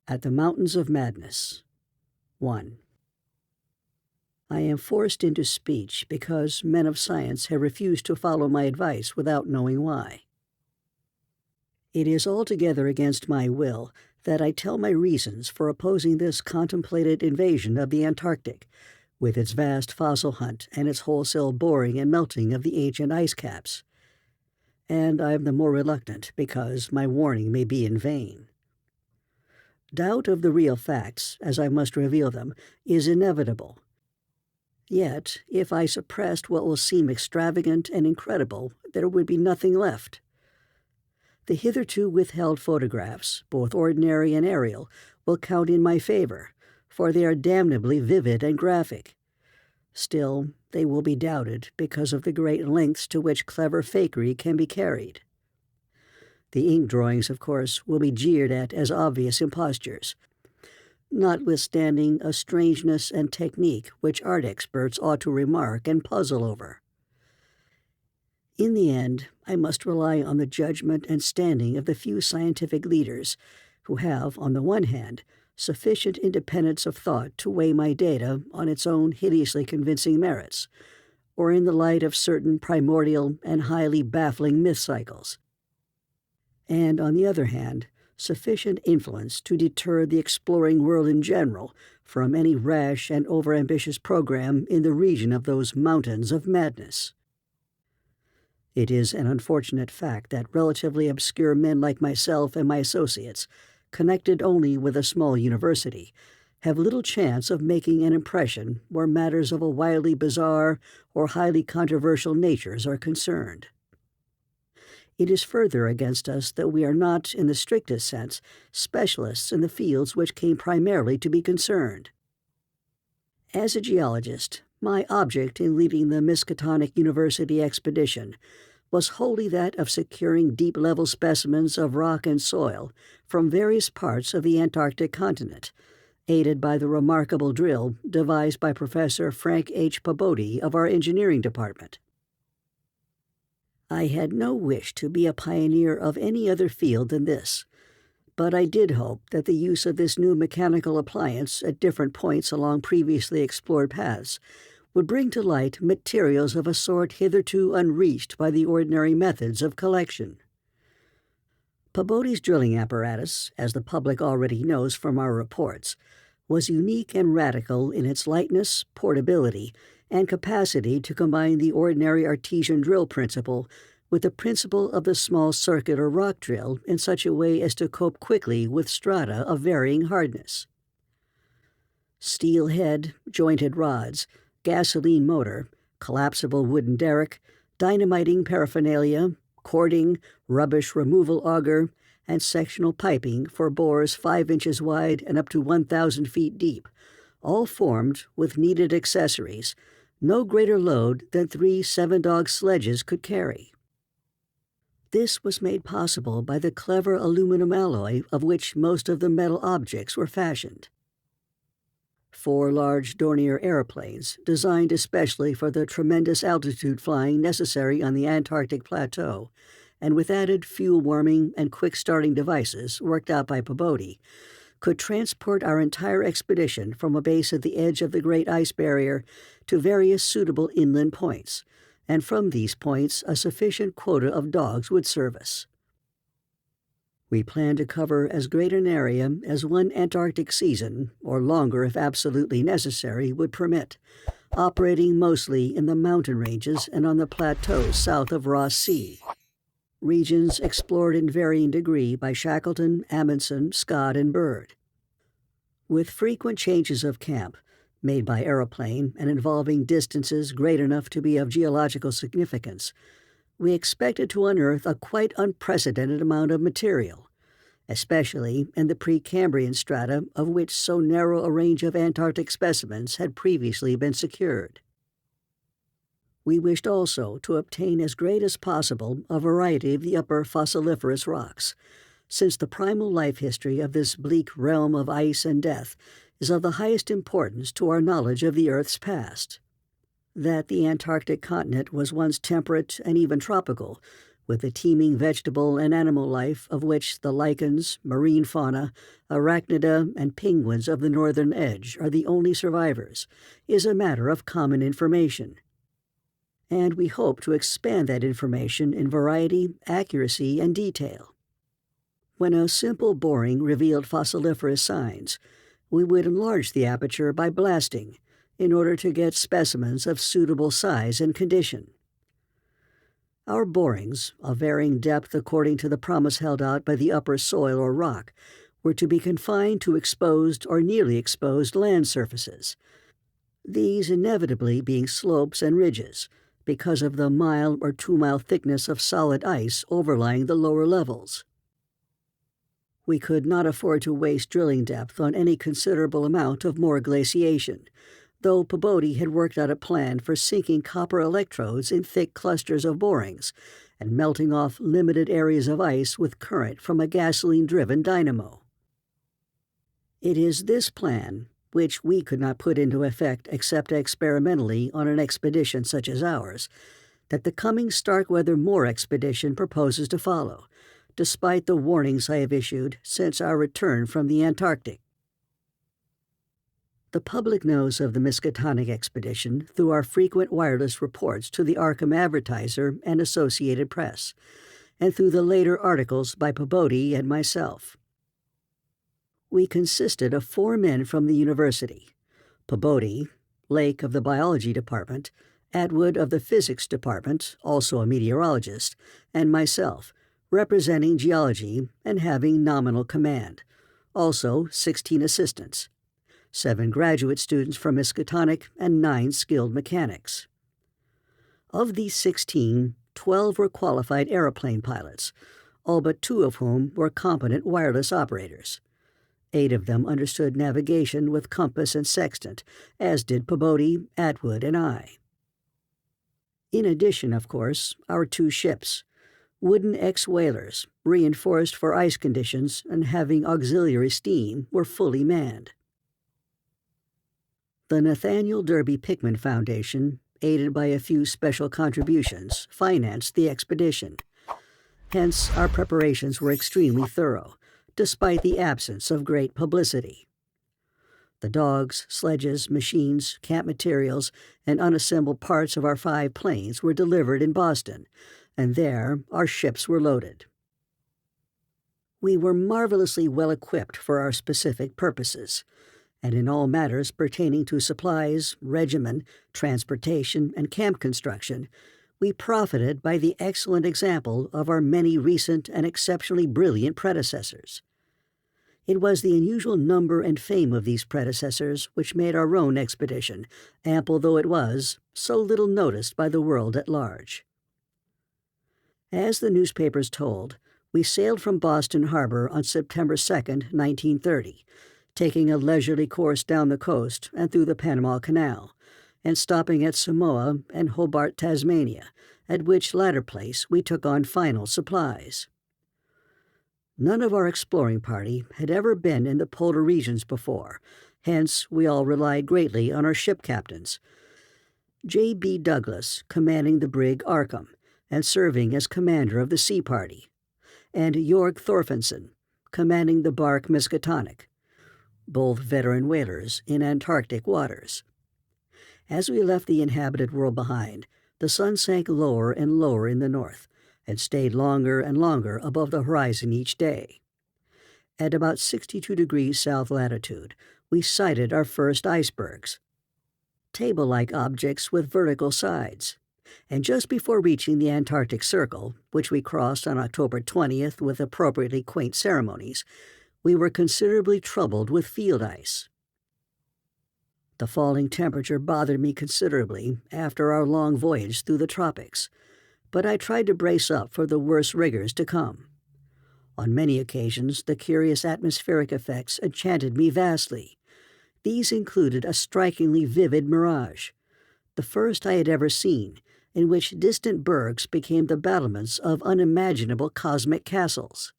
At the Mountains of Madness. 1. I am forced into speech because men of science have refused to follow my advice without knowing why. It is altogether against my will that I tell my reasons for opposing this contemplated invasion of the Antarctic, with its vast fossil hunt and its wholesale boring and melting of the ancient ice caps. And I am the more reluctant because my warning may be in vain. Doubt of the real facts, as I must reveal them, is inevitable. Yet, if I suppressed what will seem extravagant and incredible, there would be nothing left. The hitherto withheld photographs, both ordinary and aerial, will count in my favor, for they are damnably vivid and graphic. Still, they will be doubted because of the great lengths to which clever fakery can be carried. The ink drawings, of course, will be jeered at as obvious impostures, notwithstanding a strangeness and technique which art experts ought to remark and puzzle over. In the end, I must rely on the judgment and standing of the few scientific leaders who have, on the one hand, sufficient independence of thought to weigh my data on its own hideously convincing merits, or in the light of certain primordial and highly baffling myth cycles, and, on the other hand, sufficient influence to deter the exploring world in general from any rash and overambitious program in the region of those mountains of madness. It is an unfortunate fact that relatively obscure men like myself and my associates, connected only with a small university, have little chance of making an impression where matters of a wildly bizarre or highly controversial natures are concerned. It is further against us that we are not, in the strictest sense, specialists in the fields which came primarily to be concerned. As a geologist, my object in leading the Miskatonic University expedition was wholly that of securing deep-level specimens of rock and soil from various parts of the Antarctic continent, aided by the remarkable drill devised by Professor Frank H. Pabodie of our engineering department. I had no wish to be a pioneer of any other field than this, but I did hope that the use of this new mechanical appliance at different points along previously explored paths would bring to light materials of a sort hitherto unreached by the ordinary methods of collection. Pabodie's drilling apparatus, as the public already knows from our reports, was unique and radical in its lightness, portability, and capacity to combine the ordinary artesian drill principle with the principle of the small circular rock drill in such a way as to cope quickly with strata of varying hardness. Steel head, jointed rods, gasoline motor, collapsible wooden derrick, dynamiting paraphernalia, cording, rubbish removal auger, and sectional piping for bores 5 inches wide and up to 1,000 feet deep, all formed, with needed accessories, no greater load than 3 7-dog sledges could carry. This was made possible by the clever aluminum alloy of which most of the metal objects were fashioned. 4 large Dornier airplanes, designed especially for the tremendous altitude flying necessary on the Antarctic plateau, and with added fuel-warming and quick-starting devices worked out by Pabodie, could transport our entire expedition from a base at the edge of the Great Ice Barrier to various suitable inland points, and from these points a sufficient quota of dogs would serve us. We planned to cover as great an area as one Antarctic season, or longer if absolutely necessary, would permit, operating mostly in the mountain ranges and on the plateaus south of Ross Sea, regions explored in varying degree by Shackleton, Amundsen, Scott, and Byrd. With frequent changes of camp, made by aeroplane and involving distances great enough to be of geological significance, we expected to unearth a quite unprecedented amount of material, especially in the Precambrian strata of which so narrow a range of Antarctic specimens had previously been secured. We wished also to obtain as great as possible a variety of the upper fossiliferous rocks, since the primal life history of this bleak realm of ice and death is of the highest importance to our knowledge of the Earth's past. That the Antarctic continent was once temperate and even tropical with the teeming vegetable and animal life of which the lichens, marine fauna, arachnida, and penguins of the northern edge are the only survivors, is a matter of common information. And we hope to expand that information in variety, accuracy, and detail. When a simple boring revealed fossiliferous signs, we would enlarge the aperture by blasting in order to get specimens of suitable size and condition. Our borings, of varying depth according to the promise held out by the upper soil or rock, were to be confined to exposed or nearly exposed land surfaces, these inevitably being slopes and ridges, because of the mile or 2-mile thickness of solid ice overlying the lower levels. We could not afford to waste drilling depth on any considerable amount of more glaciation, though Peabody had worked out a plan for sinking copper electrodes in thick clusters of borings and melting off limited areas of ice with current from a gasoline-driven dynamo. It is this plan, which we could not put into effect except experimentally on an expedition such as ours, that the coming Starkweather Moore expedition proposes to follow, despite the warnings I have issued since our return from the Antarctic. The public knows of the Miskatonic expedition through our frequent wireless reports to the Arkham Advertiser and Associated Press, and through the later articles by Peabody and myself. We consisted of 4 men from the university: Peabody, Lake of the biology department, Atwood of the physics department, also a meteorologist, and myself, representing geology and having nominal command, also 16 assistants, 7 graduate students from Miskatonic, and 9 skilled mechanics. Of these 16, 12 were qualified aeroplane pilots, all but 2 of whom were competent wireless operators. 8 of them understood navigation with compass and sextant, as did Peabody, Atwood, and I. In addition, of course, our 2 ships, wooden ex-whalers, reinforced for ice conditions and having auxiliary steam, were fully manned. The Nathaniel Derby Pickman Foundation, aided by a few special contributions, financed the expedition. Hence, our preparations were extremely thorough, despite the absence of great publicity. The dogs, sledges, machines, camp materials, and unassembled parts of our 5 planes were delivered in Boston, and there our ships were loaded. We were marvelously well equipped for our specific purposes, and in all matters pertaining to supplies, regimen, transportation, and camp construction, we profited by the excellent example of our many recent and exceptionally brilliant predecessors. It was the unusual number and fame of these predecessors which made our own expedition, ample though it was, so little noticed by the world at large. As the newspapers told, we sailed from Boston Harbor on September 2, 1930, taking a leisurely course down the coast and through the Panama Canal, and stopping at Samoa and Hobart, Tasmania, at which latter place we took on final supplies. None of our exploring party had ever been in the polar regions before, hence we all relied greatly on our ship captains. J.B. Douglas, commanding the brig Arkham, and serving as commander of the sea party, and Jorg Thorfinson, commanding the bark Miskatonic, both veteran whalers in Antarctic waters. As we left the inhabited world behind, the sun sank lower and lower in the north, and stayed longer and longer above the horizon each day. At about 62 degrees south latitude, we sighted our first icebergs, table-like objects with vertical sides, and just before reaching the Antarctic Circle, which we crossed on October 20th with appropriately quaint ceremonies, we were considerably troubled with field ice. The falling temperature bothered me considerably after our long voyage through the tropics, but I tried to brace up for the worst rigors to come. On many occasions, the curious atmospheric effects enchanted me vastly. These included a strikingly vivid mirage, the first I had ever seen, in which distant bergs became the battlements of unimaginable cosmic castles.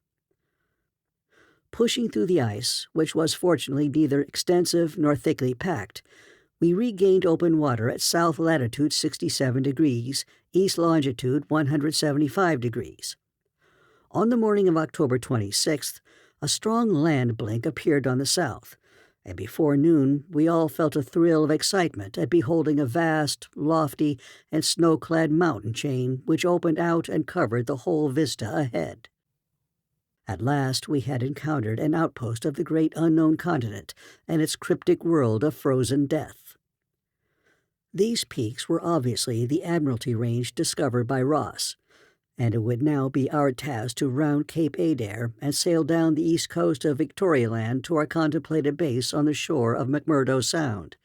Pushing through the ice, which was fortunately neither extensive nor thickly packed, We regained open water at south latitude 67 degrees, east longitude 175 degrees. On the morning of October 26th, a strong land blink appeared on the south, and before noon we all felt a thrill of excitement at beholding a vast, lofty, and snow-clad mountain chain which opened out and covered the whole vista ahead. At last we had encountered an outpost of the great unknown continent and its cryptic world of frozen death. These peaks were obviously the Admiralty Range discovered by Ross, and it would now be our task to round Cape Adair and sail down the east coast of Victorialand to our contemplated base on the shore of McMurdo Sound,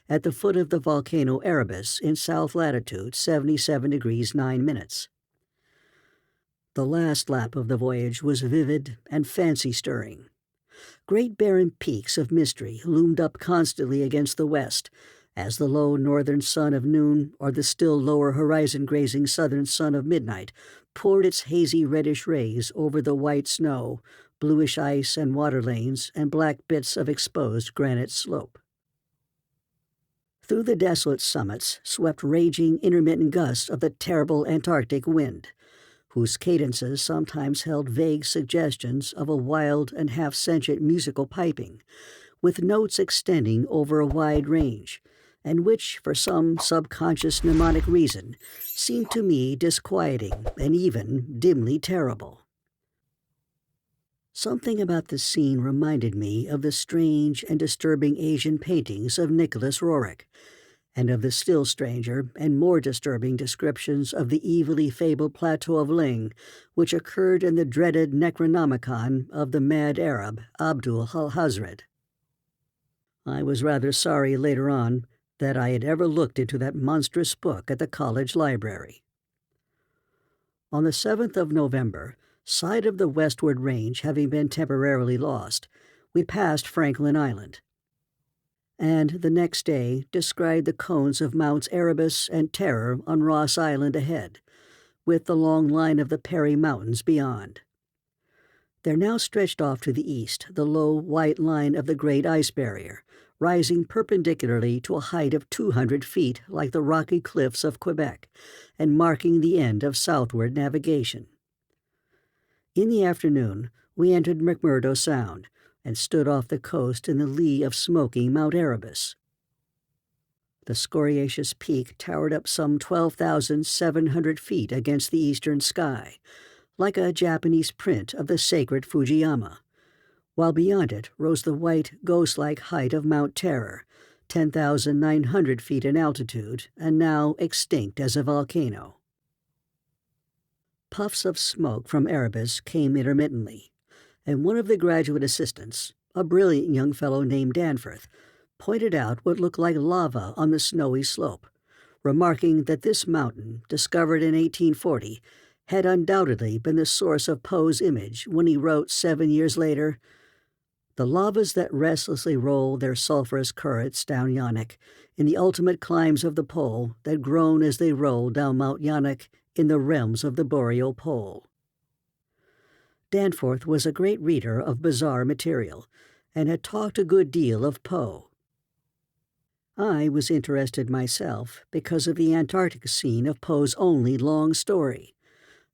at the foot of the volcano Erebus in south latitude 77 degrees 9 minutes. The last lap of the voyage was vivid and fancy-stirring. Great barren peaks of mystery loomed up constantly against the west, as the low northern sun of noon or the still lower horizon-grazing southern sun of midnight poured its hazy reddish rays over the white snow, bluish ice and water lanes, and black bits of exposed granite slope. Through the desolate summits swept raging, intermittent gusts of the terrible Antarctic wind, whose cadences sometimes held vague suggestions of a wild and half-sentient musical piping, with notes extending over a wide range, and which, for some subconscious mnemonic reason, seemed to me disquieting and even dimly terrible. Something about the scene reminded me of the strange and disturbing Asian paintings of Nicholas Roerich, and of the still stranger and more disturbing descriptions of the evilly fabled plateau of Ling, which occurred in the dreaded Necronomicon of the mad Arab Abdul al-Hazred. I was rather sorry later on that I had ever looked into that monstrous book at the college library. On the 7th of November, sight of the westward range having been temporarily lost, we passed Franklin Island, and the next day descried the cones of Mounts Erebus and Terror on Ross Island ahead, with the long line of the Perry Mountains beyond. There now stretched off to the east the low white line of the Great Ice Barrier, rising perpendicularly to a height of 200 feet like the rocky cliffs of Quebec, and marking the end of southward navigation. In the afternoon, we entered McMurdo Sound, and stood off the coast in the lee of smoking Mount Erebus. The scoriaceous peak towered up some 12,700 feet against the eastern sky, like a Japanese print of the sacred Fujiyama, while beyond it rose the white, ghost-like height of Mount Terror, 10,900 feet in altitude, and now extinct as a volcano. Puffs of smoke from Erebus came intermittently, and one of the graduate assistants, a brilliant young fellow named Danforth, pointed out what looked like lava on the snowy slope, remarking that this mountain, discovered in 1840, had undoubtedly been the source of Poe's image when he wrote 7 years later, "The lavas that restlessly roll their sulphurous currents down Yaanek, in the ultimate climes of the pole that groan as they roll down Mount Yaanek in the realms of the boreal pole." Danforth was a great reader of bizarre material, and had talked a good deal of Poe. I was interested myself because of the Antarctic scene of Poe's only long story,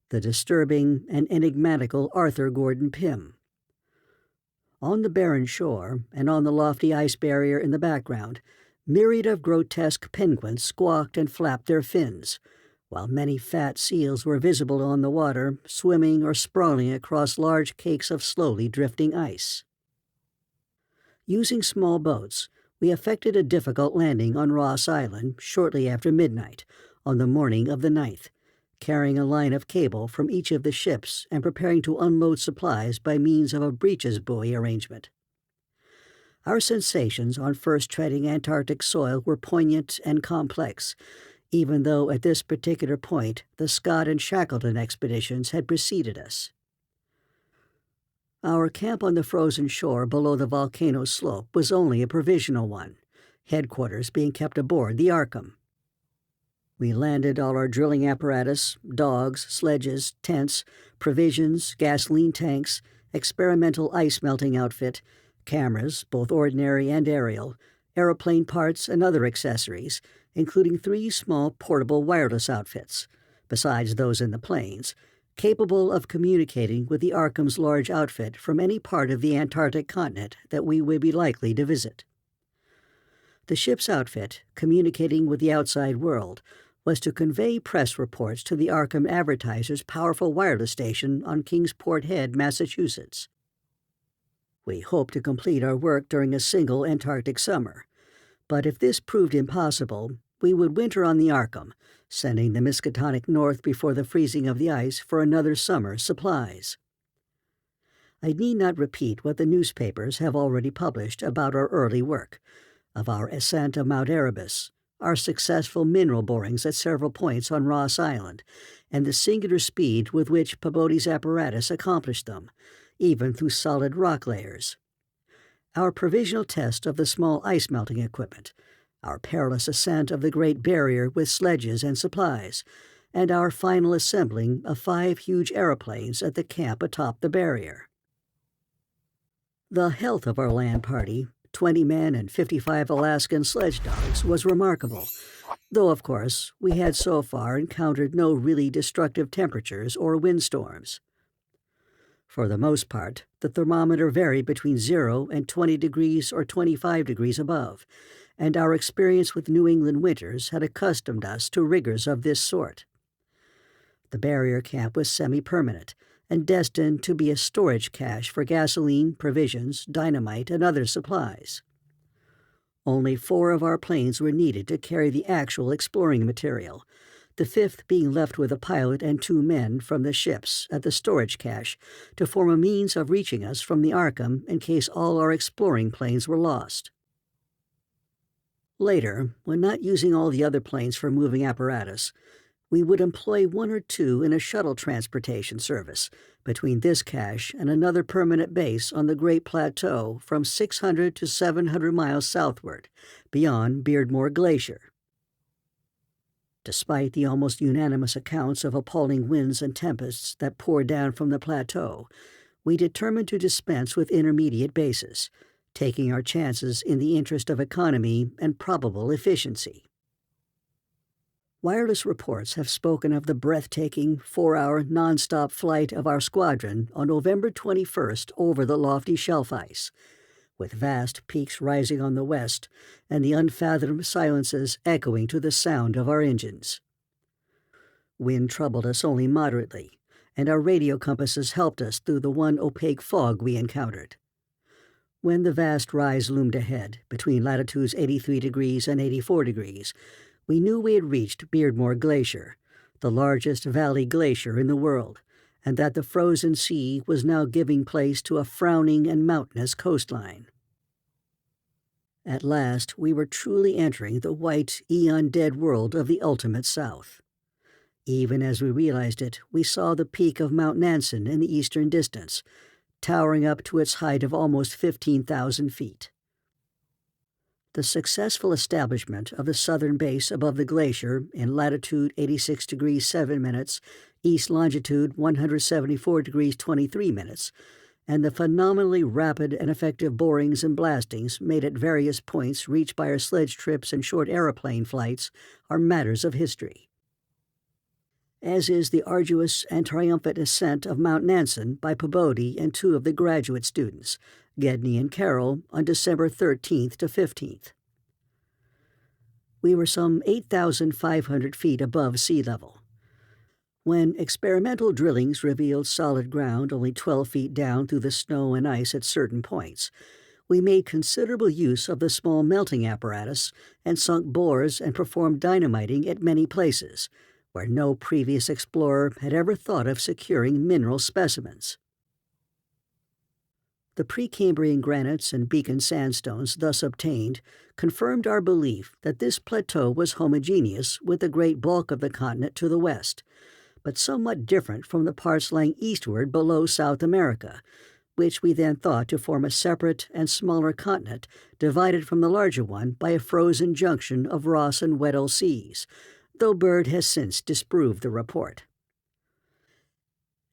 the disturbing and enigmatical Arthur Gordon Pym. On the barren shore, and on the lofty ice barrier in the background, myriad of grotesque penguins squawked and flapped their fins, while many fat seals were visible on the water, swimming or sprawling across large cakes of slowly drifting ice. Using small boats, we effected a difficult landing on Ross Island shortly after midnight, on the morning of the 9th, carrying a line of cable from each of the ships and preparing to unload supplies by means of a breeches buoy arrangement. Our sensations on first treading Antarctic soil were poignant and complex, even though at this particular point the Scott and Shackleton expeditions had preceded us. Our camp on the frozen shore below the volcano slope was only a provisional one, headquarters being kept aboard the Arkham. We landed all our drilling apparatus, dogs, sledges, tents, provisions, gasoline tanks, experimental ice-melting outfit, cameras, both ordinary and aerial, aeroplane parts and other accessories, including 3 small portable wireless outfits, besides those in the planes, capable of communicating with the Arkham's large outfit from any part of the Antarctic continent that we would be likely to visit. The ship's outfit, communicating with the outside world, was to convey press reports to the Arkham Advertiser's powerful wireless station on Kingsport Head, Massachusetts. We hoped to complete our work during a single Antarctic summer, but if this proved impossible, we would winter on the Arkham, sending the Miskatonic north before the freezing of the ice for another summer's supplies. I need not repeat what the newspapers have already published about our early work, of our ascent of Mount Erebus, our successful mineral borings at several points on Ross Island, and the singular speed with which Peabody's apparatus accomplished them, even through solid rock layers. Our provisional test of the small ice-melting equipment, our perilous ascent of the Great Barrier with sledges and supplies, and our final assembling of 5 huge aeroplanes at the camp atop the barrier. The health of our land party, 20 men and 55 Alaskan sledge dogs, was remarkable, though, of course, we had so far encountered no really destructive temperatures or windstorms. For the most part, the thermometer varied between 0 and 20 degrees or 25 degrees above, and our experience with New England winters had accustomed us to rigors of this sort. The barrier camp was semi-permanent and destined to be a storage cache for gasoline, provisions, dynamite, and other supplies. Only 4 of our planes were needed to carry the actual exploring material, the 5th being left with a pilot and 2 men from the ships at the storage cache to form a means of reaching us from the Arkham in case all our exploring planes were lost. Later, when not using all the other planes for moving apparatus, we would employ 1 or 2 in a shuttle transportation service between this cache and another permanent base on the Great Plateau from 600 to 700 miles southward, beyond Beardmore Glacier. Despite the almost unanimous accounts of appalling winds and tempests that poured down from the plateau, we determined to dispense with intermediate bases, taking our chances in the interest of economy and probable efficiency. Wireless reports have spoken of the breathtaking 4-hour non-stop flight of our squadron on November 21st over the lofty shelf ice, with vast peaks rising on the west and the unfathomed silences echoing to the sound of our engines. Wind troubled us only moderately, and our radio compasses helped us through the one opaque fog we encountered. When the vast rise loomed ahead, between latitudes 83 degrees and 84 degrees, we knew we had reached Beardmore Glacier, the largest valley glacier in the world, and that the frozen sea was now giving place to a frowning and mountainous coastline. At last, we were truly entering the white, eon-dead world of the ultimate South. Even as we realized it, we saw the peak of Mount Nansen in the eastern distance, towering up to its height of almost 15,000 feet. The successful establishment of the southern base above the glacier in latitude 86 degrees 7 minutes, east longitude 174 degrees 23 minutes, and the phenomenally rapid and effective borings and blastings made at various points reached by our sledge trips and short aeroplane flights are matters of history. As is the arduous and triumphant ascent of Mount Nansen by Peabody and 2 of the graduate students, Gedney and Carroll, on December 13th to 15th. We were some 8,500 feet above sea level. When experimental drillings revealed solid ground only 12 feet down through the snow and ice at certain points, we made considerable use of the small melting apparatus and sunk bores and performed dynamiting at many places, where no previous explorer had ever thought of securing mineral specimens. The Precambrian granites and Beacon sandstones thus obtained confirmed our belief that this plateau was homogeneous with the great bulk of the continent to the west, but somewhat different from the parts lying eastward below South America, which we then thought to form a separate and smaller continent divided from the larger one by a frozen junction of Ross and Weddell seas, though Byrd has since disproved the report.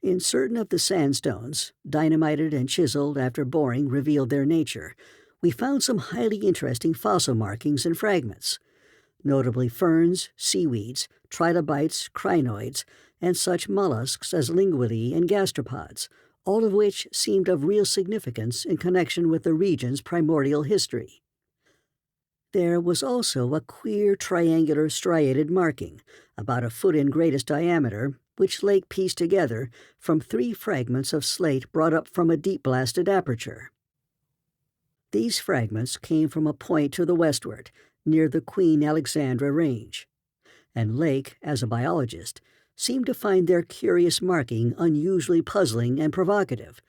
In certain of the sandstones, dynamited and chiseled after boring revealed their nature, we found some highly interesting fossil markings and fragments, notably ferns, seaweeds, trilobites, crinoids, and such mollusks as linguidae and gastropods, all of which seemed of real significance in connection with the region's primordial history. There was also a queer triangular striated marking, about a foot in greatest diameter, which Lake pieced together from 3 fragments of slate brought up from a deep-blasted aperture. These fragments came from a point to the westward, near the Queen Alexandra Range, and Lake, as a biologist, seemed to find their curious marking unusually puzzling and provocative,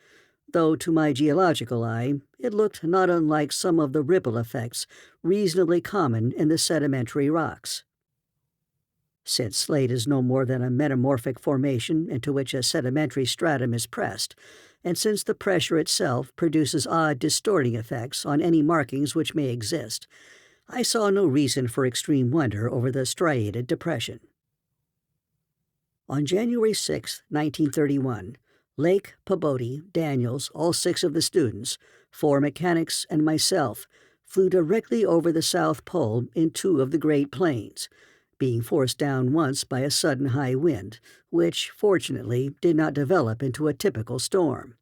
though to my geological eye it looked not unlike some of the ripple effects reasonably common in the sedimentary rocks. Since slate is no more than a metamorphic formation into which a sedimentary stratum is pressed, and since the pressure itself produces odd distorting effects on any markings which may exist, I saw no reason for extreme wonder over the striated depression. On January 6, 1931, Lake, Pabodie, Daniels, all 6 of the students, 4 mechanics, and myself flew directly over the South Pole in 2 of the Great Plains, being forced down once by a sudden high wind, which, fortunately, did not develop into a typical storm.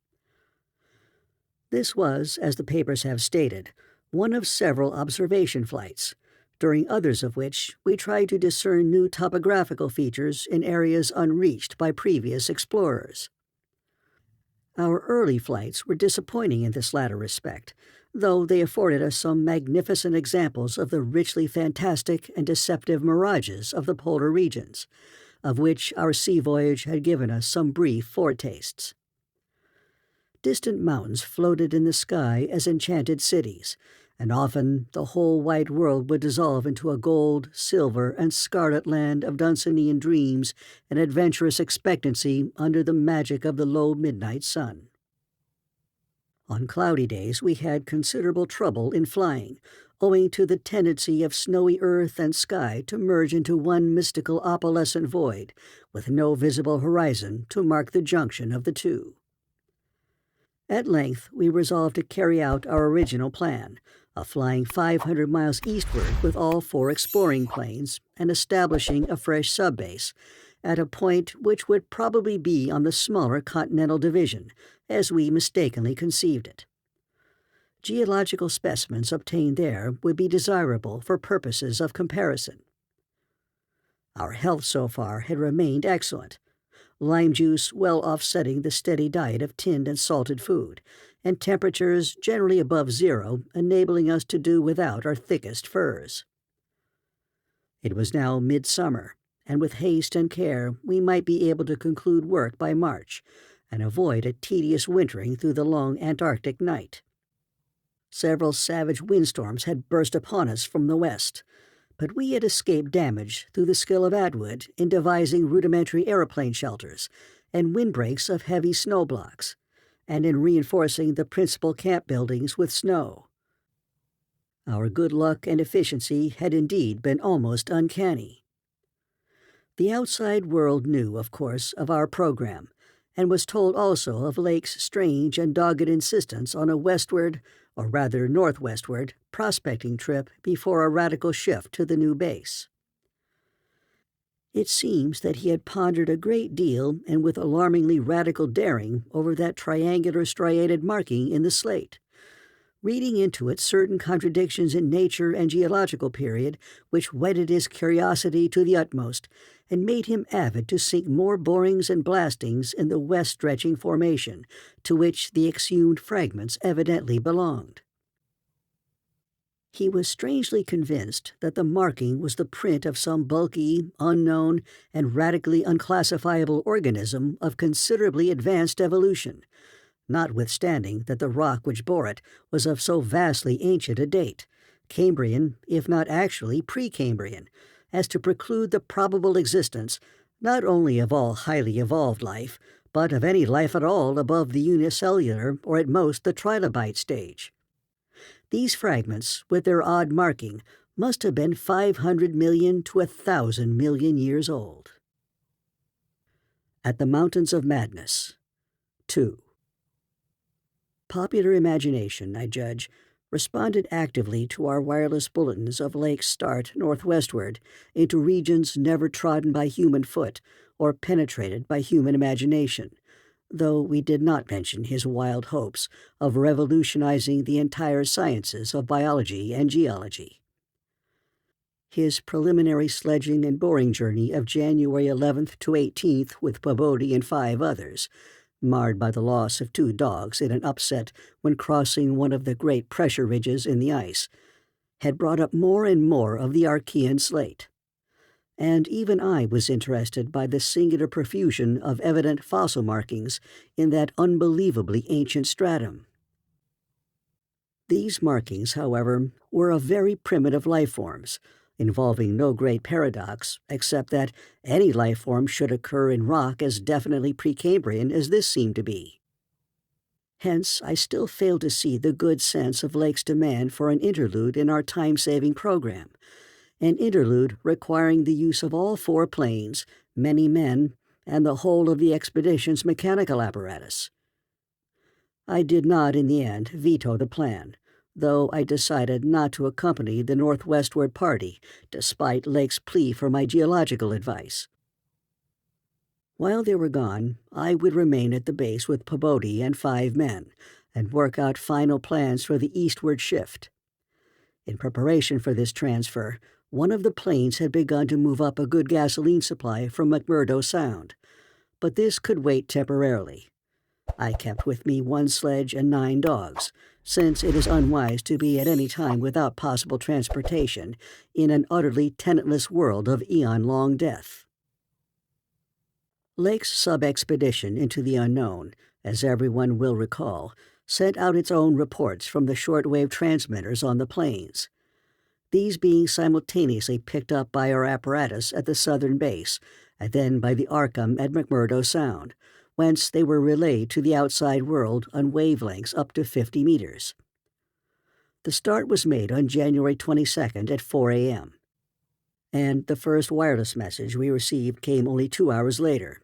This was, as the papers have stated, one of several observation flights, during others of which we tried to discern new topographical features in areas unreached by previous explorers. Our early flights were disappointing in this latter respect, though they afforded us some magnificent examples of the richly fantastic and deceptive mirages of the polar regions, of which our sea voyage had given us some brief foretastes. Distant mountains floated in the sky as enchanted cities, and often the whole white world would dissolve into a gold, silver, and scarlet land of Dunsanian dreams and adventurous expectancy under the magic of the low midnight sun. On cloudy days we had considerable trouble in flying, owing to the tendency of snowy earth and sky to merge into one mystical opalescent void, with no visible horizon to mark the junction of the two. At length we resolved to carry out our original plan, of flying 500 miles eastward with all 4 exploring planes and establishing a fresh subbase, at a point which would probably be on the smaller continental division, as we mistakenly conceived it. Geological specimens obtained there would be desirable for purposes of comparison. Our health so far had remained excellent, lime juice well offsetting the steady diet of tinned and salted food, and temperatures generally above 0 enabling us to do without our thickest furs. It was now midsummer, and with haste and care we might be able to conclude work by March, and avoid a tedious wintering through the long Antarctic night. Several savage windstorms had burst upon us from the west, but we had escaped damage through the skill of Atwood in devising rudimentary aeroplane shelters and windbreaks of heavy snow blocks, and in reinforcing the principal camp buildings with snow. Our good luck and efficiency had indeed been almost uncanny. The outside world knew, of course, of our program, and was told also of Lake's strange and dogged insistence on a westward, or rather northwestward, prospecting trip before a radical shift to the new base. It seems that he had pondered a great deal and with alarmingly radical daring over that triangular striated marking in the slate, reading into it certain contradictions in nature and geological period which whetted his curiosity to the utmost and made him avid to seek more borings and blastings in the west-stretching formation, to which the exhumed fragments evidently belonged. He was strangely convinced that the marking was the print of some bulky, unknown, and radically unclassifiable organism of considerably advanced evolution, notwithstanding that the rock which bore it was of so vastly ancient a date, Cambrian, if not actually Precambrian, as to preclude the probable existence not only of all highly evolved life, but of any life at all above the unicellular or at most the trilobite stage. These fragments, with their odd marking, must have been 500 million to 1,000 million years old. At the Mountains of Madness. 2. Popular imagination, I judge, responded actively to our wireless bulletins of lakes start northwestward into regions never trodden by human foot or penetrated by human imagination, though we did not mention his wild hopes of revolutionizing the entire sciences of biology and geology. His preliminary sledging and boring journey of January 11th to 18th with Pabodie and 5 others, marred by the loss of 2 dogs in an upset when crossing one of the great pressure ridges in the ice, had brought up more and more of the Archean slate. And even I was interested by the singular profusion of evident fossil markings in that unbelievably ancient stratum. These markings, however, were of very primitive life forms, involving no great paradox except that any life form should occur in rock as definitely Precambrian as this seemed to be. Hence, I still fail to see the good sense of Lake's demand for an interlude in our time-saving program, an interlude requiring the use of all 4 planes, many men, and the whole of the expedition's mechanical apparatus. I did not, in the end, veto the plan, though I decided not to accompany the northwestward party, despite Lake's plea for my geological advice. While they were gone, I would remain at the base with Pabodie and 5 men, and work out final plans for the eastward shift. In preparation for this transfer, one of the planes had begun to move up a good gasoline supply from McMurdo Sound, but this could wait temporarily. I kept with me 1 sledge and 9 dogs, since it is unwise to be at any time without possible transportation in an utterly tenantless world of eon-long death. Lake's sub-expedition into the unknown, as everyone will recall, sent out its own reports from the shortwave transmitters on the plains, these being simultaneously picked up by our apparatus at the southern base, and then by the Arkham at McMurdo Sound, whence they were relayed to the outside world on wavelengths up to 50 meters. The start was made on January 22nd at 4 a.m., and the first wireless message we received came only 2 hours later,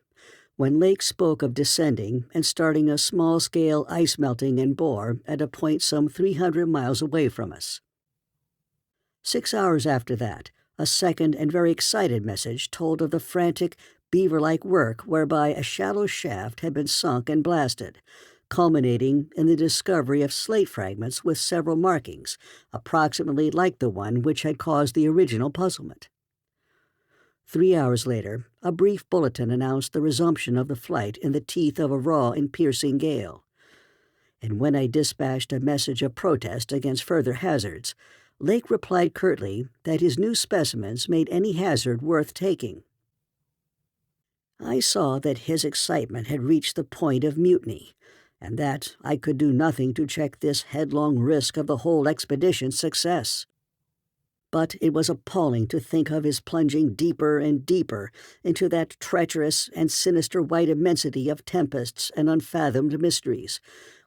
when Lake spoke of descending and starting a small-scale ice melting and bore at a point some 300 miles away from us. 6 hours after that, a second and very excited message told of the frantic, beaver-like work whereby a shallow shaft had been sunk and blasted, culminating in the discovery of slate fragments with several markings, approximately like the one which had caused the original puzzlement. 3 hours later, a brief bulletin announced the resumption of the flight in the teeth of a raw and piercing gale. And when I dispatched a message of protest against further hazards, Lake replied curtly that his new specimens made any hazard worth taking. I saw that his excitement had reached the point of mutiny, and that I could do nothing to check this headlong risk of the whole expedition's success. But it was appalling to think of his plunging deeper and deeper into that treacherous and sinister white immensity of tempests and unfathomed mysteries,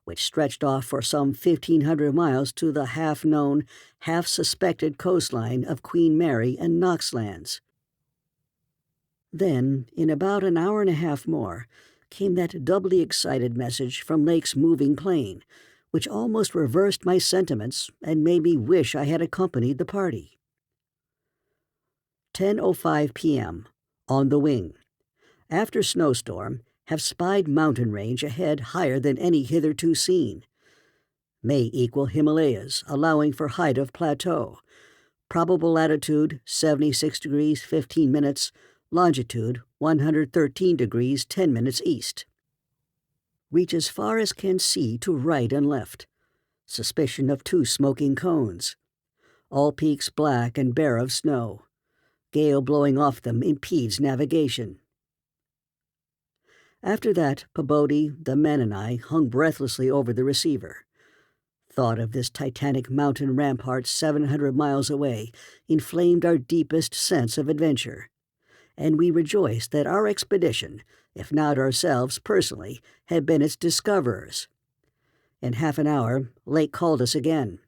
which stretched off for some 1,500 miles to the half-known, half-suspected coastline of Queen Mary and Knox Lands. Then, in about an hour and a half more, came that doubly excited message from Lake's moving plane, which almost reversed my sentiments and made me wish I had accompanied the party. 10:05 p.m. On the wing. After snowstorm, have spied mountain range ahead higher than any hitherto seen. May equal Himalayas, allowing for height of plateau. Probable latitude 76 degrees 15 minutes, longitude 113 degrees 10 minutes east. Reach as far as can see to right and left. Suspicion of 2 smoking cones. All peaks black and bare of snow. Gale blowing off them impedes navigation. After that, Pabodie, the men, and I hung breathlessly over the receiver. Thought of this titanic mountain rampart 700 miles away inflamed our deepest sense of adventure, and we rejoiced that our expedition, if not ourselves personally, had been its discoverers. In half an hour, Lake called us again.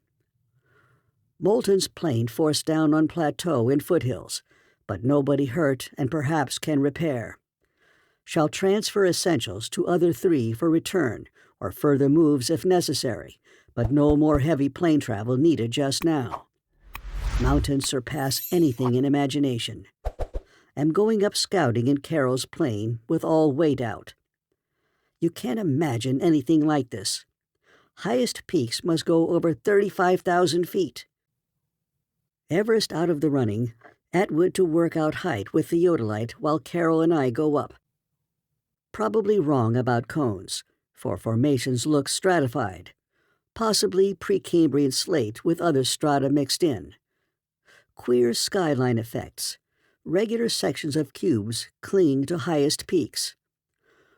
Moulton's plane forced down on plateau in foothills, but nobody hurt and perhaps can repair. Shall transfer essentials to other 3 for return, or further moves if necessary, but no more heavy plane travel needed just now. Mountains surpass anything in imagination. Am going up scouting in Carol's plane with all weight out. You can't imagine anything like this. Highest peaks must go over 35,000 feet. Everest out of the running, Atwood to work out height with the Theodolite while Carol and I go up. Probably wrong about cones, for formations look stratified, possibly Precambrian slate with other strata mixed in. Queer skyline effects, regular sections of cubes clinging to highest peaks.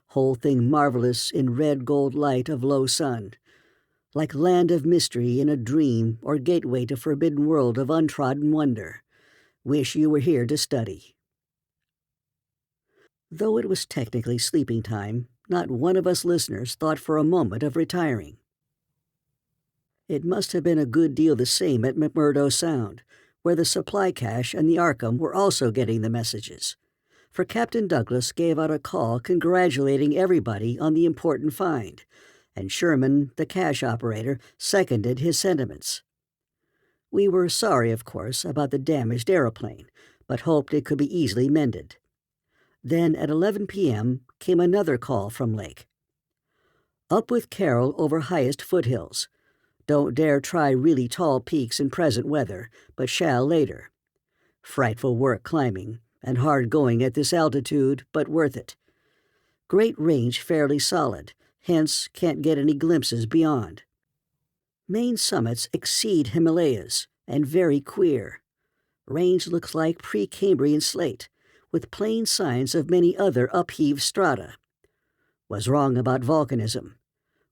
Whole thing marvelous in red-gold light of low sun, like land of mystery in a dream or gateway to forbidden world of untrodden wonder. Wish you were here to study. Though it was technically sleeping time, not one of us listeners thought for a moment of retiring. It must have been a good deal the same at McMurdo Sound, where the supply cache and the Arkham were also getting the messages, for Captain Douglas gave out a call congratulating everybody on the important find, and Sherman, the cache operator, seconded his sentiments. We were sorry, of course, about the damaged aeroplane, but hoped it could be easily mended. Then at 11 p.m. came another call from Lake. Up with Carol over highest foothills. Don't dare try really tall peaks in present weather, but shall later. Frightful work climbing, and hard going at this altitude, but worth it. Great range fairly solid, hence can't get any glimpses beyond. Main summits exceed Himalayas, and very queer. Range looks like Precambrian slate, with plain signs of many other upheaved strata. Was wrong about volcanism.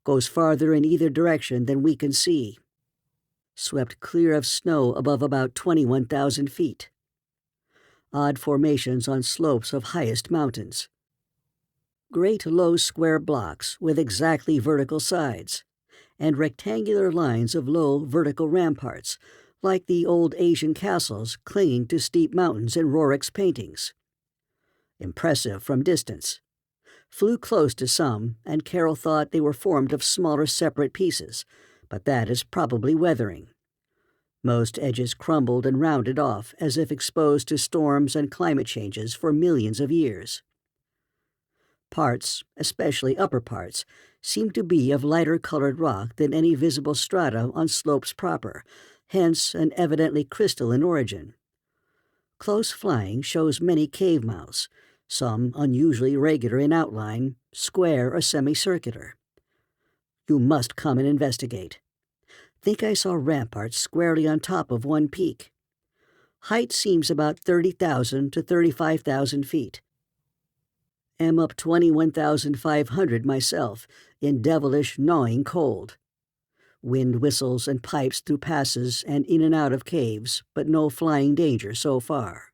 Goes farther in either direction than we can see. Swept clear of snow above about 21,000 feet. Odd formations on slopes of highest mountains. Great low square blocks with exactly vertical sides, and rectangular lines of low vertical ramparts, like the old Asian castles clinging to steep mountains in Rorik's paintings. Impressive from distance. Flew close to some, and Carol thought they were formed of smaller separate pieces, but that is probably weathering. Most edges crumbled and rounded off as if exposed to storms and climate changes for millions of years. Parts, especially upper parts, seemed to be of lighter-colored rock than any visible strata on slopes proper, hence an evidently crystalline origin. Close flying shows many cave mouths, some unusually regular in outline, square or semicircular. You must come and investigate. Think I saw ramparts squarely on top of one peak. Height seems about 30,000 to 35,000 feet. Am up 21,500 myself, in devilish gnawing cold. Wind whistles and pipes through passes and in and out of caves, but no flying danger so far.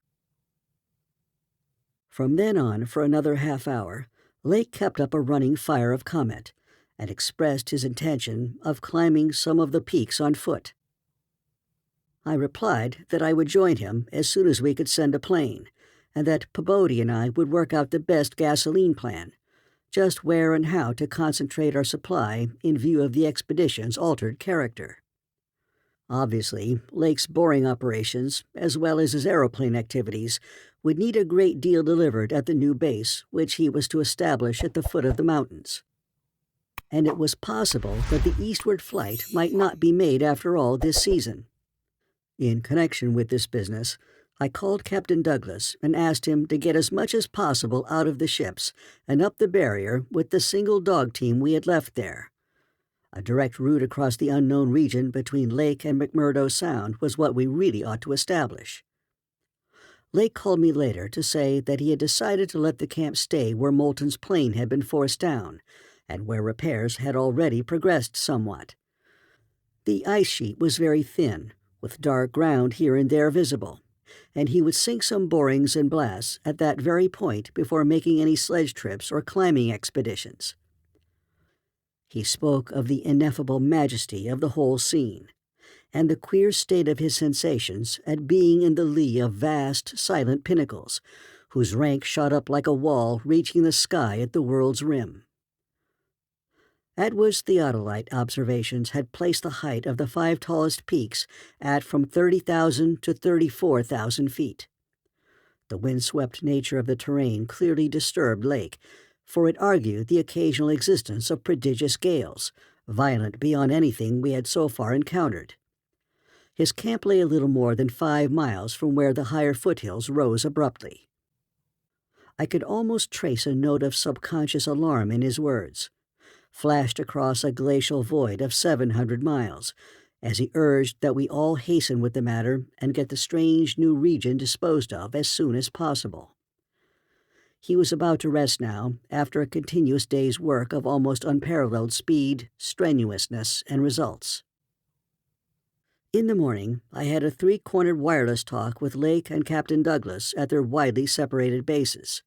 From then on, for another half hour, Lake kept up a running fire of comment, and expressed his intention of climbing some of the peaks on foot. I replied that I would join him as soon as we could send a plane, and that Pabodie and I would work out the best gasoline plan, just where and how to concentrate our supply in view of the expedition's altered character. Obviously, Lake's boring operations, as well as his aeroplane activities, would need a great deal delivered at the new base, which he was to establish at the foot of the mountains. And it was possible that the eastward flight might not be made after all this season. In connection with this business, I called Captain Douglas and asked him to get as much as possible out of the ships and up the barrier with the single dog team we had left there. A direct route across the unknown region between Lake and McMurdo Sound was what we really ought to establish. Lake called me later to say that he had decided to let the camp stay where Moulton's plane had been forced down, and where repairs had already progressed somewhat. The ice sheet was very thin, with dark ground here and there visible, and he would sink some borings and blasts at that very point before making any sledge trips or climbing expeditions. He spoke of the ineffable majesty of the whole scene, and the queer state of his sensations at being in the lee of vast, silent pinnacles, whose rank shot up like a wall reaching the sky at the world's rim. Atwood's theodolite observations had placed the height of the 5 tallest peaks at from 30,000 to 34,000 feet. The windswept nature of the terrain clearly disturbed Lake, for it argued the occasional existence of prodigious gales, violent beyond anything we had so far encountered. His camp lay a little more than 5 miles from where the higher foothills rose abruptly. I could almost trace a note of subconscious alarm in his words, flashed across a glacial void of 700 miles, as he urged that we all hasten with the matter and get the strange new region disposed of as soon as possible. He was about to rest now, after a continuous day's work of almost unparalleled speed, strenuousness, and results. In the morning, I had a 3-cornered wireless talk with Lake and Captain Douglas at their widely separated bases.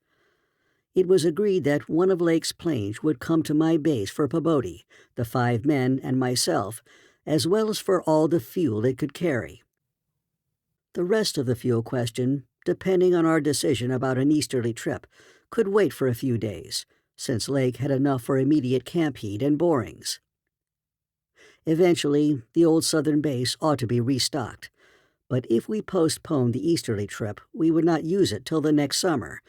It was agreed that one of Lake's planes would come to my base for Pabodie, the 5 men and myself, as well as for all the fuel it could carry. The rest of the fuel question, depending on our decision about an easterly trip, could wait for a few days, since Lake had enough for immediate camp heat and borings. Eventually, the old southern base ought to be restocked, but if we postponed the easterly trip, we would not use it till the next summer,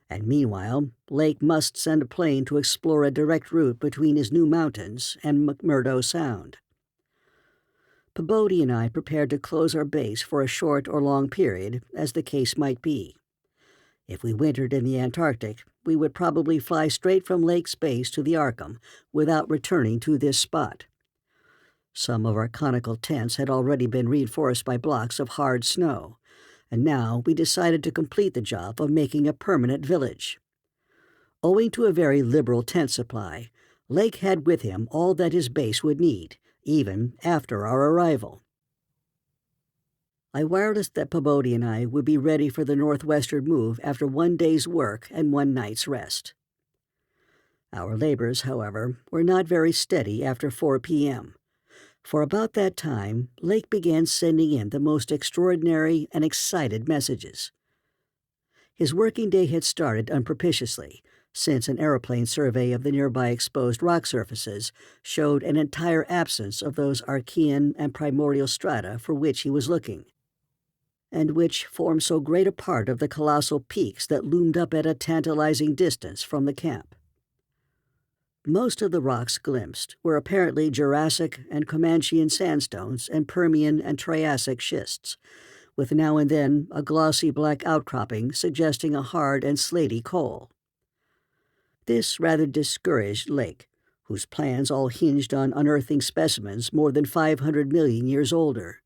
and meanwhile, Lake must send a plane to explore a direct route between his new mountains and McMurdo Sound. Pabodie and I prepared to close our base for a short or long period, as the case might be. If we wintered in the Antarctic, we would probably fly straight from Lake's base to the Arkham without returning to this spot. Some of our conical tents had already been reinforced by blocks of hard snow, and now we decided to complete the job of making a permanent village. Owing to a very liberal tent supply, Lake had with him all that his base would need, even after our arrival. I wirelessed that Pabodie and I would be ready for the northwestward move after 1 day's work and 1 night's rest. Our labors, however, were not very steady after 4 p.m., for about that time, Lake began sending in the most extraordinary and excited messages. His working day had started unpropitiously, since an aeroplane survey of the nearby exposed rock surfaces showed an entire absence of those Archean and primordial strata for which he was looking, and which formed so great a part of the colossal peaks that loomed up at a tantalizing distance from the camp. Most of the rocks glimpsed were apparently Jurassic and Comanchean sandstones and Permian and Triassic schists, with now and then a glossy black outcropping suggesting a hard and slaty coal. This rather discouraged Lake, whose plans all hinged on unearthing specimens more than 500 million years older.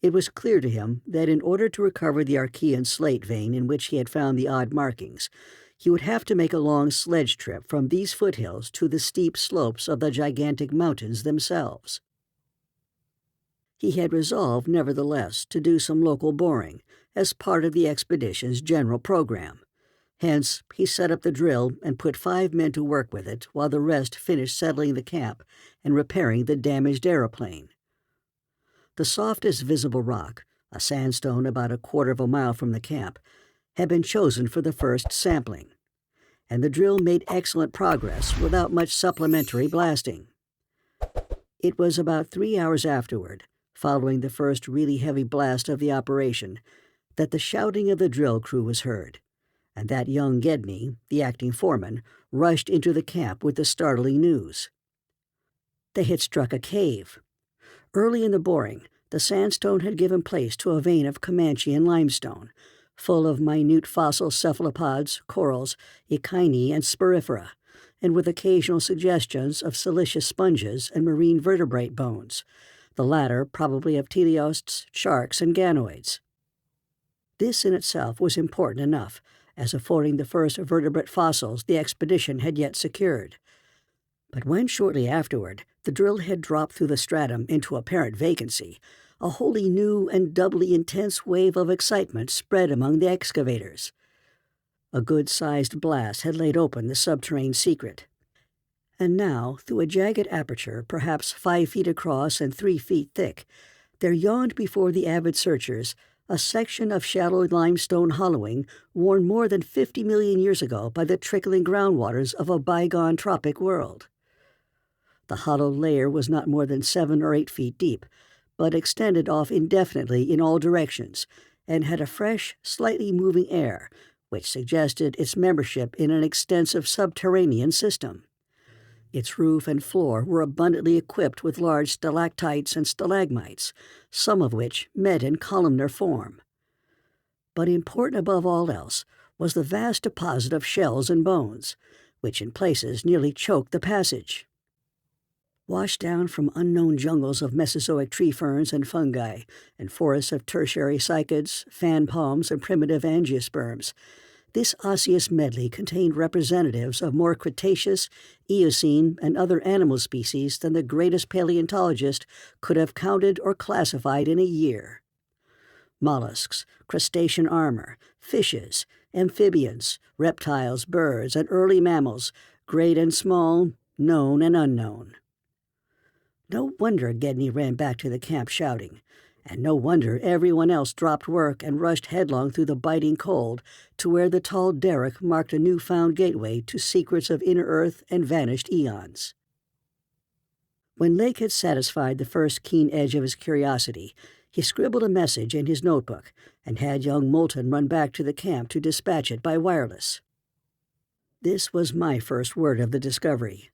It was clear to him that in order to recover the Archean slate vein in which he had found the odd markings, he would have to make a long sledge trip from these foothills to the steep slopes of the gigantic mountains themselves. He had resolved, nevertheless, to do some local boring as part of the expedition's general program. Hence, he set up the drill and put 5 men to work with it while the rest finished settling the camp and repairing the damaged aeroplane. The softest visible rock, a sandstone about 1/4 of a mile from the camp, had been chosen for the first sampling, and the drill made excellent progress without much supplementary blasting. It was about 3 hours afterward, following the first really heavy blast of the operation, that the shouting of the drill crew was heard, and that young Gedney, the acting foreman, rushed into the camp with the startling news. They had struck a cave. Early in the boring, the sandstone had given place to a vein of Comanchean limestone, full of minute fossil cephalopods, corals, echini, and sporifera, and with occasional suggestions of siliceous sponges and marine vertebrate bones, the latter probably of teleosts, sharks, and ganoids. This in itself was important enough, as affording the first vertebrate fossils the expedition had yet secured. But when shortly afterward the drill head dropped through the stratum into apparent vacancy, a wholly new and doubly intense wave of excitement spread among the excavators. A good-sized blast had laid open the subterranean secret, and now, through a jagged aperture perhaps 5 feet across and 3 feet thick, there yawned before the avid searchers a section of shallow limestone hollowing worn more than 50 million years ago by the trickling groundwaters of a bygone tropic world. The hollow layer was not more than 7 or 8 feet deep, but extended off indefinitely in all directions, and had a fresh, slightly moving air, which suggested its membership in an extensive subterranean system. Its roof and floor were abundantly equipped with large stalactites and stalagmites, some of which met in columnar form. But important above all else was the vast deposit of shells and bones, which in places nearly choked the passage. Washed down from unknown jungles of Mesozoic tree ferns and fungi, and forests of tertiary cycads, fan palms, and primitive angiosperms, this osseous medley contained representatives of more Cretaceous, Eocene, and other animal species than the greatest paleontologist could have counted or classified in a year. Mollusks, crustacean armor, fishes, amphibians, reptiles, birds, and early mammals, great and small, known and unknown. No wonder Gedney ran back to the camp shouting, and no wonder everyone else dropped work and rushed headlong through the biting cold to where the tall derrick marked a newfound gateway to secrets of inner earth and vanished eons. When Lake had satisfied the first keen edge of his curiosity, he scribbled a message in his notebook and had young Moulton run back to the camp to dispatch it by wireless. This was my first word of the discovery,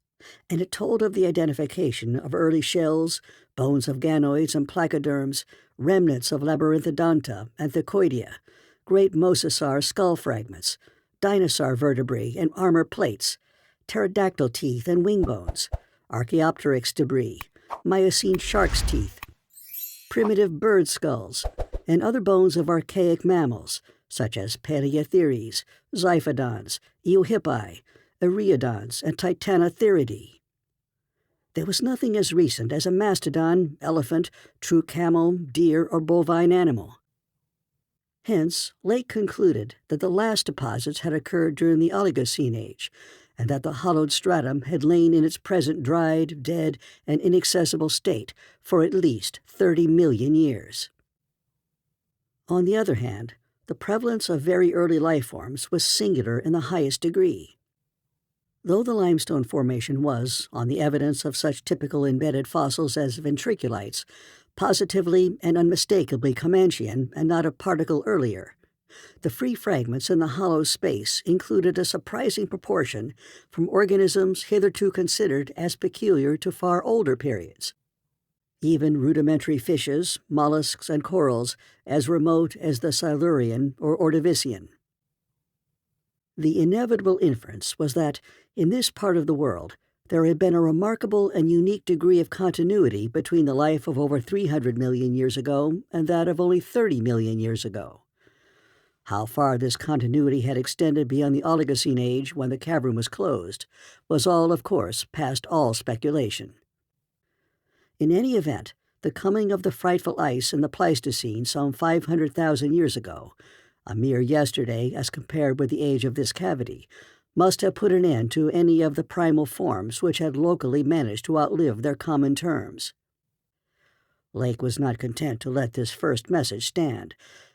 and it told of the identification of early shells, bones of ganoids and placoderms, remnants of labyrinthodonta and thecoidea, great mosasaur skull fragments, dinosaur vertebrae and armor plates, pterodactyl teeth and wing bones, Archaeopteryx debris, Miocene shark's teeth, primitive bird skulls, and other bones of archaic mammals, such as Paleotheres, Xiphodons, Eohippi, Eriodons, and Titanotheridae. There was nothing as recent as a mastodon, elephant, true camel, deer, or bovine animal. Hence, Lake concluded that the last deposits had occurred during the Oligocene age, and that the hollowed stratum had lain in its present dried, dead, and inaccessible state for at least 30 million years. On the other hand, the prevalence of very early life forms was singular in the highest degree. Though the limestone formation was, on the evidence of such typical embedded fossils as ventriculites, positively and unmistakably Comanchian and not a particle earlier, the free fragments in the hollow space included a surprising proportion from organisms hitherto considered as peculiar to far older periods. Even rudimentary fishes, mollusks, and corals as remote as the Silurian or Ordovician. The inevitable inference was that, in this part of the world, there had been a remarkable and unique degree of continuity between the life of over 300 million years ago and that of only 30 million years ago. How far this continuity had extended beyond the Oligocene age when the cavern was closed was all, of course, past all speculation. In any event, the coming of the frightful ice in the Pleistocene some 500,000 years ago, a mere yesterday as compared with the age of this cavity, must have put an end to any of the primal forms which had locally managed to outlive their common terms. Lake was not content to let this first message stand,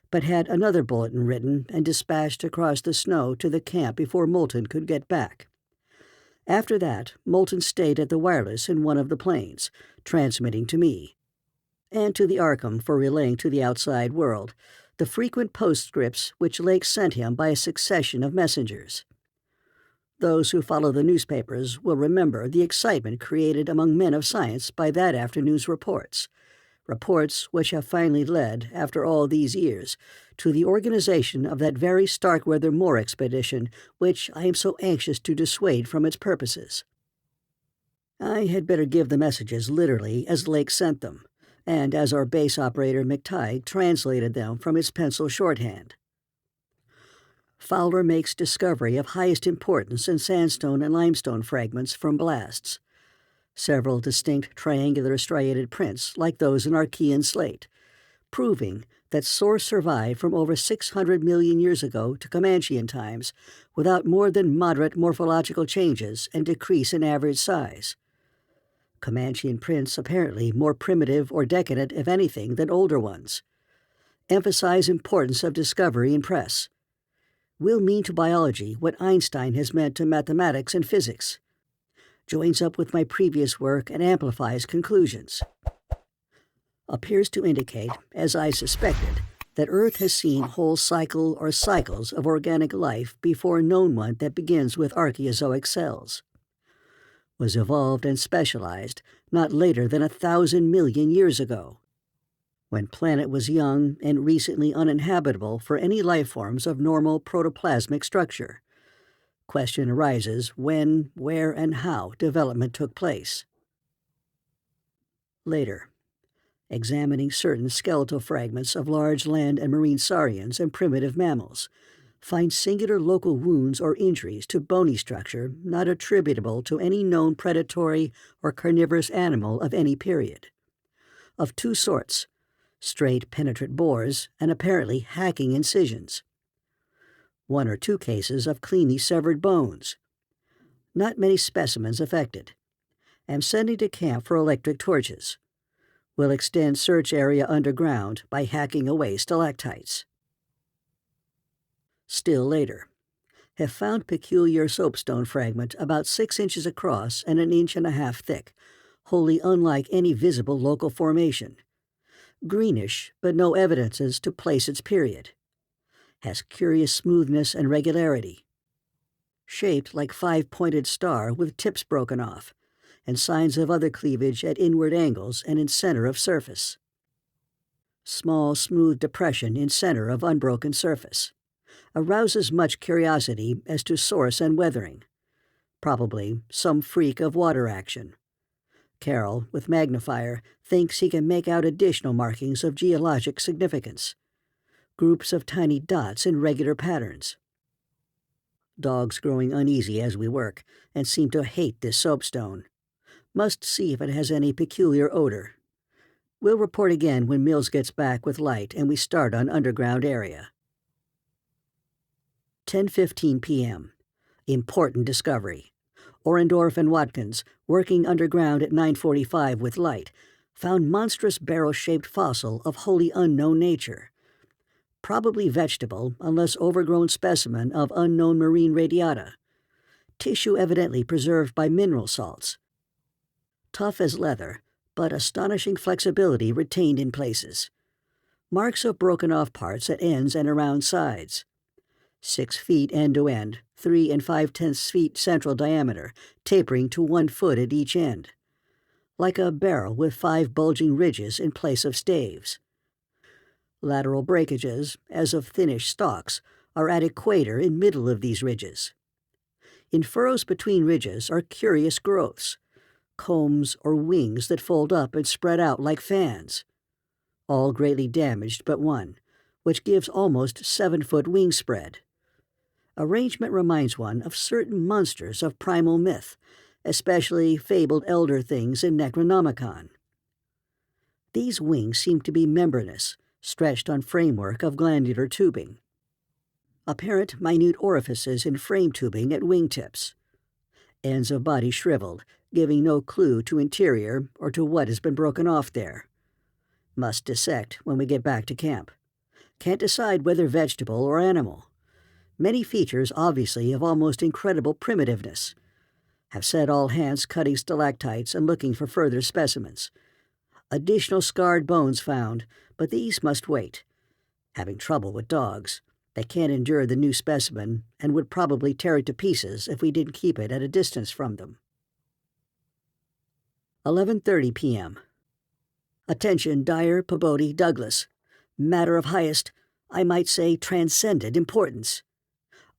but had another bulletin written and dispatched across the snow to the camp before Moulton could get back. After that, Moulton stayed at the wireless in one of the planes, transmitting to me, and to the Arkham for relaying to the outside world the frequent postscripts which Lake sent him by a succession of messengers. Those who follow the newspapers will remember the excitement created among men of science by that afternoon's reports which have finally led, after all these years, to the organization of that very Starkweather Moor expedition which I am so anxious to dissuade from its purposes. I had better give the messages literally as Lake sent them, and as our base operator McTighe translated them from his pencil shorthand. Fowler makes discovery of highest importance in sandstone and limestone fragments from blasts. Several distinct triangular striated prints like those in Archean slate, proving that source survived from over 600 million years ago to Comanchian times without more than moderate morphological changes and decrease in average size. Comanchian prints apparently more primitive or decadent, if anything, than older ones. Emphasize importance of discovery in press. Will mean to biology what Einstein has meant to mathematics and physics. joins up with my previous work and amplifies conclusions. Appears to indicate, as I suspected, that Earth has seen whole cycle or cycles of organic life before a known one that begins with Archaeozoic cells. Was evolved and specialized not later than 1,000 million years ago, when planet was young and recently uninhabitable for any life forms of normal protoplasmic structure. Question arises when, where, and how development took place. Later, examining certain skeletal fragments of large land and marine saurians and primitive mammals, find singular local wounds or injuries to bony structure not attributable to any known predatory or carnivorous animal of any period. Of two sorts, straight penetrant bores and apparently hacking incisions. One or two cases of cleanly severed bones. Not many specimens affected. Am sending to camp for electric torches. Will extend search area underground by hacking away stalactites. Still later, have found peculiar soapstone fragment about 6 inches across and 1.5 inches thick, wholly unlike any visible local formation. Greenish, but no evidences to place its period. Has curious smoothness and regularity. Shaped like 5-pointed star with tips broken off, and signs of other cleavage at inward angles and in center of surface. Small, smooth depression in center of unbroken surface. Arouses much curiosity as to source and weathering. Probably some freak of water action. Carroll, with magnifier, thinks he can make out additional markings of geologic significance. Groups of tiny dots in regular patterns. Dogs growing uneasy as we work, and seem to hate this soapstone. Must see if it has any peculiar odor. We'll report again when Mills gets back with light and we start on underground area. 10:15 p.m. Important discovery. Orendorff and Watkins, working underground at 9:45 with light, found monstrous barrel-shaped fossil of wholly unknown nature. Probably vegetable, unless overgrown specimen of unknown marine radiata. Tissue evidently preserved by mineral salts. Tough as leather, but astonishing flexibility retained in places. Marks of broken-off parts at ends and around sides. 6 feet end to end, 3 5/10 feet central diameter, tapering to 1 foot at each end. Like a barrel with 5 bulging ridges in place of staves. Lateral breakages, as of thinnish stalks, are at equator in middle of these ridges. In furrows between ridges are curious growths, combs or wings that fold up and spread out like fans. All greatly damaged but one, which gives almost 7-foot wingspread. Arrangement reminds one of certain monsters of primal myth, especially fabled elder things in Necronomicon. These wings seem to be membranous, stretched on framework of glandular tubing. Apparent minute orifices in frame tubing at wingtips. Ends of body shriveled, giving no clue to interior or to what has been broken off there. Must dissect when we get back to camp. Can't decide whether vegetable or animal. Many features obviously of almost incredible primitiveness. Have set all hands cutting stalactites and looking for further specimens. Additional scarred bones found, but these must wait. Having trouble with dogs. They can't endure the new specimen and would probably tear it to pieces if we didn't keep it at a distance from them. 11:30 p.m. Attention Dyer, Pabodie, Douglas. Matter of highest, I might say transcendent importance.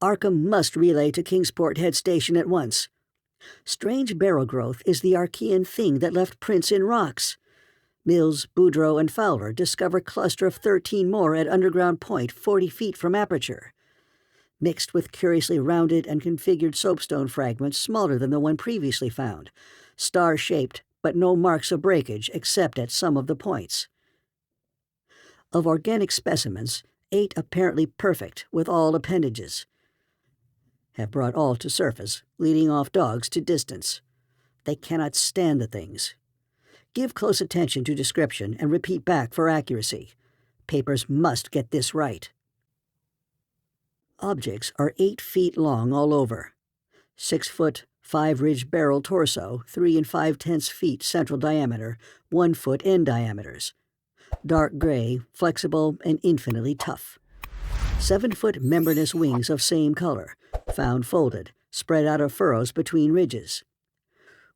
Arkham must relay to Kingsport Head Station at once. Strange barrel growth is the Archean thing that left prints in rocks. Mills, Boudreau, and Fowler discover cluster of 13 more at underground point 40 feet from aperture. Mixed with curiously rounded and configured soapstone fragments smaller than the one previously found, star-shaped but no marks of breakage except at some of the points. Of organic specimens, 8 apparently perfect with all appendages. Have brought all to surface, leading off dogs to distance. They cannot stand the things. Give close attention to description and repeat back for accuracy. Papers must get this right. Objects are 8 feet long all over. 6 foot, 5-ridge barrel torso, 3 5/10 feet central diameter, 1 foot end diameters. Dark gray, flexible, and infinitely tough. 7-foot membranous wings of same color, found folded, spread out of furrows between ridges.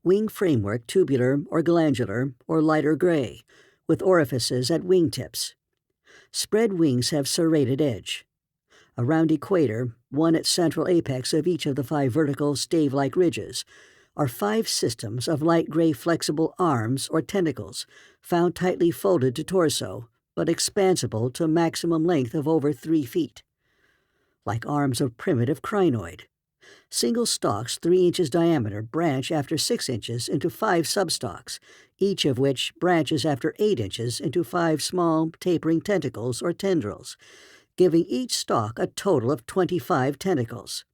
Wing framework tubular or glandular or lighter gray, with orifices at wingtips. Spread wings have serrated edge. Around equator, one at central apex of each of the 5 vertical stave-like ridges, are 5 systems of light gray flexible arms or tentacles, found tightly folded to torso, but expansible to maximum length of over 3 feet. Like arms of primitive crinoid. Single stalks 3 inches diameter branch after 6 inches into 5 substalks, each of which branches after 8 inches into 5 small, tapering tentacles or tendrils, giving each stalk a total of 25 tentacles.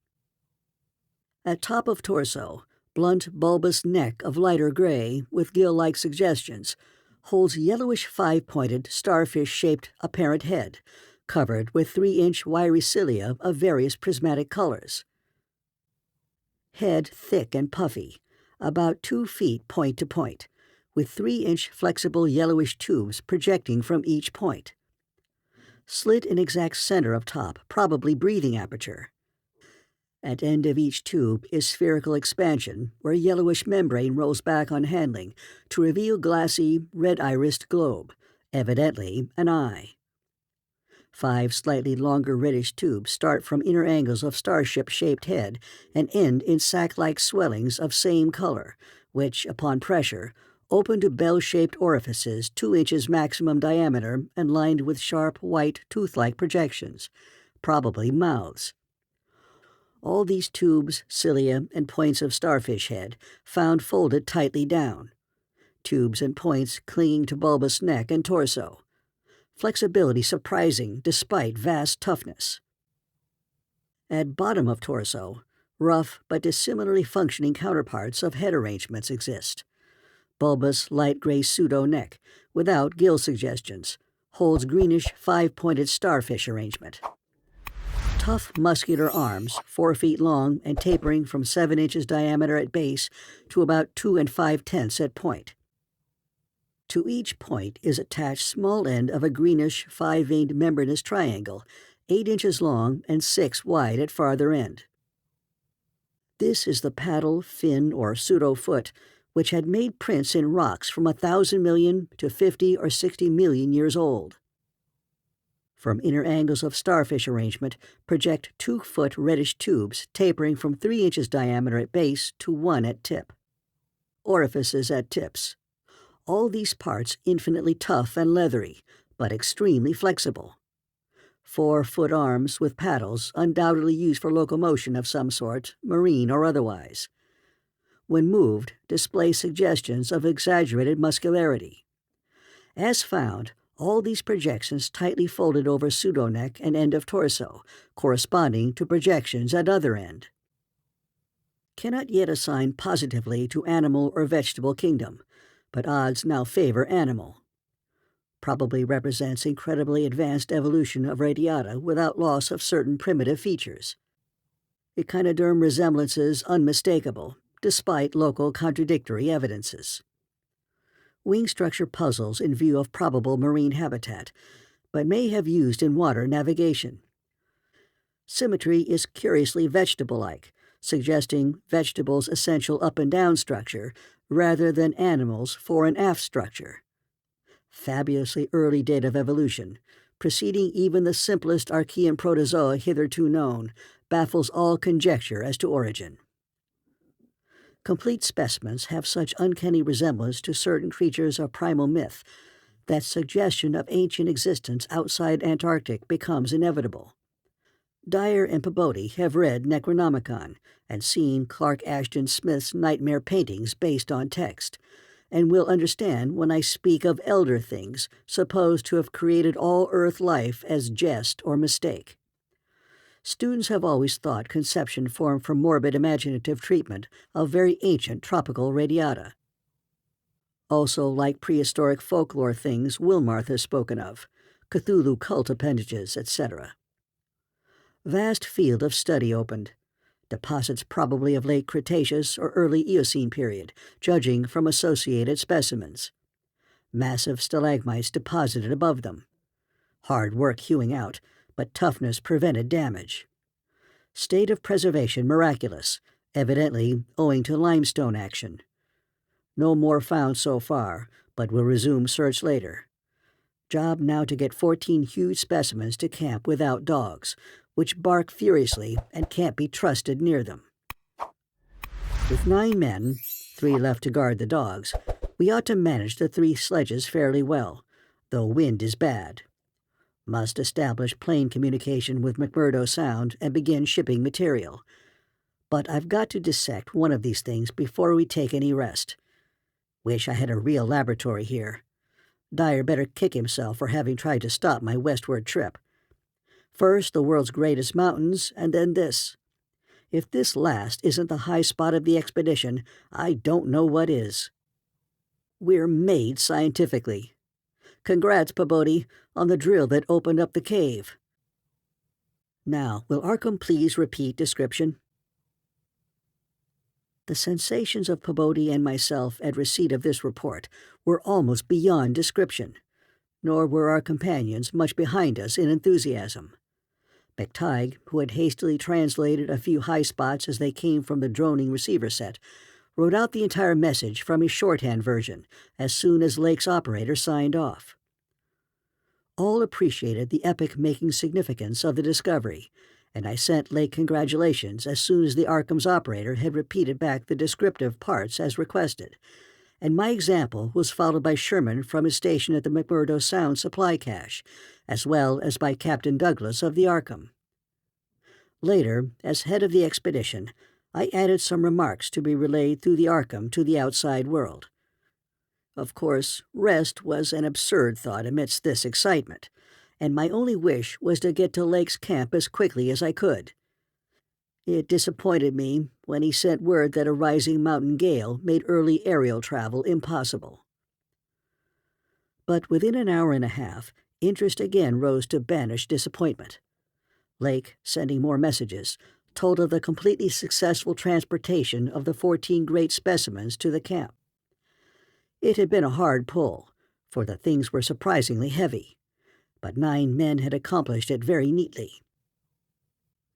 At top of torso, blunt bulbous neck of lighter gray with gill-like suggestions, holds yellowish 5-pointed starfish-shaped apparent head, covered with 3-inch wiry cilia of various prismatic colors. Head thick and puffy, about 2 feet point to point, with 3-inch flexible yellowish tubes projecting from each point. Slit in exact center of top, probably breathing aperture. At end of each tube is spherical expansion, where yellowish membrane rolls back on handling to reveal glassy, red-irised globe, evidently an eye. 5 slightly longer reddish tubes start from inner angles of starship-shaped head and end in sac-like swellings of same color, which, upon pressure, open to bell-shaped orifices 2 inches maximum diameter and lined with sharp, white, tooth-like projections, probably mouths. All these tubes, cilia, and points of starfish head found folded tightly down. Tubes and points clinging to bulbous neck and torso. Flexibility surprising despite vast toughness. At bottom of torso, rough but dissimilarly functioning counterparts of head arrangements exist. Bulbous light gray pseudo-neck, without gill suggestions, holds greenish 5-pointed starfish arrangement. Tough muscular arms, 4 feet long and tapering from 7 inches diameter at base to about 2 5/10 at point. To each point is attached small end of a greenish 5-veined membranous triangle, 8 inches long and 6 wide at farther end. This is the paddle, fin, or pseudo-foot, which had made prints in rocks from 1,000 million to 50 or 60 million years old. From inner angles of starfish arrangement project 2-foot reddish tubes tapering from 3 inches diameter at base to 1 at tip. Orifices at tips. All these parts infinitely tough and leathery, but extremely flexible. 4-foot arms with paddles, undoubtedly used for locomotion of some sort, marine or otherwise. When moved, display suggestions of exaggerated muscularity. As found, all these projections tightly folded over pseudoneck and end of torso, corresponding to projections at other end. Cannot yet assign positively to animal or vegetable kingdom, but odds now favor animal. Probably represents incredibly advanced evolution of radiata without loss of certain primitive features. Echinoderm resemblances unmistakable, despite local contradictory evidences. Wing structure puzzles in view of probable marine habitat, but may have used in water navigation. Symmetry is curiously vegetable-like, suggesting vegetables' essential up and down structure rather than animals' fore and aft structure. Fabulously early date of evolution, preceding even the simplest Archean protozoa hitherto known, baffles all conjecture as to origin. Complete specimens have such uncanny resemblance to certain creatures of primal myth that suggestion of ancient existence outside Antarctic becomes inevitable. Dyer and Pabodie have read Necronomicon and seen Clark Ashton Smith's nightmare paintings based on text, and will understand when I speak of elder things supposed to have created all Earth life as jest or mistake. Students have always thought conception formed from morbid imaginative treatment of very ancient tropical radiata. Also like prehistoric folklore things Wilmarth has spoken of, Cthulhu cult appendages, etc. Vast field of study opened. Deposits probably of late Cretaceous or early Eocene period, judging from associated specimens. Massive stalagmites deposited above them. Hard work hewing out, but toughness prevented damage. State of preservation miraculous, evidently owing to limestone action. No more found so far, but will resume search later. Job now to get 14 huge specimens to camp without dogs, which bark furiously and can't be trusted near them. With 9 men, 3 left to guard the dogs, we ought to manage the 3 sledges fairly well, though wind is bad. Must establish plane communication with McMurdo Sound and begin shipping material. But I've got to dissect one of these things before we take any rest. Wish I had a real laboratory here. Dyer better kick himself for having tried to stop my westward trip. First the world's greatest mountains, and then this. If this last isn't the high spot of the expedition, I don't know what is. We're made scientifically. Congrats, Pabodie, on the drill that opened up the cave. Now, will Arkham please repeat description? The sensations of Pabodie and myself at receipt of this report were almost beyond description, nor were our companions much behind us in enthusiasm. McTighe, who had hastily translated a few high spots as they came from the droning receiver set, wrote out the entire message from his shorthand version as soon as Lake's operator signed off. All appreciated the epic-making significance of the discovery, and I sent Lake congratulations as soon as the Arkham's operator had repeated back the descriptive parts as requested, and my example was followed by Sherman from his station at the McMurdo Sound supply cache, as well as by Captain Douglas of the Arkham. Later, as head of the expedition, I added some remarks to be relayed through the Arkham to the outside world. Of course, rest was an absurd thought amidst this excitement, and my only wish was to get to Lake's camp as quickly as I could. It disappointed me when he sent word that a rising mountain gale made early aerial travel impossible. But within an hour and a half, interest again rose to banish disappointment. Lake, sending more messages, told of the completely successful transportation of the 14 great specimens to the camp. It had been a hard pull, for the things were surprisingly heavy, but 9 men had accomplished it very neatly.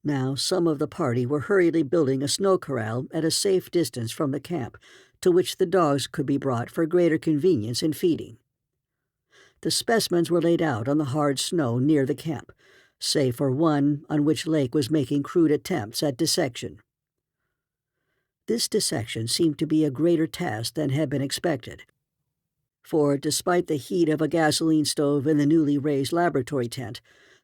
Now some of the party were hurriedly building a snow corral at a safe distance from the camp, to which the dogs could be brought for greater convenience in feeding. The specimens were laid out on the hard snow near the camp, save for one on which Lake was making crude attempts at dissection. This dissection seemed to be a greater task than had been expected, for despite the heat of a gasoline stove in the newly raised laboratory tent,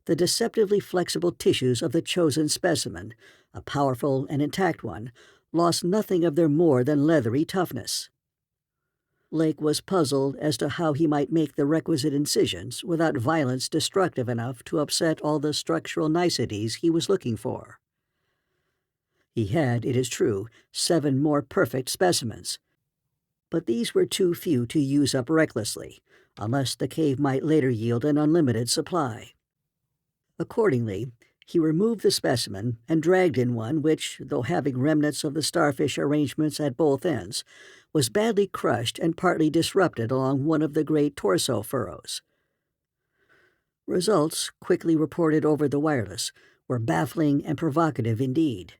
the deceptively flexible tissues of the chosen specimen, a powerful and intact one, lost nothing of their more than leathery toughness. Lake was puzzled as to how he might make the requisite incisions without violence destructive enough to upset all the structural niceties he was looking for. He had, it is true, 7 more perfect specimens, but these were too few to use up recklessly, unless the cave might later yield an unlimited supply. Accordingly, he removed the specimen and dragged in one which, though having remnants of the starfish arrangements at both ends, was badly crushed and partly disrupted along one of the great torso furrows. Results, quickly reported over the wireless, were baffling and provocative indeed.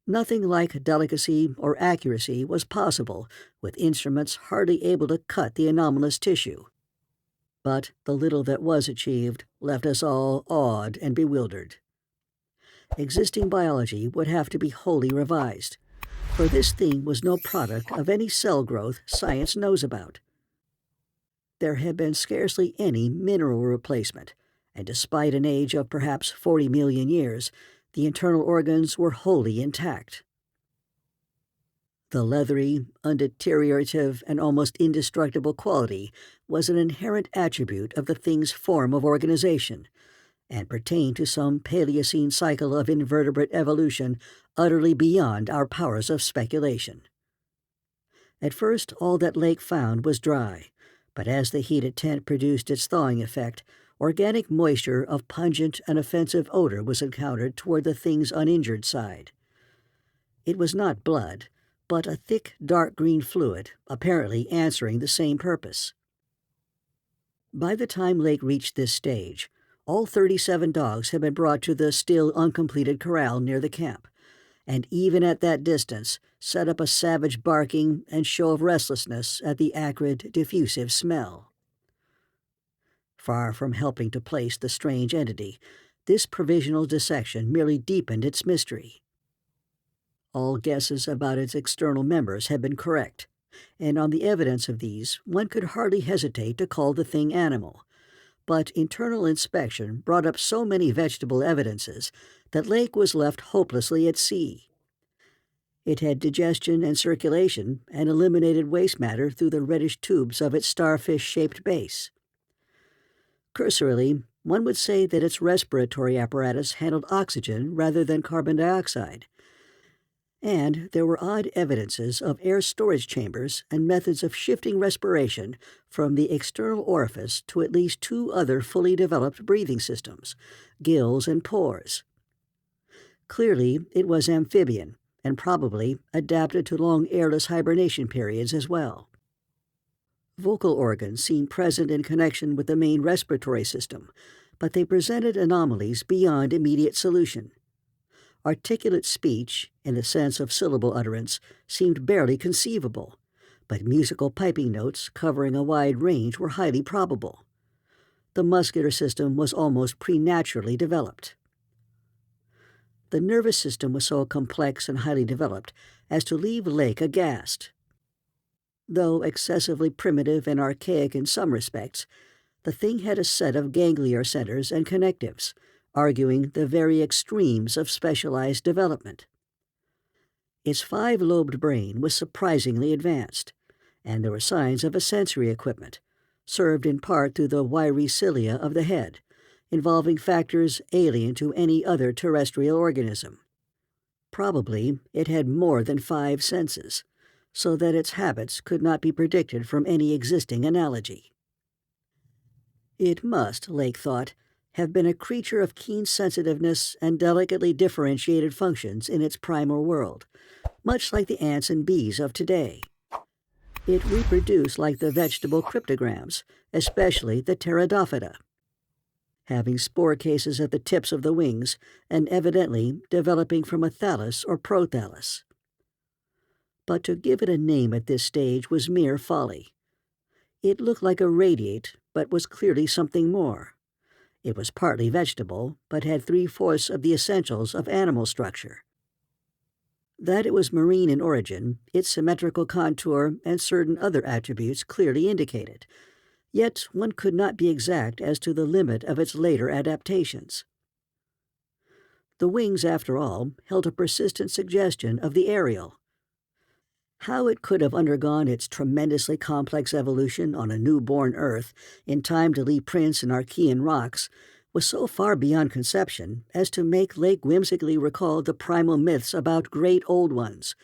Nothing like delicacy or accuracy was possible with instruments hardly able to cut the anomalous tissue. But the little that was achieved left us all awed and bewildered. Existing biology would have to be wholly revised, for this thing was no product of any cell growth science knows about. There had been scarcely any mineral replacement, and despite an age of perhaps 40 million years, the internal organs were wholly intact. The leathery, undeteriorative, and almost indestructible quality was an inherent attribute of the thing's form of organization, and pertained to some Paleocene cycle of invertebrate evolution utterly beyond our powers of speculation. At first, all that Lake found was dry, but as the heated tent produced its thawing effect, organic moisture of pungent and offensive odor was encountered toward the thing's uninjured side. It was not blood, but a thick, dark green fluid, apparently answering the same purpose. By the time Lake reached this stage, all 37 dogs had been brought to the still uncompleted corral near the camp, and even at that distance set up a savage barking and show of restlessness at the acrid, diffusive smell. Far from helping to place the strange entity, this provisional dissection merely deepened its mystery. All guesses about its external members had been correct, and on the evidence of these one could hardly hesitate to call the thing animal. But internal inspection brought up so many vegetable evidences that Lake was left hopelessly at sea. It had digestion and circulation and eliminated waste matter through the reddish tubes of its starfish-shaped base. Cursorily, one would say that its respiratory apparatus handled oxygen rather than carbon dioxide, and there were odd evidences of air storage chambers and methods of shifting respiration from the external orifice to at least 2 other fully developed breathing systems, gills and pores. Clearly, it was amphibian, and probably adapted to long airless hibernation periods as well. Vocal organs seemed present in connection with the main respiratory system, but they presented anomalies beyond immediate solution. Articulate speech, in the sense of syllable utterance, seemed barely conceivable, but musical piping notes covering a wide range were highly probable. The muscular system was almost preternaturally developed. The nervous system was so complex and highly developed as to leave Lake aghast. Though excessively primitive and archaic in some respects, the thing had a set of ganglion centers and connectives, arguing the very extremes of specialized development. Its 5-lobed brain was surprisingly advanced, and there were signs of a sensory equipment, served in part through the wiry cilia of the head, involving factors alien to any other terrestrial organism. Probably it had more than 5 senses, so that its habits could not be predicted from any existing analogy. It must, Lake thought, have been a creature of keen sensitiveness and delicately differentiated functions in its primal world, much like the ants and bees of today. It reproduced like the vegetable cryptograms, especially the pteridophyta, having spore cases at the tips of the wings and evidently developing from a thallus or prothallus. But to give it a name at this stage was mere folly. It looked like a radiate, but was clearly something more. It was partly vegetable, but had 3/4 of the essentials of animal structure. That it was marine in origin, its symmetrical contour and certain other attributes clearly indicated, yet one could not be exact as to the limit of its later adaptations. The wings, after all, held a persistent suggestion of the aerial. How it could have undergone its tremendously complex evolution on a newborn Earth in time to leave prints in Archean rocks was so far beyond conception as to make Lake whimsically recall the primal myths about great old ones,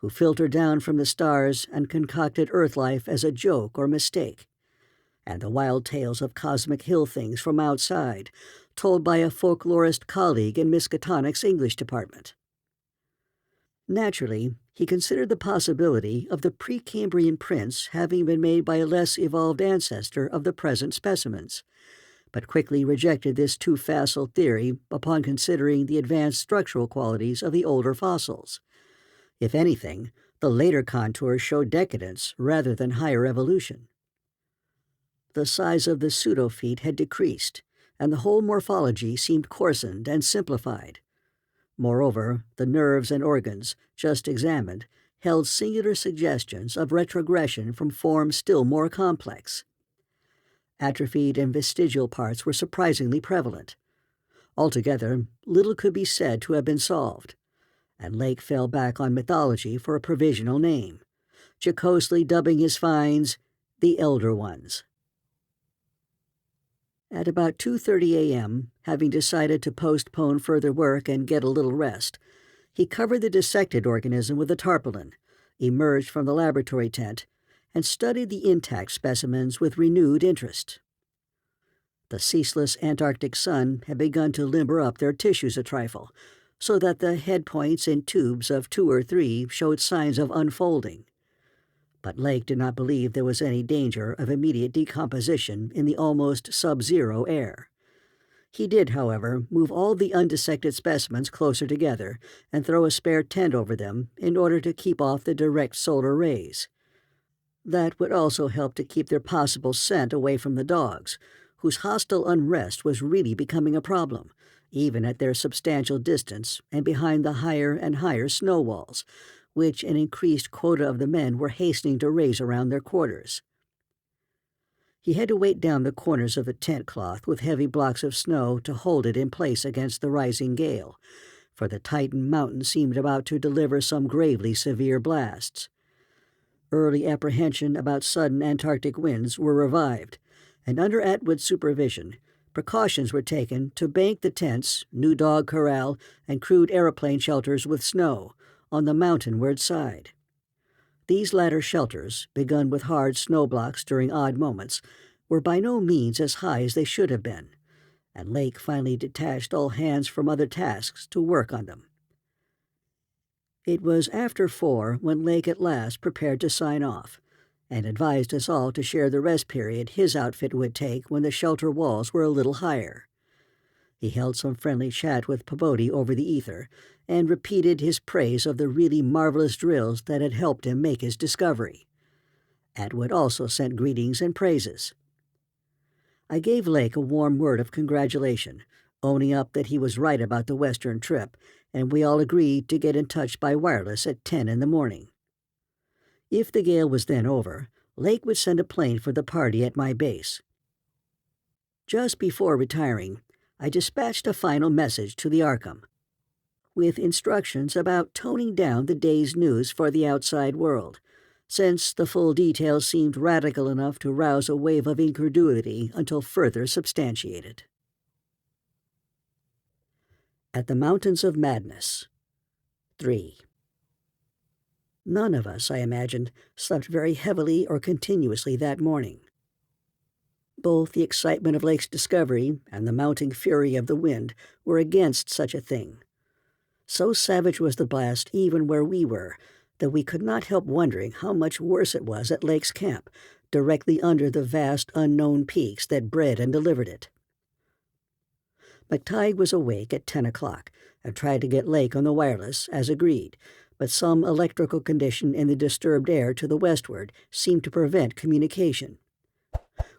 who filtered down from the stars and concocted Earth life as a joke or mistake, and the wild tales of cosmic hill things from outside, told by a folklorist colleague in Miskatonic's English department. Naturally, he considered the possibility of the Precambrian prints having been made by a less evolved ancestor of the present specimens, but quickly rejected this too facile theory upon considering the advanced structural qualities of the older fossils. If anything, the later contours showed decadence rather than higher evolution. The size of the pseudofeet had decreased, and the whole morphology seemed coarsened and simplified. Moreover, the nerves and organs, just examined, held singular suggestions of retrogression from forms still more complex. Atrophied and vestigial parts were surprisingly prevalent. Altogether, little could be said to have been solved, and Lake fell back on mythology for a provisional name, jocosely dubbing his finds the Elder Ones. At about 2:30 a.m., having decided to postpone further work and get a little rest, he covered the dissected organism with a tarpaulin, emerged from the laboratory tent, and studied the intact specimens with renewed interest. The ceaseless Antarctic sun had begun to limber up their tissues a trifle, so that the head points in tubes of 2 or 3 showed signs of unfolding. But Lake did not believe there was any danger of immediate decomposition in the almost sub-zero air. He did, however, move all the undissected specimens closer together and throw a spare tent over them in order to keep off the direct solar rays. That would also help to keep their possible scent away from the dogs, whose hostile unrest was really becoming a problem, even at their substantial distance and behind the higher and higher snow walls, which an increased quota of the men were hastening to raise around their quarters. He had to weight down the corners of the tent cloth with heavy blocks of snow to hold it in place against the rising gale, for the Titan mountain seemed about to deliver some gravely severe blasts. Early apprehension about sudden Antarctic winds were revived, and under Atwood's supervision, precautions were taken to bank the tents, new dog corral, and crude aeroplane shelters with snow on the mountainward side. These latter shelters, begun with hard snow blocks during odd moments, were by no means as high as they should have been, and Lake finally detached all hands from other tasks to work on them. It was after 4 when Lake at last prepared to sign off, and advised us all to share the rest period his outfit would take when the shelter walls were a little higher. He held some friendly chat with Pabodie over the ether, and repeated his praise of the really marvelous drills that had helped him make his discovery. Atwood also sent greetings and praises. I gave Lake a warm word of congratulation, owning up that he was right about the western trip, and we all agreed to get in touch by wireless at 10 in the morning. If the gale was then over, Lake would send a plane for the party at my base. Just before retiring, I dispatched a final message to the Arkham, with instructions about toning down the day's news for the outside world, since the full details seemed radical enough to rouse a wave of incredulity until further substantiated. At the Mountains of Madness. 3. None of us, I imagined, slept very heavily or continuously that morning. Both the excitement of Lake's discovery and the mounting fury of the wind were against such a thing. So savage was the blast even where we were, that we could not help wondering how much worse it was at Lake's camp, directly under the vast unknown peaks that bred and delivered it. McTighe was awake at 10 o'clock and tried to get Lake on the wireless, as agreed, but some electrical condition in the disturbed air to the westward seemed to prevent communication.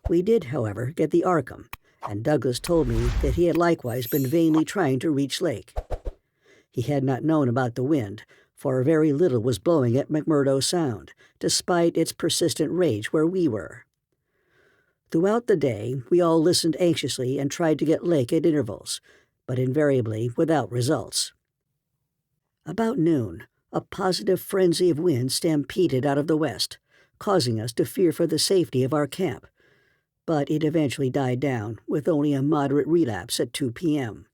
We did, however, get the Arkham, and Douglas told me that he had likewise been vainly trying to reach Lake. He had not known about the wind, for very little was blowing at McMurdo Sound, despite its persistent rage where we were. Throughout the day, we all listened anxiously and tried to get Lake at intervals, but invariably without results. About noon, a positive frenzy of wind stampeded out of the west, causing us to fear for the safety of our camp, but it eventually died down, with only a moderate relapse at 2 p.m.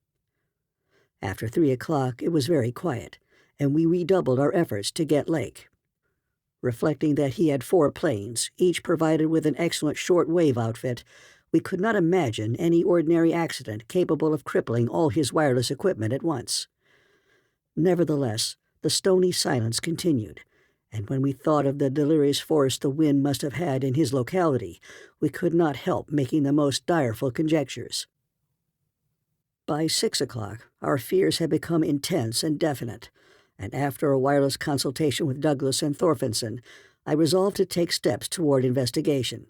After 3 o'clock, it was very quiet, and we redoubled our efforts to get Lake. Reflecting that he had 4 planes, each provided with an excellent short-wave outfit, we could not imagine any ordinary accident capable of crippling all his wireless equipment at once. Nevertheless, the stony silence continued, and when we thought of the delirious force the wind must have had in his locality, we could not help making the most direful conjectures. By 6 o'clock, our fears had become intense and definite, and after a wireless consultation with Douglas and Thorfinson, I resolved to take steps toward investigation.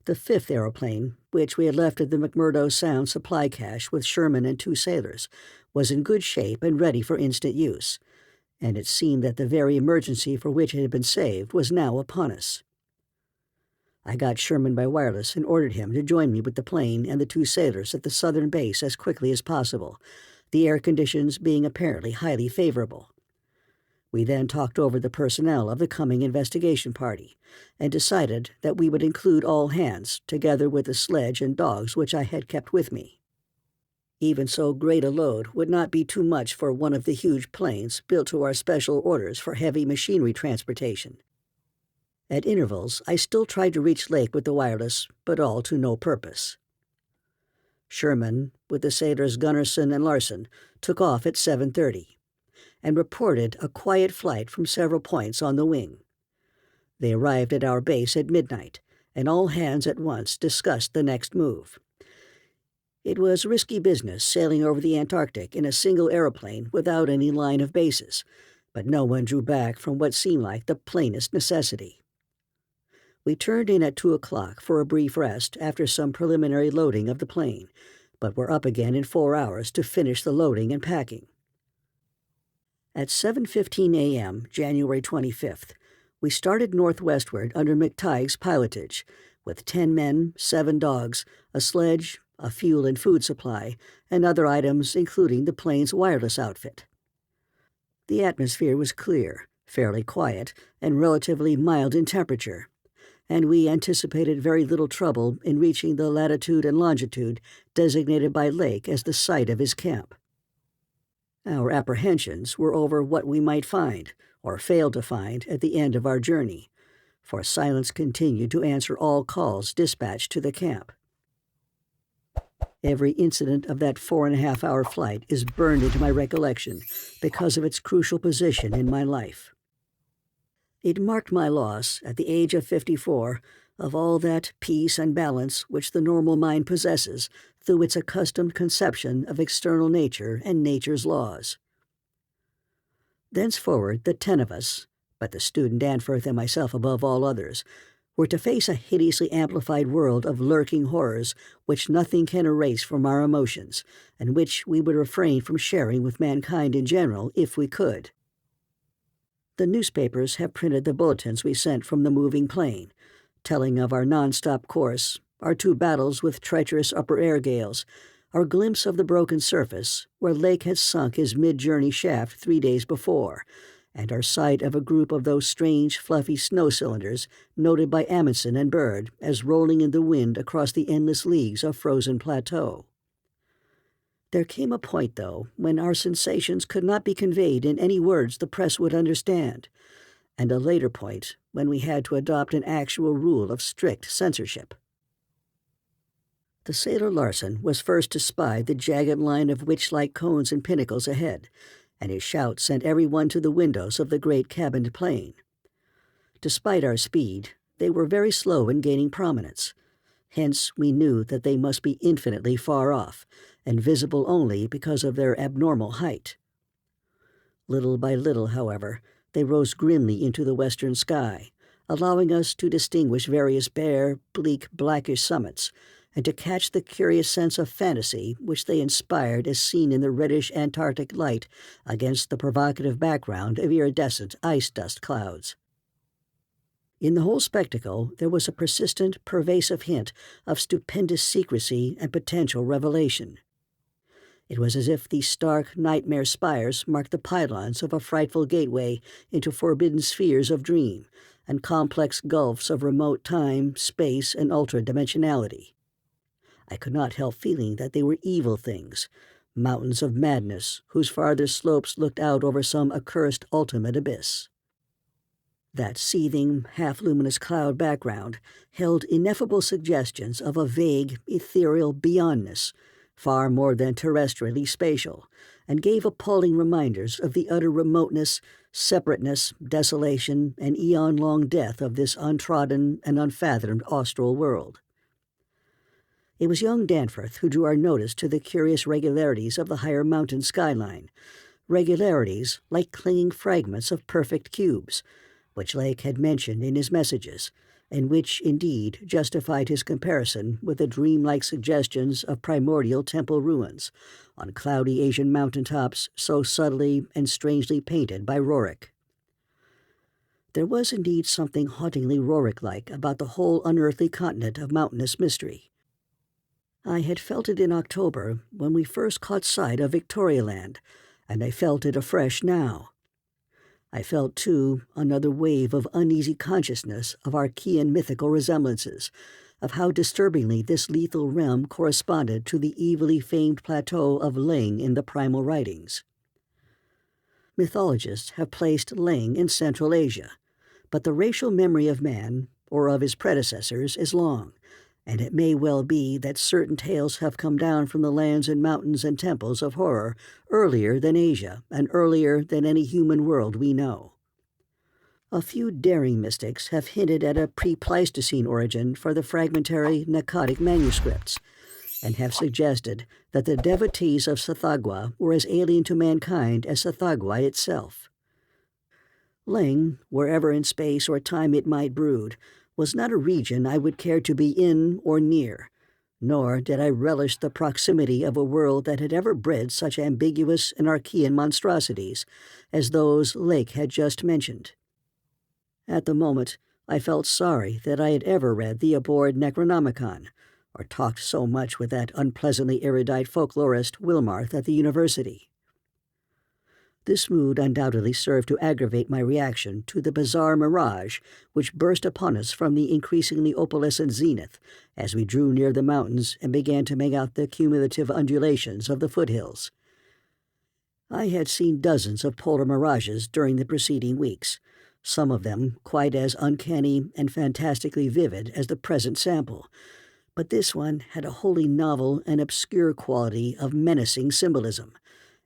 The 5th aeroplane, which we had left at the McMurdo Sound supply cache with Sherman and 2 sailors, was in good shape and ready for instant use, and it seemed that the very emergency for which it had been saved was now upon us. I got Sherman by wireless and ordered him to join me with the plane and the 2 sailors at the southern base as quickly as possible, the air conditions being apparently highly favorable. We then talked over the personnel of the coming investigation party, and decided that we would include all hands, together with the sledge and dogs which I had kept with me. Even so great a load would not be too much for one of the huge planes built to our special orders for heavy machinery transportation. At intervals, I still tried to reach Lake with the wireless, but all to no purpose. Sherman, with the sailors Gunnarsson and Larson, took off at 7:30 and reported a quiet flight from several points on the wing. They arrived at our base at midnight, and all hands at once discussed the next move. It was risky business sailing over the Antarctic in a single aeroplane without any line of bases, but no one drew back from what seemed like the plainest necessity. We turned in at 2:00 for a brief rest after some preliminary loading of the plane, but were up again in 4 hours to finish the loading and packing. At 7:15 a.m., January 25th, we started northwestward under McTighe's pilotage, with 10 men, 7 dogs, a sledge, a fuel and food supply, and other items including the plane's wireless outfit. The atmosphere was clear, fairly quiet, and relatively mild in temperature, and we anticipated very little trouble in reaching the latitude and longitude designated by Lake as the site of his camp. Our apprehensions were over what we might find, or fail to find, at the end of our journey, for silence continued to answer all calls dispatched to the camp. Every incident of that 4.5-hour flight is burned into my recollection because of its crucial position in my life. It marked my loss, at the age of 54, of all that peace and balance which the normal mind possesses through its accustomed conception of external nature and nature's laws. Thenceforward, the 10 of us, but the student Danforth and myself above all others, were to face a hideously amplified world of lurking horrors which nothing can erase from our emotions, and which we would refrain from sharing with mankind in general if we could. The newspapers have printed the bulletins we sent from the moving plane, telling of our non-stop course, our 2 battles with treacherous upper air gales, our glimpse of the broken surface where Lake had sunk his mid-journey shaft 3 days before, and our sight of a group of those strange, fluffy snow cylinders noted by Amundsen and Bird as rolling in the wind across the endless leagues of frozen plateau. There came a point, though, when our sensations could not be conveyed in any words the press would understand, and a later point when we had to adopt an actual rule of strict censorship. The sailor Larson was first to spy the jagged line of witch-like cones and pinnacles ahead, and his shout sent everyone to the windows of the great cabined plane. Despite our speed, they were very slow in gaining prominence. Hence we knew that they must be infinitely far off, and visible only because of their abnormal height. Little by little, however, they rose grimly into the western sky, allowing us to distinguish various bare, bleak, blackish summits, and to catch the curious sense of fantasy which they inspired as seen in the reddish Antarctic light against the provocative background of iridescent ice dust clouds. In the whole spectacle there was a persistent, pervasive hint of stupendous secrecy and potential revelation. It was as if these stark, nightmare spires marked the pylons of a frightful gateway into forbidden spheres of dream and complex gulfs of remote time, space, and ultra-dimensionality. I could not help feeling that they were evil things, mountains of madness whose farther slopes looked out over some accursed ultimate abyss. That seething, half-luminous cloud background held ineffable suggestions of a vague, ethereal beyondness, far more than terrestrially spatial, and gave appalling reminders of the utter remoteness, separateness, desolation, and eon-long death of this untrodden and unfathomed austral world. It was young Danforth who drew our notice to the curious regularities of the higher mountain skyline, regularities like clinging fragments of perfect cubes, which Lake had mentioned in his messages, and which, indeed, justified his comparison with the dreamlike suggestions of primordial temple ruins on cloudy Asian mountaintops so subtly and strangely painted by Roerich. There was indeed something hauntingly Roerich-like about the whole unearthly continent of mountainous mystery. I had felt it in October when we first caught sight of Victorialand, and I felt it afresh now. I felt, too, another wave of uneasy consciousness of Archean mythical resemblances, of how disturbingly this lethal realm corresponded to the evilly famed plateau of Leng in the primal writings. Mythologists have placed Leng in Central Asia, but the racial memory of man, or of his predecessors, is long, and it may well be that certain tales have come down from the lands and mountains and temples of horror earlier than Asia and earlier than any human world we know. A few daring mystics have hinted at a pre-Pleistocene origin for the fragmentary Naqadic manuscripts, and have suggested that the devotees of Sathagwa were as alien to mankind as Sathagwa itself. Ling, wherever in space or time it might brood, was not a region I would care to be in or near, nor did I relish the proximity of a world that had ever bred such ambiguous and Archean monstrosities as those Lake had just mentioned. At the moment, I felt sorry that I had ever read the abhorred Necronomicon, or talked so much with that unpleasantly erudite folklorist Wilmarth at the university. This mood undoubtedly served to aggravate my reaction to the bizarre mirage which burst upon us from the increasingly opalescent zenith as we drew near the mountains and began to make out the cumulative undulations of the foothills. I had seen dozens of polar mirages during the preceding weeks, some of them quite as uncanny and fantastically vivid as the present sample, but this one had a wholly novel and obscure quality of menacing symbolism,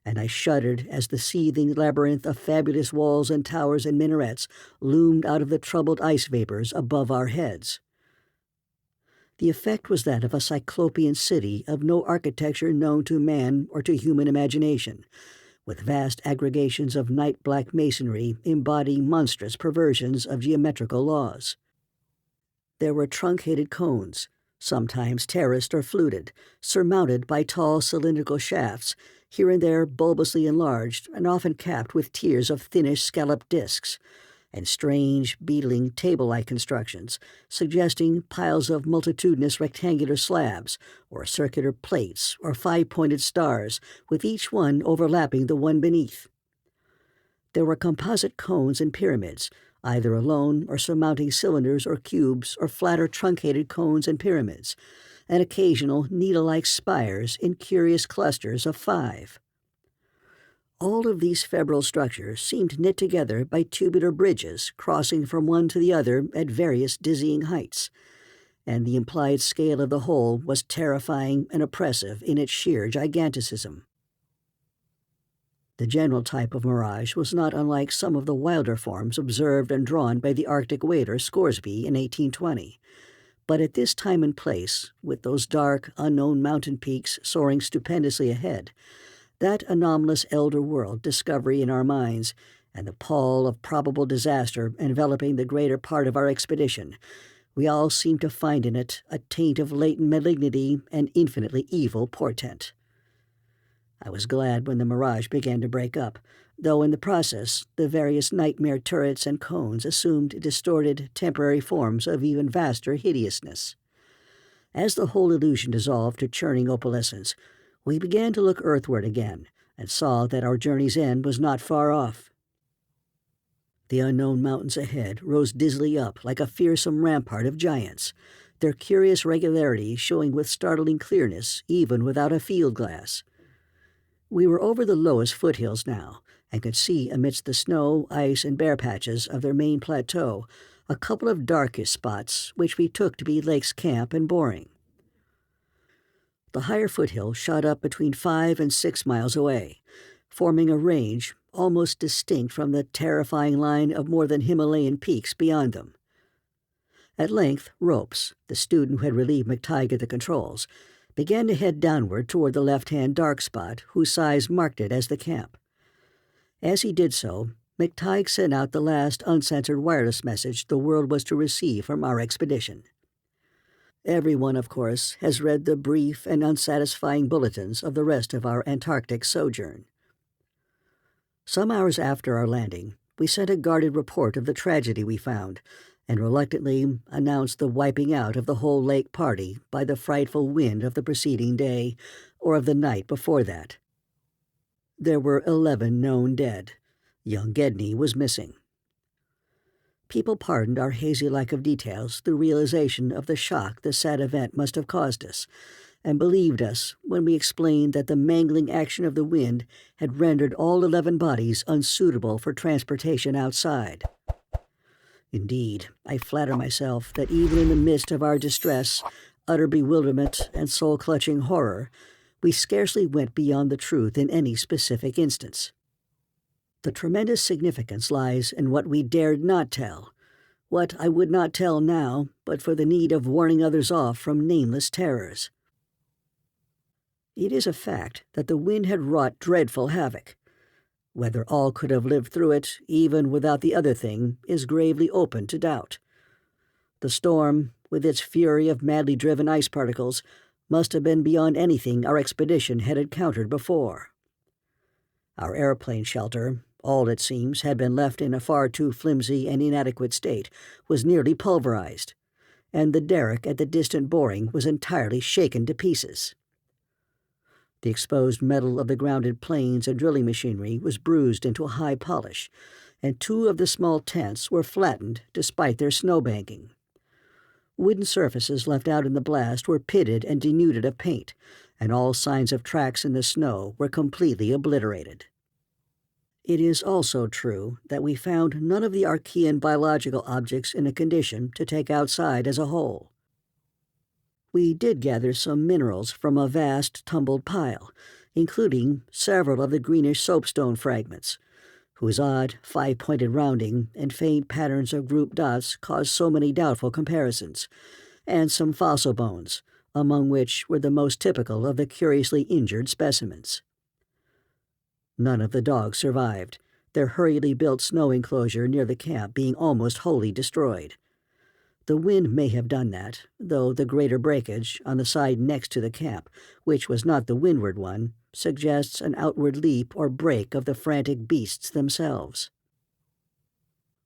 and I shuddered as the seething labyrinth of fabulous walls and towers and minarets loomed out of the troubled ice vapors above our heads. The effect was that of a cyclopean city of no architecture known to man or to human imagination, with vast aggregations of night-black masonry embodying monstrous perversions of geometrical laws. There were truncated cones, sometimes terraced or fluted, surmounted by tall cylindrical shafts, here and there bulbously enlarged and often capped with tiers of thinnish scalloped discs, and strange, beetling, table-like constructions, suggesting piles of multitudinous rectangular slabs, or circular plates, or five-pointed stars, with each one overlapping the one beneath. There were composite cones and pyramids, either alone or surmounting cylinders or cubes or flatter truncated cones and pyramids, and occasional needle-like spires in curious clusters of 5. All of these febrile structures seemed knit together by tubular bridges crossing from one to the other at various dizzying heights, and the implied scale of the whole was terrifying and oppressive in its sheer giganticism. The general type of mirage was not unlike some of the wilder forms observed and drawn by the Arctic wader Scoresby in 1820, but at this time and place, with those dark, unknown mountain peaks soaring stupendously ahead, that anomalous elder world discovery in our minds, and the pall of probable disaster enveloping the greater part of our expedition, we all seemed to find in it a taint of latent malignity and infinitely evil portent. I was glad when the mirage began to break up, though in the process the various nightmare turrets and cones assumed distorted, temporary forms of even vaster hideousness. As the whole illusion dissolved to churning opalescence, we began to look earthward again, and saw that our journey's end was not far off. The unknown mountains ahead rose dizzily up like a fearsome rampart of giants, their curious regularity showing with startling clearness even without a field glass. We were over the lowest foothills now, and could see amidst the snow, ice, and bare patches of their main plateau a couple of darkish spots which we took to be Lake's camp and boring. The higher foothill shot up between 5 and 6 miles away, forming a range almost distinct from the terrifying line of more than Himalayan peaks beyond them. At length, Ropes, the student who had relieved McTighe at the controls, began to head downward toward the left-hand dark spot whose size marked it as the camp. As he did so, McTighe sent out the last uncensored wireless message the world was to receive from our expedition. Everyone, of course, has read the brief and unsatisfying bulletins of the rest of our Antarctic sojourn. Some hours after our landing, we sent a guarded report of the tragedy we found, and reluctantly announced the wiping out of the whole lake party by the frightful wind of the preceding day, or of the night before that. There were 11 known dead. Young Gedney was missing. People pardoned our hazy lack of details through realization of the shock the sad event must have caused us, and believed us when we explained that the mangling action of the wind had rendered all 11 bodies unsuitable for transportation outside. Indeed, I flatter myself that even in the midst of our distress, utter bewilderment and soul-clutching horror, we scarcely went beyond the truth in any specific instance. The tremendous significance lies in what we dared not tell, what I would not tell now but for the need of warning others off from nameless terrors. It is a fact that the wind had wrought dreadful havoc. Whether all could have lived through it, even without the other thing, is gravely open to doubt. The storm, with its fury of madly driven ice particles, must have been beyond anything our expedition had encountered before. Our airplane shelter, all it seems had been left in a far too flimsy and inadequate state, was nearly pulverized, and the derrick at the distant boring was entirely shaken to pieces. The exposed metal of the grounded planes and drilling machinery was bruised into a high polish, and 2 of the small tents were flattened despite their snowbanking. Wooden surfaces left out in the blast were pitted and denuded of paint, and all signs of tracks in the snow were completely obliterated. It is also true that we found none of the Archean biological objects in a condition to take outside as a whole. We did gather some minerals from a vast tumbled pile, including several of the greenish soapstone fragments, whose odd, 5-pointed rounding and faint patterns of grouped dots caused so many doubtful comparisons, and some fossil bones, among which were the most typical of the curiously injured specimens. None of the dogs survived, their hurriedly built snow enclosure near the camp being almost wholly destroyed. The wind may have done that, though the greater breakage on the side next to the camp, which was not the windward one, suggests an outward leap or break of the frantic beasts themselves.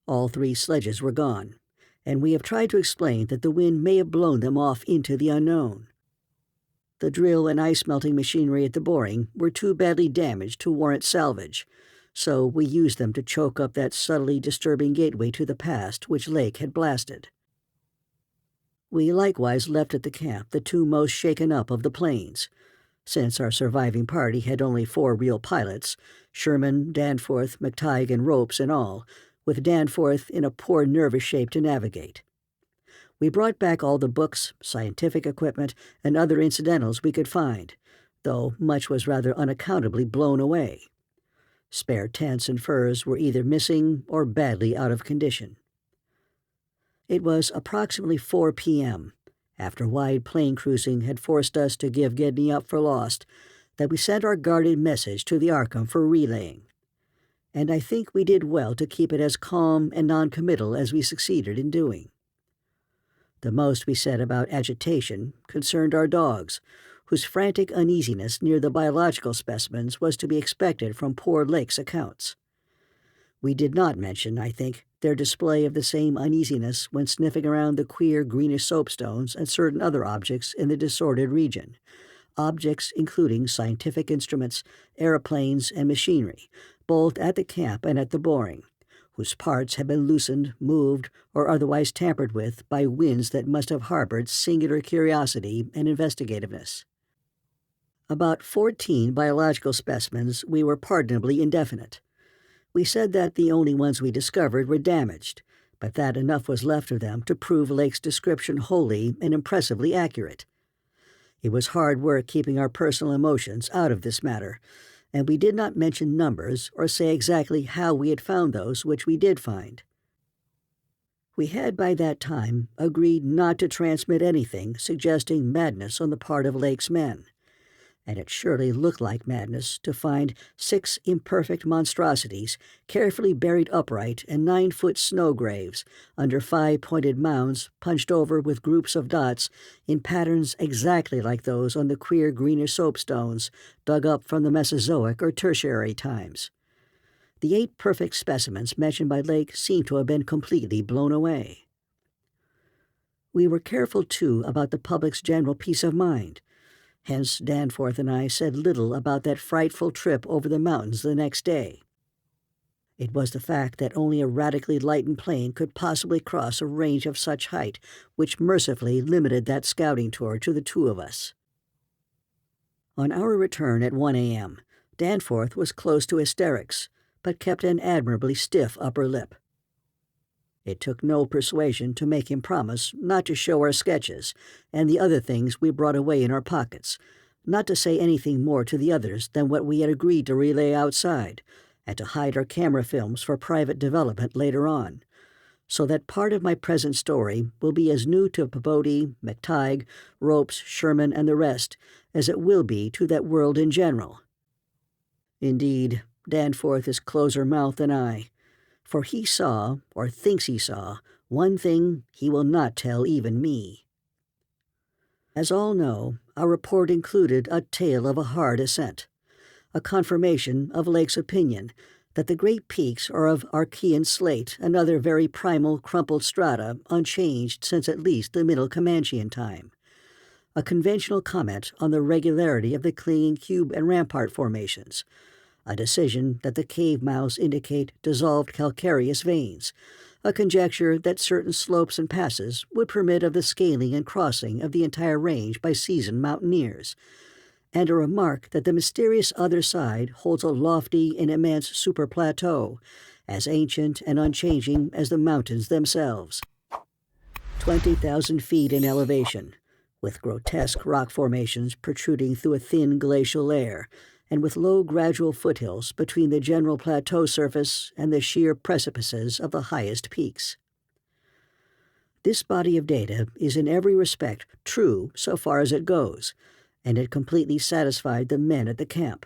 All 3 sledges were gone, and we have tried to explain that the wind may have blown them off into the unknown. The drill and ice-melting machinery at the boring were too badly damaged to warrant salvage, so we used them to choke up that subtly disturbing gateway to the past which Lake had blasted. We likewise left at the camp the 2 most shaken up of the planes. Since our surviving party had only 4 real pilots, Sherman, Danforth, McTighe, and Ropes in all, with Danforth in a poor nervous shape to navigate. We brought back all the books, scientific equipment, and other incidentals we could find, though much was rather unaccountably blown away. Spare tents and furs were either missing or badly out of condition. It was approximately 4 p.m., after wide plane cruising had forced us to give Gedney up for lost, that we sent our guarded message to the Arkham for relaying. And I think we did well to keep it as calm and non-committal as we succeeded in doing. The most we said about agitation concerned our dogs, whose frantic uneasiness near the biological specimens was to be expected from poor Lake's accounts. We did not mention, I think, their display of the same uneasiness when sniffing around the queer greenish soapstones and certain other objects in the disordered region, objects including scientific instruments, aeroplanes, and machinery, both at the camp and at the boring, whose parts had been loosened, moved, or otherwise tampered with by winds that must have harbored singular curiosity and investigativeness. About 14 biological specimens we were pardonably indefinite. We said that the only ones we discovered were damaged, but that enough was left of them to prove Lake's description wholly and impressively accurate. It was hard work keeping our personal emotions out of this matter, and we did not mention numbers or say exactly how we had found those which we did find. We had by that time agreed not to transmit anything suggesting madness on the part of Lake's men, and it surely looked like madness to find 6 imperfect monstrosities carefully buried upright in 9-foot snow graves under 5-pointed mounds punched over with groups of dots in patterns exactly like those on the queer greenish soapstones dug up from the Mesozoic or Tertiary times. The 8 perfect specimens mentioned by Lake seemed to have been completely blown away. We were careful, too, about the public's general peace of mind. Hence, Danforth and I said little about that frightful trip over the mountains the next day. It was the fact that only a radically lightened plane could possibly cross a range of such height which mercifully limited that scouting tour to the 2 of us. On our return at 1 a.m., Danforth was close to hysterics, but kept an admirably stiff upper lip. It took no persuasion to make him promise not to show our sketches and the other things we brought away in our pockets, not to say anything more to the others than what we had agreed to relay outside, and to hide our camera films for private development later on, so that part of my present story will be as new to Peabody, McTighe, Ropes, Sherman, and the rest as it will be to that world in general. Indeed, Danforth is closer-mouthed than I, for he saw, or thinks he saw, one thing he will not tell even me. As all know, our report included a tale of a hard ascent, a confirmation of Lake's opinion that the great peaks are of Archean slate and other very primal crumpled strata unchanged since at least the Middle Comanchean time, a conventional comment on the regularity of the clinging cube and rampart formations, a decision that the cave mouths indicate dissolved calcareous veins, a conjecture that certain slopes and passes would permit of the scaling and crossing of the entire range by seasoned mountaineers, and a remark that the mysterious other side holds a lofty and immense superplateau, as ancient and unchanging as the mountains themselves. 20,000 feet in elevation, with grotesque rock formations protruding through a thin glacial layer, and with low gradual foothills between the general plateau surface and the sheer precipices of the highest peaks. This body of data is in every respect true so far as it goes, and it completely satisfied the men at the camp.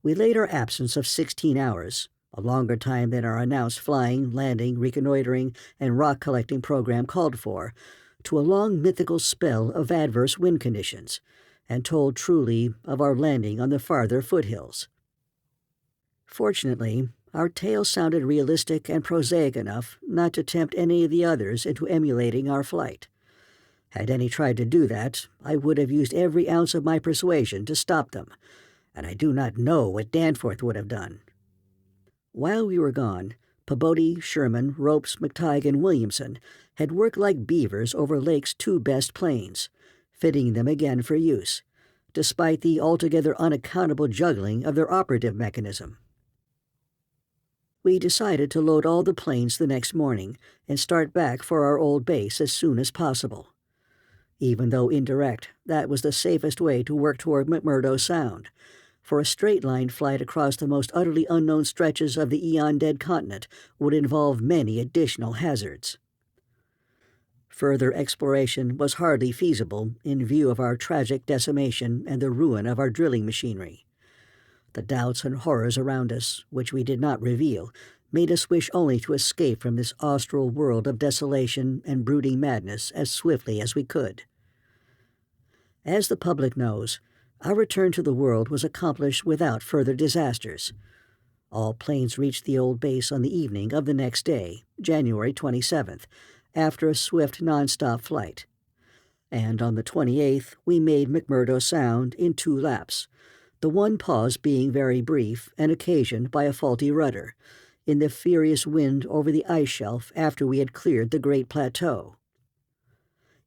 We laid our absence of 16 hours, a longer time than our announced flying, landing, reconnoitering, and rock-collecting program called for, to a long mythical spell of adverse wind conditions, and told truly of our landing on the farther foothills. Fortunately, our tale sounded realistic and prosaic enough not to tempt any of the others into emulating our flight. Had any tried to do that, I would have used every ounce of my persuasion to stop them, and I do not know what Danforth would have done. While we were gone, Peabody, Sherman, Ropes, McTighe, and Williamson had worked like beavers over Lake's two best planes, fitting them again for use, despite the altogether unaccountable juggling of their operative mechanism. We decided to load all the planes the next morning and start back for our old base as soon as possible. Even though indirect, that was the safest way to work toward McMurdo Sound, for a straight-line flight across the most utterly unknown stretches of the eon-dead continent would involve many additional hazards. Further exploration was hardly feasible in view of our tragic decimation and the ruin of our drilling machinery. The doubts and horrors around us, which we did not reveal, made us wish only to escape from this austral world of desolation and brooding madness as swiftly as we could. As the public knows, our return to the world was accomplished without further disasters. All planes reached the old base on the evening of the next day, January 27th, after a swift non-stop flight. And on the 28th, we made McMurdo Sound in 2 laps, the one pause being very brief and occasioned by a faulty rudder, in the furious wind over the ice shelf after we had cleared the Great Plateau.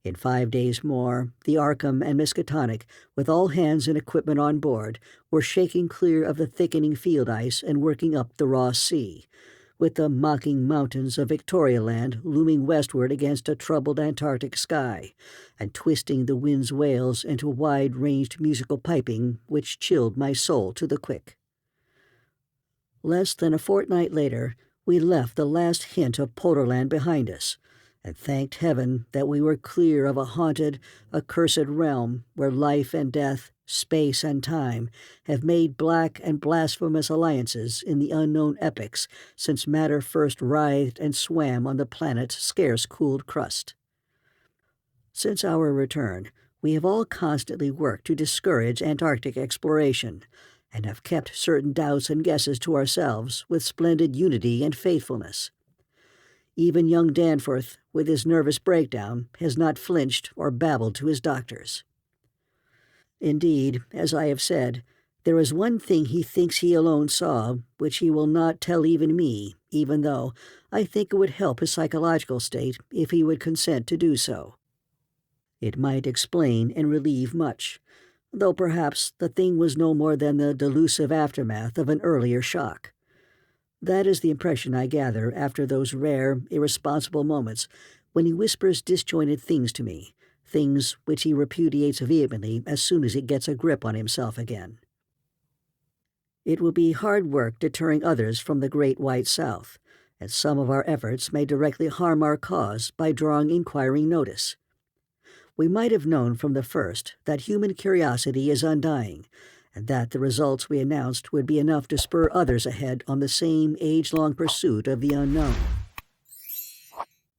In 5 days more, the Arkham and Miskatonic, with all hands and equipment on board, were shaking clear of the thickening field ice and working up the Ross Sea, with the mocking mountains of Victoria Land looming westward against a troubled Antarctic sky, and twisting the wind's wails into wide-ranged musical piping which chilled my soul to the quick. Less than a fortnight later, we left the last hint of Polarland behind us, and thanked heaven that we were clear of a haunted, accursed realm where life and death, space and time have made black and blasphemous alliances in the unknown epochs since matter first writhed and swam on the planet's scarce-cooled crust. Since our return, we have all constantly worked to discourage Antarctic exploration, and have kept certain doubts and guesses to ourselves with splendid unity and faithfulness. Even young Danforth, with his nervous breakdown, has not flinched or babbled to his doctors. Indeed, as I have said, there is one thing he thinks he alone saw, which he will not tell even me, even though I think it would help his psychological state if he would consent to do so. It might explain and relieve much, though perhaps the thing was no more than the delusive aftermath of an earlier shock. That is the impression I gather after those rare, irresponsible moments when he whispers disjointed things to me, things which he repudiates vehemently as soon as he gets a grip on himself again. It will be hard work deterring others from the Great White South, and some of our efforts may directly harm our cause by drawing inquiring notice. We might have known from the first that human curiosity is undying, and that the results we announced would be enough to spur others ahead on the same age-long pursuit of the unknown.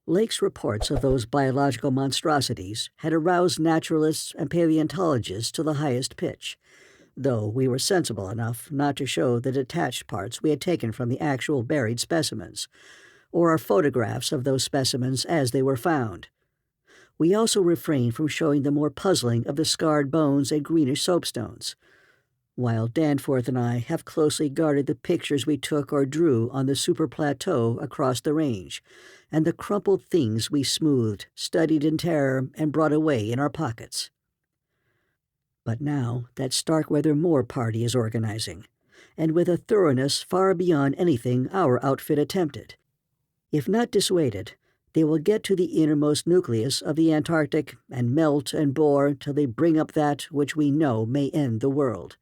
Lake's reports of those biological monstrosities had aroused naturalists and paleontologists to the highest pitch, though we were sensible enough not to show the detached parts we had taken from the actual buried specimens, or our photographs of those specimens as they were found. We also refrained from showing the more puzzling of the scarred bones and greenish soapstones, while Danforth and I have closely guarded the pictures we took or drew on the super plateau across the range, and the crumpled things we smoothed, studied in terror, and brought away in our pockets. But now that Starkweather Moore party is organizing, and with a thoroughness far beyond anything our outfit attempted. If not dissuaded, they will get to the innermost nucleus of the Antarctic and melt and bore till they bring up that which we know may end the world.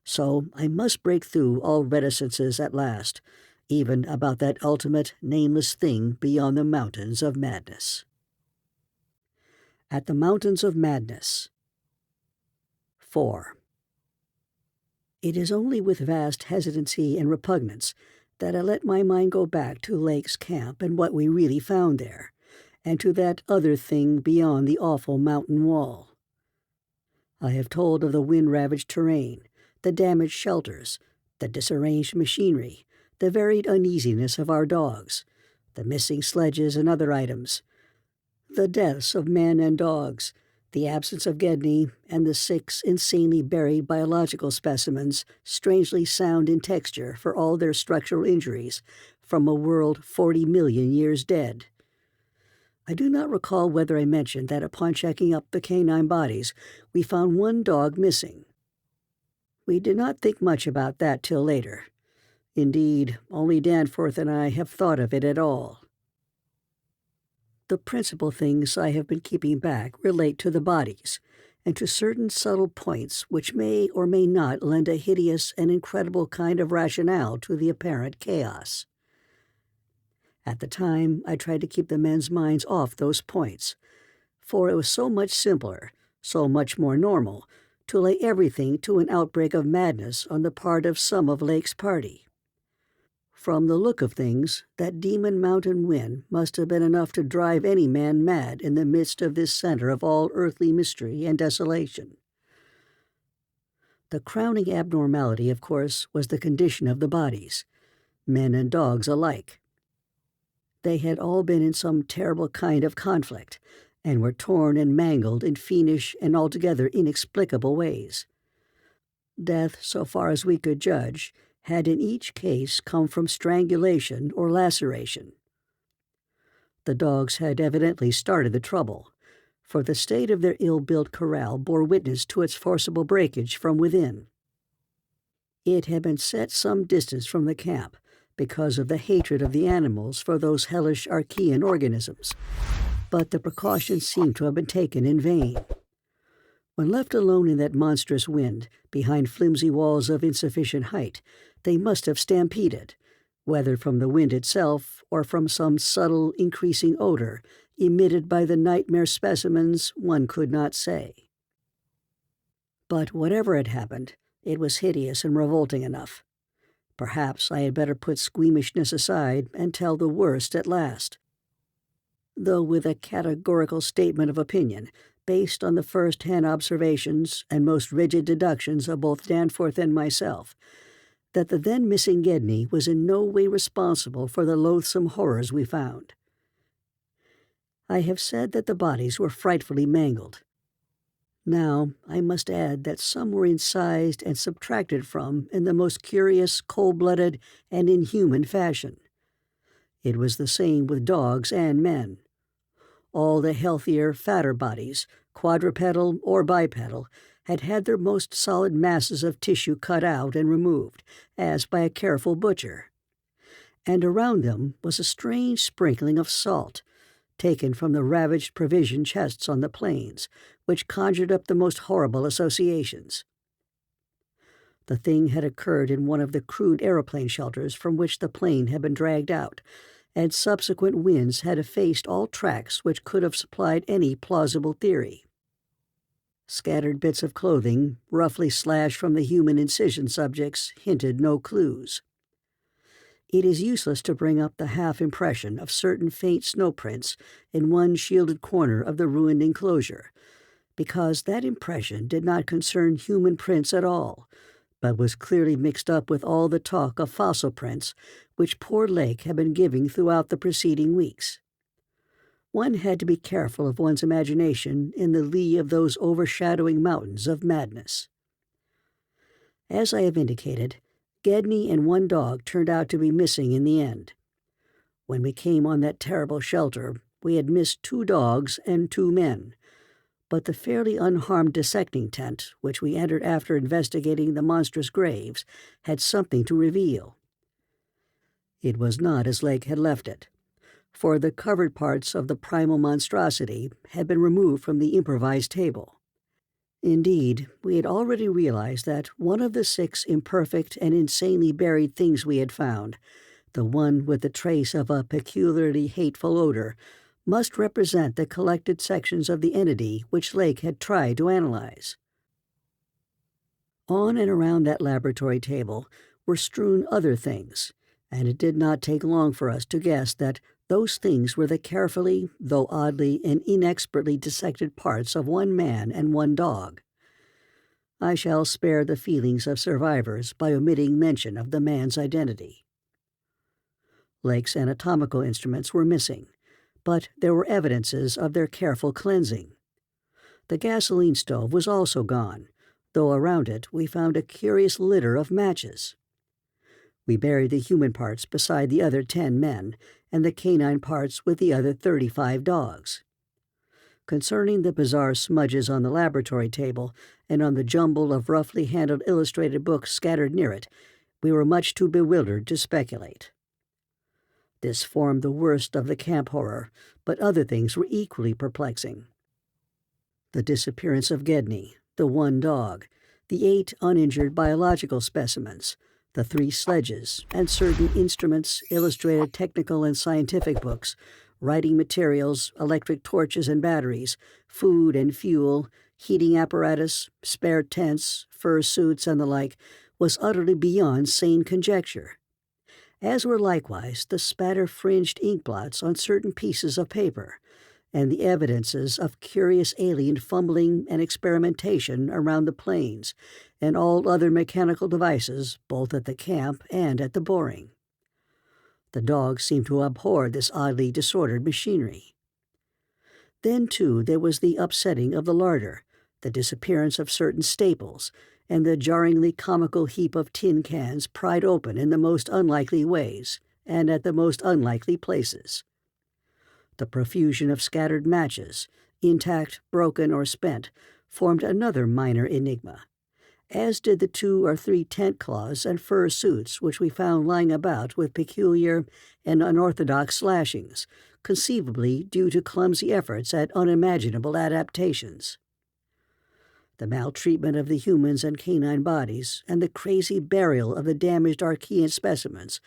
So I must break through all reticences at last, even about that ultimate, nameless thing beyond the mountains of madness. At the Mountains of Madness. 4. It is only with vast hesitancy and repugnance that I let my mind go back to Lake's camp and what we really found there, and to that other thing beyond the awful mountain wall. I have told of the wind-ravaged terrain, the damaged shelters, the disarranged machinery, the varied uneasiness of our dogs, the missing sledges and other items, the deaths of men and dogs, the absence of Gedney, and the 6 insanely buried biological specimens, strangely sound in texture for all their structural injuries, from a world 40 million years dead. I do not recall whether I mentioned that upon checking up the canine bodies, we found one dog missing. We did not think much about that till later. Indeed, only Danforth and I have thought of it at all. The principal things I have been keeping back relate to the bodies, and to certain subtle points which may or may not lend a hideous and incredible kind of rationale to the apparent chaos. At the time, I tried to keep the men's minds off those points, for it was so much simpler, so much more normal, to lay everything to an outbreak of madness on the part of some of Lake's party. From the look of things, that demon mountain wind must have been enough to drive any man mad in the midst of this center of all earthly mystery and desolation. The crowning abnormality, of course, was the condition of the bodies, men and dogs alike. They had all been in some terrible kind of conflict, and were torn and mangled in fiendish and altogether inexplicable ways. Death, so far as we could judge, had in each case come from strangulation or laceration. The dogs had evidently started the trouble, for the state of their ill-built corral bore witness to its forcible breakage from within. It had been set some distance from the camp because of the hatred of the animals for those hellish Archean organisms, but the precautions seemed to have been taken in vain. When left alone in that monstrous wind, behind flimsy walls of insufficient height, they must have stampeded, whether from the wind itself or from some subtle, increasing odor emitted by the nightmare specimens, one could not say. But whatever had happened, it was hideous and revolting enough. Perhaps I had better put squeamishness aside and tell the worst at last. Though with a categorical statement of opinion, based on the first-hand observations and most rigid deductions of both Danforth and myself, that the then-missing Gedney was in no way responsible for the loathsome horrors we found. I have said that the bodies were frightfully mangled. Now, I must add that some were incised and subtracted from in the most curious, cold-blooded, and inhuman fashion. It was the same with dogs and men. All the healthier, fatter bodies, quadrupedal or bipedal, had had their most solid masses of tissue cut out and removed, as by a careful butcher. and around them was a strange sprinkling of salt, taken from the ravaged provision chests on the plains, which conjured up the most horrible associations. The thing had occurred in one of the crude aeroplane shelters from which the plane had been dragged out, and subsequent winds had effaced all tracks which could have supplied any plausible theory. Scattered bits of clothing, roughly slashed from the human incision subjects, hinted no clues. It is useless to bring up the half-impression of certain faint snow prints in one shielded corner of the ruined enclosure, because that impression did not concern human prints at all, but was clearly mixed up with all the talk of fossil prints which poor Lake had been giving throughout the preceding weeks. One had to be careful of one's imagination in the lee of those overshadowing mountains of madness. As I have indicated, Gedney and one dog turned out to be missing in the end. When we came on that terrible shelter, we had missed 2 dogs and 2 men, but the fairly unharmed dissecting tent, which we entered after investigating the monstrous graves, had something to reveal. It was not as Lake had left it, for the covered parts of the primal monstrosity had been removed from the improvised table. Indeed, we had already realized that one of the 6 imperfect and insanely buried things we had found, the one with the trace of a peculiarly hateful odor, must represent the collected sections of the entity which Lake had tried to analyze. On and around that laboratory table were strewn other things, and it did not take long for us to guess that those things were the carefully, though oddly and inexpertly dissected parts of 1 man and 1 dog. I shall spare the feelings of survivors by omitting mention of the man's identity. Lake's anatomical instruments were missing, but there were evidences of their careful cleansing. The gasoline stove was also gone, though around it we found a curious litter of matches. We buried the human parts beside the other 10 men, and the canine parts with the other 35 dogs. Concerning the bizarre smudges on the laboratory table and on the jumble of roughly handled illustrated books scattered near it, we were much too bewildered to speculate. This formed the worst of the camp horror, but other things were equally perplexing. The disappearance of Gedney, the 1 dog, the 8 uninjured biological specimens, the 3 sledges, and certain instruments, illustrated technical and scientific books, writing materials, electric torches and batteries, food and fuel, heating apparatus, spare tents, fur suits, and the like, was utterly beyond sane conjecture, as were likewise the spatter-fringed inkblots on certain pieces of paper, and the evidences of curious alien fumbling and experimentation around the plains, and all other mechanical devices both at the camp and at the boring. The dogs seemed to abhor this oddly disordered machinery. Then, too, there was the upsetting of the larder, the disappearance of certain staples, and the jarringly comical heap of tin cans pried open in the most unlikely ways, and at the most unlikely places. The profusion of scattered matches, intact, broken, or spent, formed another minor enigma, as did the 2 or 3 tent cloths and fur suits which we found lying about with peculiar and unorthodox slashings, conceivably due to clumsy efforts at unimaginable adaptations. The maltreatment of the humans and canine bodies, and the crazy burial of the damaged Archean specimens,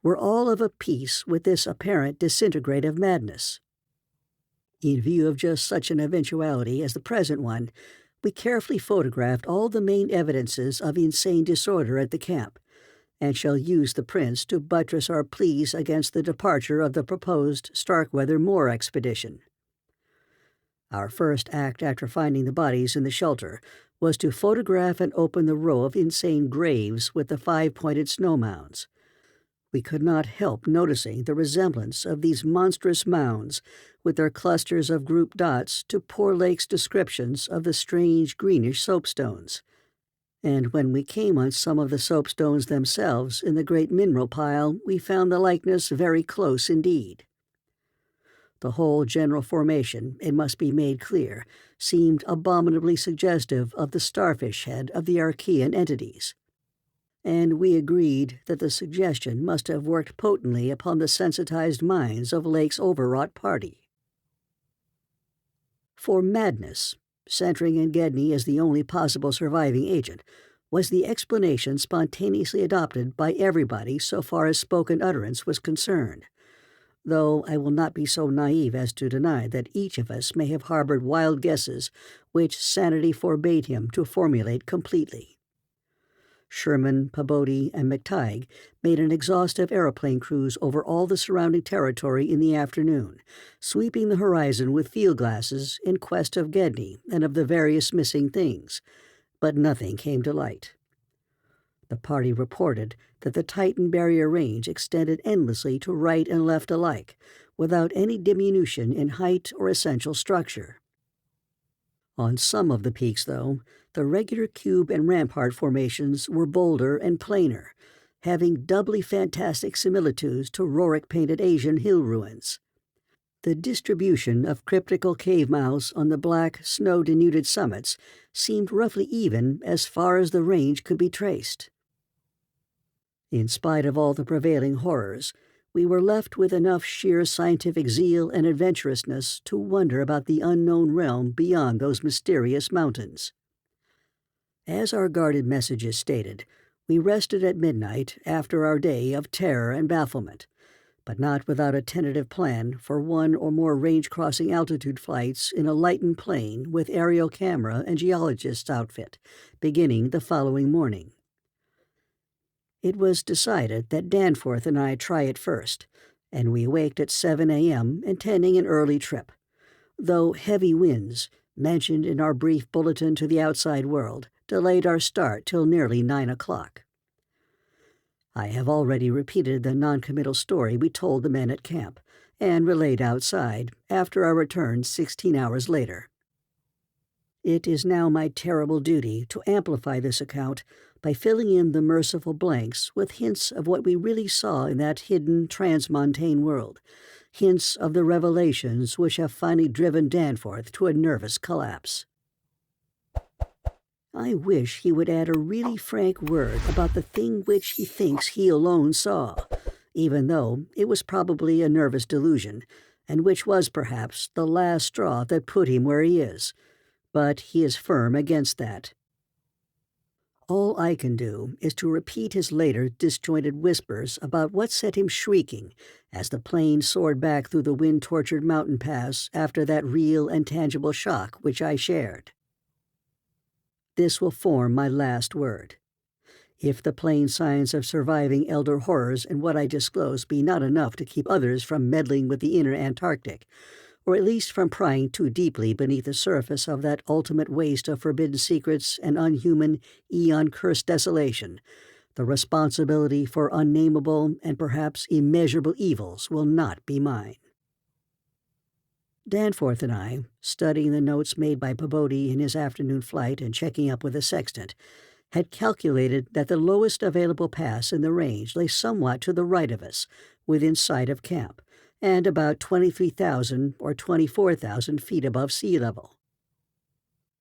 were all of a piece with this apparent disintegrative madness. In view of just such an eventuality as the present one, we carefully photographed all the main evidences of insane disorder at the camp, and shall use the prints to buttress our pleas against the departure of the proposed Starkweather Moor expedition. Our first act after finding the bodies in the shelter was to photograph and open the row of insane graves with the 5-pointed snow mounds. We could not help noticing the resemblance of these monstrous mounds, with their clusters of grouped dots, to poor Lake's descriptions of the strange greenish soapstones. And when we came on some of the soapstones themselves in the great mineral pile, we found the likeness very close indeed. The whole general formation, it must be made clear, seemed abominably suggestive of the starfish head of the Archean entities. and we agreed that the suggestion must have worked potently upon the sensitized minds of Lake's overwrought party. For madness, centering in Gedney as the only possible surviving agent, was the explanation spontaneously adopted by everybody so far as spoken utterance was concerned, though I will not be so naive as to deny that each of us may have harbored wild guesses which sanity forbade him to formulate completely. Sherman, Peabody, and McTighe made an exhaustive aeroplane cruise over all the surrounding territory in the afternoon, sweeping the horizon with field glasses in quest of Gedney and of the various missing things, but nothing came to light. The party reported that the Titan Barrier Range extended endlessly to right and left alike, without any diminution in height or essential structure. On some of the peaks, though, the regular cube and rampart formations were bolder and plainer, having doubly fantastic similitudes to Rorik-painted Asian hill ruins. The distribution of cryptical cave mouths on the black, snow-denuded summits seemed roughly even as far as the range could be traced. In spite of all the prevailing horrors, we were left with enough sheer scientific zeal and adventurousness to wonder about the unknown realm beyond those mysterious mountains. As our guarded messages stated, we rested at midnight after our day of terror and bafflement, but not without a tentative plan for one or more range-crossing altitude flights in a lightened plane with aerial camera and geologist's outfit, beginning the following morning. It was decided that Danforth and I try it first, and we waked at 7 a.m. intending an early trip, though heavy winds, mentioned in our brief bulletin to the outside world, delayed our start till nearly 9 o'clock. I have already repeated the noncommittal story we told the men at camp, and relayed outside after our return 16 hours later. It is now my terrible duty to amplify this account by filling in the merciful blanks with hints of what we really saw in that hidden transmontane world, hints of the revelations which have finally driven Danforth to a nervous collapse. I wish he would add a really frank word about the thing which he thinks he alone saw, even though it was probably a nervous delusion, and which was perhaps the last straw that put him where he is, but he is firm against that. All I can do is to repeat his later disjointed whispers about what set him shrieking as the plane soared back through the wind-tortured mountain pass after that real and tangible shock which I shared. This will form my last word. If the plain signs of surviving elder horrors in what I disclose be not enough to keep others from meddling with the inner Antarctic, or at least from prying too deeply beneath the surface of that ultimate waste of forbidden secrets and unhuman, eon-cursed desolation, the responsibility for unnameable and perhaps immeasurable evils will not be mine. Danforth and I, studying the notes made by Peabody in his afternoon flight and checking up with the sextant, had calculated that the lowest available pass in the range lay somewhat to the right of us, within sight of camp, and about 23,000 or 24,000 feet above sea level.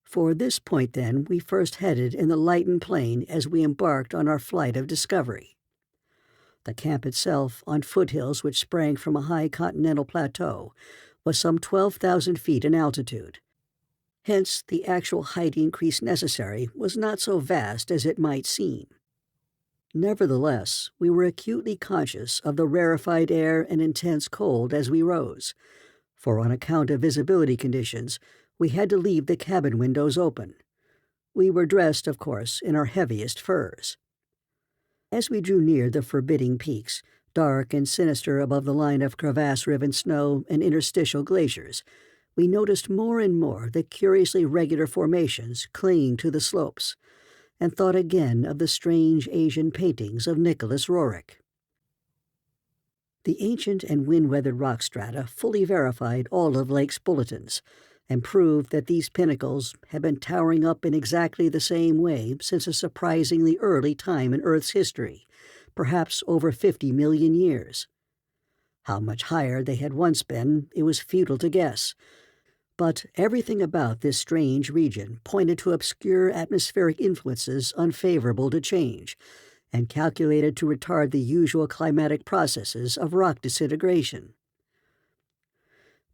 For this point, then, we first headed in the lightened plane as we embarked on our flight of discovery. The camp itself, on foothills which sprang from a high continental plateau, was some 12,000 feet in altitude. Hence, the actual height increase necessary was not so vast as it might seem. Nevertheless, we were acutely conscious of the rarefied air and intense cold as we rose, for on account of visibility conditions, we had to leave the cabin windows open. We were dressed, of course, in our heaviest furs. As we drew near the forbidding peaks, dark and sinister above the line of crevasse-riven snow and interstitial glaciers, we noticed more and more the curiously regular formations clinging to the slopes, and thought again of the strange Asian paintings of Nicholas Roerich. The ancient and wind-weathered rock strata fully verified all of Lake's bulletins, and proved that these pinnacles had been towering up in exactly the same way since a surprisingly early time in Earth's history, perhaps over 50 million years. How much higher they had once been, it was futile to guess, but everything about this strange region pointed to obscure atmospheric influences unfavorable to change, and calculated to retard the usual climatic processes of rock disintegration.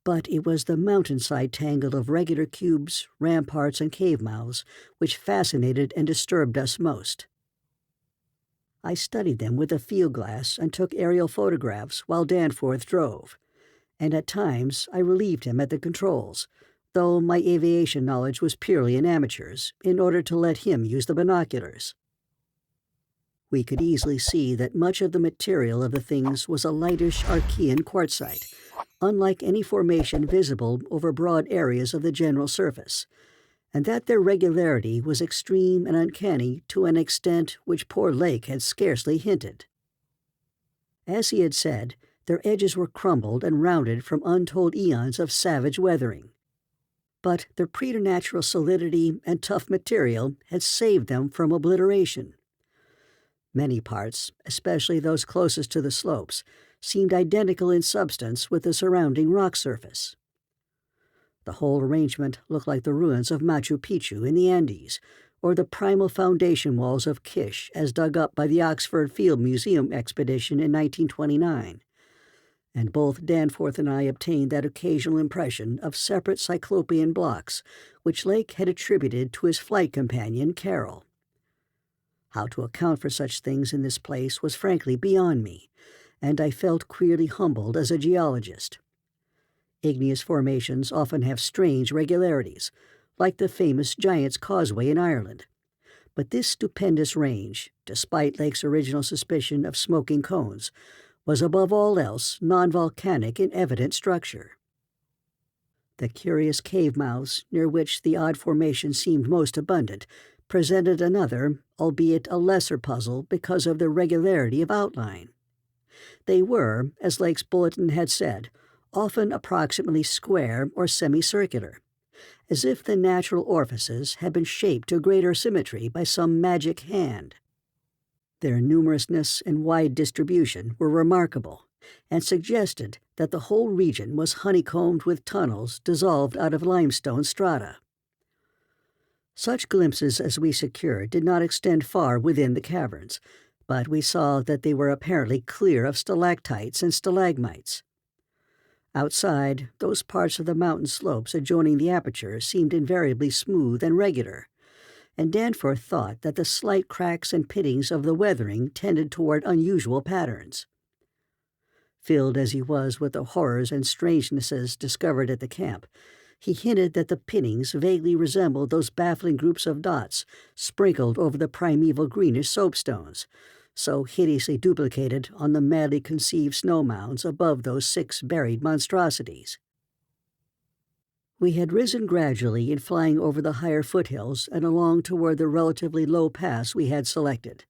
But it was the mountainside tangle of regular cubes, ramparts, and cave mouths which fascinated and disturbed us most. I studied them with a field glass and took aerial photographs while Danforth drove, and at times I relieved him at the controls, though my aviation knowledge was purely an amateur's, in order to let him use the binoculars. We could easily see that much of the material of the things was a lightish Archean quartzite, unlike any formation visible over broad areas of the general surface, and that their regularity was extreme and uncanny to an extent which poor Lake had scarcely hinted. As he had said, their edges were crumbled and rounded from untold eons of savage weathering. But their preternatural solidity and tough material had saved them from obliteration. Many parts, especially those closest to the slopes, seemed identical in substance with the surrounding rock surface. The whole arrangement looked like the ruins of Machu Picchu in the Andes, or the primal foundation walls of Kish as dug up by the Oxford Field Museum expedition in 1929. And both Danforth and I obtained that occasional impression of separate cyclopean blocks, which Lake had attributed to his flight companion, Carol. How to account for such things in this place was frankly beyond me, and I felt queerly humbled as a geologist. Igneous formations often have strange regularities, like the famous Giant's Causeway in Ireland. But this stupendous range, despite Lake's original suspicion of smoking cones, was above all else non-volcanic in evident structure. The curious cave mouths, near which the odd formation seemed most abundant, presented another, albeit a lesser puzzle because of their regularity of outline. They were, as Lake's bulletin had said, often approximately square or semicircular, as if the natural orifices had been shaped to greater symmetry by some magic hand. Their numerousness and wide distribution were remarkable, and suggested that the whole region was honeycombed with tunnels dissolved out of limestone strata. Such glimpses as we secured did not extend far within the caverns, but we saw that they were apparently clear of stalactites and stalagmites. Outside, those parts of the mountain slopes adjoining the aperture seemed invariably smooth and regular, and Danforth thought that the slight cracks and pittings of the weathering tended toward unusual patterns. Filled as he was with the horrors and strangenesses discovered at the camp, he hinted that the pittings vaguely resembled those baffling groups of dots sprinkled over the primeval greenish soapstones, so hideously duplicated on the madly conceived snow mounds above those 6 buried monstrosities. We had risen gradually in flying over the higher foothills and along toward the relatively low pass we had selected.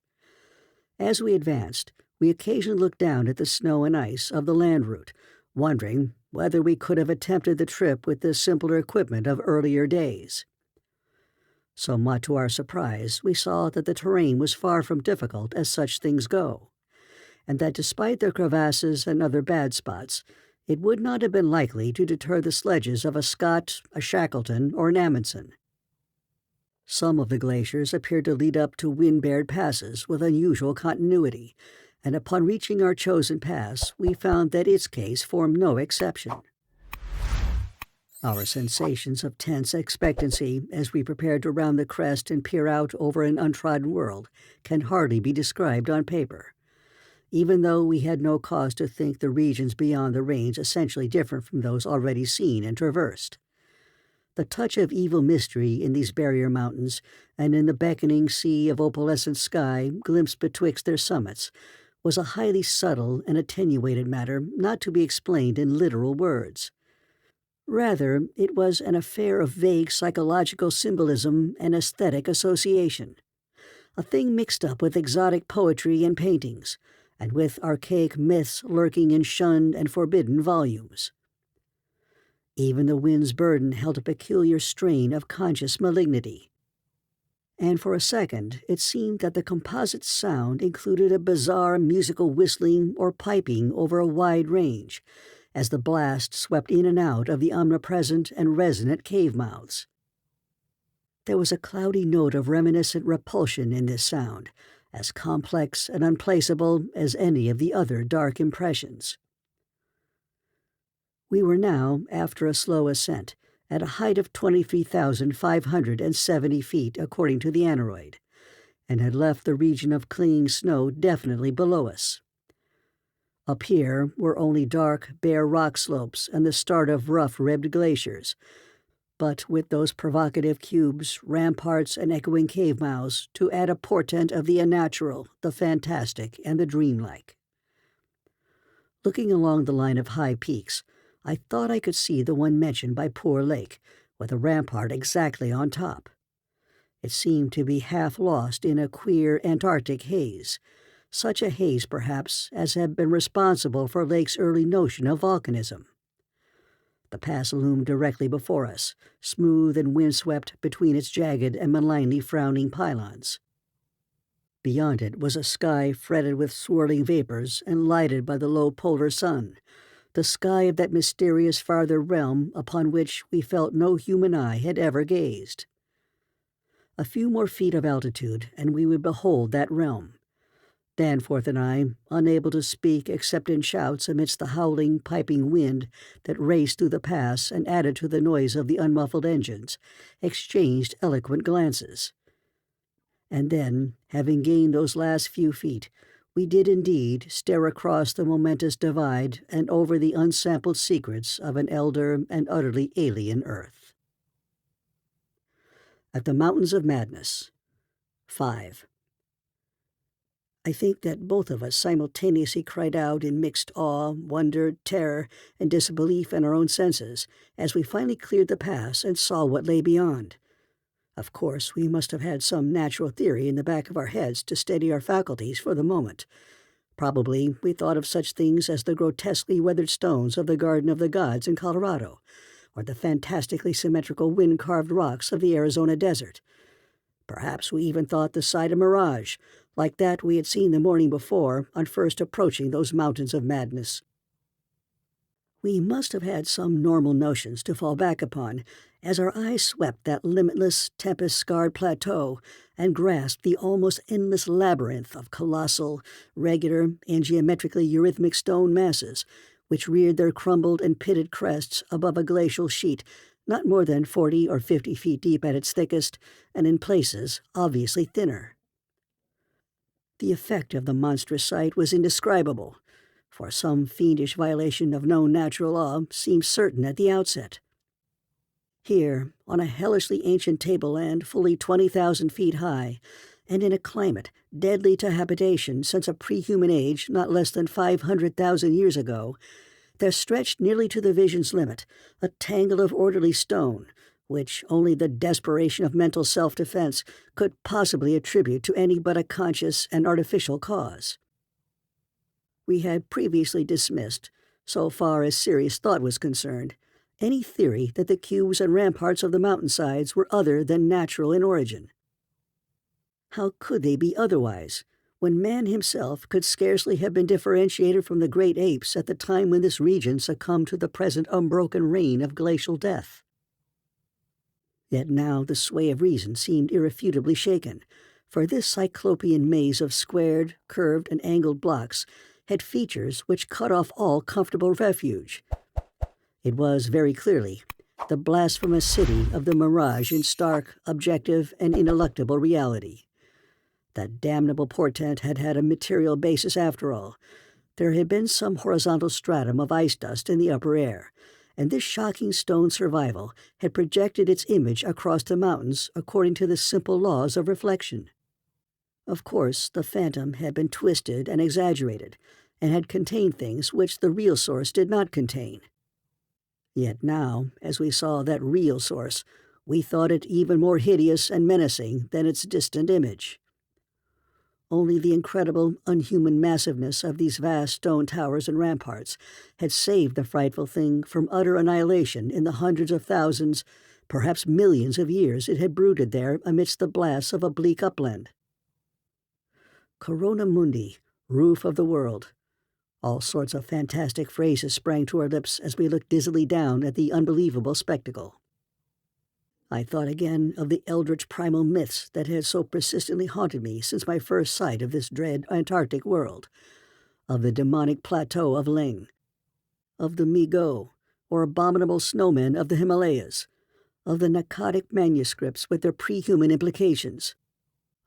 As we advanced, we occasionally looked down at the snow and ice of the land route, wondering whether we could have attempted the trip with the simpler equipment of earlier days. Somewhat to our surprise, we saw that the terrain was far from difficult as such things go, and that despite their crevasses and other bad spots, it would not have been likely to deter the sledges of a Scott, a Shackleton, or an Amundsen. Some of the glaciers appeared to lead up to wind-bared passes with unusual continuity, and upon reaching our chosen pass, we found that its case formed no exception. Our sensations of tense expectancy as we prepared to round the crest and peer out over an untrodden world can hardly be described on paper, even though we had no cause to think the regions beyond the range essentially different from those already seen and traversed. The touch of evil mystery in these barrier mountains and in the beckoning sea of opalescent sky glimpsed betwixt their summits was a highly subtle and attenuated matter not to be explained in literal words. Rather, it was an affair of vague psychological symbolism and aesthetic association, a thing mixed up with exotic poetry and paintings, and with archaic myths lurking in shunned and forbidden volumes. Even the wind's burden held a peculiar strain of conscious malignity, and for a second it seemed that the composite sound included a bizarre musical whistling or piping over a wide range, as the blast swept in and out of the omnipresent and resonant cave mouths. There was a cloudy note of reminiscent repulsion in this sound, as complex and unplaceable as any of the other dark impressions. We were now, after a slow ascent, at a height of 23,570 feet according to the aneroid, and had left the region of clinging snow definitely below us. Up here were only dark, bare rock slopes and the start of rough-ribbed glaciers, but with those provocative cubes, ramparts, and echoing cave mouths to add a portent of the unnatural, the fantastic, and the dreamlike. Looking along the line of high peaks, I thought I could see the one mentioned by Poor Lake, with a rampart exactly on top. It seemed to be half lost in a queer Antarctic haze, such a haze, perhaps, as had been responsible for Lake's early notion of volcanism. The pass loomed directly before us, smooth and windswept between its jagged and malignly frowning pylons. Beyond it was a sky fretted with swirling vapors and lighted by the low polar sun, the sky of that mysterious farther realm upon which we felt no human eye had ever gazed. A few more feet of altitude, and we would behold that realm. Danforth and I, unable to speak except in shouts amidst the howling, piping wind that raced through the pass and added to the noise of the unmuffled engines, exchanged eloquent glances. And then, having gained those last few feet, we did indeed stare across the momentous divide and over the unsampled secrets of an elder and utterly alien Earth. At the Mountains of Madness. 5. I think that both of us simultaneously cried out in mixed awe, wonder, terror, and disbelief in our own senses as we finally cleared the pass and saw what lay beyond. Of course, we must have had some natural theory in the back of our heads to steady our faculties for the moment. Probably we thought of such things as the grotesquely weathered stones of the Garden of the Gods in Colorado, or the fantastically symmetrical wind-carved rocks of the Arizona desert. Perhaps we even thought the sight a mirage, like that we had seen the morning before on first approaching those mountains of madness. We must have had some normal notions to fall back upon as our eyes swept that limitless, tempest-scarred plateau and grasped the almost endless labyrinth of colossal, regular, and geometrically eurythmic stone masses which reared their crumbled and pitted crests above a glacial sheet not more than 40 or 50 feet deep at its thickest, and in places obviously thinner. The effect of the monstrous sight was indescribable, for some fiendish violation of known natural law seemed certain at the outset. Here, on a hellishly ancient tableland fully 20,000 feet high, and in a climate deadly to habitation since a pre-human age not less than 500,000 years ago, there stretched nearly to the vision's limit a tangle of orderly stone, which only the desperation of mental self-defense could possibly attribute to any but a conscious and artificial cause. We had previously dismissed, so far as serious thought was concerned, any theory that the cubes and ramparts of the mountainsides were other than natural in origin. How could they be otherwise, when man himself could scarcely have been differentiated from the great apes at the time when this region succumbed to the present unbroken reign of glacial death? Yet now the sway of reason seemed irrefutably shaken, for this cyclopean maze of squared, curved, and angled blocks had features which cut off all comfortable refuge. It was, very clearly, the blasphemous city of the mirage in stark, objective, and ineluctable reality. That damnable portent had had a material basis after all. There had been some horizontal stratum of ice dust in the upper air, and this shocking stone survival had projected its image across the mountains according to the simple laws of reflection. Of course, the phantom had been twisted and exaggerated, and had contained things which the real source did not contain. Yet now, as we saw that real source, we thought it even more hideous and menacing than its distant image. Only the incredible, unhuman massiveness of these vast stone towers and ramparts had saved the frightful thing from utter annihilation in the hundreds of thousands, perhaps millions of years it had brooded there amidst the blasts of a bleak upland. Corona Mundi, roof of the world. All sorts of fantastic phrases sprang to our lips as we looked dizzily down at the unbelievable spectacle. I thought again of the eldritch primal myths that had so persistently haunted me since my first sight of this dread Antarctic world, of the demonic plateau of Ling, of the Mi-Go, or abominable snowmen of the Himalayas, of the narcotic manuscripts with their pre-human implications,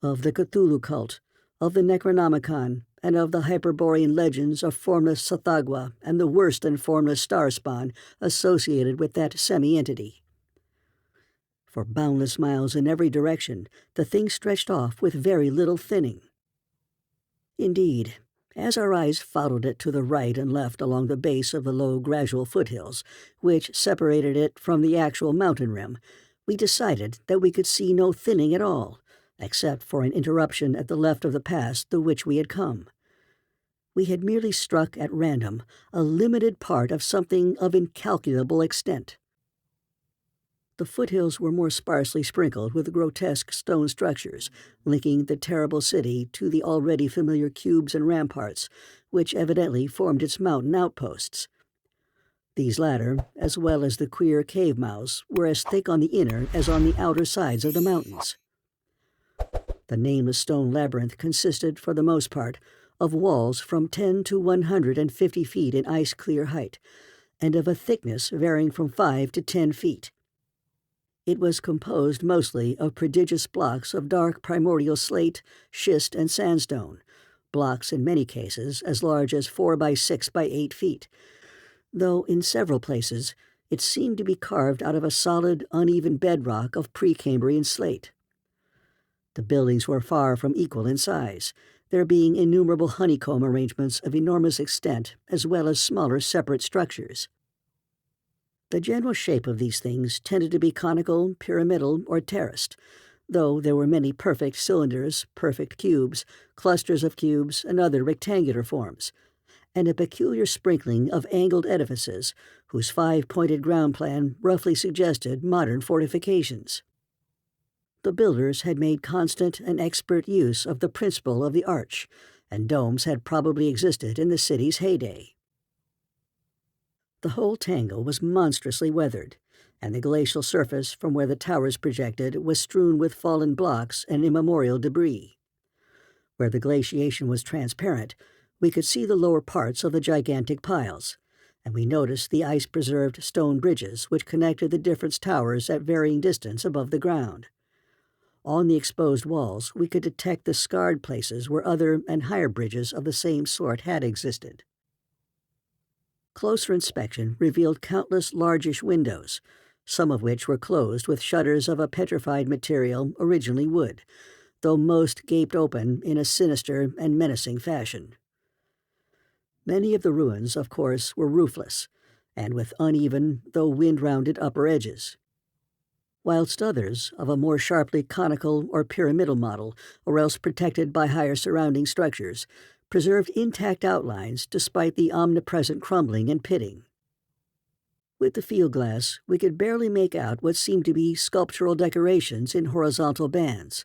of the Cthulhu cult, of the Necronomicon, and of the Hyperborean legends of formless Sathagwa and the worse than formless star spawn associated with that semi-entity. For boundless miles in every direction, the thing stretched off with very little thinning. Indeed, as our eyes followed it to the right and left along the base of the low, gradual foothills, which separated it from the actual mountain rim, we decided that we could see no thinning at all, except for an interruption at the left of the pass through which we had come. We had merely struck at random a limited part of something of incalculable extent. The foothills were more sparsely sprinkled with grotesque stone structures, linking the terrible city to the already familiar cubes and ramparts, which evidently formed its mountain outposts. These latter, as well as the queer cave mouths, were as thick on the inner as on the outer sides of the mountains. The nameless stone labyrinth consisted, for the most part, of walls from 10 to 150 feet in ice-clear height, and of a thickness varying from 5 to 10 feet. It was composed mostly of prodigious blocks of dark primordial slate, schist, and sandstone, blocks in many cases as large as 4 by 6 by 8 feet, though in several places it seemed to be carved out of a solid, uneven bedrock of Precambrian slate. The buildings were far from equal in size, there being innumerable honeycomb arrangements of enormous extent as well as smaller separate structures. The general shape of these things tended to be conical, pyramidal, or terraced, though there were many perfect cylinders, perfect cubes, clusters of cubes, and other rectangular forms, and a peculiar sprinkling of angled edifices whose 5-pointed ground plan roughly suggested modern fortifications. The builders had made constant and expert use of the principle of the arch, and domes had probably existed in the city's heyday. The whole tangle was monstrously weathered, and the glacial surface from where the towers projected was strewn with fallen blocks and immemorial debris. Where the glaciation was transparent, we could see the lower parts of the gigantic piles, and we noticed the ice-preserved stone bridges which connected the different towers at varying distance above the ground. On the exposed walls, we could detect the scarred places where other and higher bridges of the same sort had existed. Closer inspection revealed countless largish windows, some of which were closed with shutters of a petrified material, originally wood, though most gaped open in a sinister and menacing fashion. Many of the ruins, of course, were roofless, and with uneven, though wind-rounded upper edges, whilst others, of a more sharply conical or pyramidal model, or else protected by higher surrounding structures, preserved intact outlines despite the omnipresent crumbling and pitting. With the field glass, we could barely make out what seemed to be sculptural decorations in horizontal bands,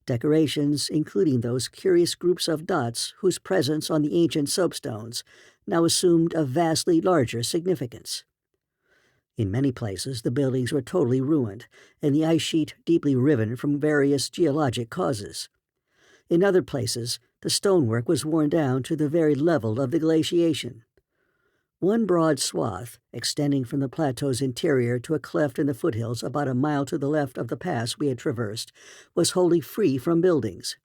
decorations including those curious groups of dots whose presence on the ancient soapstones now assumed a vastly larger significance. In many places, the buildings were totally ruined, and the ice sheet deeply riven from various geologic causes. In other places, the stonework was worn down to the very level of the glaciation. One broad swath, extending from the plateau's interior to a cleft in the foothills about a mile to the left of the pass we had traversed, was wholly free from buildings.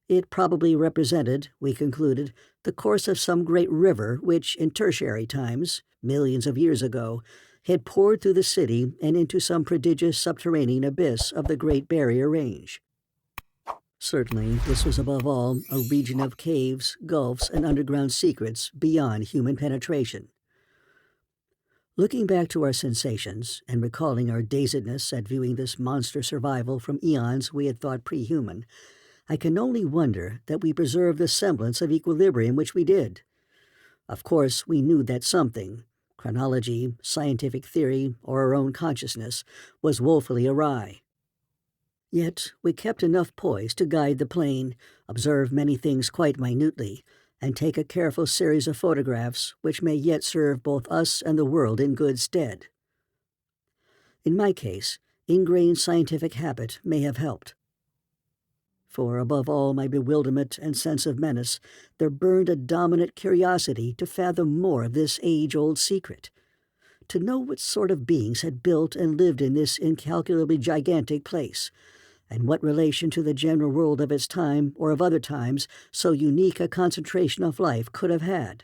It probably represented, we concluded, the course of some great river which, in tertiary times, millions of years ago, had poured through the city and into some prodigious subterranean abyss of the Great Barrier Range. Certainly, this was above all a region of caves, gulfs, and underground secrets beyond human penetration. Looking back to our sensations and recalling our dazedness at viewing this monster survival from eons we had thought pre-human, I can only wonder that we preserved the semblance of equilibrium which we did. Of course, we knew that something, chronology, scientific theory, or our own consciousness, was woefully awry. Yet we kept enough poise to guide the plane, observe many things quite minutely, and take a careful series of photographs which may yet serve both us and the world in good stead. In my case, Ingrained scientific habit may have helped. For above all my bewilderment and sense of menace, there burned a dominant curiosity to fathom more of this age-old secret, to know what sort of beings had built and lived in this incalculably gigantic place, and what relation to the general world of its time or of other times so unique a concentration of life could have had.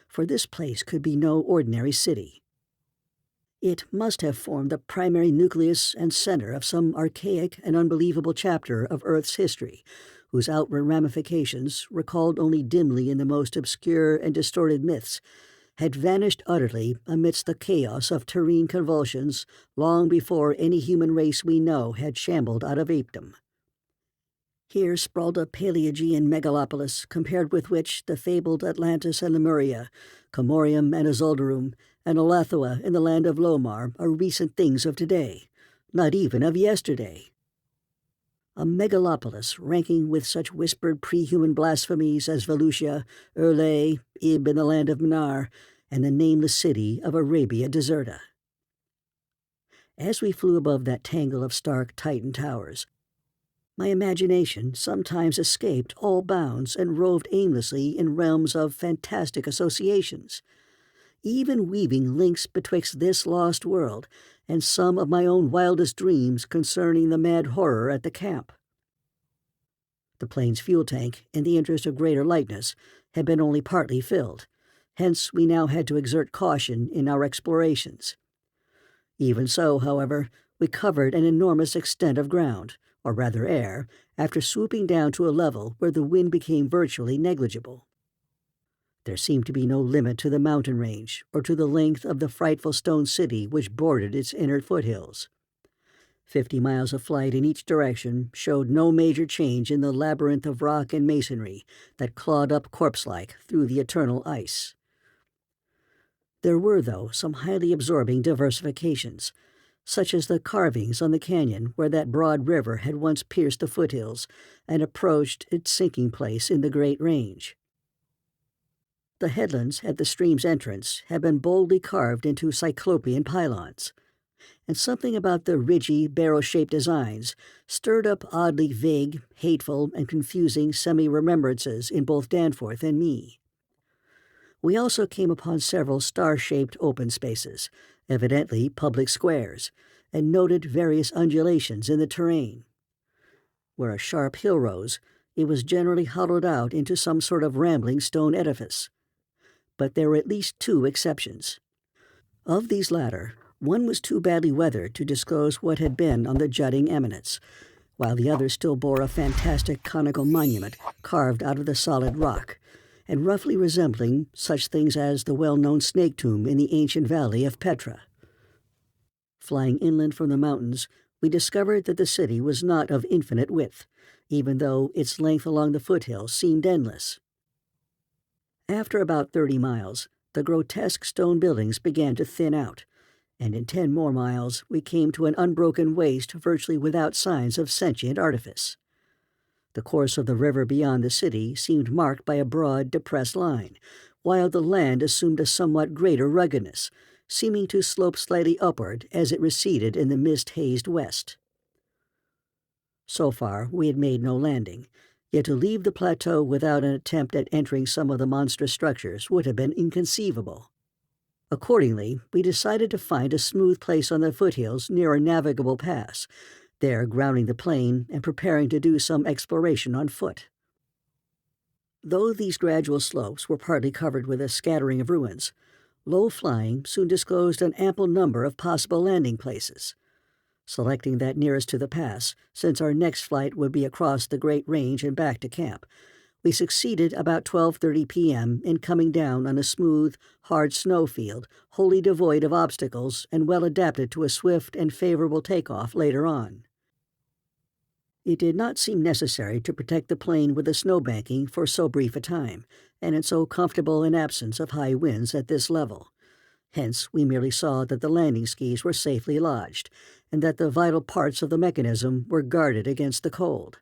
For this place could be no ordinary city. It must have formed the primary nucleus and center of some archaic and unbelievable chapter of Earth's history, whose outward ramifications, recalled only dimly in the most obscure and distorted myths, had vanished utterly amidst the chaos of terrene convulsions long before any human race we know had shambled out of apedom. Here sprawled a Paleogean megalopolis, compared with which the fabled Atlantis and Lemuria, Comorium and Azuldarum, and Elathua in the land of Lomar are recent things of today, not even of yesterday. A megalopolis ranking with such whispered pre-human blasphemies as Volusia, Urlay, Ib in the land of Minar, and the nameless city of Arabia Deserta. As we flew above that tangle of stark Titan towers, my imagination sometimes escaped all bounds and roved aimlessly in realms of fantastic associations, even weaving links betwixt this lost world and some of my own wildest dreams concerning the mad horror at the camp. The plane's fuel tank, in the interest of greater lightness, had been only partly filled, hence we now had to exert caution in our explorations. Even so, however, we covered an enormous extent of ground, or rather air, after swooping down to a level where the wind became virtually negligible. There seemed to be no limit to the mountain range, or to the length of the frightful stone city which bordered its inner foothills. 50 miles of flight in each direction showed no major change in the labyrinth of rock and masonry that clawed up corpse-like through the eternal ice. There were, though, some highly absorbing diversifications, such as the carvings on the canyon where that broad river had once pierced the foothills and approached its sinking place in the Great Range. The headlands at the stream's entrance had been boldly carved into cyclopean pylons, and something about the ridgy, barrel-shaped designs stirred up oddly vague, hateful, and confusing semi-remembrances in both Danforth and me. We also came upon several star-shaped open spaces, evidently public squares, and noted various undulations in the terrain. Where a sharp hill rose, it was generally hollowed out into some sort of rambling stone edifice. But there were at least 2 exceptions. Of these latter, one was too badly weathered to disclose what had been on the jutting eminence, while the other still bore a fantastic conical monument carved out of the solid rock, and roughly resembling such things as the well-known snake tomb in the ancient valley of Petra. Flying inland from the mountains, we discovered that the city was not of infinite width, even though its length along the foothills seemed endless. After about 30 miles, the grotesque stone buildings began to thin out, and in 10 more miles we came to an unbroken waste virtually without signs of sentient artifice. The course of the river beyond the city seemed marked by a broad, depressed line, while the land assumed a somewhat greater ruggedness, seeming to slope slightly upward as it receded in the mist-hazed west. So far, we had made no landing, yet to leave the plateau without an attempt at entering some of the monstrous structures would have been inconceivable. Accordingly, we decided to find a smooth place on the foothills near a navigable pass, there grounding the plane and preparing to do some exploration on foot. Though these gradual slopes were partly covered with a scattering of ruins, low flying soon disclosed an ample number of possible landing places. Selecting that nearest to the pass, since our next flight would be across the Great Range and back to camp, we succeeded about 12:30 p.m. in coming down on a smooth, hard snowfield, wholly devoid of obstacles and well adapted to a swift and favorable takeoff later on. It did not seem necessary to protect the plane with a snowbanking for so brief a time, and in so comfortable an absence of high winds at this level. Hence, we merely saw that the landing skis were safely lodged, and that the vital parts of the mechanism were guarded against the cold.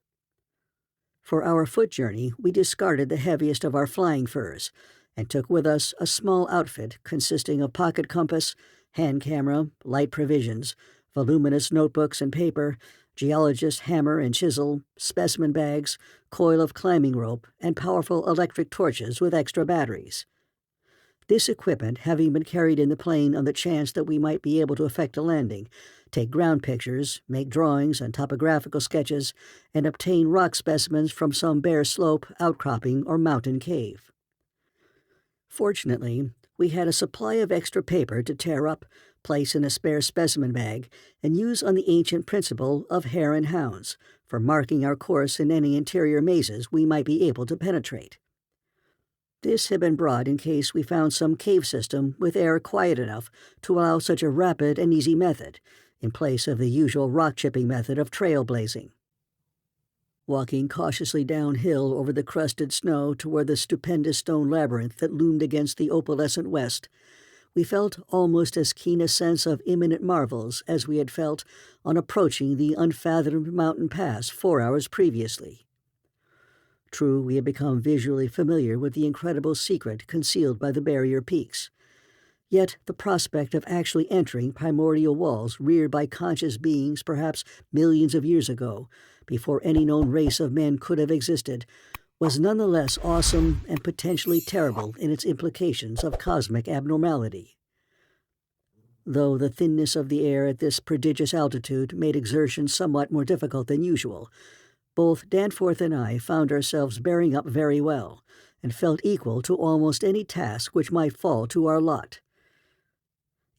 For our foot journey, we discarded the heaviest of our flying furs, and took with us a small outfit consisting of pocket compass, hand camera, light provisions, voluminous notebooks and paper, geologist hammer and chisel, specimen bags, coil of climbing rope, and powerful electric torches with extra batteries. This equipment having been carried in the plane on the chance that we might be able to effect a landing, take ground pictures, make drawings and topographical sketches, and obtain rock specimens from some bare slope, outcropping, or mountain cave. Fortunately, we had a supply of extra paper to tear up, place in a spare specimen bag, and use on the ancient principle of hare and hounds for marking our course in any interior mazes we might be able to penetrate. This had been brought in case we found some cave system with air quiet enough to allow such a rapid and easy method, in place of the usual rock-chipping method of trailblazing. Walking cautiously downhill over the crusted snow toward the stupendous stone labyrinth that loomed against the opalescent west, we felt almost as keen a sense of imminent marvels as we had felt on approaching the unfathomed mountain pass 4 hours previously. True, we had become visually familiar with the incredible secret concealed by the barrier peaks. Yet the prospect of actually entering primordial walls reared by conscious beings perhaps millions of years ago, before any known race of men could have existed, was nonetheless awesome and potentially terrible in its implications of cosmic abnormality. Though the thinness of the air at this prodigious altitude made exertion somewhat more difficult than usual, both Danforth and I found ourselves bearing up very well, and felt equal to almost any task which might fall to our lot.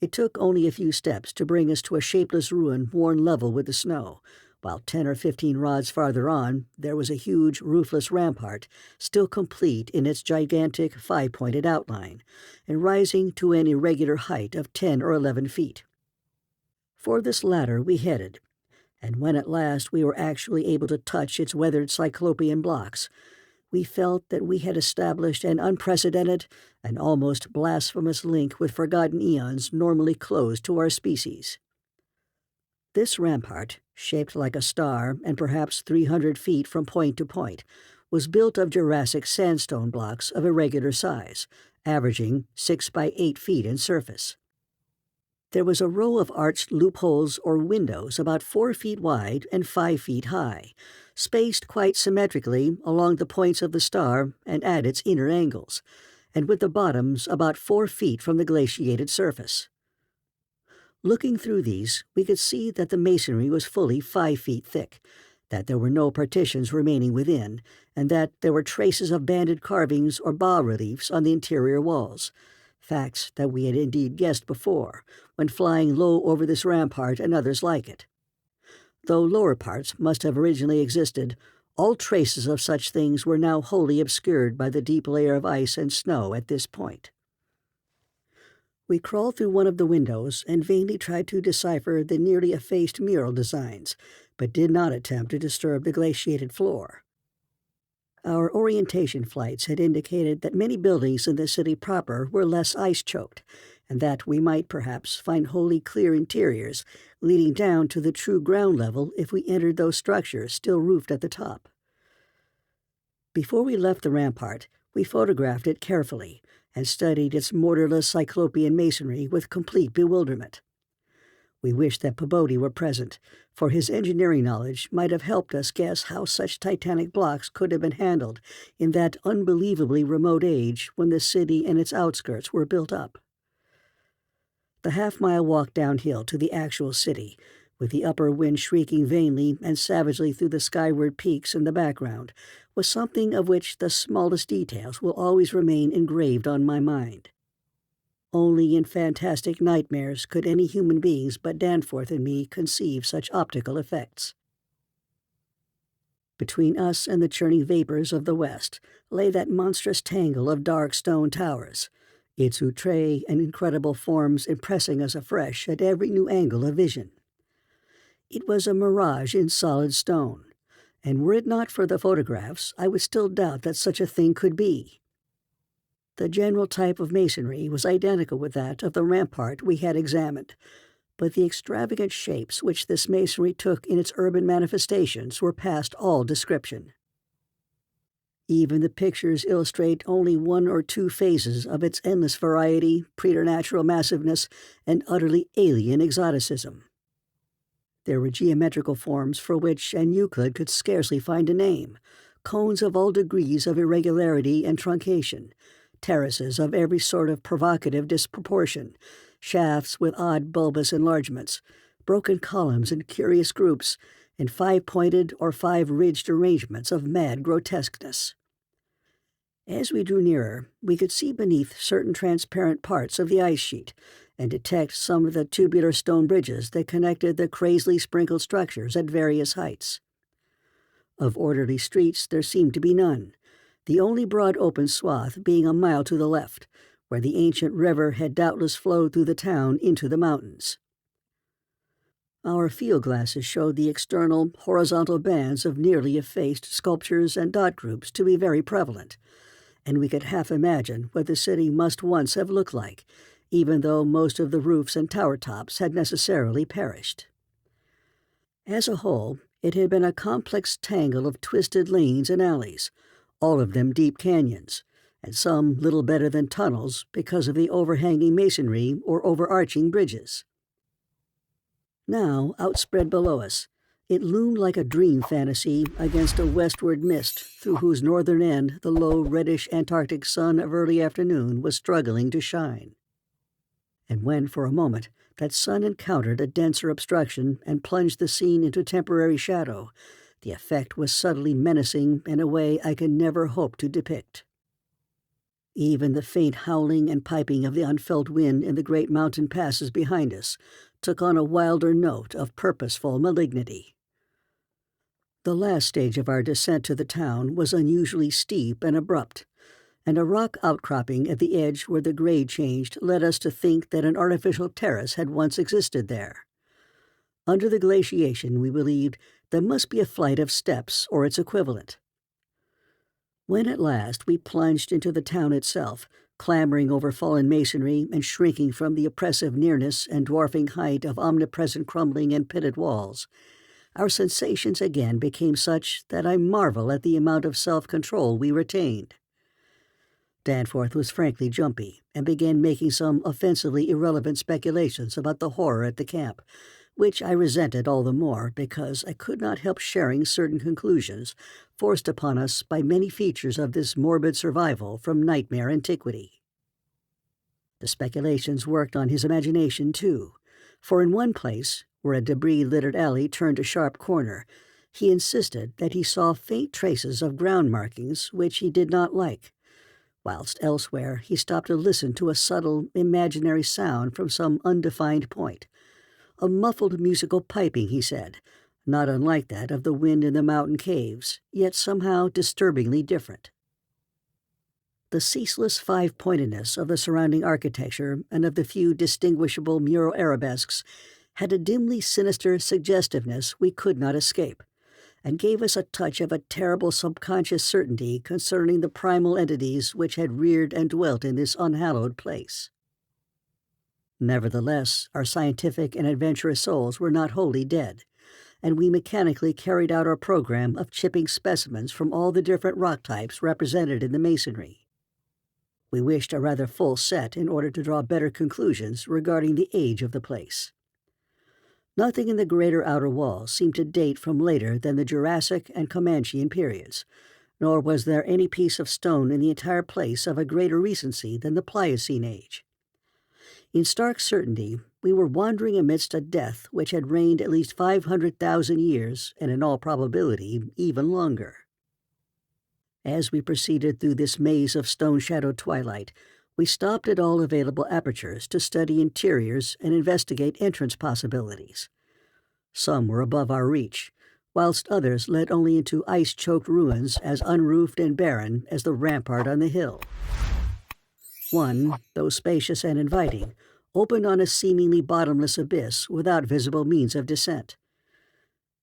It took only a few steps to bring us to a shapeless ruin worn level with the snow, while 10 or 15 rods farther on there was a huge roofless rampart, still complete in its gigantic 5-pointed outline, and rising to an irregular height of 10 or 11 feet. For this latter we headed, and when at last we were actually able to touch its weathered cyclopean blocks, we felt that we had established an unprecedented and almost blasphemous link with forgotten eons normally closed to our species. This rampart, shaped like a star and perhaps 300 feet from point to point, was built of Jurassic sandstone blocks of irregular size, averaging 6 by 8 feet in surface. There was a row of arched loopholes or windows about 4 feet wide and 5 feet high, spaced quite symmetrically along the points of the star and at its inner angles, and with the bottoms about 4 feet from the glaciated surface. Looking through these, we could see that the masonry was fully 5 feet thick, that there were no partitions remaining within, and that there were traces of banded carvings or bas-reliefs on the interior walls, facts that we had indeed guessed before, when flying low over this rampart and others like it. Though lower parts must have originally existed, all traces of such things were now wholly obscured by the deep layer of ice and snow at this point. We crawled through one of the windows and vainly tried to decipher the nearly effaced mural designs, but did not attempt to disturb the glaciated floor. Our orientation flights had indicated that many buildings in the city proper were less ice-choked, and that we might perhaps find wholly clear interiors leading down to the true ground level if we entered those structures still roofed at the top. Before we left the rampart, we photographed it carefully and studied its mortarless cyclopean masonry with complete bewilderment. We wished that Pabodie were present, for his engineering knowledge might have helped us guess how such titanic blocks could have been handled in that unbelievably remote age when the city and its outskirts were built up. The half-mile walk downhill to the actual city, with the upper wind shrieking vainly and savagely through the skyward peaks in the background, was something of which the smallest details will always remain engraved on my mind. Only in fantastic nightmares could any human beings but Danforth and me conceive such optical effects. Between us and the churning vapors of the west lay that monstrous tangle of dark stone towers, its outre and incredible forms impressing us afresh at every new angle of vision. It was a mirage in solid stone, and were it not for the photographs, I would still doubt that such a thing could be. The general type of masonry was identical with that of the rampart we had examined, but the extravagant shapes which this masonry took in its urban manifestations were past all description. Even the pictures illustrate only 1 or 2 phases of its endless variety, preternatural massiveness, and utterly alien exoticism. There were geometrical forms for which an Euclid could scarcely find a name, cones of all degrees of irregularity and truncation, terraces of every sort of provocative disproportion, shafts with odd bulbous enlargements, broken columns in curious groups, and five-pointed or five-ridged arrangements of mad grotesqueness. As we drew nearer, we could see beneath certain transparent parts of the ice sheet and detect some of the tubular stone bridges that connected the crazily sprinkled structures at various heights. Of orderly streets there seemed to be none, the only broad open swath being a mile to the left, where the ancient river had doubtless flowed through the town into the mountains. Our field glasses showed the external, horizontal bands of nearly effaced sculptures and dot groups to be very prevalent, and we could half imagine what the city must once have looked like, even though most of the roofs and tower tops had necessarily perished. As a whole, it had been a complex tangle of twisted lanes and alleys, all of them deep canyons, and some little better than tunnels because of the overhanging masonry or overarching bridges. Now, outspread below us, it loomed like a dream fantasy against a westward mist through whose northern end the low, reddish Antarctic sun of early afternoon was struggling to shine. And when, for a moment, that sun encountered a denser obstruction and plunged the scene into temporary shadow, the effect was subtly menacing in a way I could never hope to depict. Even the faint howling and piping of the unfelt wind in the great mountain passes behind us took on a wilder note of purposeful malignity. The last stage of our descent to the town was unusually steep and abrupt, and a rock outcropping at the edge where the grade changed led us to think that an artificial terrace had once existed there. Under the glaciation, we believed, there must be a flight of steps or its equivalent. When at last we plunged into the town itself, clambering over fallen masonry and shrinking from the oppressive nearness and dwarfing height of omnipresent crumbling and pitted walls, our sensations again became such that I marvel at the amount of self-control we retained. Danforth was frankly jumpy and began making some offensively irrelevant speculations about the horror at the camp, which I resented all the more because I could not help sharing certain conclusions forced upon us by many features of this morbid survival from nightmare antiquity. The speculations worked on his imagination, too, for in one place, where a debris-littered alley turned a sharp corner, he insisted that he saw faint traces of ground markings which he did not like, whilst elsewhere he stopped to listen to a subtle, imaginary sound from some undefined point. A muffled musical piping, he said, not unlike that of the wind in the mountain caves, yet somehow disturbingly different. The ceaseless five-pointedness of the surrounding architecture and of the few distinguishable mural arabesques had a dimly sinister suggestiveness we could not escape, and gave us a touch of a terrible subconscious certainty concerning the primal entities which had reared and dwelt in this unhallowed place. Nevertheless, our scientific and adventurous souls were not wholly dead, and we mechanically carried out our program of chipping specimens from all the different rock types represented in the masonry. We wished a rather full set in order to draw better conclusions regarding the age of the place. Nothing in the greater outer wall seemed to date from later than the Jurassic and Comanchean periods, nor was there any piece of stone in the entire place of a greater recency than the Pliocene age. In stark certainty, we were wandering amidst a death which had reigned at least 500,000 years, and in all probability even longer. As we proceeded through this maze of stone-shadowed twilight, we stopped at all available apertures to study interiors and investigate entrance possibilities. Some were above our reach, whilst others led only into ice-choked ruins as unroofed and barren as the rampart on the hill. One, though spacious and inviting, opened on a seemingly bottomless abyss without visible means of descent.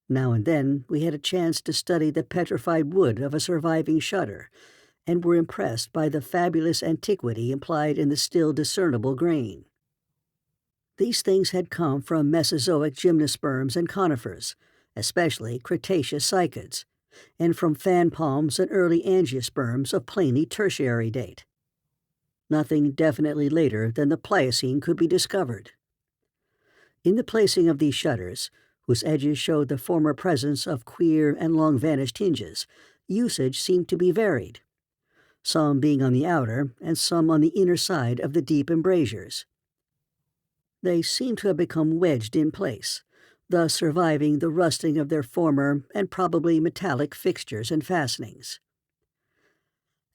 Now and then we had a chance to study the petrified wood of a surviving shutter, and were impressed by the fabulous antiquity implied in the still discernible grain. These things had come from Mesozoic gymnosperms and conifers, especially Cretaceous cycads, and from fan palms and early angiosperms of plainly tertiary date. Nothing definitely later than the Pliocene could be discovered. In the placing of these shutters, whose edges showed the former presence of queer and long-vanished hinges, usage seemed to be varied, some being on the outer and some on the inner side of the deep embrasures. They seemed to have become wedged in place, thus surviving the rusting of their former and probably metallic fixtures and fastenings.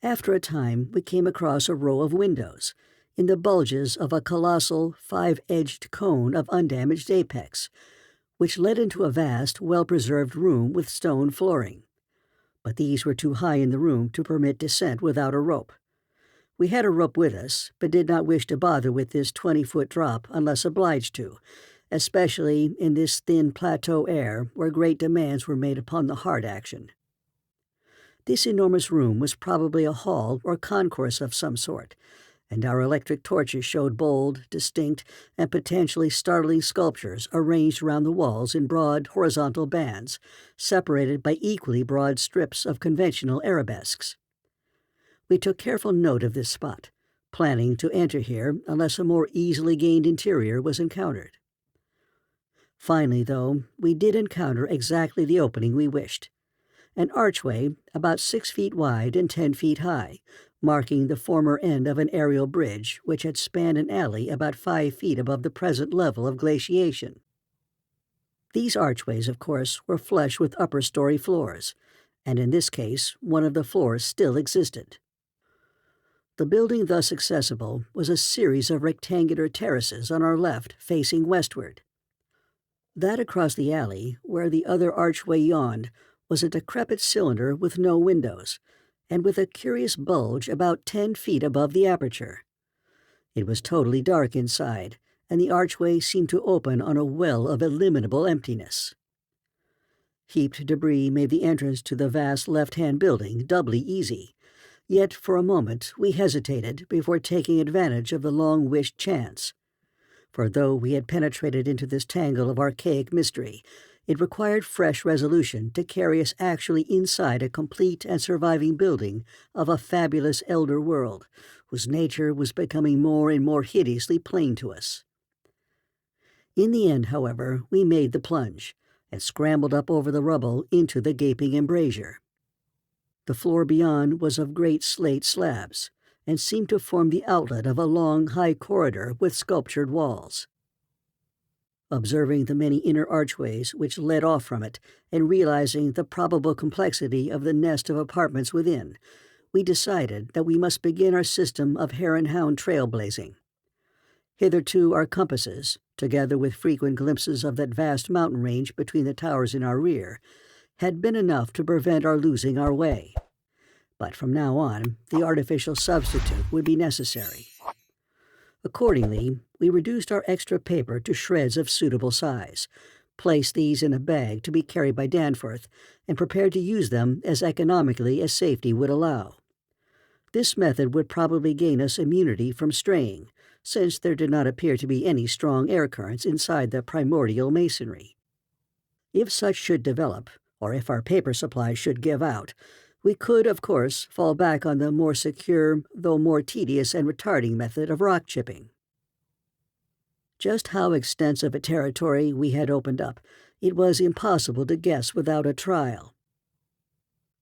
After a time, we came across a row of windows, in the bulges of a colossal, five-edged cone of undamaged apex, which led into a vast, well-preserved room with stone flooring. But these were too high in the room to permit descent without a rope. We had a rope with us, but did not wish to bother with this 20-foot drop unless obliged to, especially in this thin plateau air where great demands were made upon the heart action. This enormous room was probably a hall or concourse of some sort, and our electric torches showed bold, distinct, and potentially startling sculptures arranged around the walls in broad horizontal bands, separated by equally broad strips of conventional arabesques. We took careful note of this spot, planning to enter here unless a more easily gained interior was encountered. Finally, though, we did encounter exactly the opening we wished. An archway about 6 feet wide and 10 feet high, marking the former end of an aerial bridge which had spanned an alley about 5 feet above the present level of glaciation. These archways, of course, were flush with upper-story floors, and in this case one of the floors still existed. The building thus accessible was a series of rectangular terraces on our left facing westward. That across the alley, where the other archway yawned, was a decrepit cylinder with no windows, and with a curious bulge about 10 feet above the aperture. It was totally dark inside, and the archway seemed to open on a well of illimitable emptiness. Heaped debris made the entrance to the vast left-hand building doubly easy, yet for a moment we hesitated before taking advantage of the long-wished chance. For though we had penetrated into this tangle of archaic mystery, it required fresh resolution to carry us actually inside a complete and surviving building of a fabulous elder world, whose nature was becoming more and more hideously plain to us. In the end, however, we made the plunge, and scrambled up over the rubble into the gaping embrasure. The floor beyond was of great slate slabs, and seemed to form the outlet of a long, high corridor with sculptured walls. Observing the many inner archways which led off from it, and realizing the probable complexity of the nest of apartments within, we decided that we must begin our system of hare and hound trailblazing. Hitherto our compasses, together with frequent glimpses of that vast mountain range between the towers in our rear, had been enough to prevent our losing our way. But from now on, the artificial substitute would be necessary. Accordingly, we reduced our extra paper to shreds of suitable size, placed these in a bag to be carried by Danforth, and prepared to use them as economically as safety would allow. This method would probably gain us immunity from straying, since there did not appear to be any strong air currents inside the primordial masonry. If such should develop, or if our paper supply should give out, we could, of course, fall back on the more secure, though more tedious and retarding method of rock chipping. Just how extensive a territory we had opened up, it was impossible to guess without a trial.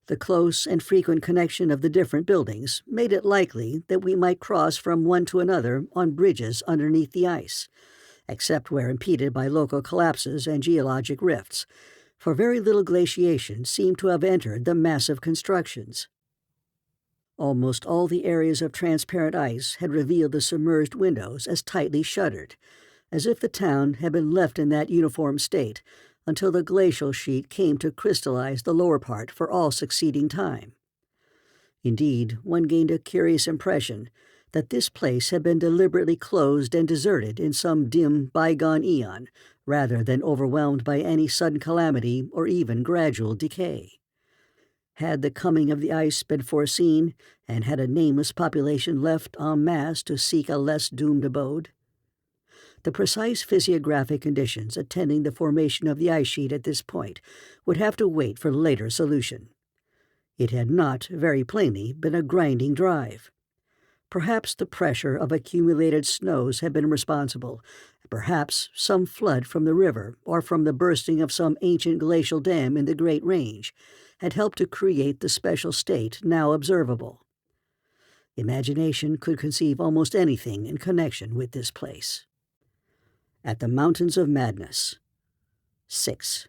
The close and frequent connection of the different buildings made it likely that we might cross from one to another on bridges underneath the ice, except where impeded by local collapses and geologic rifts, for very little glaciation seemed to have entered the massive constructions. Almost all the areas of transparent ice had revealed the submerged windows as tightly shuttered, as if the town had been left in that uniform state until the glacial sheet came to crystallize the lower part for all succeeding time. Indeed, one gained a curious impression that this place had been deliberately closed and deserted in some dim, bygone eon, rather than overwhelmed by any sudden calamity or even gradual decay. Had the coming of the ice been foreseen, and had a nameless population left en masse to seek a less doomed abode? The precise physiographic conditions attending the formation of the ice sheet at this point would have to wait for later solution. It had not, very plainly, been a grinding drive. Perhaps the pressure of accumulated snows had been responsible. Perhaps some flood from the river or from the bursting of some ancient glacial dam in the Great Range had helped to create the special state now observable. Imagination could conceive almost anything in connection with this place. At the Mountains of Madness. 6.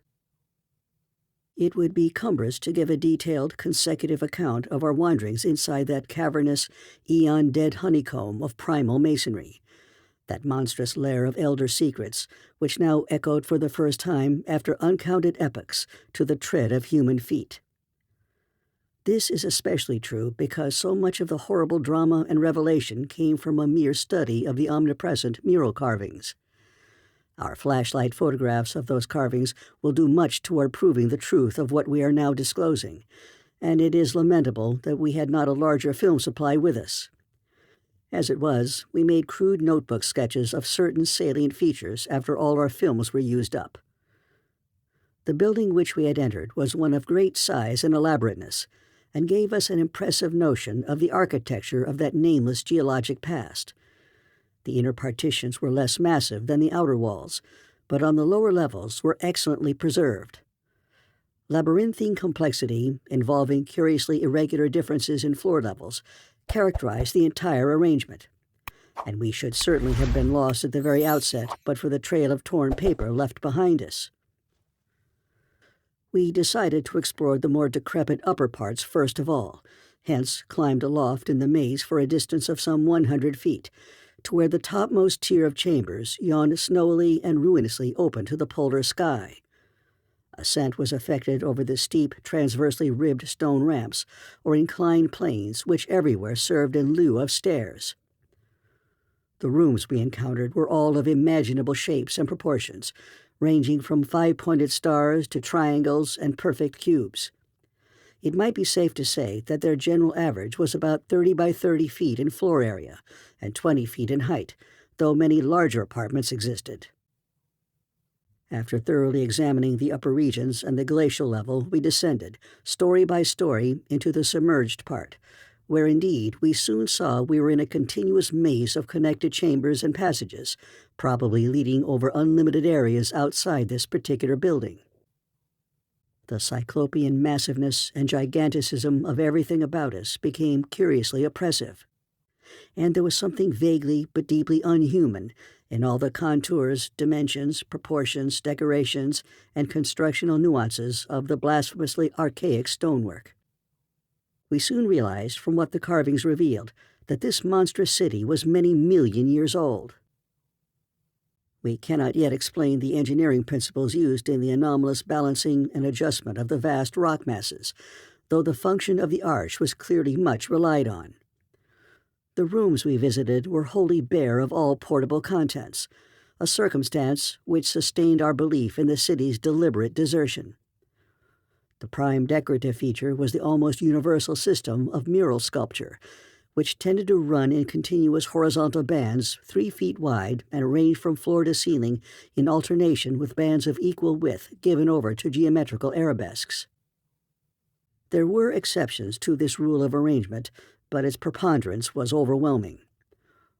It would be cumbrous to give a detailed, consecutive account of our wanderings inside that cavernous, eon-dead honeycomb of primal masonry, that monstrous lair of elder secrets, which now echoed for the first time after uncounted epochs to the tread of human feet. This is especially true because so much of the horrible drama and revelation came from a mere study of the omnipresent mural carvings. Our flashlight photographs of those carvings will do much toward proving the truth of what we are now disclosing, and it is lamentable that we had not a larger film supply with us. As it was, we made crude notebook sketches of certain salient features after all our films were used up. The building which we had entered was one of great size and elaborateness, and gave us an impressive notion of the architecture of that nameless geologic past. The inner partitions were less massive than the outer walls, but on the lower levels were excellently preserved. Labyrinthine complexity, involving curiously irregular differences in floor levels, characterized the entire arrangement, and we should certainly have been lost at the very outset but for the trail of torn paper left behind us. We decided to explore the more decrepit upper parts first of all, hence climbed aloft in the maze for a distance of some 100 feet, to where the topmost tier of chambers yawned snowily and ruinously open to the polar sky. Ascent was effected over the steep, transversely ribbed stone ramps, or inclined planes which everywhere served in lieu of stairs. The rooms we encountered were all of imaginable shapes and proportions, ranging from 5-pointed stars to triangles and perfect cubes. It might be safe to say that their general average was about 30 by 30 feet in floor area and 20 feet in height, though many larger apartments existed. After thoroughly examining the upper regions and the glacial level, we descended, story by story, into the submerged part, where indeed we soon saw we were in a continuous maze of connected chambers and passages, probably leading over unlimited areas outside this particular building. The cyclopean massiveness and giganticism of everything about us became curiously oppressive, and there was something vaguely but deeply unhuman in all the contours, dimensions, proportions, decorations, and constructional nuances of the blasphemously archaic stonework. We soon realized, from what the carvings revealed, that this monstrous city was many million years old. We cannot yet explain the engineering principles used in the anomalous balancing and adjustment of the vast rock masses, though the function of the arch was clearly much relied on. The rooms we visited were wholly bare of all portable contents, a circumstance which sustained our belief in the city's deliberate desertion. The prime decorative feature was the almost universal system of mural sculpture, which tended to run in continuous horizontal bands 3 feet wide and ranged from floor to ceiling in alternation with bands of equal width given over to geometrical arabesques. There were exceptions to this rule of arrangement, but its preponderance was overwhelming.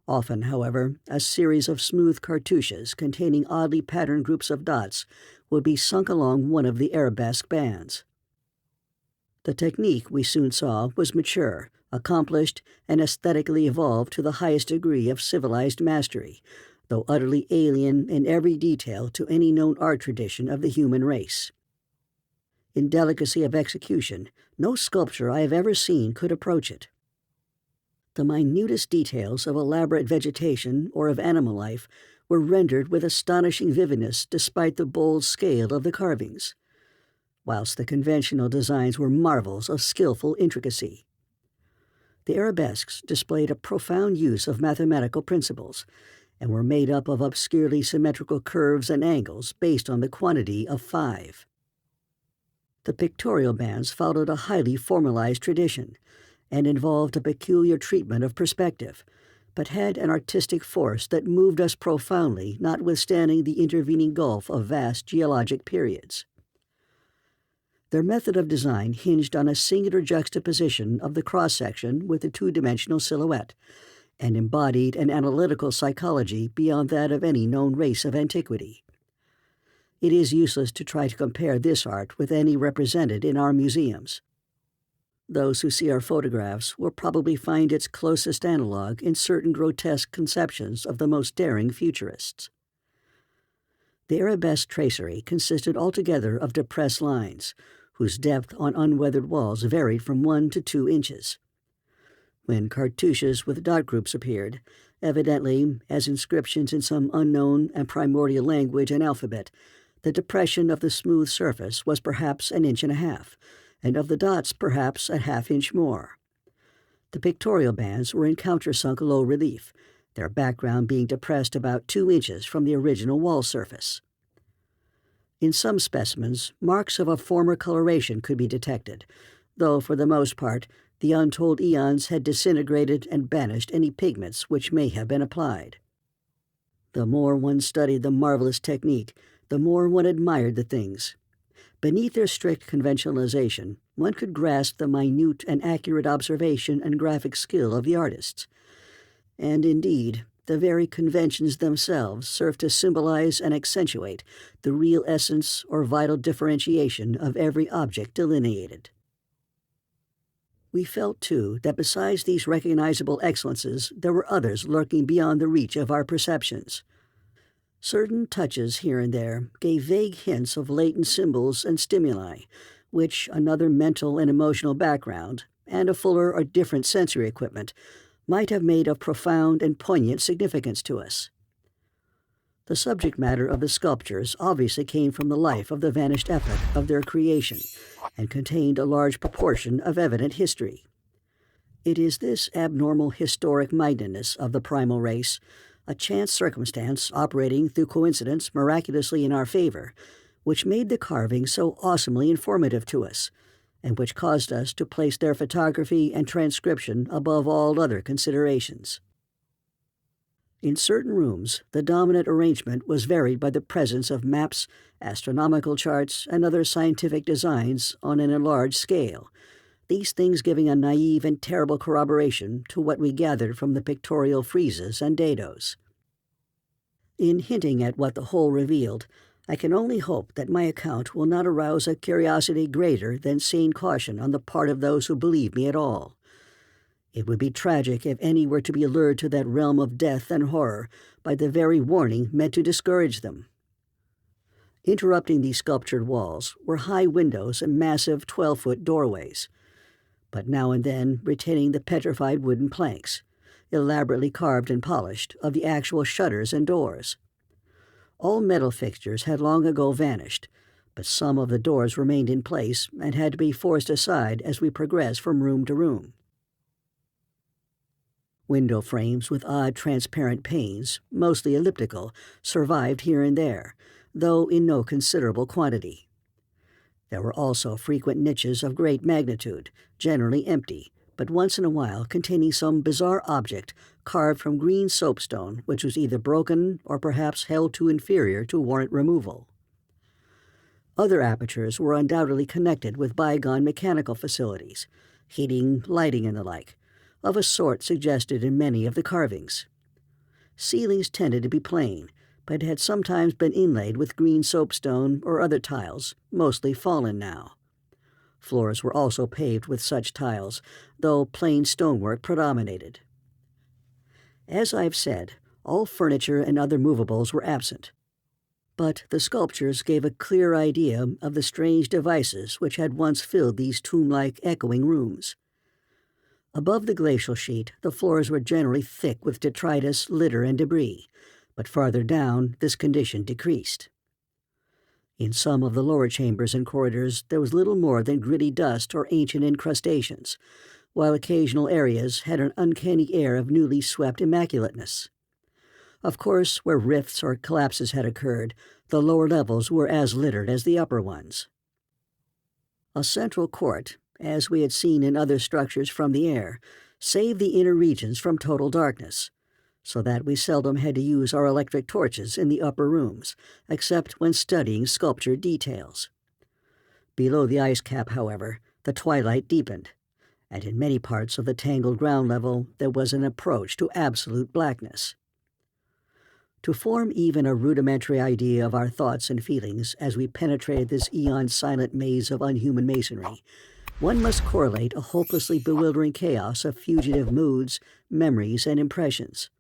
Often, however, a series of smooth cartouches containing oddly patterned groups of dots would be sunk along one of the arabesque bands. The technique, we soon saw, was mature, accomplished, and aesthetically evolved to the highest degree of civilized mastery, though utterly alien in every detail to any known art tradition of the human race. In delicacy of execution, no sculpture I have ever seen could approach it. The minutest details of elaborate vegetation or of animal life were rendered with astonishing vividness despite the bold scale of the carvings, whilst the conventional designs were marvels of skillful intricacy. The arabesques displayed a profound use of mathematical principles, and were made up of obscurely symmetrical curves and angles based on the quantity of 5. The pictorial bands followed a highly formalized tradition, and involved a peculiar treatment of perspective, but had an artistic force that moved us profoundly, notwithstanding the intervening gulf of vast geologic periods. Their method of design hinged on a singular juxtaposition of the cross-section with the two-dimensional silhouette, and embodied an analytical psychology beyond that of any known race of antiquity. It is useless to try to compare this art with any represented in our museums. Those who see our photographs will probably find its closest analog in certain grotesque conceptions of the most daring futurists. The arabesque tracery consisted altogether of depressed lines, whose depth on unweathered walls varied from 1 to 2 inches. When cartouches with dot groups appeared, evidently as inscriptions in some unknown and primordial language and alphabet, the depression of the smooth surface was perhaps 1.5 inches, and of the dots perhaps a half-inch more. The pictorial bands were in countersunk low relief, their background being depressed about 2 inches from the original wall surface. In some specimens, marks of a former coloration could be detected, though for the most part the untold eons had disintegrated and banished any pigments which may have been applied. The more one studied the marvelous technique, the more one admired the things. Beneath their strict conventionalization, one could grasp the minute and accurate observation and graphic skill of the artists. And indeed, the very conventions themselves serve to symbolize and accentuate the real essence or vital differentiation of every object delineated. We felt, too, that besides these recognizable excellences, there were others lurking beyond the reach of our perceptions. Certain touches here and there gave vague hints of latent symbols and stimuli, which another mental and emotional background, and a fuller or different sensory equipment, might have made of profound and poignant significance to us. The subject matter of the sculptures obviously came from the life of the vanished epoch of their creation, and contained a large proportion of evident history. It is this abnormal historic mindedness of the primal race, a chance circumstance operating through coincidence miraculously in our favor, which made the carving so awesomely informative to us, and which caused us to place their photography and transcription above all other considerations. In certain rooms, the dominant arrangement was varied by the presence of maps, astronomical charts, and other scientific designs on an enlarged scale, these things giving a naive and terrible corroboration to what we gathered from the pictorial friezes and dados. In hinting at what the whole revealed, I can only hope that my account will not arouse a curiosity greater than sane caution on the part of those who believe me at all. It would be tragic if any were to be lured to that realm of death and horror by the very warning meant to discourage them. Interrupting these sculptured walls were high windows and massive 12-foot doorways, but now and then retaining the petrified wooden planks, elaborately carved and polished, of the actual shutters and doors. All metal fixtures had long ago vanished, but some of the doors remained in place and had to be forced aside as we progressed from room to room. Window frames with odd transparent panes, mostly elliptical, survived here and there, though in no considerable quantity. There were also frequent niches of great magnitude, generally empty, but once in a while containing some bizarre object carved from green soapstone which was either broken or perhaps held too inferior to warrant removal. Other apertures were undoubtedly connected with bygone mechanical facilities, heating, lighting, and the like, of a sort suggested in many of the carvings. Ceilings tended to be plain, but had sometimes been inlaid with green soapstone or other tiles, mostly fallen now. Floors were also paved with such tiles, though plain stonework predominated. As I've said, all furniture and other movables were absent, but the sculptures gave a clear idea of the strange devices which had once filled these tomb-like echoing rooms. Above the glacial sheet, the floors were generally thick with detritus, litter, and debris, but farther down this condition decreased. In some of the lower chambers and corridors there was little more than gritty dust or ancient incrustations, while occasional areas had an uncanny air of newly swept immaculateness. Of course, where rifts or collapses had occurred, the lower levels were as littered as the upper ones. A central court, as we had seen in other structures from the air, saved the inner regions from total darkness, so that we seldom had to use our electric torches in the upper rooms, except when studying sculptured details. Below the ice cap, however, the twilight deepened, and in many parts of the tangled ground level there was an approach to absolute blackness. To form even a rudimentary idea of our thoughts and feelings as we penetrated this eon-silent maze of unhuman masonry, one must correlate a hopelessly bewildering chaos of fugitive moods, memories, and impressions.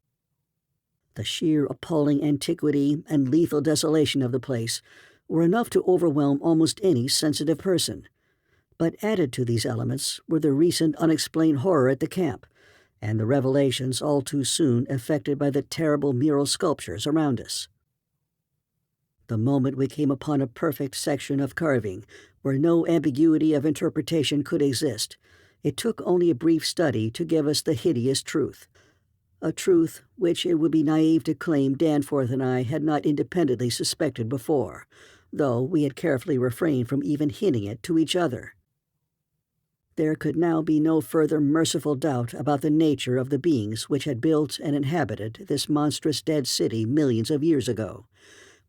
The sheer appalling antiquity and lethal desolation of the place were enough to overwhelm almost any sensitive person. But added to these elements were the recent unexplained horror at the camp, and the revelations all too soon effected by the terrible mural sculptures around us. The moment we came upon a perfect section of carving, where no ambiguity of interpretation could exist, it took only a brief study to give us the hideous truth. A truth which it would be naive to claim Danforth and I had not independently suspected before, though we had carefully refrained from even hinting it to each other. There could now be no further merciful doubt about the nature of the beings which had built and inhabited this monstrous dead city millions of years ago,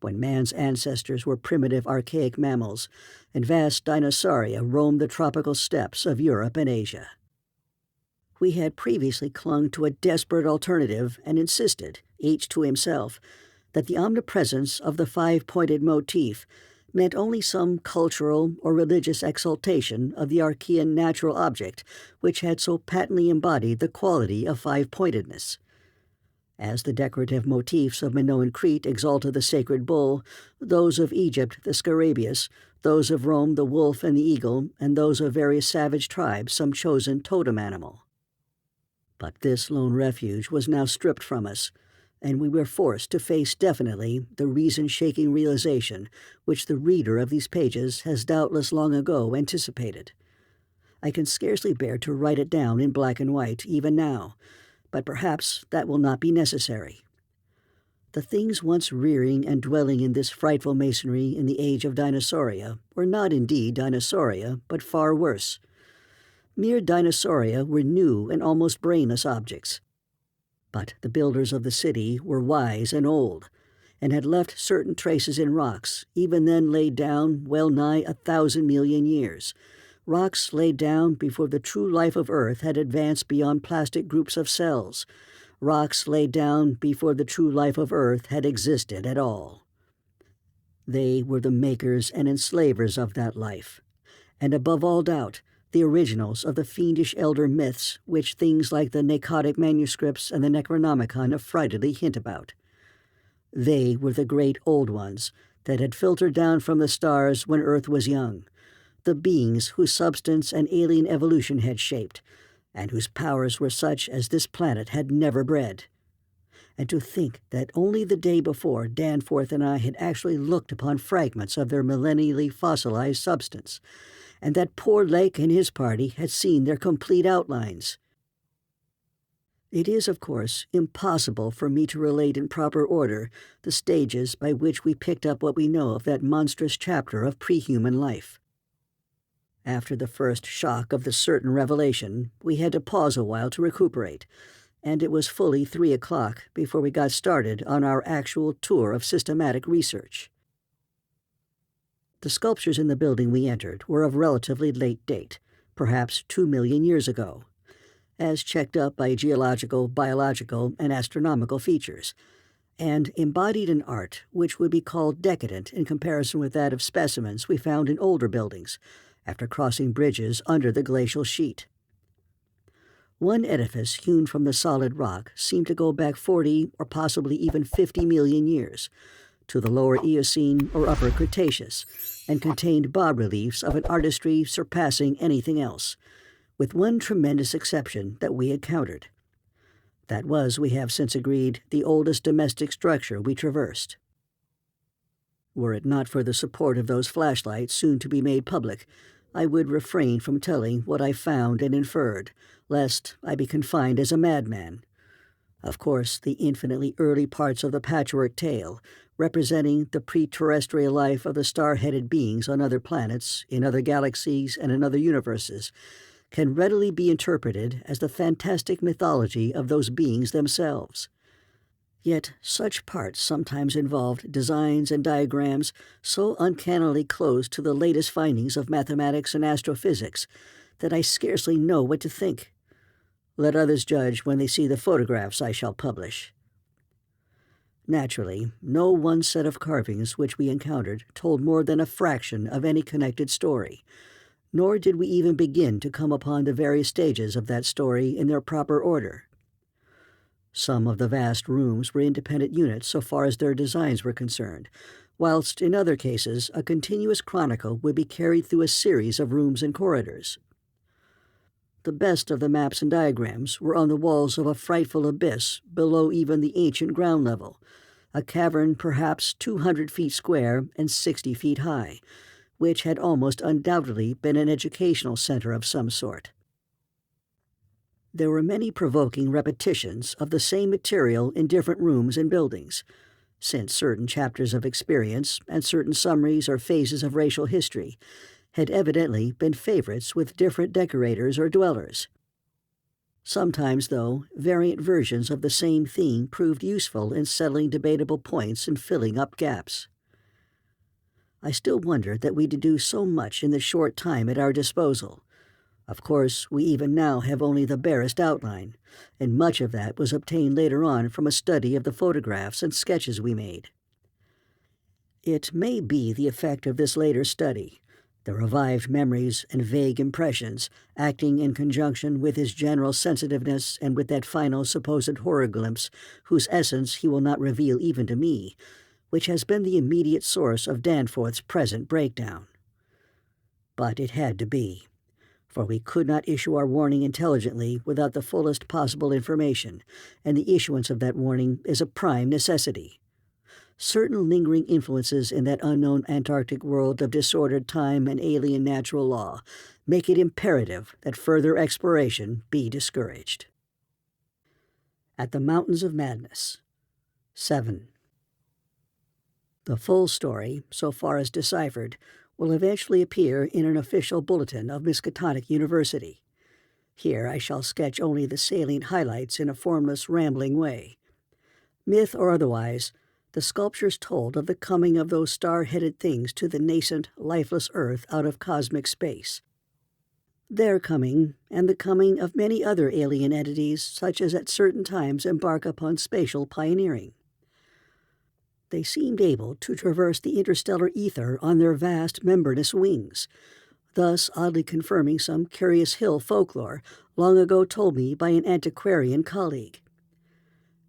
when man's ancestors were primitive archaic mammals, and vast dinosauria roamed the tropical steppes of Europe and Asia. We had previously clung to a desperate alternative and insisted, each to himself, that the omnipresence of the five-pointed motif meant only some cultural or religious exaltation of the Archean natural object which had so patently embodied the quality of five-pointedness. As the decorative motifs of Minoan Crete exalted the sacred bull, those of Egypt the scarabaeus, those of Rome the wolf and the eagle, and those of various savage tribes some chosen totem animal. But this lone refuge was now stripped from us, and we were forced to face definitely the reason-shaking realization which the reader of these pages has doubtless long ago anticipated. I can scarcely bear to write it down in black and white even now, but perhaps that will not be necessary. The things once rearing and dwelling in this frightful masonry in the age of dinosauria were not indeed dinosauria, but far worse. Mere dinosauria were new and almost brainless objects. But the builders of the city were wise and old, and had left certain traces in rocks, even then laid down well nigh 1,000 million years, rocks laid down before the true life of Earth had advanced beyond plastic groups of cells, rocks laid down before the true life of Earth had existed at all. They were the makers and enslavers of that life, and above all doubt, the originals of the fiendish elder myths which things like the Nacodic manuscripts and the Necronomicon affrightedly hint about. They were the great old ones that had filtered down from the stars when Earth was young, the beings whose substance and alien evolution had shaped, and whose powers were such as this planet had never bred. And to think that only the day before Danforth and I had actually looked upon fragments of their millennially fossilized substance, and that poor Lake and his party had seen their complete outlines. It is, of course, impossible for me to relate in proper order the stages by which we picked up what we know of that monstrous chapter of pre-human life. After the first shock of the certain revelation, we had to pause a while to recuperate, and it was fully 3 o'clock before we got started on our actual tour of systematic research. The sculptures in the building we entered were of relatively late date, perhaps 2 million years ago, as checked up by geological, biological, and astronomical features, and embodied an art which would be called decadent in comparison with that of specimens we found in older buildings, after crossing bridges under the glacial sheet. One edifice hewn from the solid rock seemed to go back 40 or possibly even 50 million years, to the lower Eocene or upper Cretaceous, and contained bas-reliefs of an artistry surpassing anything else, with one tremendous exception that we encountered. That was, we have since agreed, the oldest domestic structure we traversed. Were it not for the support of those flashlights soon to be made public, I would refrain from telling what I found and inferred, lest I be confined as a madman. Of course, the infinitely early parts of the patchwork tale, representing the pre-terrestrial life of the star-headed beings on other planets, in other galaxies, and in other universes, can readily be interpreted as the fantastic mythology of those beings themselves. Yet such parts sometimes involved designs and diagrams so uncannily close to the latest findings of mathematics and astrophysics that I scarcely know what to think. Let others judge when they see the photographs I shall publish. Naturally, no one set of carvings which we encountered told more than a fraction of any connected story, nor did we even begin to come upon the various stages of that story in their proper order. Some of the vast rooms were independent units so far as their designs were concerned, whilst in other cases a continuous chronicle would be carried through a series of rooms and corridors. The best of the maps and diagrams were on the walls of a frightful abyss below even the ancient ground level, a cavern perhaps 200 feet square and 60 feet high, which had almost undoubtedly been an educational center of some sort. There were many provoking repetitions of the same material in different rooms and buildings, since certain chapters of experience and certain summaries or phases of racial history had evidently been favorites with different decorators or dwellers. Sometimes, though, variant versions of the same theme proved useful in settling debatable points and filling up gaps. I still wonder that we deduce so much in the short time at our disposal. Of course, we even now have only the barest outline, and much of that was obtained later on from a study of the photographs and sketches we made. It may be the effect of this later study, the revived memories and vague impressions acting in conjunction with his general sensitiveness and with that final supposed horror glimpse whose essence he will not reveal even to me, which has been the immediate source of Danforth's present breakdown. But it had to be, for we could not issue our warning intelligently without the fullest possible information, and the issuance of that warning is a prime necessity. Certain lingering influences in that unknown Antarctic world of disordered time and alien natural law make it imperative that further exploration be discouraged. At the Mountains of Madness. 7. The full story, so far as deciphered, will eventually appear in an official bulletin of Miskatonic University. Here I shall sketch only the salient highlights in a formless, rambling way. Myth or otherwise, the sculptures told of the coming of those star-headed things to the nascent, lifeless Earth out of cosmic space. Their coming, and the coming of many other alien entities such as at certain times embark upon spatial pioneering. They seemed able to traverse the interstellar ether on their vast membranous wings, thus oddly confirming some curious hill folklore long ago told me by an antiquarian colleague.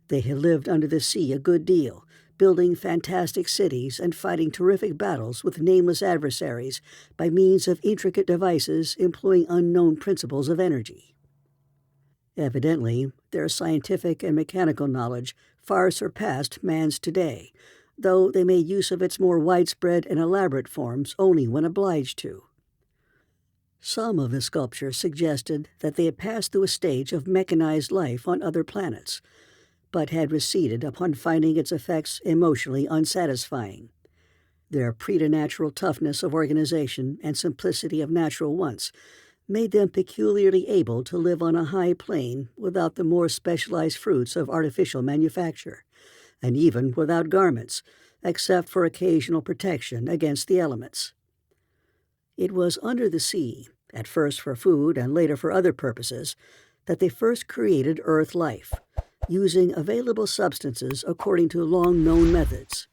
They had lived under the sea a good deal, building fantastic cities and fighting terrific battles with nameless adversaries by means of intricate devices employing unknown principles of energy. Evidently, their scientific and mechanical knowledge far surpassed man's today, though they made use of its more widespread and elaborate forms only when obliged to. Some of the sculptures suggested that they had passed through a stage of mechanized life on other planets, but had receded upon finding its effects emotionally unsatisfying. Their preternatural toughness of organization and simplicity of natural wants made them peculiarly able to live on a high plane without the more specialized fruits of artificial manufacture, and even without garments, except for occasional protection against the elements. It was under the sea, at first for food and later for other purposes, that they first created Earth life, using available substances according to long-known methods.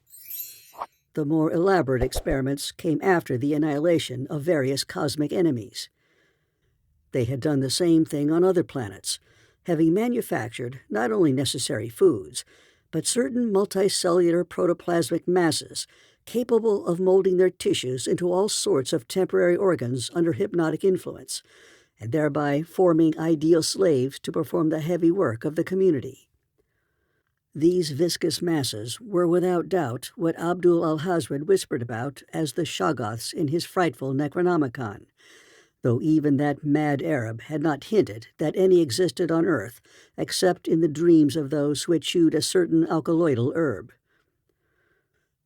The more elaborate experiments came after the annihilation of various cosmic enemies. They had done the same thing on other planets, having manufactured not only necessary foods, but certain multicellular protoplasmic masses capable of molding their tissues into all sorts of temporary organs under hypnotic influence, and thereby forming ideal slaves to perform the heavy work of the community. These viscous masses were without doubt what Abdul al-Hazred whispered about as the Shoggoths in his frightful Necronomicon, though even that mad Arab had not hinted that any existed on Earth except in the dreams of those who had chewed a certain alkaloidal herb.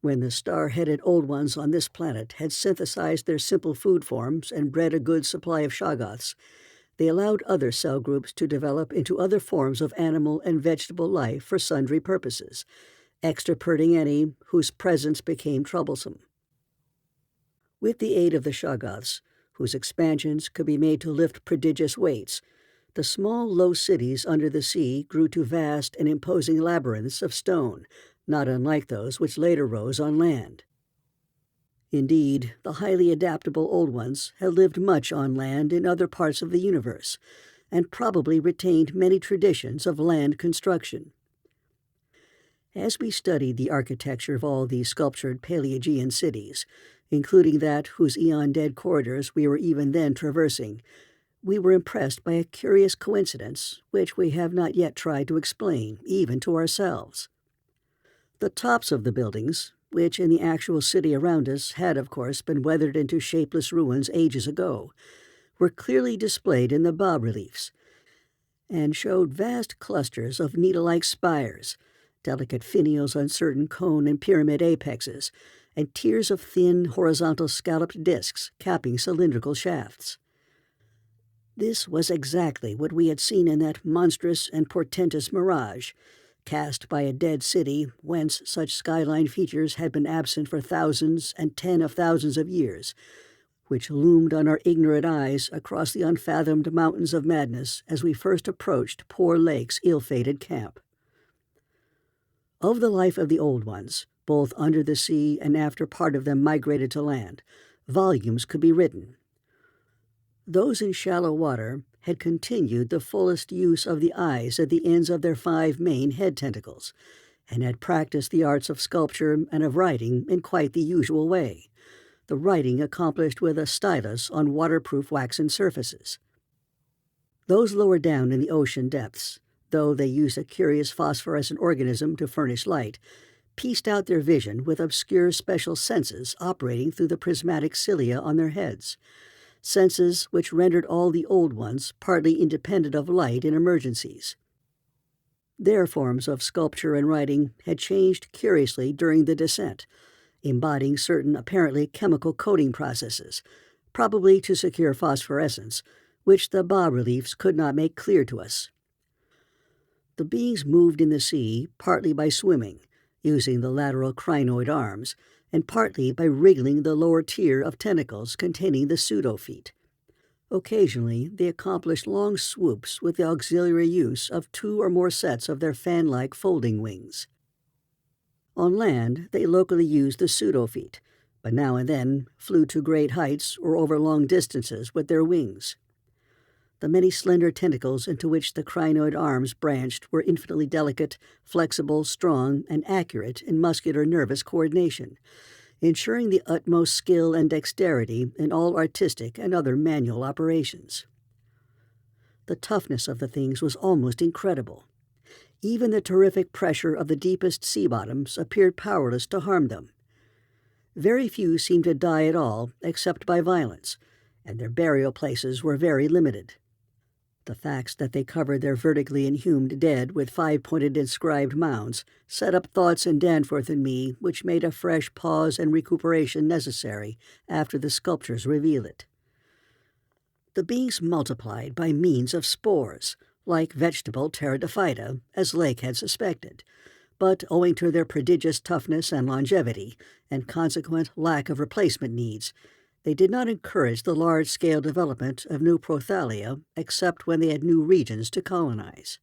When the star-headed Old Ones on this planet had synthesized their simple food forms and bred a good supply of Shoggoths, they allowed other cell groups to develop into other forms of animal and vegetable life for sundry purposes, extirpating any whose presence became troublesome. With the aid of the Shoggoths, whose expansions could be made to lift prodigious weights, the small, low cities under the sea grew to vast and imposing labyrinths of stone, not unlike those which later rose on land. Indeed, the highly adaptable Old Ones had lived much on land in other parts of the universe, and probably retained many traditions of land construction. As we studied the architecture of all these sculptured Paleogean cities, including that whose eon-dead corridors we were even then traversing, we were impressed by a curious coincidence which we have not yet tried to explain, even to ourselves. The tops of the buildings, which in the actual city around us had, of course, been weathered into shapeless ruins ages ago, were clearly displayed in the bas-reliefs, and showed vast clusters of needle-like spires, delicate finials on certain cone and pyramid apexes, and tiers of thin, horizontal scalloped discs capping cylindrical shafts. This was exactly what we had seen in that monstrous and portentous mirage, cast by a dead city whence such skyline features had been absent for thousands and 10 of thousands of years, which loomed on our ignorant eyes across the unfathomed mountains of madness as we first approached poor Lake's ill-fated camp. Of the life of the Old Ones, both under the sea and after part of them migrated to land, volumes could be written. Those in shallow water had continued the fullest use of the eyes at the ends of their 5 main head tentacles, and had practiced the arts of sculpture and of writing in quite the usual way, the writing accomplished with a stylus on waterproof waxen surfaces. Those lower down in the ocean depths, though they used a curious phosphorescent organism to furnish light, pieced out their vision with obscure special senses operating through the prismatic cilia on their heads, senses which rendered all the Old Ones partly independent of light in emergencies. Their forms of sculpture and writing had changed curiously during the descent, embodying certain apparently chemical coating processes, probably to secure phosphorescence, which the bas-reliefs could not make clear to us. The beings moved in the sea partly by swimming, using the lateral crinoid arms, and partly by wriggling the lower tier of tentacles containing the pseudofeet. Occasionally, they accomplished long swoops with the auxiliary use of 2 or more sets of their fan-like folding wings. On land, they locally used the pseudofeet, but now and then flew to great heights or over long distances with their wings. The many slender tentacles into which the crinoid arms branched were infinitely delicate, flexible, strong, and accurate in muscular nervous coordination, ensuring the utmost skill and dexterity in all artistic and other manual operations. The toughness of the things was almost incredible. Even the terrific pressure of the deepest sea bottoms appeared powerless to harm them. Very few seemed to die at all except by violence, and their burial places were very limited. The facts that they covered their vertically inhumed dead with 5-pointed inscribed mounds set up thoughts in Danforth and me which made a fresh pause and recuperation necessary after the sculptures revealed it. The beings multiplied by means of spores, like vegetable pteridophyta, as Lake had suspected, but owing to their prodigious toughness and longevity, and consequent lack of replacement needs, they did not encourage the large-scale development of new prothalia except when they had new regions to colonize.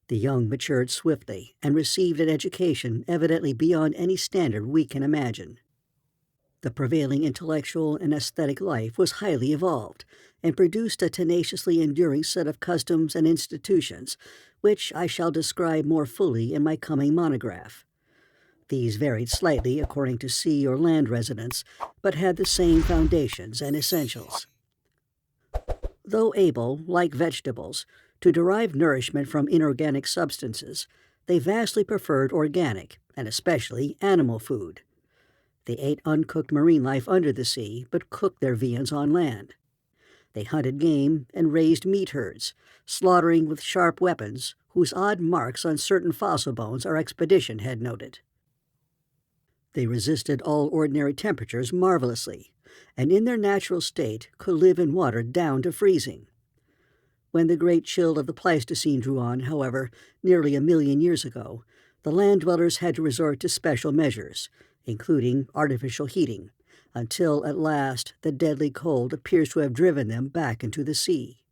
The young matured swiftly and received an education evidently beyond any standard we can imagine. The prevailing intellectual and aesthetic life was highly evolved and produced a tenaciously enduring set of customs and institutions, which I shall describe more fully in my coming monograph. These varied slightly according to sea or land residents, but had the same foundations and essentials. Though able, like vegetables, to derive nourishment from inorganic substances, they vastly preferred organic, and especially animal food. They ate uncooked marine life under the sea, but cooked their viands on land. They hunted game and raised meat herds, slaughtering with sharp weapons, whose odd marks on certain fossil bones our expedition had noted. They resisted all ordinary temperatures marvelously, and in their natural state could live in water down to freezing. When the great chill of the Pleistocene drew on, however, nearly 1 million years ago, the land dwellers had to resort to special measures, including artificial heating, until at last the deadly cold appears to have driven them back into the sea.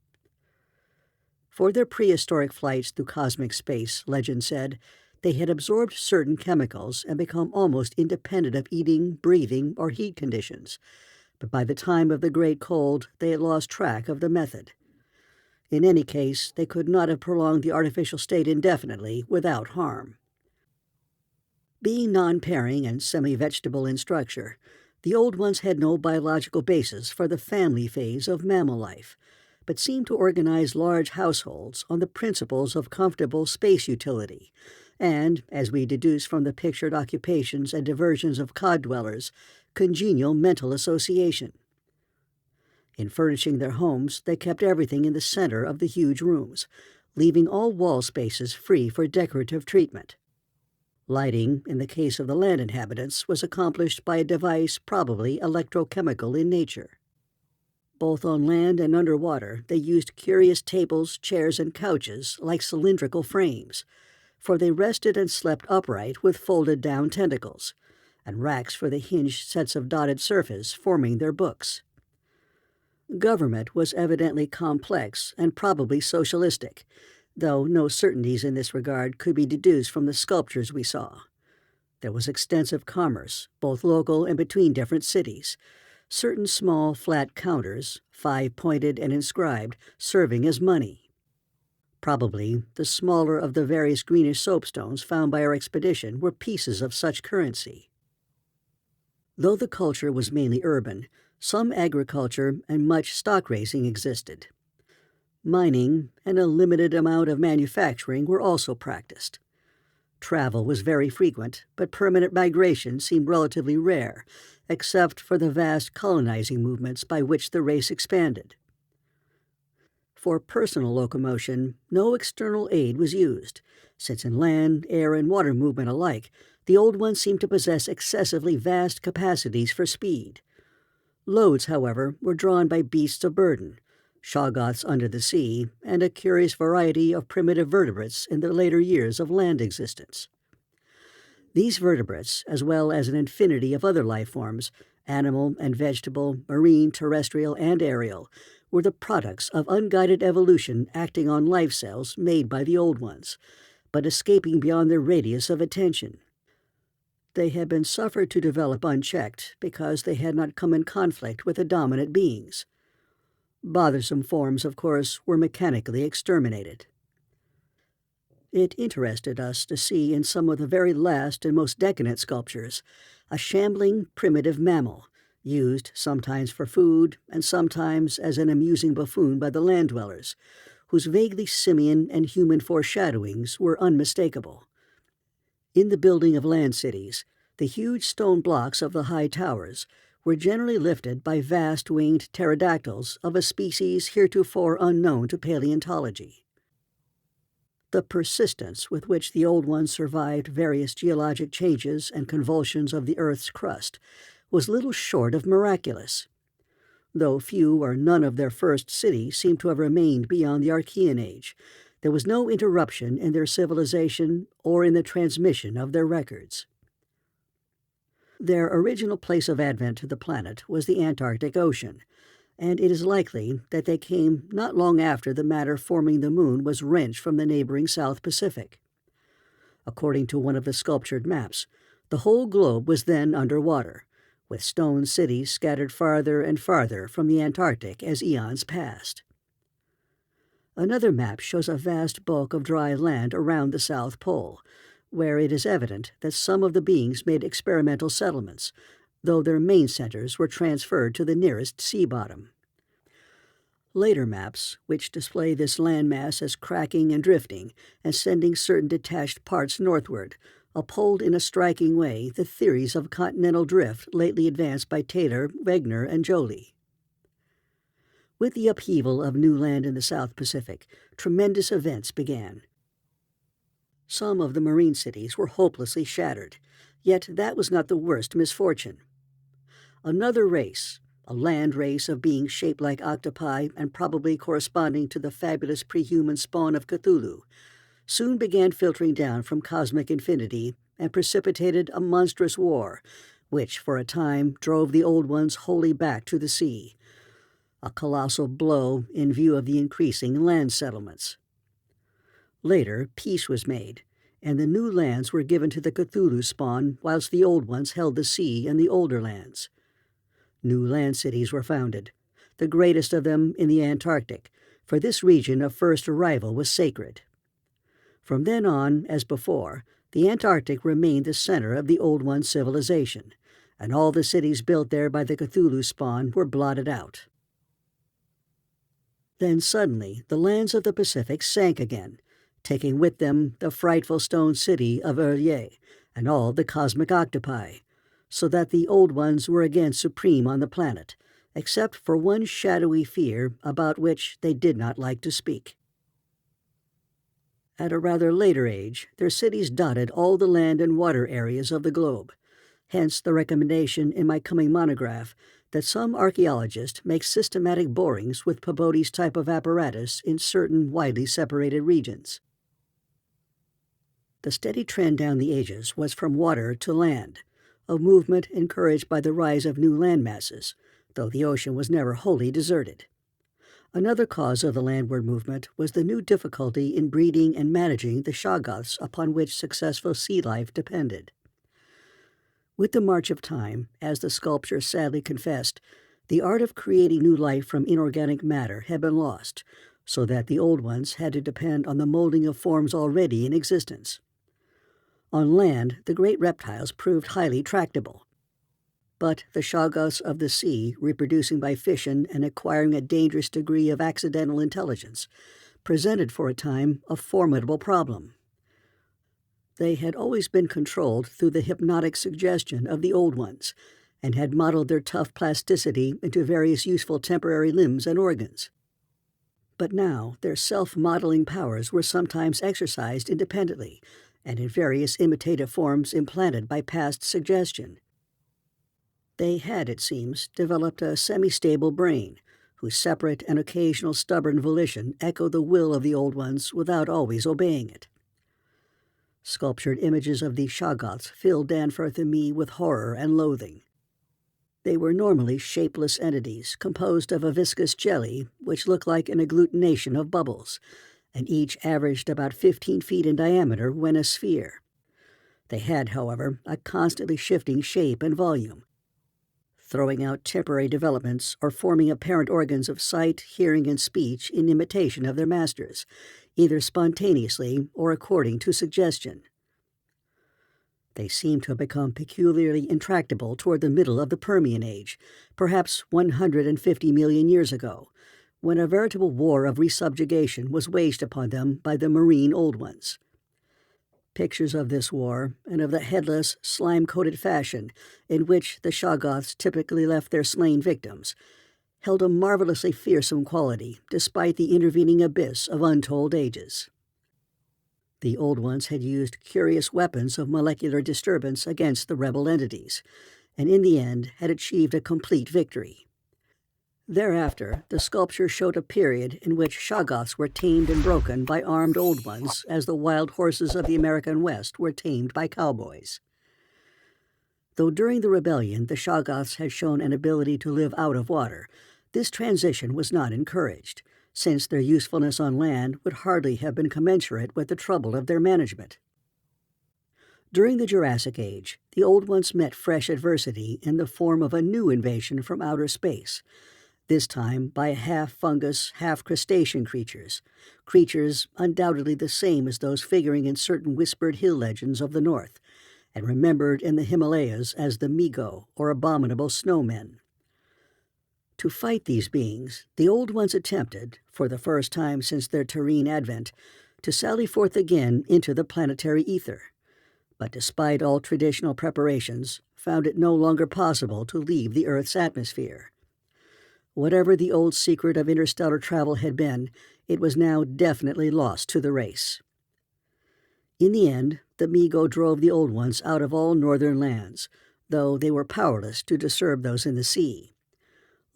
For their prehistoric flights through cosmic space, legend said, they had absorbed certain chemicals and become almost independent of eating, breathing, or heat conditions, but by the time of the Great Cold they had lost track of the method. In any case, they could not have prolonged the artificial state indefinitely without harm. Being non-pairing and semi-vegetable in structure, the old ones had no biological basis for the family phase of mammal life, but seemed to organize large households on the principles of comfortable space utility, and, as we deduce from the pictured occupations and diversions of cod dwellers, congenial mental association. In furnishing their homes, they kept everything in the center of the huge rooms, leaving all wall spaces free for decorative treatment. Lighting, in the case of the land inhabitants, was accomplished by a device probably electrochemical in nature. Both on land and underwater, they used curious tables, chairs, and couches like cylindrical frames, for they rested and slept upright with folded-down tentacles, and racks for the hinged sets of dotted surface forming their books. Government was evidently complex and probably socialistic, though no certainties in this regard could be deduced from the sculptures we saw. There was extensive commerce, both local and between different cities, certain small flat counters, 5-pointed and inscribed, serving as money. Probably the smaller of the various greenish soapstones found by our expedition were pieces of such currency. Though the culture was mainly urban, some agriculture and much stock raising existed. Mining and a limited amount of manufacturing were also practiced. Travel was very frequent, but permanent migration seemed relatively rare, except for the vast colonizing movements by which the race expanded. For personal locomotion, no external aid was used, since in land, air, and water movement alike, the old ones seemed to possess excessively vast capacities for speed. Loads, however, were drawn by beasts of burden, shoggoths under the sea, and a curious variety of primitive vertebrates in the later years of land existence. These vertebrates, as well as an infinity of other life forms, animal and vegetable, marine, terrestrial, and aerial, were the products of unguided evolution acting on life cells made by the old ones, but escaping beyond their radius of attention. They had been suffered to develop unchecked because they had not come in conflict with the dominant beings. Bothersome forms, of course, were mechanically exterminated. It interested us to see in some of the very last and most decadent sculptures a shambling primitive mammal, used sometimes for food and sometimes as an amusing buffoon by the land dwellers, whose vaguely simian and human foreshadowings were unmistakable. In the building of land cities, the huge stone blocks of the high towers were generally lifted by vast winged pterodactyls of a species heretofore unknown to paleontology. The persistence with which the old ones survived various geologic changes and convulsions of the Earth's crust was little short of miraculous. Though few or none of their first city seem to have remained beyond the Archean age, there was no interruption in their civilization or in the transmission of their records. Their original place of advent to the planet was the Antarctic Ocean, and it is likely that they came not long after the matter forming the moon was wrenched from the neighboring South Pacific. According to one of the sculptured maps, the whole globe was then under water, with stone cities scattered farther and farther from the Antarctic as eons passed. Another map shows a vast bulk of dry land around the South Pole, where it is evident that some of the beings made experimental settlements, though their main centers were transferred to the nearest sea bottom. Later maps, which display this landmass as cracking and drifting and sending certain detached parts northward, uphold in a striking way the theories of continental drift lately advanced by Taylor, Wegener, and Joly. With the upheaval of new land in the South Pacific, tremendous events began. Some of the marine cities were hopelessly shattered, yet that was not the worst misfortune. Another race, a land race of beings shaped like octopi and probably corresponding to the fabulous pre-human spawn of Cthulhu, soon began filtering down from cosmic infinity and precipitated a monstrous war, which for a time drove the Old Ones wholly back to the sea, a colossal blow in view of the increasing land settlements. Later, peace was made, and the new lands were given to the Cthulhu spawn whilst the Old Ones held the sea and the older lands. New land cities were founded, the greatest of them in the Antarctic, for this region of first arrival was sacred. From then on, as before, the Antarctic remained the center of the Old One's civilization, and all the cities built there by the Cthulhu spawn were blotted out. Then suddenly the lands of the Pacific sank again, taking with them the frightful stone city of Erlier and all the cosmic octopi, so that the Old Ones were again supreme on the planet, except for one shadowy fear about which they did not like to speak. At a rather later age, their cities dotted all the land and water areas of the globe, hence the recommendation in my coming monograph that some archaeologists make systematic borings with Peabody's type of apparatus in certain widely separated regions. The steady trend down the ages was from water to land, a movement encouraged by the rise of new land masses, though the ocean was never wholly deserted. Another cause of the landward movement was the new difficulty in breeding and managing the shoggoths upon which successful sea life depended. With the march of time, as the sculptor sadly confessed, the art of creating new life from inorganic matter had been lost, so that the Old Ones had to depend on the molding of forms already in existence. On land, the great reptiles proved highly tractable. But the shoggoths of the sea, reproducing by fission and acquiring a dangerous degree of accidental intelligence, presented for a time a formidable problem. They had always been controlled through the hypnotic suggestion of the Old Ones, and had modeled their tough plasticity into various useful temporary limbs and organs. But now their self-modeling powers were sometimes exercised independently, and in various imitative forms implanted by past suggestion. They had, it seems, developed a semi-stable brain, whose separate and occasional stubborn volition echoed the will of the Old Ones without always obeying it. Sculptured images of these shoggoths filled Danforth and me with horror and loathing. They were normally shapeless entities composed of a viscous jelly which looked like an agglutination of bubbles, and each averaged about 15 feet in diameter when a sphere. They had, however, a constantly shifting shape and volume, throwing out temporary developments or forming apparent organs of sight, hearing, and speech in imitation of their masters, either spontaneously or according to suggestion. They seem to have become peculiarly intractable toward the middle of the Permian Age, perhaps 150 million years ago, when a veritable war of resubjugation was waged upon them by the marine Old Ones. Pictures of this war, and of the headless, slime-coated fashion in which the shoggoths typically left their slain victims, held a marvelously fearsome quality despite the intervening abyss of untold ages. The Old Ones had used curious weapons of molecular disturbance against the rebel entities, and in the end had achieved a complete victory. Thereafter, the sculpture showed a period in which shoggoths were tamed and broken by armed Old Ones, as the wild horses of the American West were tamed by cowboys. Though during the rebellion the shoggoths had shown an ability to live out of water, this transition was not encouraged, since their usefulness on land would hardly have been commensurate with the trouble of their management. During the Jurassic Age, the Old Ones met fresh adversity in the form of a new invasion from outer space, this time by half-fungus, half-crustacean creatures undoubtedly the same as those figuring in certain whispered hill legends of the north, and remembered in the Himalayas as the Migo, or abominable snowmen. To fight these beings, the Old Ones attempted, for the first time since their terrene advent, to sally forth again into the planetary ether, but despite all traditional preparations, found it no longer possible to leave the Earth's atmosphere. Whatever the old secret of interstellar travel had been, it was now definitely lost to the race. In the end, the Migo drove the Old Ones out of all northern lands, though they were powerless to disturb those in the sea.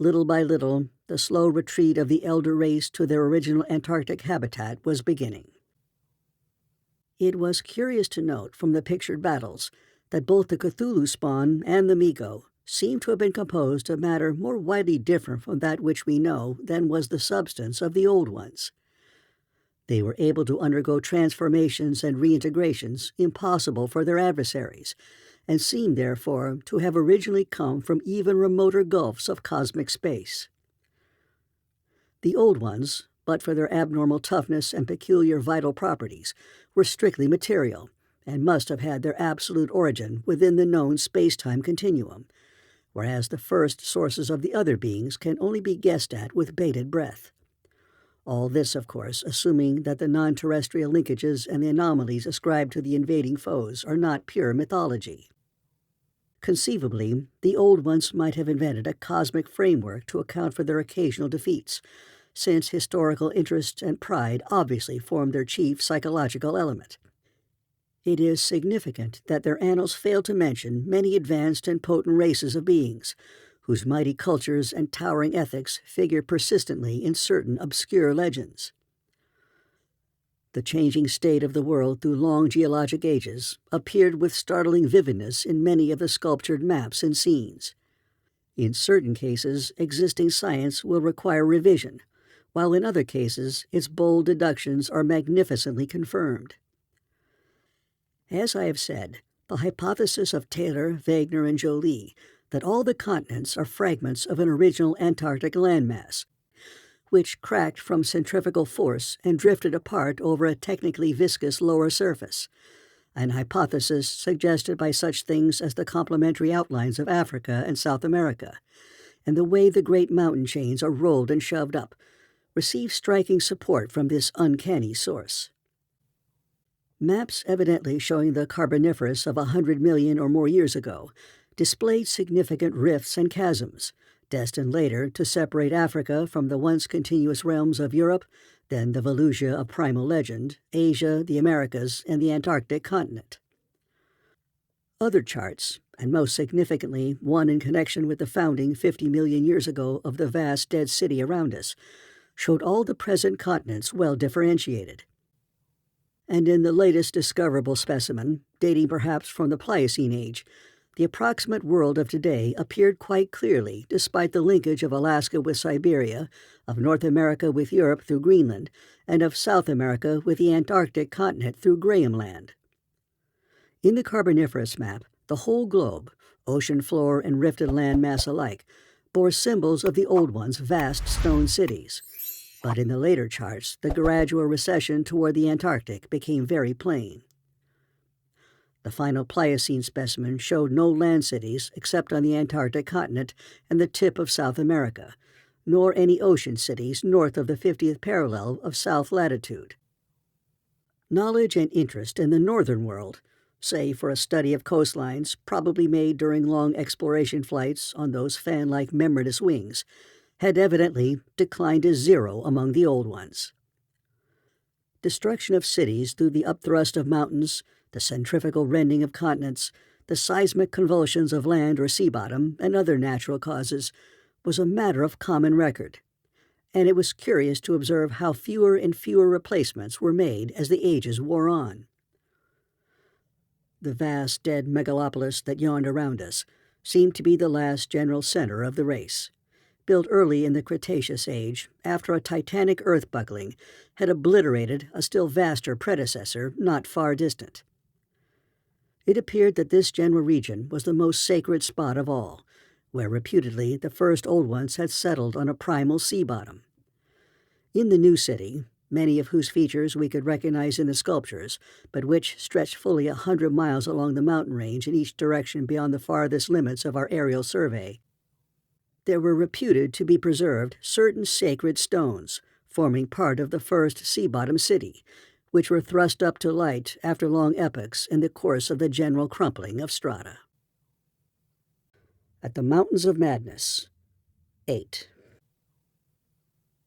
Little by little, the slow retreat of the elder race to their original Antarctic habitat was beginning. It was curious to note from the pictured battles that both the Cthulhu spawn and the Migo seem to have been composed of matter more widely different from that which we know than was the substance of the old ones. They were able to undergo transformations and reintegrations impossible for their adversaries, and seem, therefore, to have originally come from even remoter gulfs of cosmic space. The old ones, but for their abnormal toughness and peculiar vital properties, were strictly material, and must have had their absolute origin within the known space-time continuum, whereas the first sources of the other beings can only be guessed at with bated breath. All this, of course, assuming that the non-terrestrial linkages and the anomalies ascribed to the invading foes are not pure mythology. Conceivably, the old ones might have invented a cosmic framework to account for their occasional defeats, since historical interest and pride obviously formed their chief psychological element. It is significant that their annals fail to mention many advanced and potent races of beings, whose mighty cultures and towering ethics figure persistently in certain obscure legends. The changing state of the world through long geologic ages appeared with startling vividness in many of the sculptured maps and scenes. In certain cases, existing science will require revision, while in other cases its bold deductions are magnificently confirmed. As I have said, the hypothesis of Taylor, Wagner, and Joly that all the continents are fragments of an original Antarctic landmass, which cracked from centrifugal force and drifted apart over a technically viscous lower surface, an hypothesis suggested by such things as the complementary outlines of Africa and South America, and the way the great mountain chains are rolled and shoved up, receive striking support from this uncanny source. Maps evidently showing the Carboniferous of 100 million or more years ago displayed significant rifts and chasms, destined later to separate Africa from the once continuous realms of Europe, then the Volusia of primal legend, Asia, the Americas, and the Antarctic continent. Other charts, and most significantly one in connection with the founding 50 million years ago of the vast dead city around us, showed all the present continents well differentiated. And in the latest discoverable specimen, dating perhaps from the Pliocene age, the approximate world of today appeared quite clearly despite the linkage of Alaska with Siberia, of North America with Europe through Greenland, and of South America with the Antarctic continent through Graham Land. In the Carboniferous map, the whole globe, ocean floor and rifted land mass alike, bore symbols of the old one's vast stone cities. But in the later charts, the gradual recession toward the Antarctic became very plain. The final Pliocene specimen showed no land cities except on the Antarctic continent and the tip of South America, nor any ocean cities north of the 50th parallel of south latitude. Knowledge and interest in the northern world, say for a study of coastlines probably made during long exploration flights on those fan-like membranous wings, had evidently declined to zero among the old ones. Destruction of cities through the upthrust of mountains, the centrifugal rending of continents, the seismic convulsions of land or sea bottom, and other natural causes, was a matter of common record, and it was curious to observe how fewer and fewer replacements were made as the ages wore on. The vast dead megalopolis that yawned around us seemed to be the last general center of the race, built early in the Cretaceous age after a titanic earth buckling had obliterated a still vaster predecessor not far distant. It appeared that this general region was the most sacred spot of all, where reputedly the first old ones had settled on a primal sea bottom. In the new city, many of whose features we could recognize in the sculptures, but which stretched fully 100 miles along the mountain range in each direction beyond the farthest limits of our aerial survey, there were reputed to be preserved certain sacred stones, forming part of the first sea-bottom city, which were thrust up to light after long epochs in the course of the general crumpling of strata. At the Mountains of Madness. 8.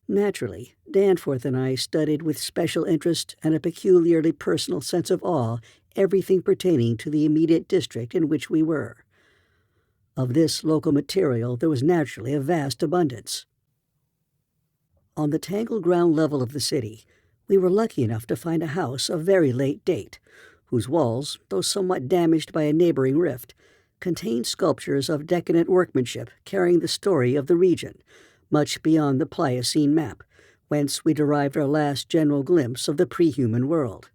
Naturally, Danforth and I studied with special interest and a peculiarly personal sense of awe everything pertaining to the immediate district in which we were. Of this local material there was naturally a vast abundance. On the tangled ground level of the city, we were lucky enough to find a house of very late date, whose walls, though somewhat damaged by a neighboring rift, contained sculptures of decadent workmanship carrying the story of the region, much beyond the Pliocene map, whence we derived our last general glimpse of the pre-human world.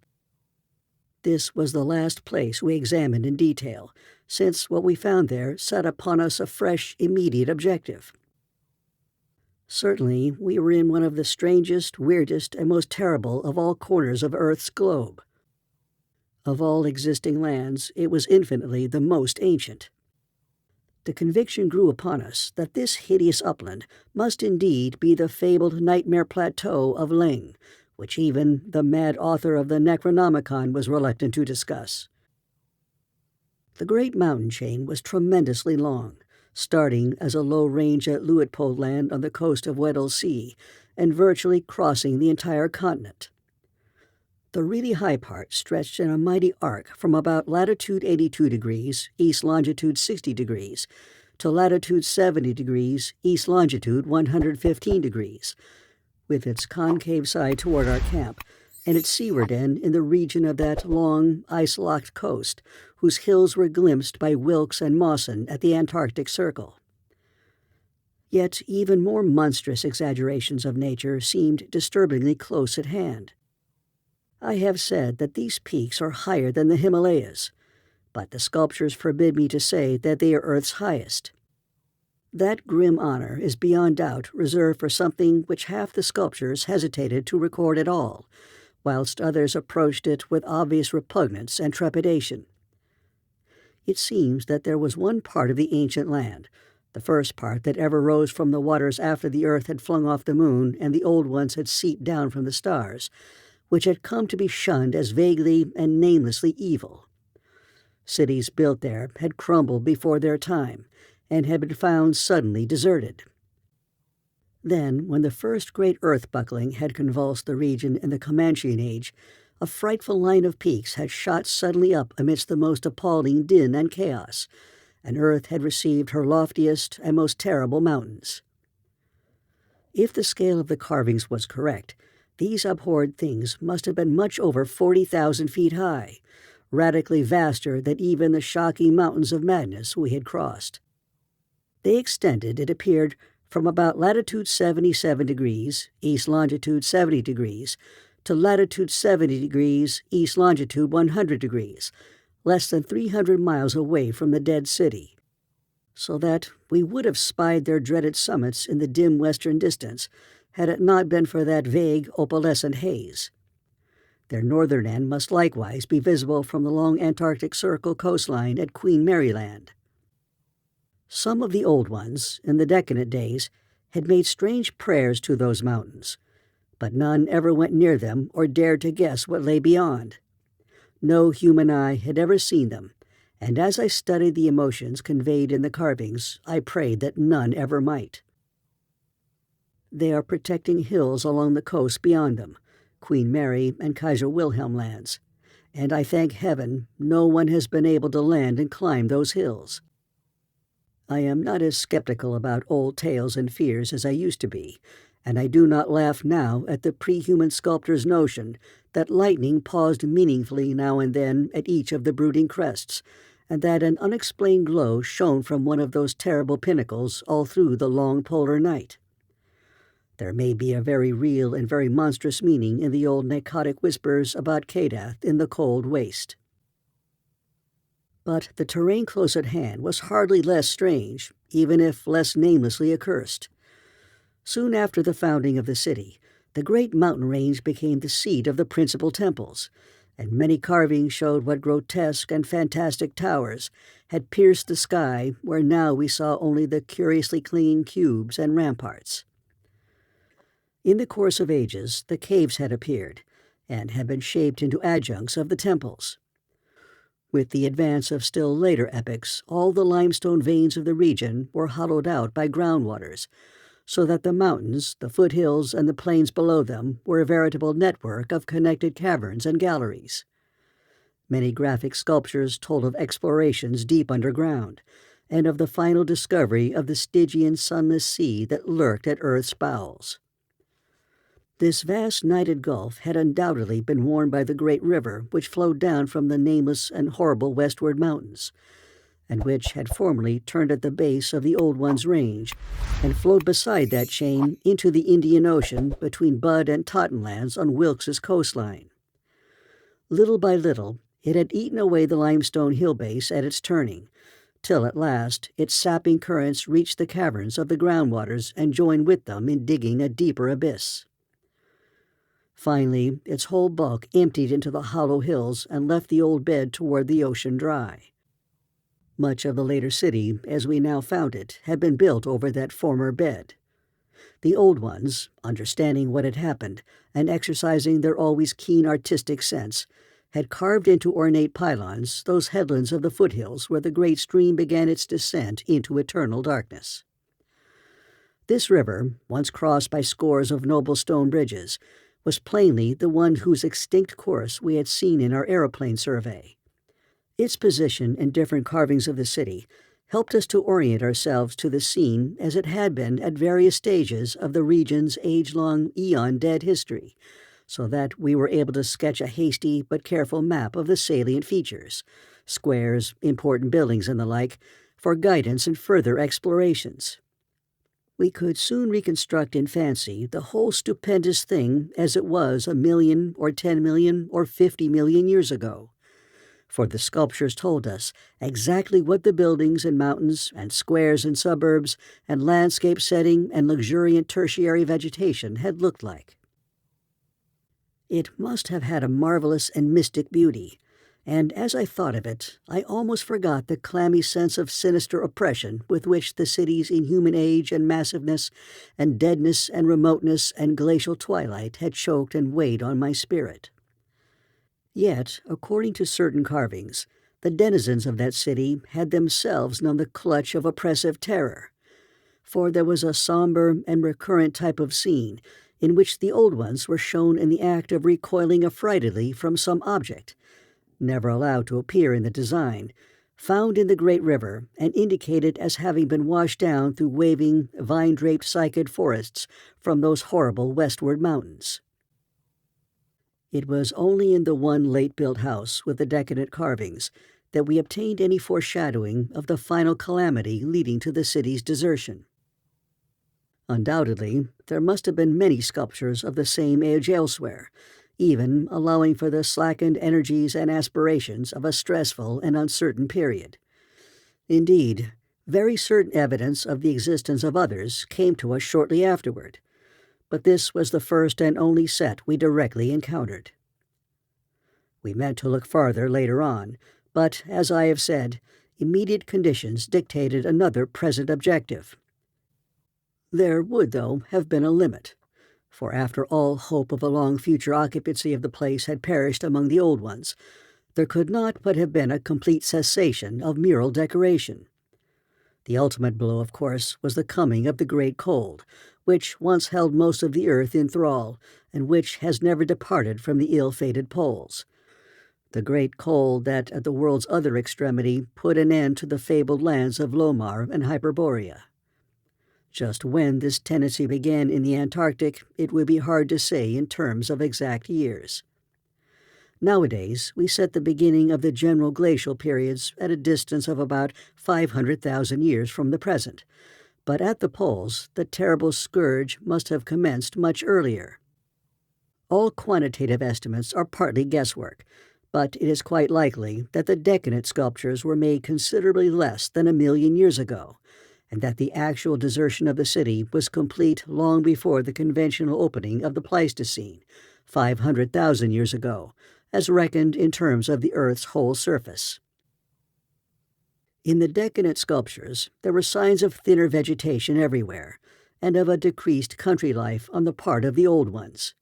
This was the last place we examined in detail, since what we found there set upon us a fresh, immediate objective. Certainly, we were in one of the strangest, weirdest, and most terrible of all corners of Earth's globe. Of all existing lands, it was infinitely the most ancient. The conviction grew upon us that this hideous upland must indeed be the fabled nightmare plateau of Ling, which even the mad author of the Necronomicon was reluctant to discuss. The great mountain chain was tremendously long, starting as a low range at Luitpold Land on the coast of Weddell Sea, and virtually crossing the entire continent. The really high part stretched in a mighty arc from about latitude 82 degrees, east longitude 60 degrees, to latitude 70 degrees, east longitude 115 degrees, with its concave side toward our camp, and its seaward end in the region of that long, ice-locked coast, whose hills were glimpsed by Wilkes and Mawson at the Antarctic Circle. Yet even more monstrous exaggerations of nature seemed disturbingly close at hand. I have said that these peaks are higher than the Himalayas, but the sculptures forbid me to say that they are Earth's highest. That grim honor is beyond doubt reserved for something which half the sculptures hesitated to record at all, whilst others approached it with obvious repugnance and trepidation. It seems that there was one part of the ancient land, the first part that ever rose from the waters after the earth had flung off the moon and the old ones had seeped down from the stars, which had come to be shunned as vaguely and namelessly evil. Cities built there had crumbled before their time, and had been found suddenly deserted. Then, when the first great earth-buckling had convulsed the region in the Comanchean age, a frightful line of peaks had shot suddenly up amidst the most appalling din and chaos, and Earth had received her loftiest and most terrible mountains. If the scale of the carvings was correct, these abhorred things must have been much over 40,000 feet high, radically vaster than even the shocking mountains of madness we had crossed. They extended, it appeared, from about latitude 77 degrees, east longitude 70 degrees, to latitude 70 degrees, east longitude 100 degrees, less than 300 miles away from the dead city, so that we would have spied their dreaded summits in the dim western distance, had it not been for that vague, opalescent haze. Their northern end must likewise be visible from the long Antarctic Circle coastline at Queen Mary Land. Some of the old ones, in the decadent days, had made strange prayers to those mountains, but none ever went near them or dared to guess what lay beyond. No human eye had ever seen them, and as I studied the emotions conveyed in the carvings, I prayed that none ever might. They are protecting hills along the coast beyond them, Queen Mary and Kaiser Wilhelm lands, and I thank heaven no one has been able to land and climb those hills. I am not as skeptical about old tales and fears as I used to be, and I do not laugh now at the pre-human sculptor's notion that lightning paused meaningfully now and then at each of the brooding crests, and that an unexplained glow shone from one of those terrible pinnacles all through the long polar night. There may be a very real and very monstrous meaning in the old narcotic whispers about Kadath in the cold waste. But the terrain close at hand was hardly less strange, even if less namelessly accursed. Soon after the founding of the city, the great mountain range became the seat of the principal temples, and many carvings showed what grotesque and fantastic towers had pierced the sky where now we saw only the curiously clinging cubes and ramparts. In the course of ages, the caves had appeared, and had been shaped into adjuncts of the temples. With the advance of still later epochs, all the limestone veins of the region were hollowed out by groundwaters, so that the mountains, the foothills, and the plains below them were a veritable network of connected caverns and galleries. Many graphic sculptures told of explorations deep underground, and of the final discovery of the Stygian sunless sea that lurked at Earth's bowels. This vast nighted gulf had undoubtedly been worn by the great river which flowed down from the nameless and horrible westward mountains, and which had formerly turned at the base of the Old One's range, and flowed beside that chain into the Indian Ocean between Bud and Tottenlands on Wilkes's coastline. Little by little, it had eaten away the limestone hill base at its turning, till at last its sapping currents reached the caverns of the groundwaters and joined with them in digging a deeper abyss. Finally, its whole bulk emptied into the hollow hills and left the old bed toward the ocean dry. Much of the later city, as we now found it, had been built over that former bed. The old ones, understanding what had happened and exercising their always keen artistic sense, had carved into ornate pylons those headlands of the foothills where the great stream began its descent into eternal darkness. This river, once crossed by scores of noble stone bridges, was plainly the one whose extinct course we had seen in our aeroplane survey. Its position and different carvings of the city helped us to orient ourselves to the scene as it had been at various stages of the region's age-long, eon-dead history, so that we were able to sketch a hasty but careful map of the salient features, squares, important buildings, and the like, for guidance in further explorations. We could soon reconstruct in fancy the whole stupendous thing as it was 1,000,000 or 10,000,000 or 50,000,000 years ago, for the sculptures told us exactly what the buildings and mountains and squares and suburbs and landscape setting and luxuriant tertiary vegetation had looked like. It must have had a marvelous and mystic beauty, and as I thought of it, I almost forgot the clammy sense of sinister oppression with which the city's inhuman age and massiveness and deadness and remoteness and glacial twilight had choked and weighed on my spirit. Yet, according to certain carvings, the denizens of that city had themselves known the clutch of oppressive terror, for there was a somber and recurrent type of scene in which the old ones were shown in the act of recoiling affrightedly from some object, never allowed to appear in the design, found in the great river and indicated as having been washed down through waving, vine-draped cycad forests from those horrible westward mountains. It was only in the one late-built house with the decadent carvings that we obtained any foreshadowing of the final calamity leading to the city's desertion. Undoubtedly, there must have been many sculptures of the same age elsewhere, even allowing for the slackened energies and aspirations of a stressful and uncertain period. Indeed, very certain evidence of the existence of others came to us shortly afterward, but this was the first and only set we directly encountered. We meant to look farther later on, but, as I have said, immediate conditions dictated another present objective. There would, though, have been a limit, for after all hope of a long future occupancy of the place had perished among the old ones, there could not but have been a complete cessation of mural decoration. The ultimate blow, of course, was the coming of the great cold, which once held most of the earth in thrall, and which has never departed from the ill-fated poles. The great cold that, at the world's other extremity, put an end to the fabled lands of Lomar and Hyperborea. Just when this tendency began in the Antarctic, it would be hard to say in terms of exact years. Nowadays, we set the beginning of the general glacial periods at a distance of about 500,000 years from the present, but at the poles, the terrible scourge must have commenced much earlier. All quantitative estimates are partly guesswork, but it is quite likely that the decadent sculptures were made considerably less than 1,000,000 years ago, and that the actual desertion of the city was complete long before the conventional opening of the Pleistocene, 500,000 years ago, as reckoned in terms of the Earth's whole surface. In the decadent sculptures, there were signs of thinner vegetation everywhere, and of a decreased country life on the part of the old ones.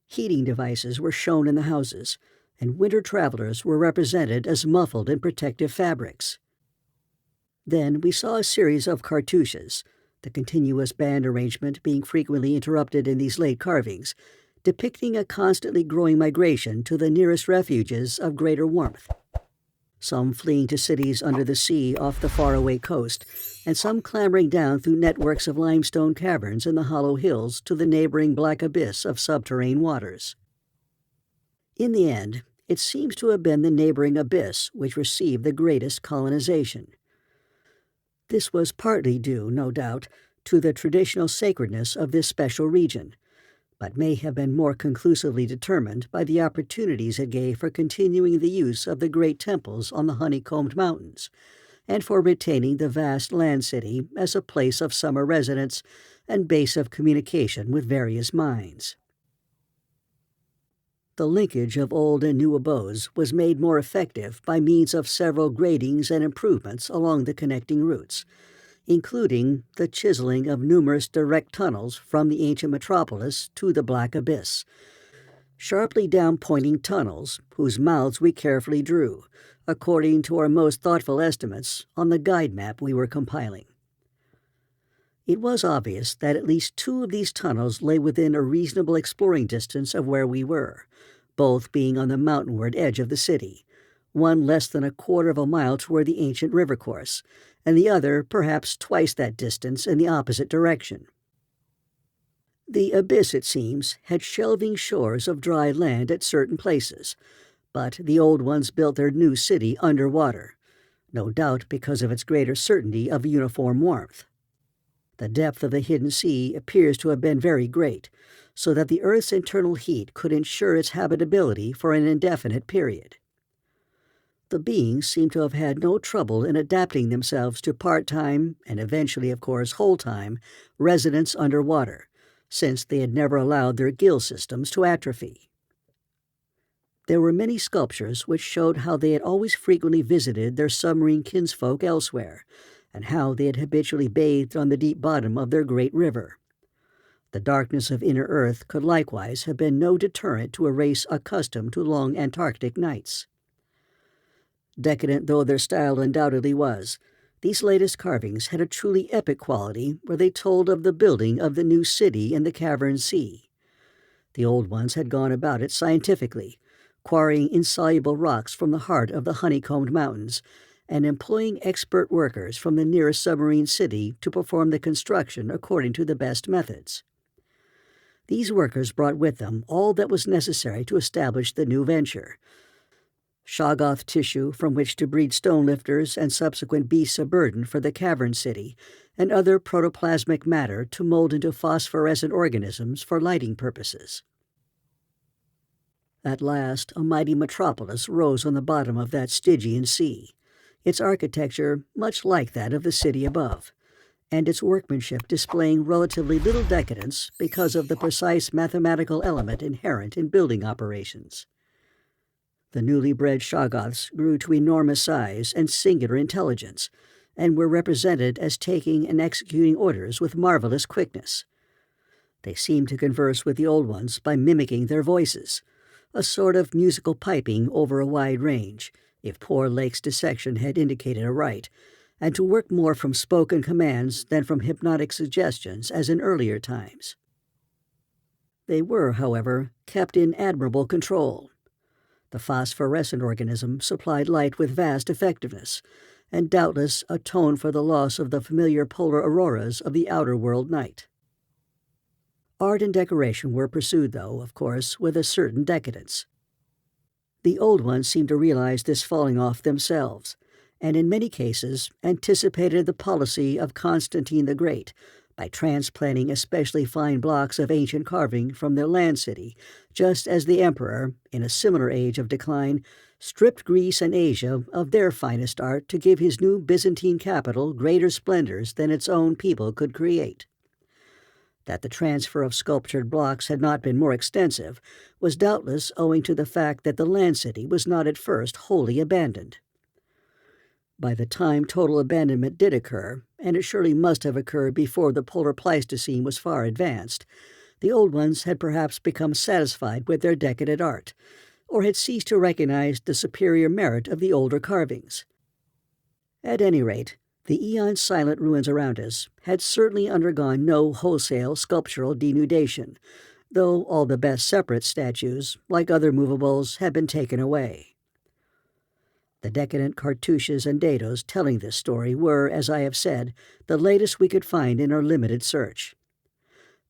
Heating devices were shown in the houses, and winter travelers were represented as muffled in protective fabrics. Then we saw a series of cartouches, the continuous band arrangement being frequently interrupted in these late carvings, depicting a constantly growing migration to the nearest refuges of greater warmth. some fleeing to cities under the sea off the faraway coast, and some clambering down through networks of limestone caverns in the hollow hills to the neighboring black abyss of subterranean waters. In the end, it seems to have been the neighboring abyss which received the greatest colonization. This was partly due, no doubt, to the traditional sacredness of this special region, but may have been more conclusively determined by the opportunities it gave for continuing the use of the great temples on the honeycombed mountains, and for retaining the vast land city as a place of summer residence and base of communication with various minds. The linkage of old and new abodes was made more effective by means of several gradings and improvements along the connecting routes, including the chiseling of numerous direct tunnels from the ancient metropolis to the Black Abyss, sharply down-pointing tunnels whose mouths we carefully drew, according to our most thoughtful estimates on the guide map we were compiling. It was obvious that at least 2 of these tunnels lay within a reasonable exploring distance of where we were, both being on the mountainward edge of the city, one less than a quarter of a mile toward the ancient river course, and the other perhaps twice that distance in the opposite direction. The abyss, it seems, had shelving shores of dry land at certain places, but the old ones built their new city underwater, no doubt because of its greater certainty of uniform warmth. The depth of the hidden sea appears to have been very great, so that the Earth's internal heat could ensure its habitability for an indefinite period. The beings seem to have had no trouble in adapting themselves to part-time, and eventually, of course, whole-time, residence underwater, since they had never allowed their gill systems to atrophy. There were many sculptures which showed how they had always frequently visited their submarine kinsfolk elsewhere, and how they had habitually bathed on the deep bottom of their great river. The darkness of inner Earth could likewise have been no deterrent to a race accustomed to long Antarctic nights. Decadent though their style undoubtedly was, these latest carvings had a truly epic quality where they told of the building of the new city in the cavern sea. The old ones had gone about it scientifically, quarrying insoluble rocks from the heart of the honeycombed mountains, and employing expert workers from the nearest submarine city to perform the construction according to the best methods. These workers brought with them all that was necessary to establish the new venture: Shoggoth tissue from which to breed stone lifters and subsequent beasts of burden for the cavern city, and other protoplasmic matter to mold into phosphorescent organisms for lighting purposes. At last, a mighty metropolis rose on the bottom of that Stygian sea, its architecture much like that of the city above, and its workmanship displaying relatively little decadence because of the precise mathematical element inherent in building operations. The newly bred Shoggoths grew to enormous size and singular intelligence, and were represented as taking and executing orders with marvelous quickness. They seemed to converse with the old ones by mimicking their voices, a sort of musical piping over a wide range, if poor Lake's dissection had indicated aright, and to work more from spoken commands than from hypnotic suggestions as in earlier times. They were, however, kept in admirable control. The phosphorescent organism supplied light with vast effectiveness, and doubtless atoned for the loss of the familiar polar auroras of the outer world night. Art and decoration were pursued, though, of course, with a certain decadence. The old ones seemed to realize this falling off themselves, and in many cases anticipated the policy of Constantine the Great by transplanting especially fine blocks of ancient carving from their land city, just as the emperor, in a similar age of decline, stripped Greece and Asia of their finest art to give his new Byzantine capital greater splendors than its own people could create. That the transfer of sculptured blocks had not been more extensive was doubtless owing to the fact that the land city was not at first wholly abandoned. By the time total abandonment did occur, and it surely must have occurred before the polar Pleistocene was far advanced, the old ones had perhaps become satisfied with their decadent art, or had ceased to recognize the superior merit of the older carvings. At any rate, the eon-silent ruins around us had certainly undergone no wholesale sculptural denudation, though all the best separate statues, like other movables, had been taken away. The decadent cartouches and dados telling this story were, as I have said, the latest we could find in our limited search.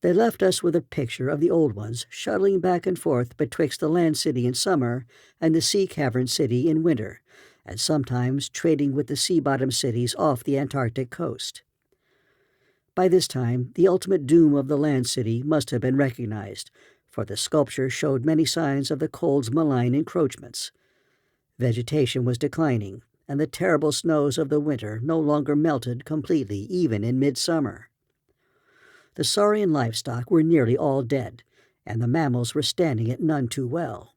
They left us with a picture of the old ones shuttling back and forth betwixt the land city in summer and the sea cavern city in winter, and sometimes trading with the sea-bottom cities off the Antarctic coast. By this time, the ultimate doom of the land city must have been recognized, for the sculpture showed many signs of the cold's malign encroachments. Vegetation was declining, and the terrible snows of the winter no longer melted completely even in midsummer. The saurian livestock were nearly all dead, and the mammals were standing it none too well.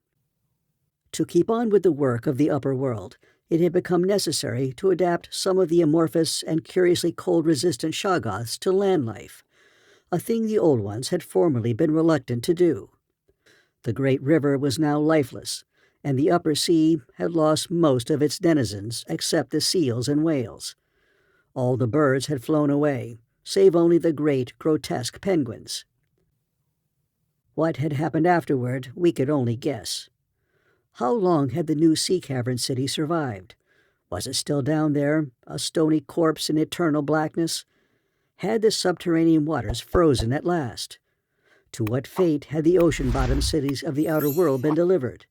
To keep on with the work of the upper world, it had become necessary to adapt some of the amorphous and curiously cold-resistant shoggoths to land life, a thing the old ones had formerly been reluctant to do. The great river was now lifeless, and the upper sea had lost most of its denizens except the seals and whales. All the birds had flown away, save only the great, grotesque penguins. What had happened afterward we could only guess. How long had the new sea cavern city survived? Was it still down there, a stony corpse in eternal blackness? Had the subterranean waters frozen at last? To what fate had the ocean-bottom cities of the outer world been delivered?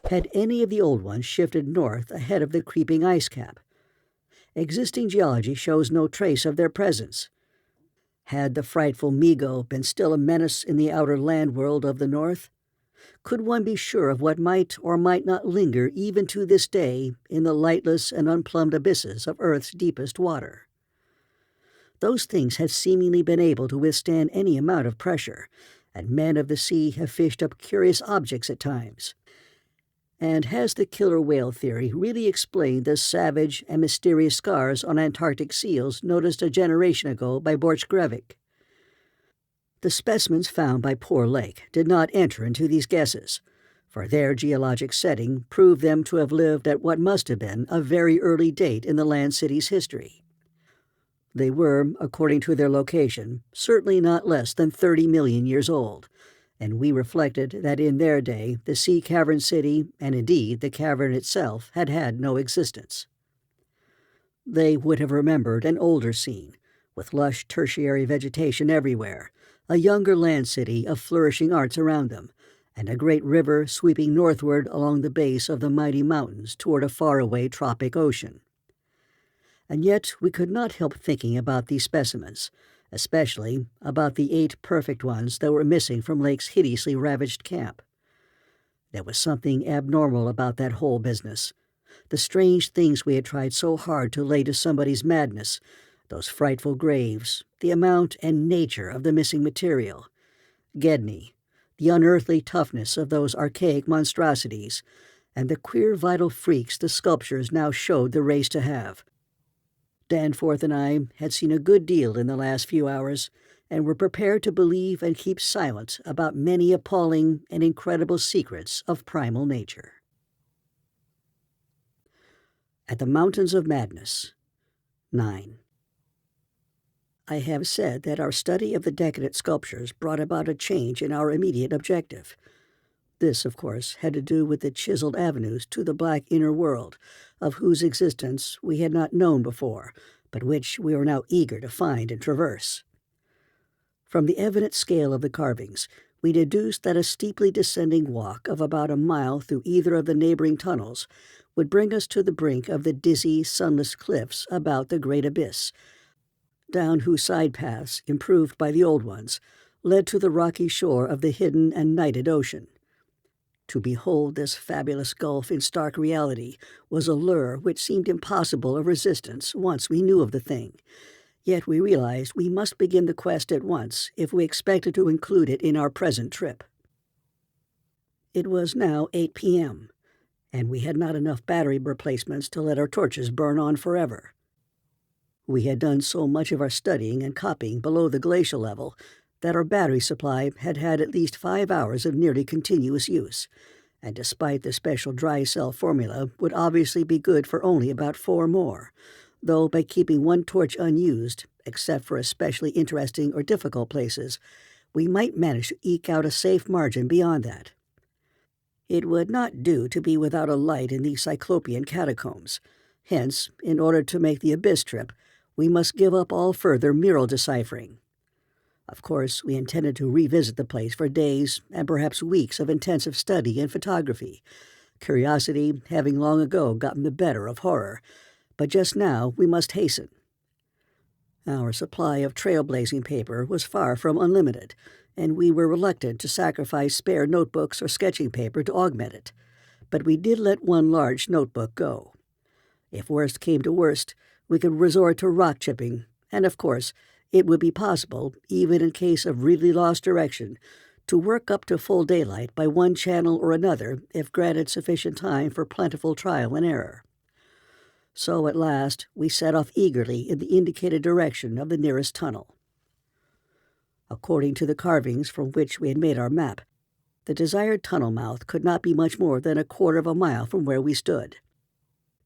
Had any of the old ones shifted north ahead of the creeping ice cap? Existing geology shows no trace of their presence. Had the frightful Migo been still a menace in the outer land world of the north? Could one be sure of what might or might not linger even to this day in the lightless and unplumbed abysses of Earth's deepest water? Those things had seemingly been able to withstand any amount of pressure, and men of the sea have fished up curious objects at times. And has the killer whale theory really explained the savage and mysterious scars on Antarctic seals noticed a generation ago by Borchgrevink? The specimens found by Poor Lake did not enter into these guesses, for their geologic setting proved them to have lived at what must have been a very early date in the land city's history. They were, according to their location, certainly not less than 30 million years old, and we reflected that in their day the sea cavern city, and indeed the cavern itself, had had no existence. They would have remembered an older scene, with lush tertiary vegetation everywhere, a younger land city of flourishing arts around them, and a great river sweeping northward along the base of the mighty mountains toward a faraway tropic ocean. And yet we could not help thinking about these specimens, especially about the 8 perfect ones that were missing from Lake's hideously ravaged camp. There was something abnormal about that whole business. The strange things we had tried so hard to lay to somebody's madness, those frightful graves, the amount and nature of the missing material, Gedney, the unearthly toughness of those archaic monstrosities, and the queer vital freaks the sculptures now showed the race to have. Danforth and I had seen a good deal in the last few hours, and were prepared to believe and keep silent about many appalling and incredible secrets of primal nature. At the Mountains of Madness. 9. I have said that our study of the decadent sculptures brought about a change in our immediate objective. This, of course, had to do with the chiseled avenues to the black inner world, of whose existence we had not known before, but which we were now eager to find and traverse. From the evident scale of the carvings, we deduced that a steeply descending walk of about a mile through either of the neighboring tunnels would bring us to the brink of the dizzy, sunless cliffs about the great abyss, down whose side paths, improved by the old ones, led to the rocky shore of the hidden and nighted ocean. To behold this fabulous gulf in stark reality was a lure which seemed impossible of resistance once we knew of the thing, yet we realized we must begin the quest at once if we expected to include it in our present trip. It was now 8 p.m., and we had not enough battery replacements to let our torches burn on forever. We had done so much of our studying and copying below the glacial level that our battery supply had had at least 5 hours of nearly continuous use, and despite the special dry cell formula would obviously be good for only about 4 more, though by keeping one torch unused, except for especially interesting or difficult places, we might manage to eke out a safe margin beyond that. It would not do to be without a light in the Cyclopean catacombs. Hence, in order to make the abyss trip, we must give up all further mural deciphering. Of course, we intended to revisit the place for days and perhaps weeks of intensive study and photography, curiosity having long ago gotten the better of horror, but just now we must hasten. Our supply of trailblazing paper was far from unlimited, and we were reluctant to sacrifice spare notebooks or sketching paper to augment it, but we did let one large notebook go. If worst came to worst, we could resort to rock chipping, and of course, it would be possible, even in case of really lost direction, to work up to full daylight by one channel or another if granted sufficient time for plentiful trial and error. So at last we set off eagerly in the indicated direction of the nearest tunnel. According to the carvings from which we had made our map, the desired tunnel mouth could not be much more than 1/4 of a mile from where we stood,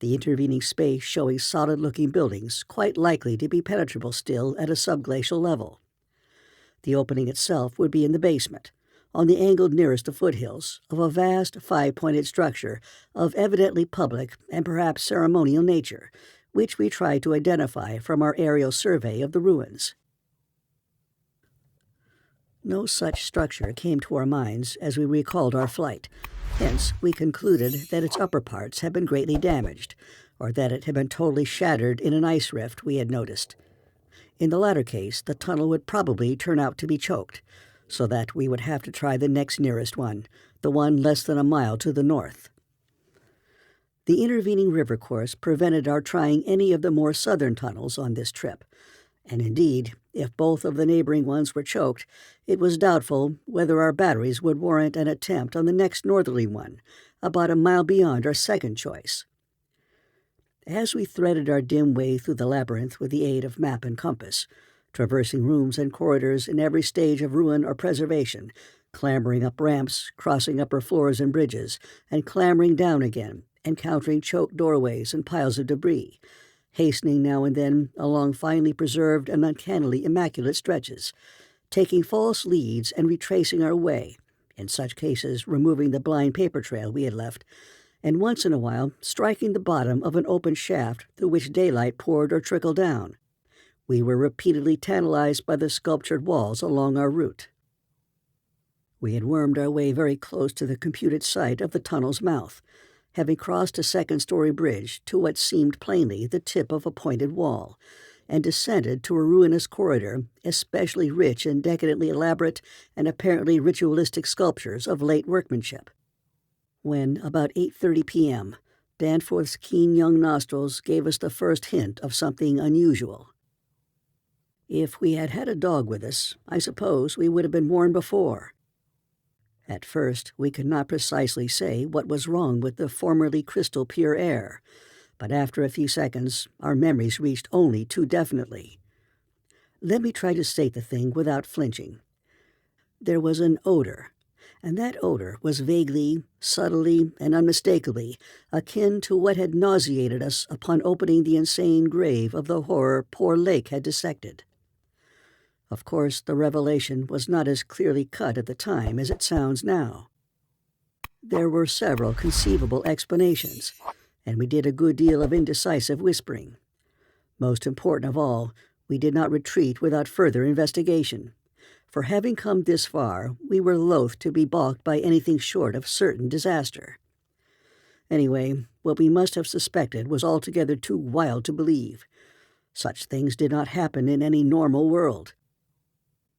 the intervening space showing solid-looking buildings quite likely to be penetrable still at a subglacial level. The opening itself would be in the basement, on the angle nearest the foothills, of a vast 5-pointed structure of evidently public and perhaps ceremonial nature, which we tried to identify from our aerial survey of the ruins. No such structure came to our minds as we recalled our flight. Hence, we concluded that its upper parts had been greatly damaged, or that it had been totally shattered in an ice rift we had noticed. In the latter case, the tunnel would probably turn out to be choked, so that we would have to try the next nearest one, the one less than a mile to the north. The intervening river course prevented our trying any of the more southern tunnels on this trip, and indeed, if both of the neighboring ones were choked, it was doubtful whether our batteries would warrant an attempt on the next northerly one, about a mile beyond our second choice. As we threaded our dim way through the labyrinth with the aid of map and compass, traversing rooms and corridors in every stage of ruin or preservation, clambering up ramps, crossing upper floors and bridges, and clambering down again, encountering choked doorways and piles of debris, hastening now and then along finely preserved and uncannily immaculate stretches, taking false leads and retracing our way, in such cases removing the blind paper trail we had left, and once in a while striking the bottom of an open shaft through which daylight poured or trickled down. We were repeatedly tantalized by the sculptured walls along our route. We had wormed our way very close to the computed site of the tunnel's mouth, having crossed a second-story bridge to what seemed plainly the tip of a pointed wall, and descended to a ruinous corridor especially rich in decadently elaborate and apparently ritualistic sculptures of late workmanship. When, about 8:30 p.m., Danforth's keen young nostrils gave us the first hint of something unusual. If we had had a dog with us, I suppose we would have been warned before. At first, we could not precisely say what was wrong with the formerly crystal pure air, but after a few seconds, our memories reached only too definitely. Let me try to state the thing without flinching. There was an odor, and that odor was vaguely, subtly, and unmistakably akin to what had nauseated us upon opening the insane grave of the horror poor Lake had dissected. Of course, the revelation was not as clearly cut at the time as it sounds now. There were several conceivable explanations, and we did a good deal of indecisive whispering. Most important of all, we did not retreat without further investigation, for having come this far, we were loath to be balked by anything short of certain disaster. Anyway, what we must have suspected was altogether too wild to believe. Such things did not happen in any normal world.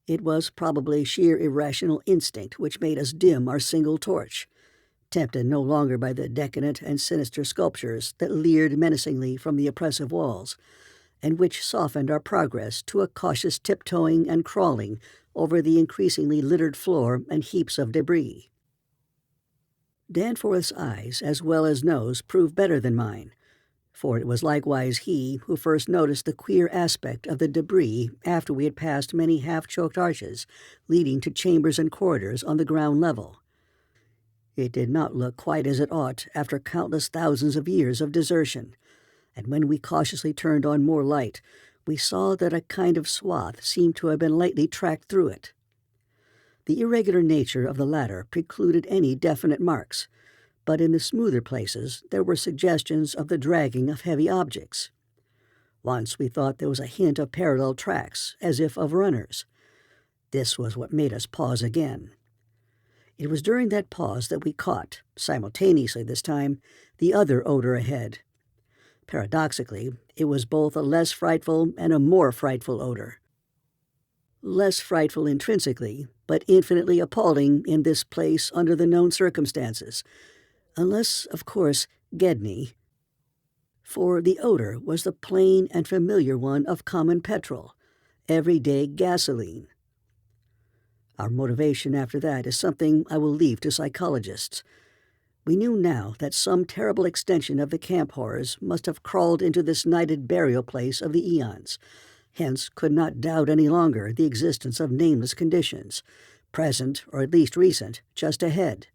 It was probably sheer irrational instinct which made us dim our single torch, tempted no longer by the decadent and sinister sculptures that leered menacingly from the oppressive walls, and which softened our progress to a cautious tiptoeing and crawling over the increasingly littered floor and heaps of debris. Danforth's eyes, as well as nose, proved better than mine, for it was likewise he who first noticed the queer aspect of the debris after we had passed many half-choked arches leading to chambers and corridors on the ground level. It did not look quite as it ought after countless thousands of years of desertion, and when we cautiously turned on more light, we saw that a kind of swath seemed to have been lightly tracked through it. The irregular nature of the latter precluded any definite marks, but in the smoother places there were suggestions of the dragging of heavy objects. Once we thought there was a hint of parallel tracks, as if of runners. This was what made us pause again. It was during that pause that we caught, simultaneously this time, the other odor ahead. Paradoxically, it was both a less frightful and a more frightful odor. Less frightful intrinsically, but infinitely appalling in this place under the known circumstances, unless, of course, Gedney. For the odor was the plain and familiar one of common petrol, everyday gasoline. Our motivation after that is something I will leave to psychologists. We knew now that some terrible extension of the camp horrors must have crawled into this nighted burial place of the eons, hence could not doubt any longer the existence of nameless conditions, present or at least recent, just ahead.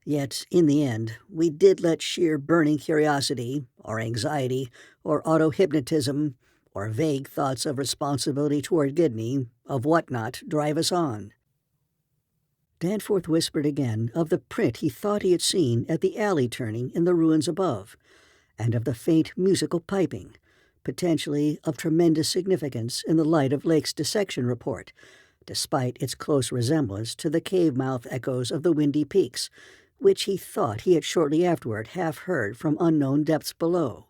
Yet, in the end, we did let sheer burning curiosity, or anxiety, or auto-hypnotism, or vague thoughts of responsibility toward Gidney, of whatnot, drive us on. Danforth whispered again of the print he thought he had seen at the alley turning in the ruins above, and of the faint musical piping, potentially of tremendous significance in the light of Lake's dissection report, despite its close resemblance to the cave-mouth echoes of the Windy Peaks, which he thought he had shortly afterward half heard from unknown depths below.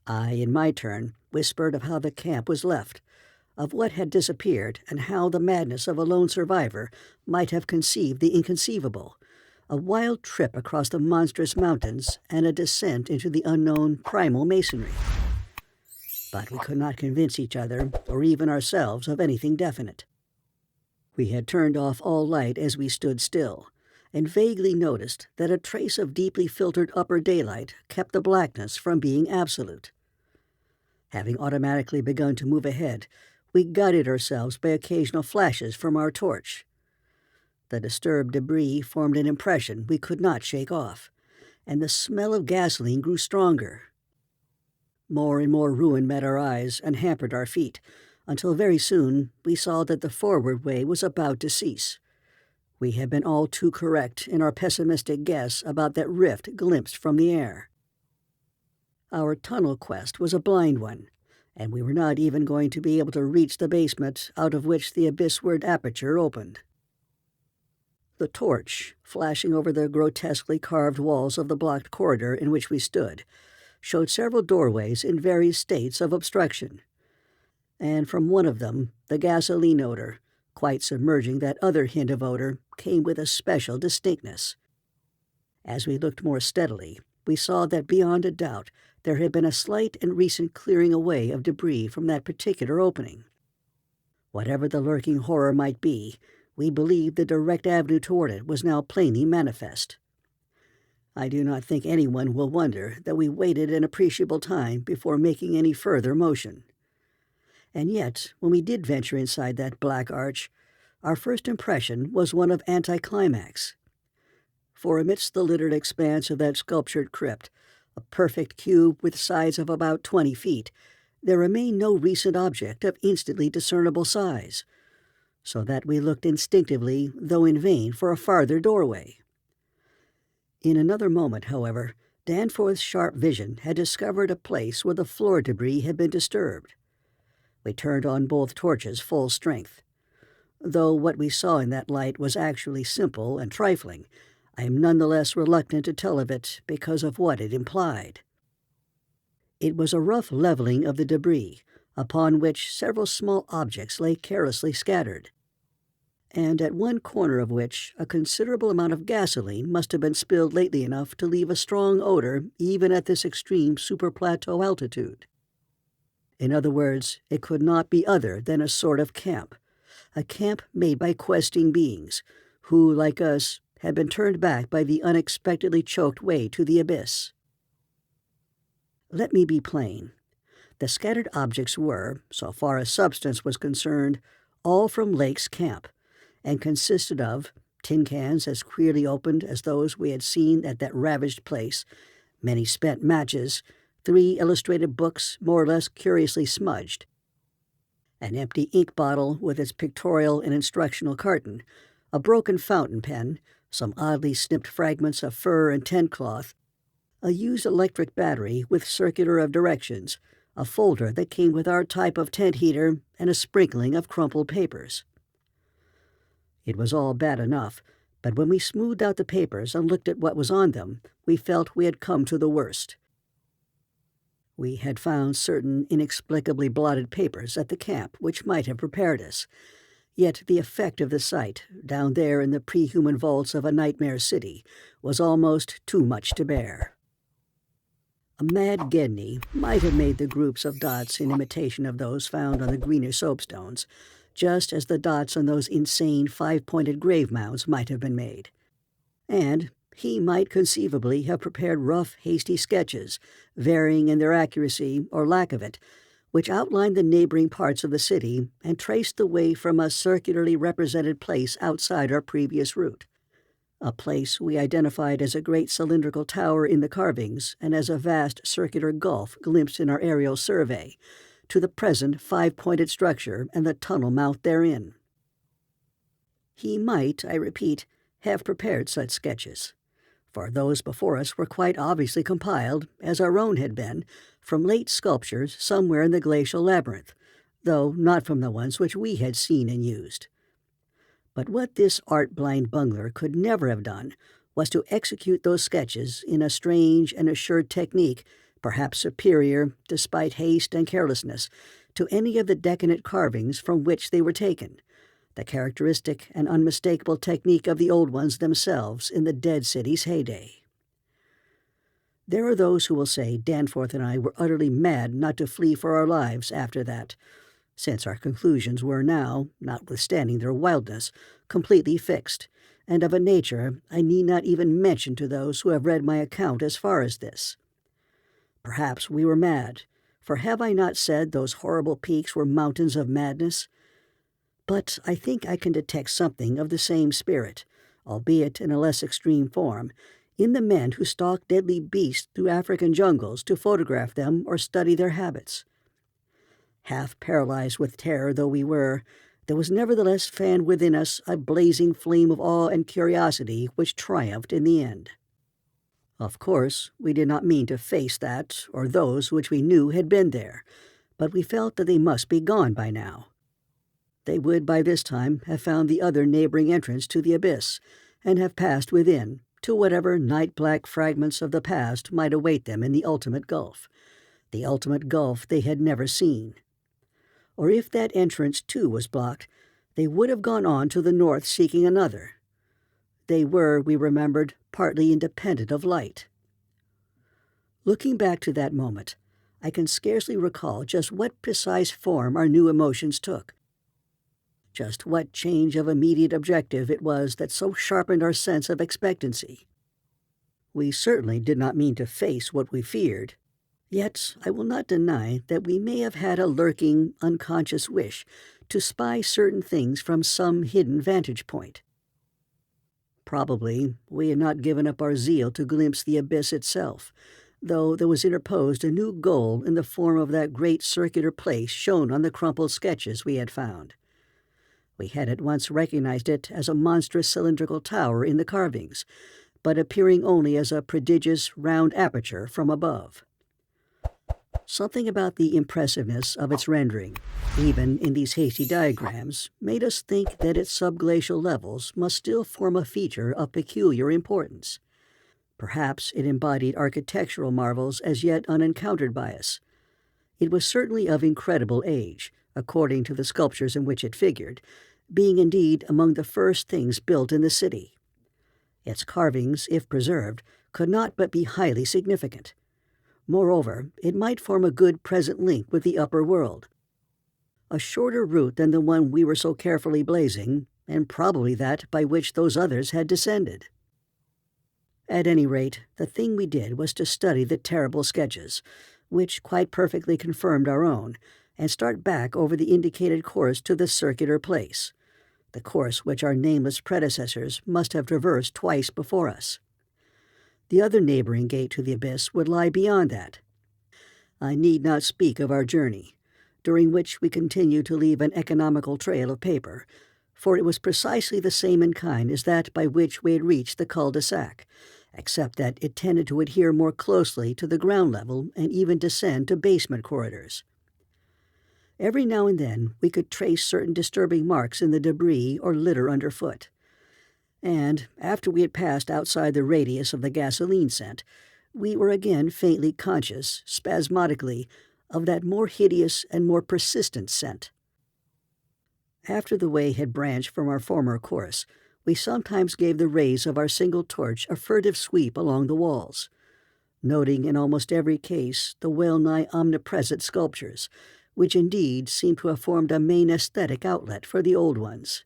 I, in my turn, whispered of how the camp was left, of what had disappeared, and how the madness of a lone survivor might have conceived the inconceivable, a wild trip across the monstrous mountains and a descent into the unknown primal masonry. But we could not convince each other, or even ourselves, of anything definite. We had turned off all light as we stood still, and vaguely noticed that a trace of deeply filtered upper daylight kept the blackness from being absolute. Having automatically begun to move ahead, we guided ourselves by occasional flashes from our torch. The disturbed debris formed an impression we could not shake off, and the smell of gasoline grew stronger. More and more ruin met our eyes and hampered our feet, until very soon we saw that the forward way was about to cease. We had been all too correct in our pessimistic guess about that rift glimpsed from the air. Our tunnel quest was a blind one, and we were not even going to be able to reach the basement out of which the abyssward aperture opened. The torch, flashing over the grotesquely carved walls of the blocked corridor in which we stood, showed several doorways in various states of obstruction, and from one of them the gasoline odor, quite submerging that other hint of odor, came with a special distinctness. As we looked more steadily, we saw that beyond a doubt there had been a slight and recent clearing away of debris from that particular opening. Whatever the lurking horror might be, we believed the direct avenue toward it was now plainly manifest. I do not think anyone will wonder that we waited an appreciable time before making any further motion. And yet, when we did venture inside that black arch, our first impression was one of anticlimax. For amidst the littered expanse of that sculptured crypt, a perfect cube with sides of about 20 feet, there remained no recent object of instantly discernible size, so that we looked instinctively, though in vain, for a farther doorway. In another moment, however, Danforth's sharp vision had discovered a place where the floor debris had been disturbed. We turned on both torches full strength. Though what we saw in that light was actually simple and trifling, I am none the less reluctant to tell of it because of what it implied. It was a rough leveling of the debris, upon which several small objects lay carelessly scattered, and at one corner of which a considerable amount of gasoline must have been spilled lately enough to leave a strong odor even at this extreme super-plateau altitude. In other words, it could not be other than a sort of camp, a camp made by questing beings, who, like us, had been turned back by the unexpectedly choked way to the abyss. Let me be plain. The scattered objects were, so far as substance was concerned, all from Lake's camp, and consisted of tin cans as queerly opened as those we had seen at that ravaged place, many spent matches, 3 illustrated books more or less curiously smudged, an empty ink bottle with its pictorial and instructional carton, a broken fountain pen, some oddly snipped fragments of fur and tent cloth, a used electric battery with circular of directions, a folder that came with our type of tent heater, and a sprinkling of crumpled papers. It was all bad enough, but when we smoothed out the papers and looked at what was on them, we felt we had come to the worst. We had found certain inexplicably blotted papers at the camp which might have prepared us, yet the effect of the sight, down there in the pre-human vaults of a nightmare city, was almost too much to bear. A mad Gedney might have made the groups of dots in imitation of those found on the greener soapstones, just as the dots on those insane five-pointed grave mounds might have been made. And he might conceivably have prepared rough, hasty sketches, varying in their accuracy or lack of it, which outlined the neighboring parts of the city and traced the way from a circularly represented place outside our previous route, a place we identified as a great cylindrical tower in the carvings and as a vast circular gulf glimpsed in our aerial survey, to the present five-pointed structure and the tunnel mouth therein. He might, I repeat, have prepared such sketches, for those before us were quite obviously compiled, as our own had been, from late sculptures somewhere in the glacial labyrinth, though not from the ones which we had seen and used. But what this art-blind bungler could never have done was to execute those sketches in a strange and assured technique, perhaps superior, despite haste and carelessness, to any of the decadent carvings from which they were taken, the characteristic and unmistakable technique of the old ones themselves in the dead city's heyday. There are those who will say Danforth and I were utterly mad not to flee for our lives after that, since our conclusions were now, notwithstanding their wildness, completely fixed, and of a nature I need not even mention to those who have read my account as far as this. Perhaps we were mad, for have I not said those horrible peaks were mountains of madness? But I think I can detect something of the same spirit, albeit in a less extreme form, in the men who stalk deadly beasts through African jungles to photograph them or study their habits. Half paralyzed with terror though we were, there was nevertheless fanned within us a blazing flame of awe and curiosity which triumphed in the end. Of course, we did not mean to face that or those which we knew had been there, but we felt that they must be gone by now. They would by this time have found the other neighboring entrance to the abyss, and have passed within, to whatever night-black fragments of the past might await them in the ultimate gulf they had never seen. Or if that entrance too was blocked, they would have gone on to the north seeking another. They were, we remembered, partly independent of light. Looking back to that moment, I can scarcely recall just what precise form our new emotions took, just what change of immediate objective it was that so sharpened our sense of expectancy. We certainly did not mean to face what we feared, yet I will not deny that we may have had a lurking, unconscious wish to spy certain things from some hidden vantage point. Probably we had not given up our zeal to glimpse the abyss itself, though there was interposed a new goal in the form of that great circular place shown on the crumpled sketches we had found. We had at once recognized it as a monstrous cylindrical tower in the carvings, but appearing only as a prodigious round aperture from above. Something about the impressiveness of its rendering, even in these hasty diagrams, made us think that its subglacial levels must still form a feature of peculiar importance. Perhaps it embodied architectural marvels as yet unencountered by us. It was certainly of incredible age, according to the sculptures in which it figured, being indeed among the first things built in the city. Its carvings, if preserved, could not but be highly significant. Moreover, it might form a good present link with the upper world. A shorter route than the one we were so carefully blazing, and probably that by which those others had descended. At any rate, the thing we did was to study the terrible sketches, which quite perfectly confirmed our own, and start back over the indicated course to the circular place, the course which our nameless predecessors must have traversed twice before us. The other neighboring gate to the abyss would lie beyond that. I need not speak of our journey. during which we continued to leave an economical trail of paper, for it was precisely the same in kind as that by which we had reached the cul-de-sac, except that it tended to adhere more closely to the ground level and even descend to basement corridors. Every now and then we could trace certain disturbing marks in the debris or litter underfoot. And, after we had passed outside the radius of the gasoline scent, we were again faintly conscious, spasmodically, of that more hideous and more persistent scent. After the way had branched from our former course, we sometimes gave the rays of our single torch a furtive sweep along the walls, noting in almost every case the well-nigh omnipresent sculptures, which indeed seemed to have formed a main aesthetic outlet for the old ones.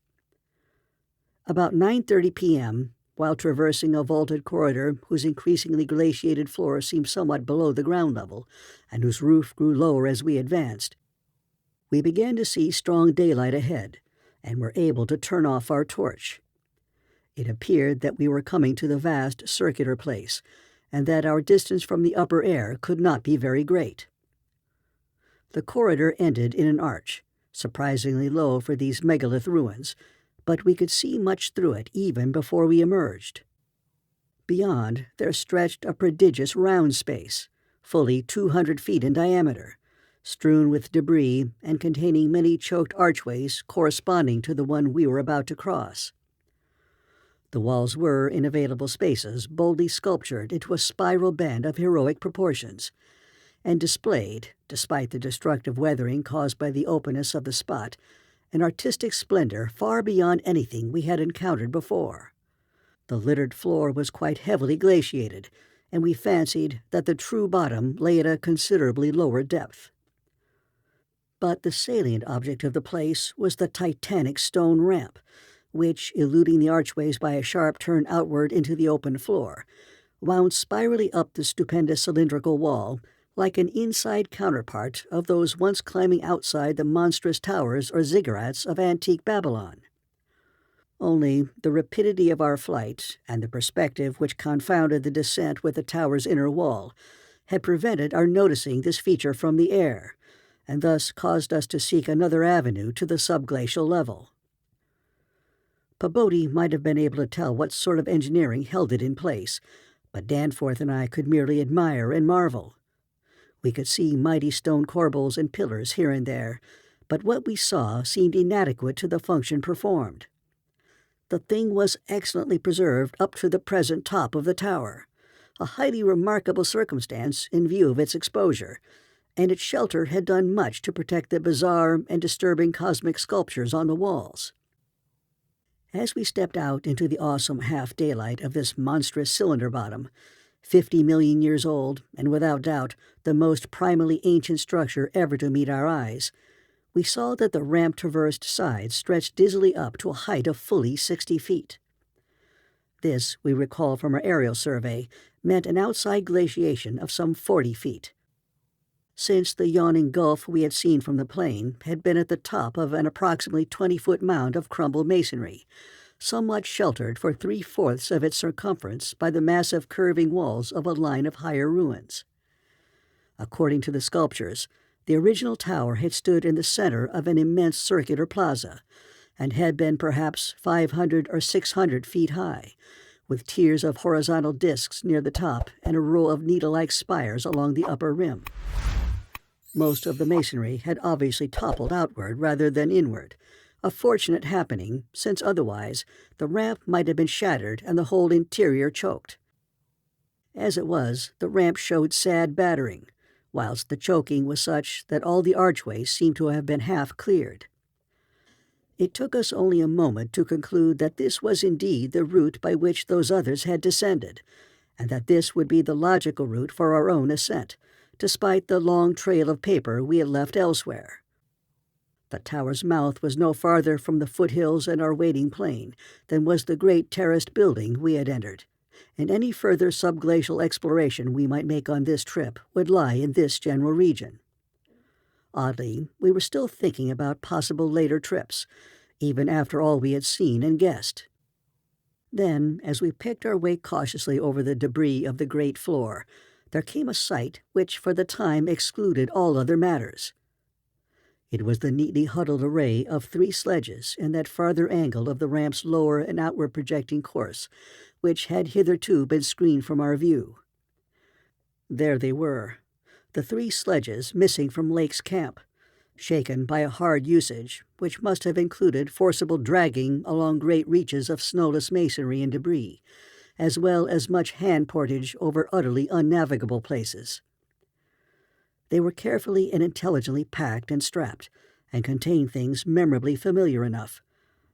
About 9:30 p.m., while traversing a vaulted corridor whose increasingly glaciated floor seemed somewhat below the ground level, and whose roof grew lower as we advanced, we began to see strong daylight ahead, and were able to turn off our torch. It appeared that we were coming to the vast circular place, and that our distance from the upper air could not be very great. The corridor ended in an arch, surprisingly low for these megalith ruins, but we could see much through it even before we emerged. Beyond, there stretched a prodigious round space, fully 200 feet in diameter, strewn with debris and containing many choked archways corresponding to the one we were about to cross. The walls were, in available spaces, boldly sculptured into a spiral bend of heroic proportions, and displayed, despite the destructive weathering caused by the openness of the spot, an artistic splendor far beyond anything we had encountered before. The littered floor was quite heavily glaciated, and we fancied that the true bottom lay at a considerably lower depth. But the salient object of the place was the titanic stone ramp, which, eluding the archways by a sharp turn outward into the open floor, wound spirally up the stupendous cylindrical wall like an inside counterpart of those once climbing outside the monstrous towers or ziggurats of antique Babylon. Only the rapidity of our flight, and the perspective which confounded the descent with the tower's inner wall, had prevented our noticing this feature from the air, and thus caused us to seek another avenue to the subglacial level. Pabodie might have been able to tell what sort of engineering held it in place, but Danforth and I could merely admire and marvel. We could see mighty stone corbels and pillars here and there, but what we saw seemed inadequate to the function performed. The thing was excellently preserved up to the present top of the tower, a highly remarkable circumstance in view of its exposure, and its shelter had done much to protect the bizarre and disturbing cosmic sculptures on the walls. As we stepped out into the awesome half-daylight of this monstrous cylinder bottom, 50 million years old, and without doubt the most primally ancient structure ever to meet our eyes, we saw that the ramp-traversed sides stretched dizzily up to a height of fully 60 feet. This, we recall from our aerial survey, meant an outside glaciation of some 40 feet. Since the yawning gulf we had seen from the plain had been at the top of an approximately 20-foot mound of crumbled masonry, somewhat sheltered for 3/4 of its circumference by the massive curving walls of a line of higher ruins. According to the sculptures, the original tower had stood in the center of an immense circular plaza, and had been perhaps 500 or 600 feet high, with tiers of horizontal discs near the top and a row of needle-like spires along the upper rim. Most of the masonry had obviously toppled outward rather than inward, a fortunate happening, since otherwise the ramp might have been shattered and the whole interior choked. As it was, the ramp showed sad battering, whilst the choking was such that all the archways seemed to have been half cleared. It took us only a moment to conclude that this was indeed the route by which those others had descended, and that this would be the logical route for our own ascent, despite the long trail of paper we had left elsewhere. The tower's mouth was no farther from the foothills and our waiting plain than was the great terraced building we had entered, and any further subglacial exploration we might make on this trip would lie in this general region. Oddly, we were still thinking about possible later trips, even after all we had seen and guessed. Then, as we picked our way cautiously over the debris of the great floor, there came a sight which for the time excluded all other matters. It was the neatly huddled array of 3 sledges in that farther angle of the ramp's lower and outward projecting course, which had hitherto been screened from our view. There they were, the 3 sledges missing from Lake's camp, shaken by a hard usage which must have included forcible dragging along great reaches of snowless masonry and debris, as well as much hand portage over utterly unnavigable places. They were carefully and intelligently packed and strapped, and contained things memorably familiar enough: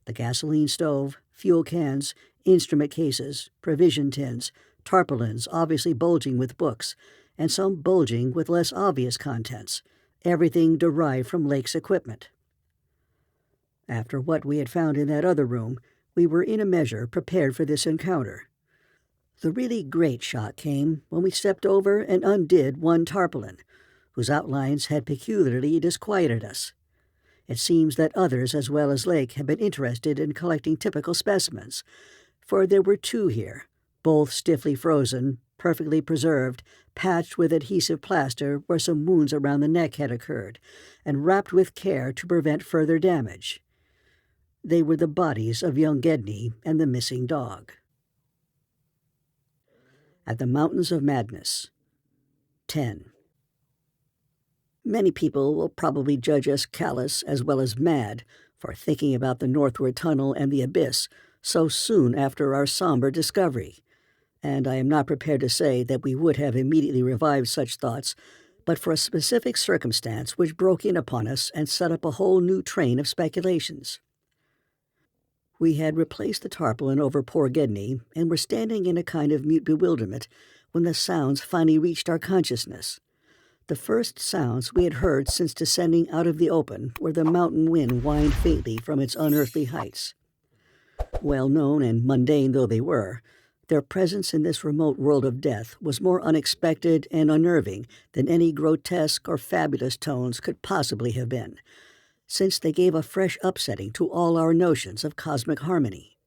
the gasoline stove, fuel cans, instrument cases, provision tins, tarpaulins obviously bulging with books, and some bulging with less obvious contents, everything derived from Lake's equipment. After what we had found in that other room, we were in a measure prepared for this encounter. The really great shock came when we stepped over and undid one tarpaulin, whose outlines had peculiarly disquieted us. It seems that others as well as Lake had been interested in collecting typical specimens, for there were 2 here, both stiffly frozen, perfectly preserved, patched with adhesive plaster where some wounds around the neck had occurred, and wrapped with care to prevent further damage. They were the bodies of young Gedney and the missing dog. At the Mountains of Madness. 10. Many people will probably judge us callous as well as mad for thinking about the northward tunnel and the abyss so soon after our somber discovery, and I am not prepared to say that we would have immediately revived such thoughts but for a specific circumstance which broke in upon us and set up a whole new train of speculations. We had replaced the tarpaulin over poor Gedney and were standing in a kind of mute bewilderment when the sounds finally reached our consciousness. The first sounds we had heard since descending out of the open, where the mountain wind whined faintly from its unearthly heights. Well known and mundane though they were, their presence in this remote world of death was more unexpected and unnerving than any grotesque or fabulous tones could possibly have been, since they gave a fresh upsetting to all our notions of cosmic harmony.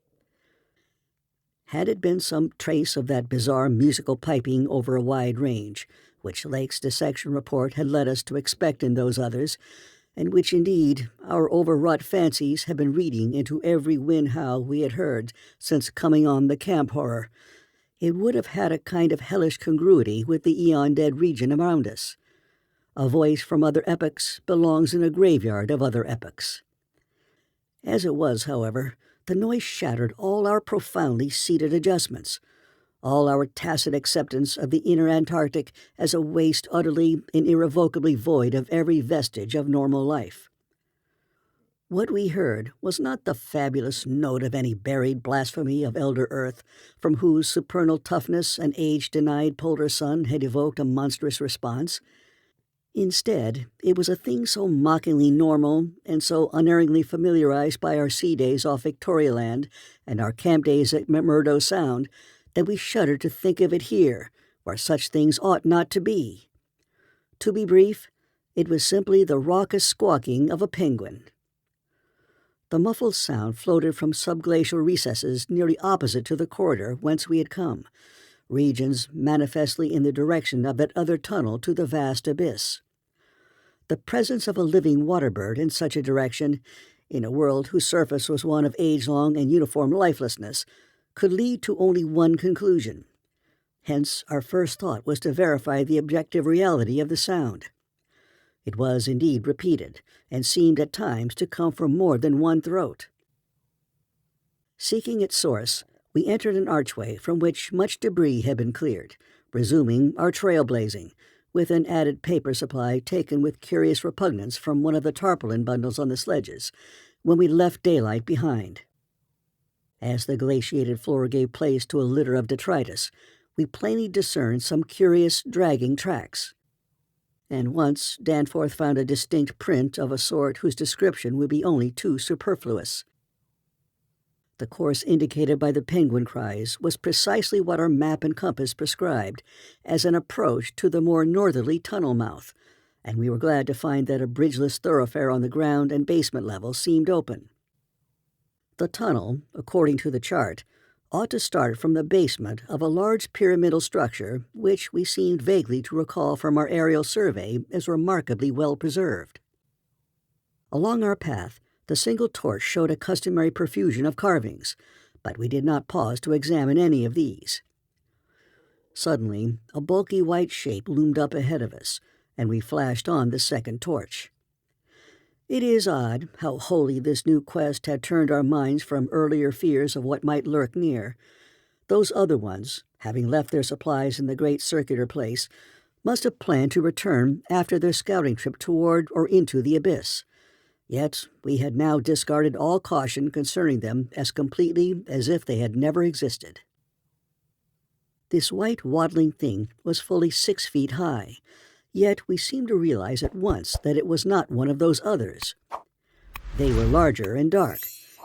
Had it been some trace of that bizarre musical piping over a wide range, which Lake's dissection report had led us to expect in those others, and which indeed our overwrought fancies had been reading into every wind howl we had heard since coming on the camp horror, it would have had a kind of hellish congruity with the eon-dead region around us. A voice from other epochs belongs in a graveyard of other epochs. As it was, however, the noise shattered all our profoundly seated adjustments, all our tacit acceptance of the inner Antarctic as a waste utterly and irrevocably void of every vestige of normal life. What we heard was not the fabulous note of any buried blasphemy of elder Earth, from whose supernal toughness an age-denied polar sun had evoked a monstrous response. Instead, it was a thing so mockingly normal and so unerringly familiarized by our sea days off Victoria Land and our camp days at McMurdo Sound that we shuddered to think of it here, where such things ought not to be. To be brief, it was simply the raucous squawking of a penguin. The muffled sound floated from subglacial recesses nearly opposite to the corridor whence we had come, regions manifestly in the direction of that other tunnel to the vast abyss. The presence of a living water-bird in such a direction, in a world whose surface was one of age-long and uniform lifelessness, could lead to only one conclusion. Hence, our first thought was to verify the objective reality of the sound. It was indeed repeated, and seemed at times to come from more than one throat. Seeking its source, we entered an archway from which much debris had been cleared, resuming our trailblazing, with an added paper supply taken with curious repugnance from one of the tarpaulin bundles on the sledges, when we left daylight behind. As the glaciated floor gave place to a litter of detritus, we plainly discerned some curious, dragging tracks. And once Danforth found a distinct print of a sort whose description would be only too superfluous. The course indicated by the penguin cries was precisely what our map and compass prescribed as an approach to the more northerly tunnel mouth, and we were glad to find that a bridgeless thoroughfare on the ground and basement level seemed open. The tunnel, according to the chart, ought to start from the basement of a large pyramidal structure which we seemed vaguely to recall from our aerial survey as remarkably well preserved. Along our path, the single torch showed a customary profusion of carvings, but we did not pause to examine any of these. Suddenly, a bulky white shape loomed up ahead of us, and we flashed on the second torch. It is odd how wholly this new quest had turned our minds from earlier fears of what might lurk near. Those other ones, having left their supplies in the great circular place, must have planned to return after their scouting trip toward or into the abyss. Yet we had now discarded all caution concerning them as completely as if they had never existed. This white waddling thing was fully 6 feet high, yet we seemed to realize at once that it was not one of those others. They were larger and dark,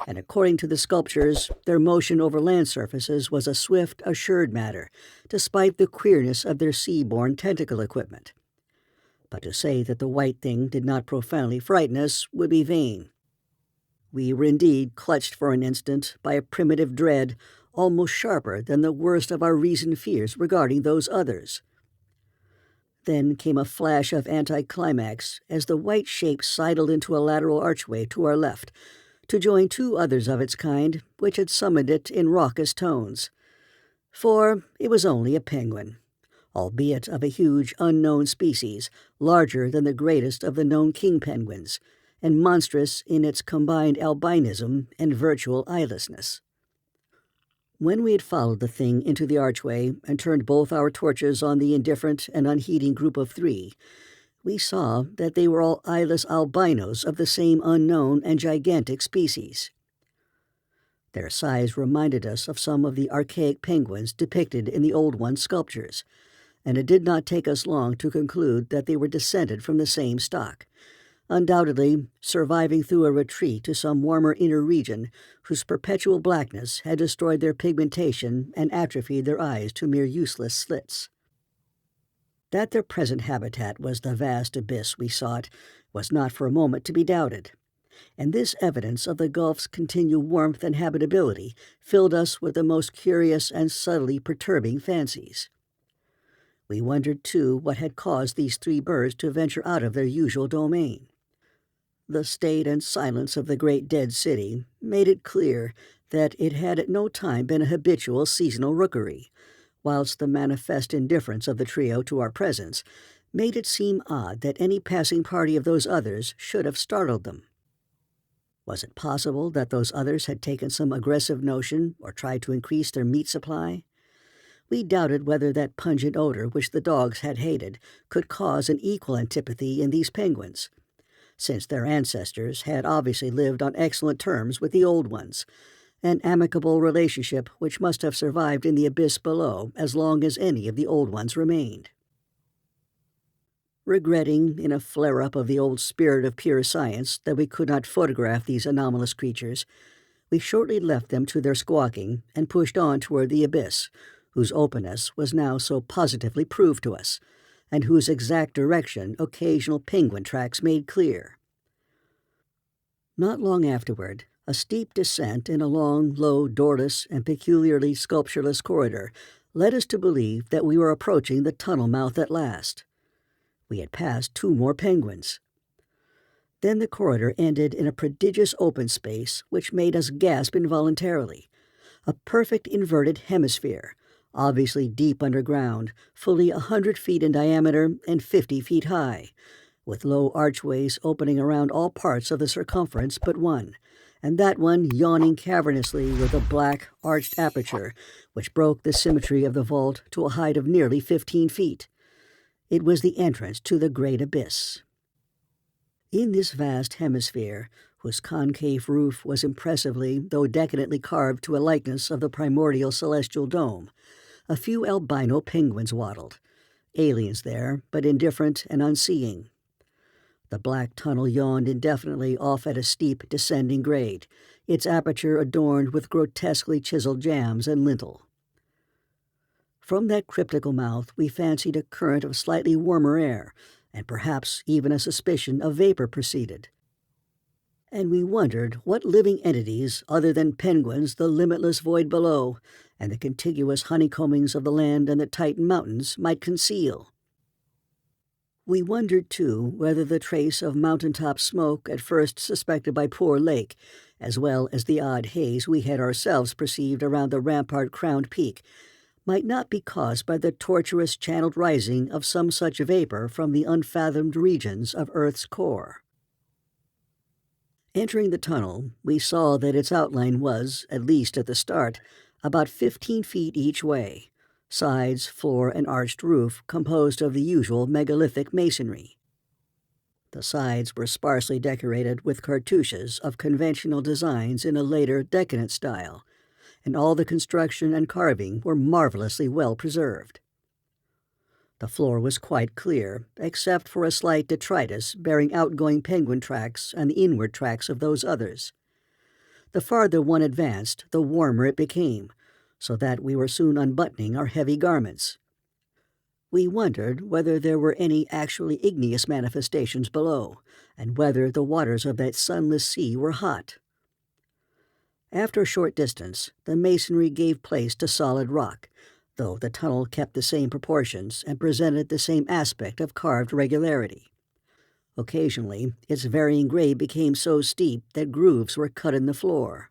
and according to the sculptures, their motion over land surfaces was a swift, assured matter, despite the queerness of their sea-borne tentacle equipment. But to say that the white thing did not profoundly frighten us would be vain. We were indeed clutched for an instant by a primitive dread almost sharper than the worst of our reasoned fears regarding those others. Then came a flash of anticlimax as the white shape sidled into a lateral archway to our left, to join 2 others of its kind, which had summoned it in raucous tones. For it was only a penguin, albeit of a huge unknown species, larger than the greatest of the known king penguins, and monstrous in its combined albinism and virtual eyelessness. When we had followed the thing into the archway and turned both our torches on the indifferent and unheeding group of 3, we saw that they were all eyeless albinos of the same unknown and gigantic species. Their size reminded us of some of the archaic penguins depicted in the Old One's sculptures, and it did not take us long to conclude that they were descended from the same stock, undoubtedly surviving through a retreat to some warmer inner region whose perpetual blackness had destroyed their pigmentation and atrophied their eyes to mere useless slits. That their present habitat was the vast abyss we sought was not for a moment to be doubted, and this evidence of the gulf's continued warmth and habitability filled us with the most curious and subtly perturbing fancies. We wondered, too, what had caused these 3 birds to venture out of their usual domain. The state and silence of the great dead city made it clear that it had at no time been a habitual seasonal rookery, whilst the manifest indifference of the trio to our presence made it seem odd that any passing party of those others should have startled them. Was it possible that those others had taken some aggressive notion or tried to increase their meat supply? We doubted whether that pungent odor which the dogs had hated could cause an equal antipathy in these penguins, since their ancestors had obviously lived on excellent terms with the Old Ones, an amicable relationship which must have survived in the abyss below as long as any of the Old Ones remained. Regretting, in a flare-up of the old spirit of pure science, that we could not photograph these anomalous creatures, we shortly left them to their squawking and pushed on toward the abyss, whose openness was now so positively proved to us, and whose exact direction occasional penguin tracks made clear. Not long afterward, a steep descent in a long, low, doorless, and peculiarly sculptureless corridor led us to believe that we were approaching the tunnel mouth at last. We had passed 2 more penguins. Then the corridor ended in a prodigious open space which made us gasp involuntarily. A perfect inverted hemisphere, obviously deep underground, fully 100 feet in diameter and 50 feet high, with low archways opening around all parts of the circumference but one, and that one yawning cavernously with a black, arched aperture which broke the symmetry of the vault to a height of nearly 15 feet. It was the entrance to the great abyss. In this vast hemisphere, whose concave roof was impressively, though decadently carved to a likeness of the primordial celestial dome, a few albino penguins waddled, aliens there, but indifferent and unseeing. The black tunnel yawned indefinitely off at a steep, descending grade, its aperture adorned with grotesquely chiseled jambs and lintel. From that cryptical mouth we fancied a current of slightly warmer air, and perhaps even a suspicion of vapor proceeded. And we wondered what living entities other than penguins the limitless void below and the contiguous honeycombings of the land and the Titan mountains might conceal. We wondered, too, whether the trace of mountaintop smoke at first suspected by Poor Lake, as well as the odd haze we had ourselves perceived around the rampart-crowned peak, might not be caused by the tortuous channeled rising of some such vapor from the unfathomed regions of Earth's core. Entering the tunnel, we saw that its outline was, at least at the start, about 15 feet each way, sides, floor, and arched roof composed of the usual megalithic masonry. The sides were sparsely decorated with cartouches of conventional designs in a later decadent style, and all the construction and carving were marvelously well preserved. The floor was quite clear, except for a slight detritus bearing outgoing penguin tracks and the inward tracks of those others. The farther one advanced, the warmer it became, so that we were soon unbuttoning our heavy garments. We wondered whether there were any actually igneous manifestations below, and whether the waters of that sunless sea were hot. After a short distance, the masonry gave place to solid rock, though the tunnel kept the same proportions and presented the same aspect of carved regularity. Occasionally, its varying grade became so steep that grooves were cut in the floor.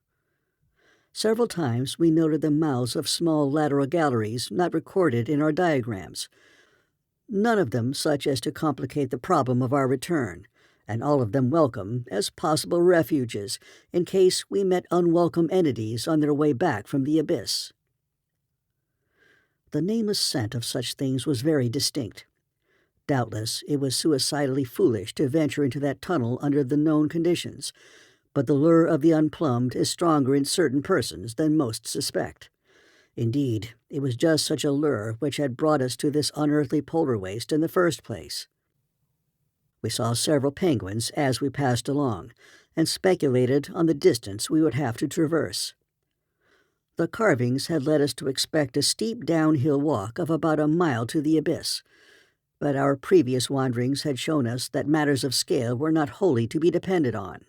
Several times we noted the mouths of small lateral galleries not recorded in our diagrams, none of them such as to complicate the problem of our return, and all of them welcome as possible refuges in case we met unwelcome entities on their way back from the abyss. The nameless scent of such things was very distinct. Doubtless it was suicidally foolish to venture into that tunnel under the known conditions, but the lure of the unplumbed is stronger in certain persons than most suspect. Indeed, it was just such a lure which had brought us to this unearthly polar waste in the first place. We saw several penguins as we passed along, and speculated on the distance we would have to traverse. The carvings had led us to expect a steep downhill walk of about a mile to the abyss, but our previous wanderings had shown us that matters of scale were not wholly to be depended on.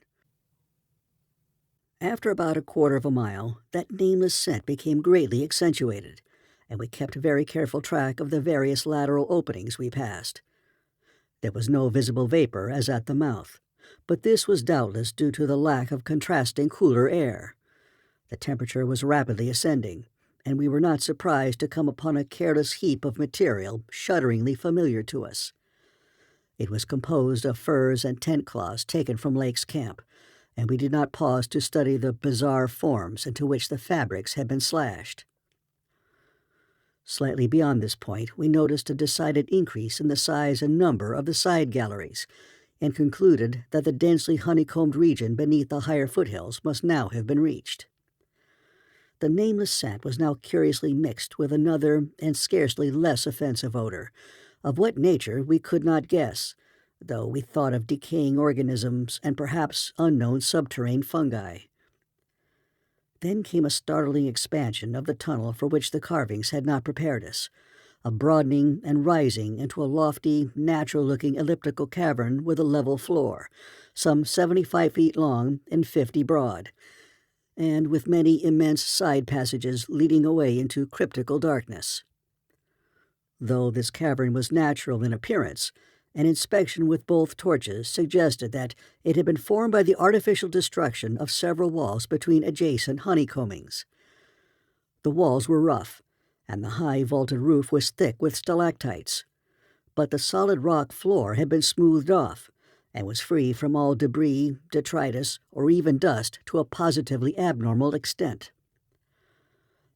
After about a quarter of a mile, that nameless scent became greatly accentuated, and we kept very careful track of the various lateral openings we passed. There was no visible vapor as at the mouth, but this was doubtless due to the lack of contrasting cooler air. The temperature was rapidly ascending, and we were not surprised to come upon a careless heap of material shudderingly familiar to us. It was composed of furs and tent cloths taken from Lake's camp, and we did not pause to study the bizarre forms into which the fabrics had been slashed. Slightly beyond this point, we noticed a decided increase in the size and number of the side galleries, and concluded that the densely honeycombed region beneath the higher foothills must now have been reached. The nameless scent was now curiously mixed with another and scarcely less offensive odor, of what nature we could not guess, though we thought of decaying organisms and perhaps unknown subterranean fungi. Then came a startling expansion of the tunnel for which the carvings had not prepared us, a broadening and rising into a lofty, natural-looking elliptical cavern with a level floor, some 75 feet long and 50 broad, and with many immense side passages leading away into cryptical darkness. Though this cavern was natural in appearance, an inspection with both torches suggested that it had been formed by the artificial destruction of several walls between adjacent honeycombings. The walls were rough, and the high vaulted roof was thick with stalactites, but the solid rock floor had been smoothed off, and was free from all debris, detritus, or even dust to a positively abnormal extent.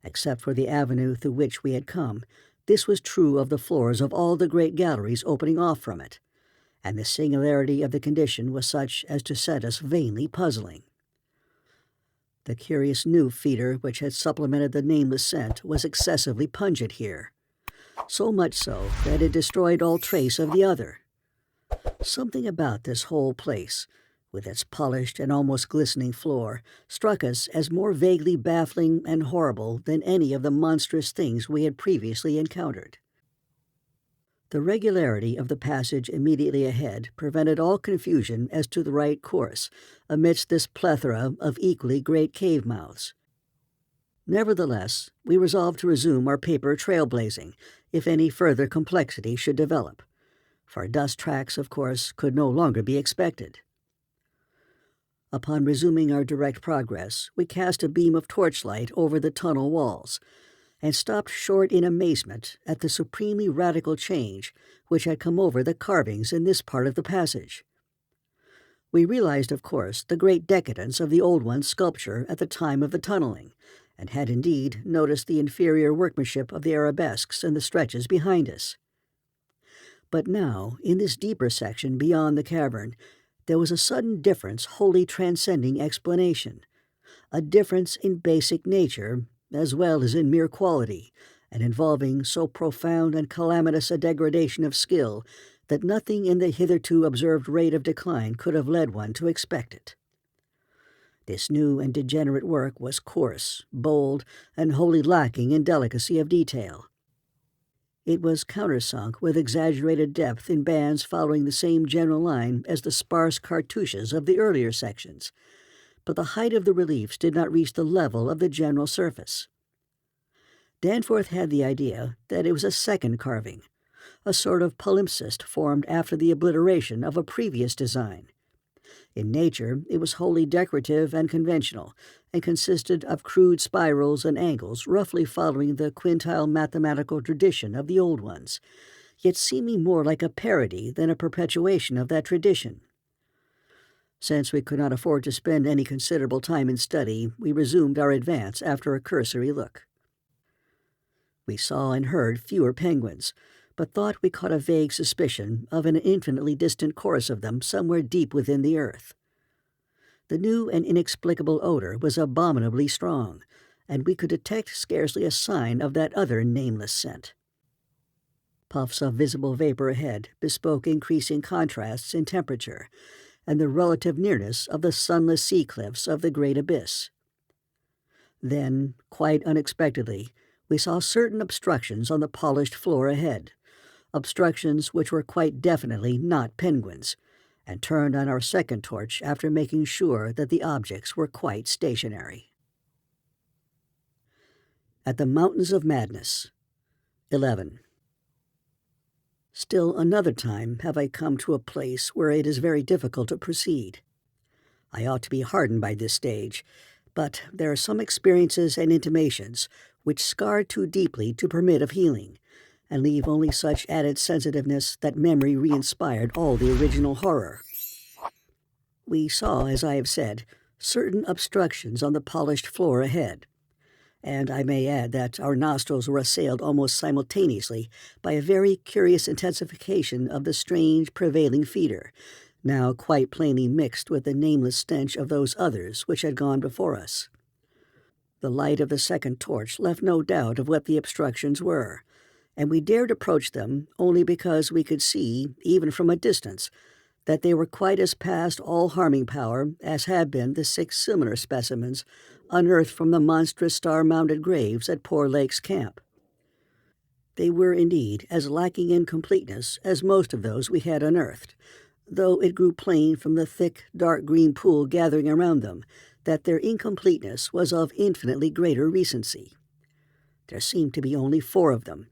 Except for the avenue through which we had come, this was true of the floors of all the great galleries opening off from it, and the singularity of the condition was such as to set us vainly puzzling. The curious new feeder which had supplemented the nameless scent was excessively pungent here, so much so that it destroyed all trace of the other. Something about this whole place, with its polished and almost glistening floor, struck us as more vaguely baffling and horrible than any of the monstrous things we had previously encountered. The regularity of the passage immediately ahead prevented all confusion as to the right course amidst this plethora of equally great cave mouths. Nevertheless, we resolved to resume our paper trailblazing if any further complexity should develop. for dust tracks, of course, could no longer be expected. Upon resuming our direct progress, we cast a beam of torchlight over the tunnel walls, and stopped short in amazement at the supremely radical change which had come over the carvings in this part of the passage. We realized, of course, the great decadence of the old one's sculpture at the time of the tunneling, and had indeed noticed the inferior workmanship of the arabesques and the stretches behind us. But now, in this deeper section beyond the cavern, there was a sudden difference wholly transcending explanation, a difference in basic nature as well as in mere quality, and involving so profound and calamitous a degradation of skill that nothing in the hitherto observed rate of decline could have led one to expect it. This new and degenerate work was coarse, bold, and wholly lacking in delicacy of detail. It was countersunk with exaggerated depth in bands following the same general line as the sparse cartouches of the earlier sections, but the height of the reliefs did not reach the level of the general surface. Danforth had the idea that it was a second carving, a sort of palimpsest formed after the obliteration of a previous design. In nature, it was wholly decorative and conventional, and consisted of crude spirals and angles roughly following the quintile mathematical tradition of the old ones, yet seeming more like a parody than a perpetuation of that tradition. Since we could not afford to spend any considerable time in study, we resumed our advance after a cursory look. We saw and heard fewer penguins, but thought we caught a vague suspicion of an infinitely distant chorus of them somewhere deep within the earth. The new and inexplicable odor was abominably strong, and we could detect scarcely a sign of that other nameless scent. Puffs of visible vapor ahead bespoke increasing contrasts in temperature, and the relative nearness of the sunless sea cliffs of the great abyss. Then, quite unexpectedly, we saw certain obstructions on the polished floor ahead, obstructions which were quite definitely not penguins, and turned on our second torch after making sure that the objects were quite stationary. At the Mountains of Madness. 11. Still another time have I come to a place where it is very difficult to proceed. I ought to be hardened by this stage, but there are some experiences and intimations which scar too deeply to permit of healing, and leave only such added sensitiveness that memory re-inspired all the original horror. We saw, as I have said, certain obstructions on the polished floor ahead, and I may add that our nostrils were assailed almost simultaneously by a very curious intensification of the strange prevailing fetor, now quite plainly mixed with the nameless stench of those others which had gone before us. The light of the second torch left no doubt of what the obstructions were, and we dared approach them only because we could see, even from a distance, that they were quite as past all harming power as had been the 6 similar specimens unearthed from the monstrous star-mounded graves at Poor Lake's camp. They were indeed as lacking in completeness as most of those we had unearthed, though it grew plain from the thick, dark green pool gathering around them that their incompleteness was of infinitely greater recency. There seemed to be only 4 of them,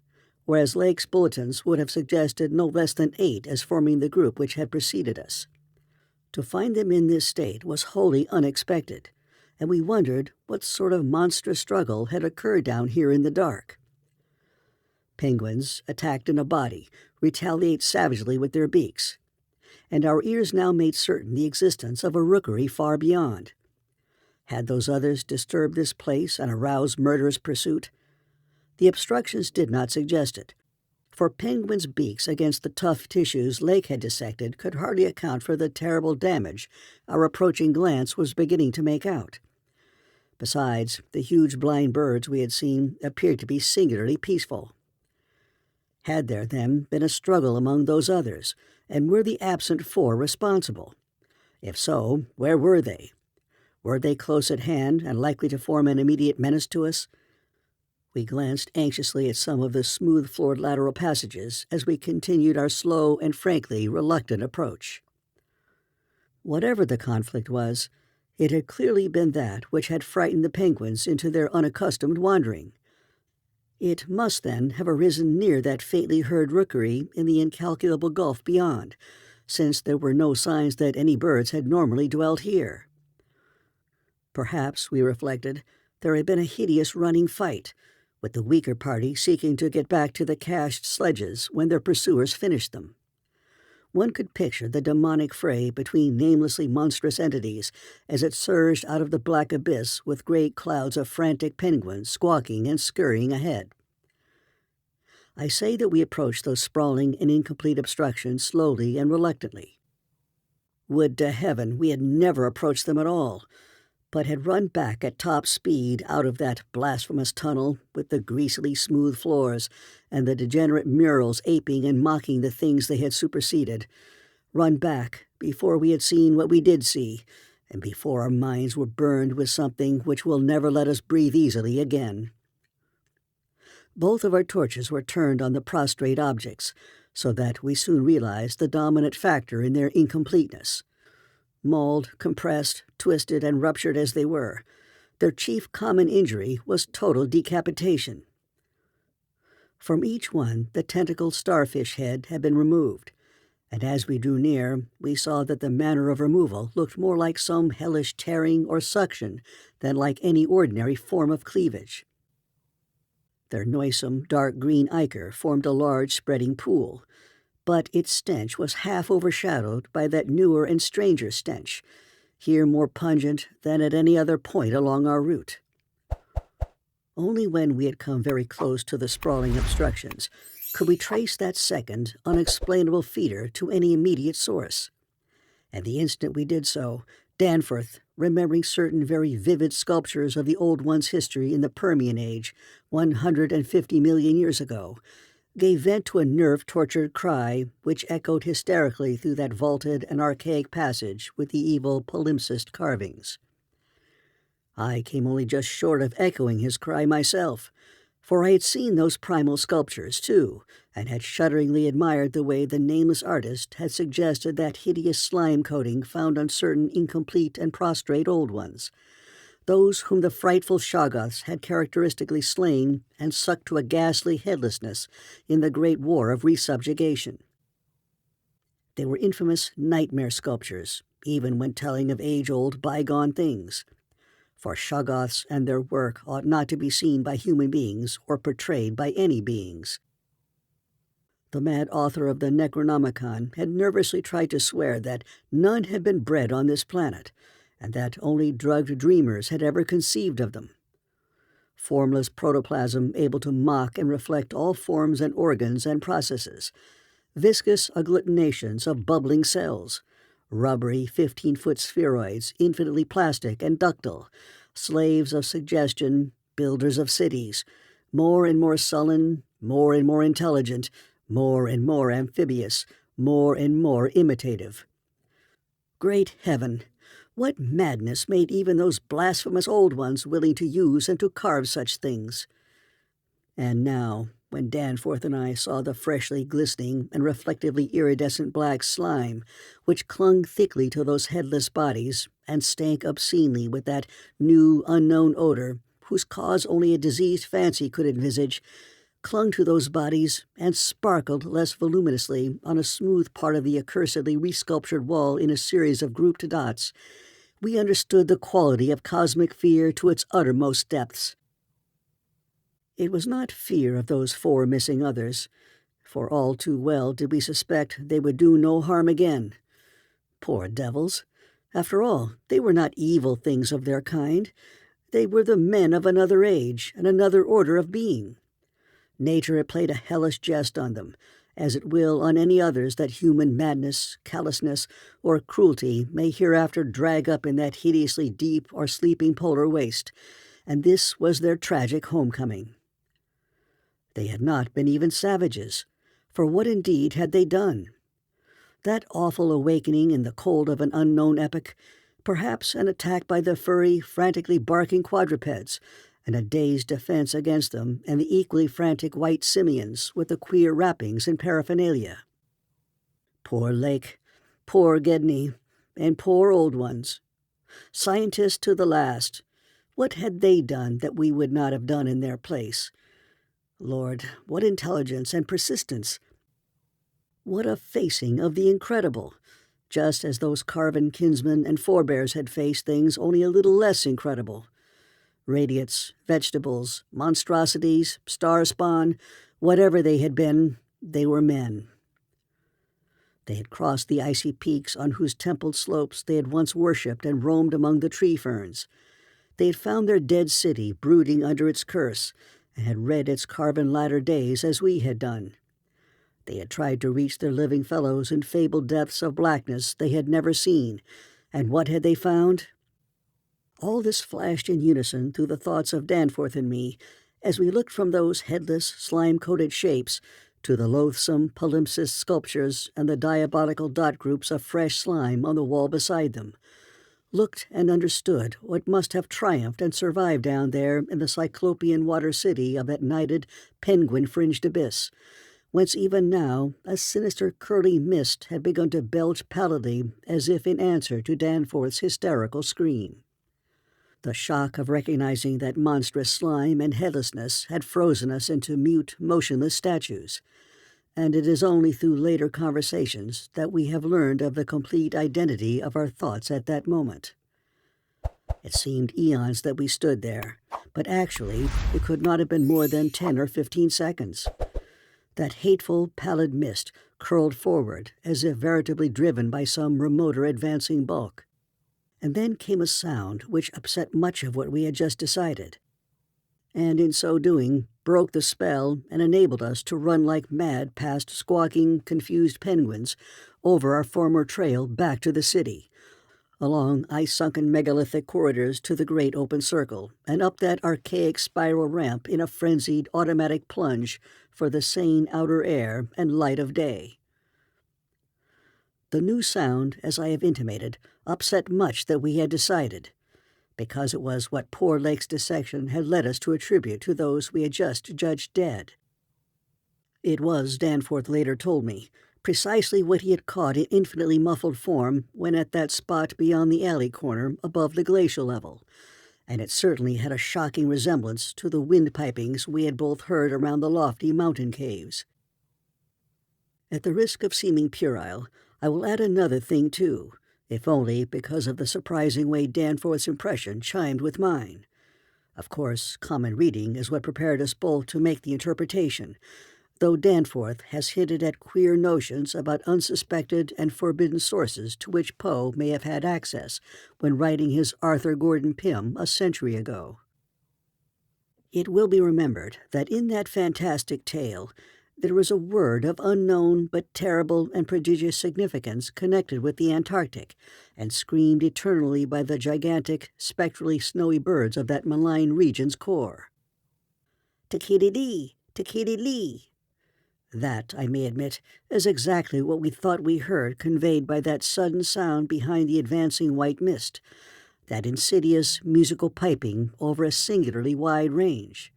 whereas Lake's bulletins would have suggested no less than 8 as forming the group which had preceded us. To find them in this state was wholly unexpected, and we wondered what sort of monstrous struggle had occurred down here in the dark. Penguins, attacked in a body, retaliate savagely with their beaks, and our ears now made certain the existence of a rookery far beyond. Had those others disturbed this place and aroused murderous pursuit? The obstructions did not suggest it, for penguins' beaks against the tough tissues Lake had dissected could hardly account for the terrible damage our approaching glance was beginning to make out. Besides, the huge blind birds we had seen appeared to be singularly peaceful. Had there, then, been a struggle among those others, and were the absent 4 responsible? If so, where were they? Were they close at hand and likely to form an immediate menace to us? We glanced anxiously at some of the smooth-floored lateral passages as we continued our slow and frankly reluctant approach. Whatever the conflict was, it had clearly been that which had frightened the penguins into their unaccustomed wandering. It must, then, have arisen near that faintly heard rookery in the incalculable gulf beyond, since there were no signs that any birds had normally dwelt here. Perhaps, we reflected, there had been a hideous running fight, with the weaker party seeking to get back to the cached sledges when their pursuers finished them. One could picture the demonic fray between namelessly monstrous entities as it surged out of the black abyss with great clouds of frantic penguins squawking and scurrying ahead. I say that we approached those sprawling and incomplete obstructions slowly and reluctantly. Would to heaven we had never approached them at all, but had run back at top speed out of that blasphemous tunnel with the greasily smooth floors and the degenerate murals aping and mocking the things they had superseded. Run back before we had seen what we did see, and before our minds were burned with something which will never let us breathe easily again. Both of our torches were turned on the prostrate objects, so that we soon realized the dominant factor in their incompleteness. Mauled, compressed, twisted, and ruptured as they were, their chief common injury was total decapitation. From each one, the tentacled starfish head had been removed, and as we drew near, we saw that the manner of removal looked more like some hellish tearing or suction than like any ordinary form of cleavage. Their noisome, dark green ichor formed a large, spreading pool, but its stench was half overshadowed by that newer and stranger stench, here more pungent than at any other point along our route. Only when we had come very close to the sprawling obstructions could we trace that second, unexplainable feeder to any immediate source. And the instant we did so, Danforth, remembering certain very vivid sculptures of the Old One's history in the Permian Age, 150 million years ago, gave vent to a nerve-tortured cry which echoed hysterically through that vaulted and archaic passage with the evil palimpsest carvings. I came only just short of echoing his cry myself, for I had seen those primal sculptures, too, and had shudderingly admired the way the nameless artist had suggested that hideous slime coating found on certain incomplete and prostrate old ones, those whom the frightful Shoggoths had characteristically slain and sucked to a ghastly headlessness in the great war of resubjugation. They were infamous nightmare sculptures, even when telling of age-old bygone things, for Shoggoths and their work ought not to be seen by human beings or portrayed by any beings. The mad author of the Necronomicon had nervously tried to swear that none had been bred on this planet, and that only drugged dreamers had ever conceived of them. Formless protoplasm able to mock and reflect all forms and organs and processes, viscous agglutinations of bubbling cells, rubbery 15-foot spheroids infinitely plastic and ductile, slaves of suggestion, builders of cities, more and more sullen, more and more intelligent, more and more amphibious, more and more imitative. Great heaven! What madness made even those blasphemous old ones willing to use and to carve such things? And now, when Danforth and I saw the freshly glistening and reflectively iridescent black slime which clung thickly to those headless bodies and stank obscenely with that new, unknown odor whose cause only a diseased fancy could envisage, clung to those bodies and sparkled less voluminously on a smooth part of the accursedly resculptured wall in a series of grouped dots, we understood the quality of cosmic fear to its uttermost depths. It was not fear of those 4 missing others, for all too well did we suspect they would do no harm again. Poor devils! After all, they were not evil things of their kind. They were the men of another age and another order of being. Nature had played a hellish jest on them, as it will on any others that human madness, callousness, or cruelty may hereafter drag up in that hideously deep or sleeping polar waste, and this was their tragic homecoming. They had not been even savages, for what indeed had they done? That awful awakening in the cold of an unknown epoch, perhaps an attack by the furry, frantically barking quadrupeds, and a dazed defense against them and the equally frantic white simians with the queer wrappings and paraphernalia. Poor Lake, poor Gedney, and poor old ones. Scientists to the last, what had they done that we would not have done in their place? Lord, what intelligence and persistence! What a facing of the incredible! Just as those carven kinsmen and forebears had faced things only a little less incredible. Radiates, vegetables, monstrosities, star spawn, whatever they had been, they were men. They had crossed the icy peaks on whose templed slopes they had once worshipped and roamed among the tree ferns. They had found their dead city brooding under its curse, and had read its carven latter days as we had done. They had tried to reach their living fellows in fabled depths of blackness they had never seen, and what had they found? All this flashed in unison through the thoughts of Danforth and me as we looked from those headless, slime-coated shapes to the loathsome palimpsest sculptures and the diabolical dot groups of fresh slime on the wall beside them. Looked and understood what must have triumphed and survived down there in the cyclopean water city of that nighted, penguin-fringed abyss, whence even now a sinister curling mist had begun to belch pallidly as if in answer to Danforth's hysterical scream. The shock of recognizing that monstrous slime and headlessness had frozen us into mute, motionless statues, and it is only through later conversations that we have learned of the complete identity of our thoughts at that moment. It seemed eons that we stood there, but actually it could not have been more than 10 or 15 seconds. That hateful, pallid mist curled forward as if veritably driven by some remoter advancing bulk. And then came a sound which upset much of what we had just decided, and in so doing broke the spell and enabled us to run like mad past squawking, confused penguins over our former trail back to the city, along ice-sunken megalithic corridors to the great open circle, and up that archaic spiral ramp in a frenzied automatic plunge for the sane outer air and light of day. The new sound, as I have intimated, upset much that we had decided, because it was what poor Lake's dissection had led us to attribute to those we had just judged dead. It was, Danforth later told me, precisely what he had caught in infinitely muffled form when at that spot beyond the alley corner above the glacial level, and it certainly had a shocking resemblance to the wind-pipings we had both heard around the lofty mountain caves. At the risk of seeming puerile, I will add another thing, too, if only because of the surprising way Danforth's impression chimed with mine. Of course, common reading is what prepared us both to make the interpretation, though Danforth has hinted at queer notions about unsuspected and forbidden sources to which Poe may have had access when writing his Arthur Gordon Pym a century ago. It will be remembered that in that fantastic tale there was a word of unknown but terrible and prodigious significance connected with the Antarctic, and screamed eternally by the gigantic, spectrally snowy birds of that malign region's core. Tikidi-dee, tikidi-lee. That, I may admit, is exactly what we thought we heard conveyed by that sudden sound behind the advancing white mist, that insidious musical piping over a singularly wide range.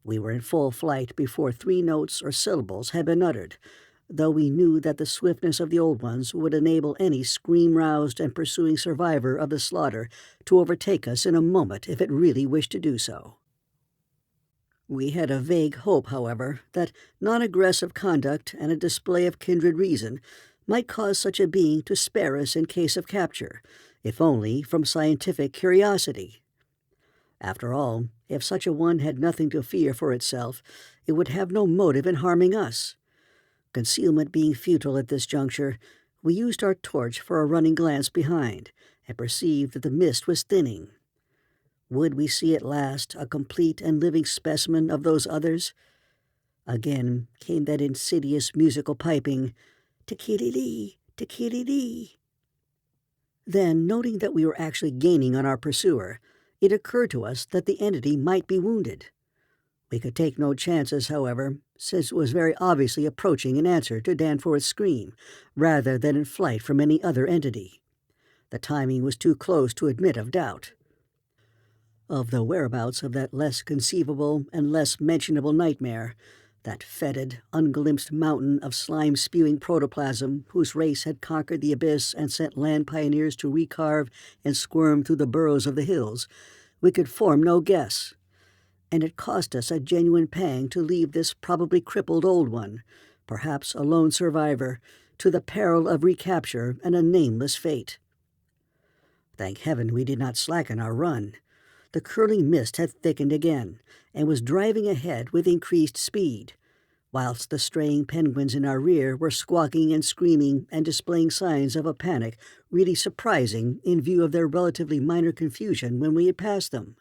We were in full flight before 3 notes or syllables had been uttered, though we knew that the swiftness of the old ones would enable any scream-roused and pursuing survivor of the slaughter to overtake us in a moment if it really wished to do so. We had a vague hope, however, that non-aggressive conduct and a display of kindred reason might cause such a being to spare us in case of capture, if only from scientific curiosity. After all, if such a one had nothing to fear for itself, it would have no motive in harming us. Concealment being futile at this juncture, we used our torch for a running glance behind, and perceived that the mist was thinning. Would we see at last a complete and living specimen of those others? Again came that insidious musical piping, tikidi-dee, tikidi-dee. Then, noting that we were actually gaining on our pursuer, it occurred to us that the entity might be wounded. We could take no chances, however, since it was very obviously approaching in answer to Danforth's scream, rather than in flight from any other entity. The timing was too close to admit of doubt. Of the whereabouts of that less conceivable and less mentionable nightmare, that fetid, unglimpsed mountain of slime-spewing protoplasm whose race had conquered the abyss and sent land pioneers to recarve and squirm through the burrows of the hills, we could form no guess. and it cost us a genuine pang to leave this probably crippled old one, perhaps a lone survivor, to the peril of recapture and a nameless fate. Thank heaven we did not slacken our run. The curling mist had thickened again, and was driving ahead with increased speed, whilst the straying penguins in our rear were squawking and screaming and displaying signs of a panic really surprising in view of their relatively minor confusion when we had passed them.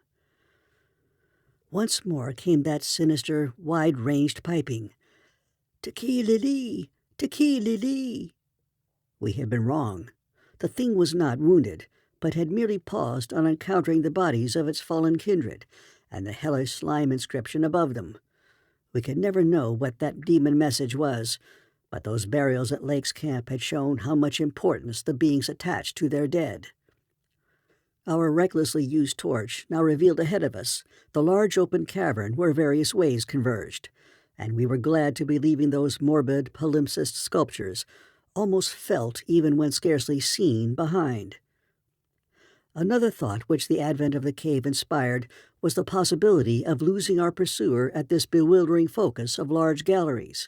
Once more came that sinister, wide-ranged piping. "Te-kee-li-lee! Te-kee-li-lee!" We had been wrong. The thing was not wounded, but had merely paused on encountering the bodies of its fallen kindred, and the hellish slime inscription above them. We could never know what that demon message was, but those burials at Lake's camp had shown how much importance the beings attached to their dead. Our recklessly used torch now revealed ahead of us the large open cavern where various ways converged, and we were glad to be leaving those morbid palimpsest sculptures, almost felt even when scarcely seen, behind. Another thought which the advent of the cave inspired was the possibility of losing our pursuer at this bewildering focus of large galleries.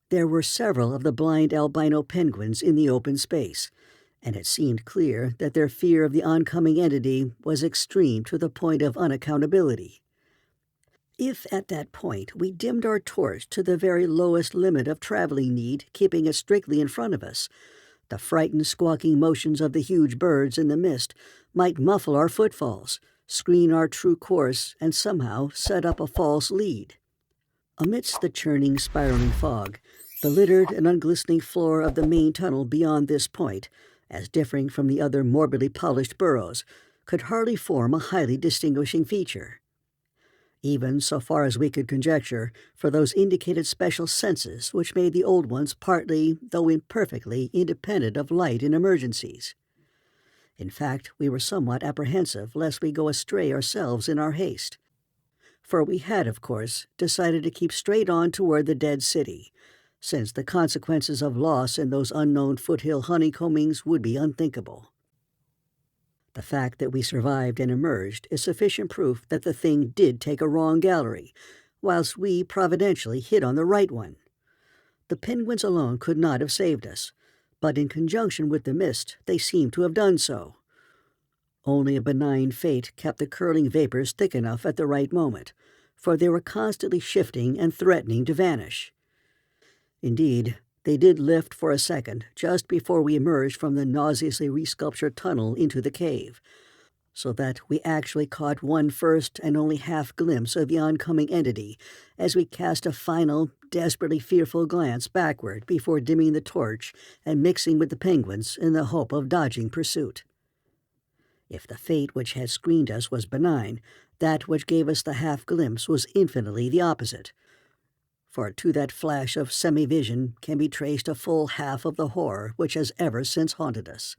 There were several of the blind albino penguins in the open space, and it seemed clear that their fear of the oncoming entity was extreme to the point of unaccountability. If at that point we dimmed our torch to the very lowest limit of traveling need, keeping it strictly in front of us, the frightened, squawking motions of the huge birds in the mist might muffle our footfalls, screen our true course, and somehow set up a false lead. Amidst the churning, spiraling fog, the littered and unglistening floor of the main tunnel beyond this point, as differing from the other morbidly polished burrows, could hardly form a highly distinguishing feature. Even so far as we could conjecture, for those indicated special senses which made the old ones partly, though imperfectly, independent of light in emergencies. In fact, we were somewhat apprehensive lest we go astray ourselves in our haste. For we had, of course, decided to keep straight on toward the dead city, since the consequences of loss in those unknown foothill honeycombings would be unthinkable. The fact that we survived and emerged is sufficient proof that the thing did take a wrong gallery, whilst we providentially hit on the right one. The penguins alone could not have saved us, but in conjunction with the mist they seemed to have done so. Only a benign fate kept the curling vapors thick enough at the right moment, for they were constantly shifting and threatening to vanish. Indeed, they did lift for a second just before we emerged from the nauseously resculptured tunnel into the cave, so that we actually caught one first and only half glimpse of the oncoming entity as we cast a final, desperately fearful glance backward before dimming the torch and mixing with the penguins in the hope of dodging pursuit. If the fate which had screened us was benign, that which gave us the half glimpse was infinitely the opposite. For to that flash of semi-vision can be traced a full half of the horror which has ever since haunted us.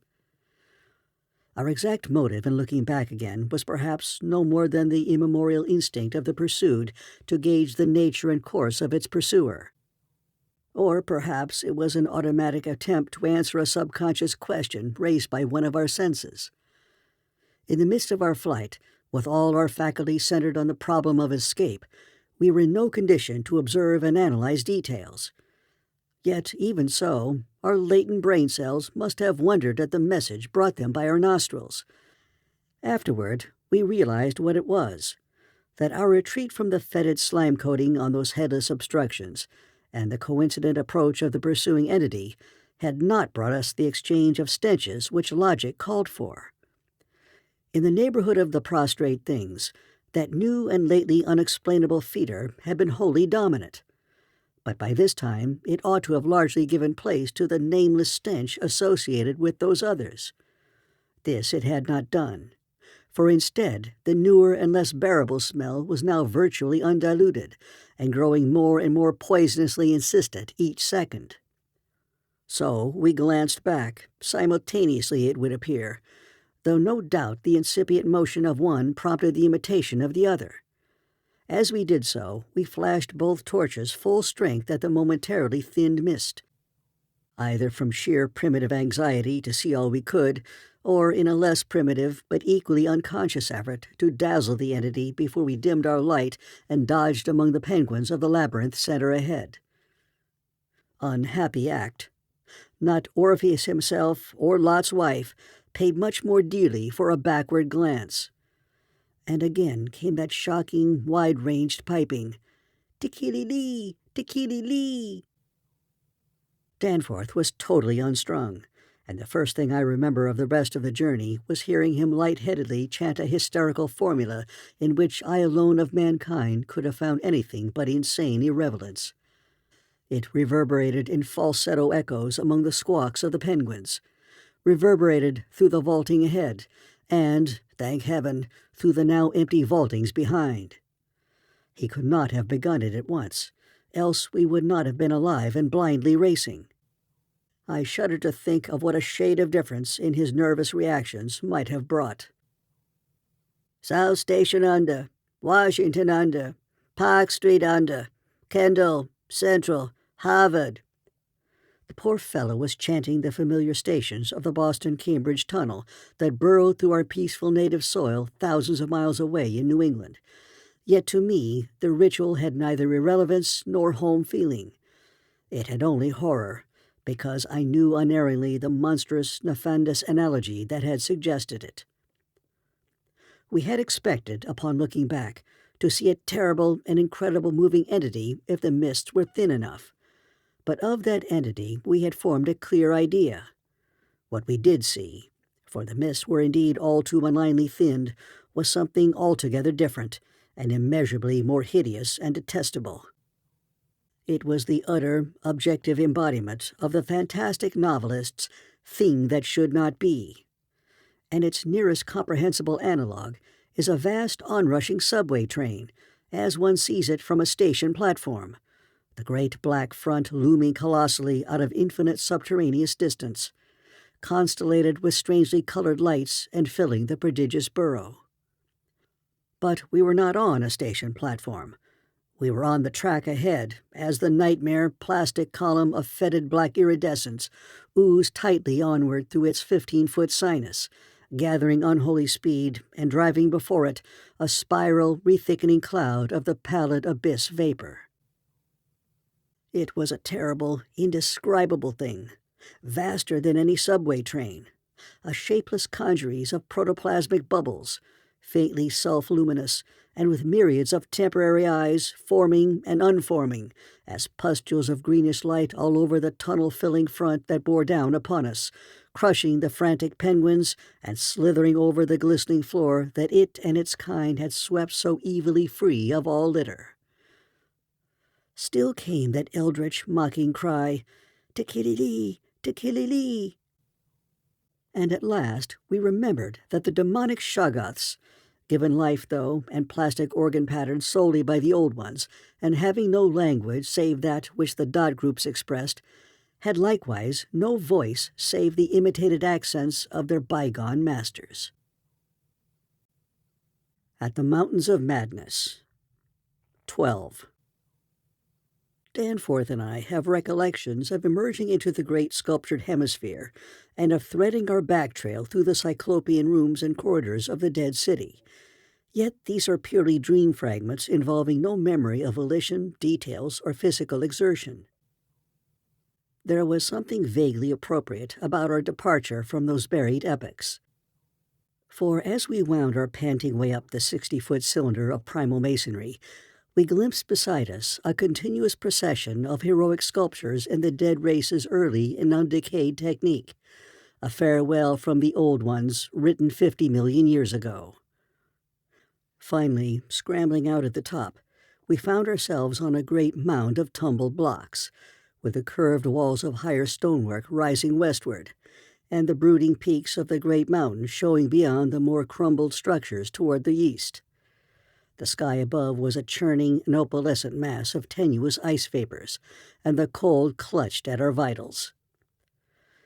Our exact motive in looking back again was perhaps no more than the immemorial instinct of the pursued to gauge the nature and course of its pursuer. Or perhaps it was an automatic attempt to answer a subconscious question raised by one of our senses. In the midst of our flight, with all our faculties centered on the problem of escape, we were in no condition to observe and analyze details. Yet, even so, our latent brain cells must have wondered at the message brought them by our nostrils. Afterward, we realized what it was, that our retreat from the fetid slime coating on those headless obstructions, and the coincident approach of the pursuing entity, had not brought us the exchange of stenches which logic called for. In the neighborhood of the prostrate things, that new and lately unexplainable fetor had been wholly dominant. But by this time it ought to have largely given place to the nameless stench associated with those others. This it had not done, for instead the newer and less bearable smell was now virtually undiluted, and growing more and more poisonously insistent each second. So we glanced back, simultaneously it would appear, though no doubt the incipient motion of one prompted the imitation of the other. As we did so, we flashed both torches full strength at the momentarily thinned mist. Either from sheer primitive anxiety to see all we could, or in a less primitive but equally unconscious effort to dazzle the entity before we dimmed our light and dodged among the penguins of the labyrinth center ahead. Unhappy act. Not Orpheus himself or Lot's wife paid much more dearly for a backward glance. And again came that shocking, wide-ranged piping, "Tikili-lee, tikili-lee." Danforth was totally unstrung, and the first thing I remember of the rest of the journey was hearing him lightheadedly chant a hysterical formula in which I alone of mankind could have found anything but insane irrelevance. It reverberated in falsetto echoes among the squawks of the penguins, reverberated through the vaulting ahead, and, thank heaven, through the now empty vaultings behind. He could not have begun it at once, else we would not have been alive and blindly racing. I shudder to think of what a shade of difference in his nervous reactions might have brought. "South Station under, Washington under, Park Street under, Kendall, Central, Harvard." The poor fellow was chanting the familiar stations of the Boston-Cambridge Tunnel that burrowed through our peaceful native soil thousands of miles away in New England. Yet to me the ritual had neither irrelevance nor home feeling. It had only horror, because I knew unerringly the monstrous, nefandous analogy that had suggested it. We had expected, upon looking back, to see a terrible and incredible moving entity if the mists were thin enough. But of that entity we had formed a clear idea. What we did see, for the mists were indeed all too malignly thinned, was something altogether different, and immeasurably more hideous and detestable. It was the utter, objective embodiment of the fantastic novelist's thing that should not be, and its nearest comprehensible analog is a vast onrushing subway train, as one sees it from a station platform, the great black front looming colossally out of infinite subterraneous distance, constellated with strangely colored lights and filling the prodigious burrow. But we were not on a station platform. We were on the track ahead, as the nightmare plastic column of fetid black iridescence oozed tightly onward through its 15-foot sinus, gathering unholy speed and driving before it a spiral, rethickening cloud of the pallid abyss vapor. It was a terrible, indescribable thing, vaster than any subway train, a shapeless congeries of protoplasmic bubbles, faintly self-luminous, and with myriads of temporary eyes forming and unforming, as pustules of greenish light all over the tunnel-filling front that bore down upon us, crushing the frantic penguins and slithering over the glistening floor that it and its kind had swept so evilly free of all litter. Still came that eldritch, mocking cry, "Tikili-lee, tikili-lee." And at last we remembered that the demonic Shoggoths, given life, though, and plastic organ patterns solely by the old ones, and having no language save that which the dot groups expressed, had likewise no voice save the imitated accents of their bygone masters. At the Mountains of Madness. 12. Danforth and I have recollections of emerging into the great sculptured hemisphere and of threading our back trail through the cyclopean rooms and corridors of the dead city. Yet these are purely dream fragments involving no memory of volition, details, or physical exertion. There was something vaguely appropriate about our departure from those buried epochs. For as we wound our panting way up the 60-foot cylinder of primal masonry, we glimpsed beside us a continuous procession of heroic sculptures in the dead race's early and undecayed technique, a farewell from the old ones written 50 million years ago. Finally, scrambling out at the top, we found ourselves on a great mound of tumbled blocks, with the curved walls of higher stonework rising westward, and the brooding peaks of the great mountain showing beyond the more crumbled structures toward the east. The sky above was a churning and opalescent mass of tenuous ice vapors, and the cold clutched at our vitals.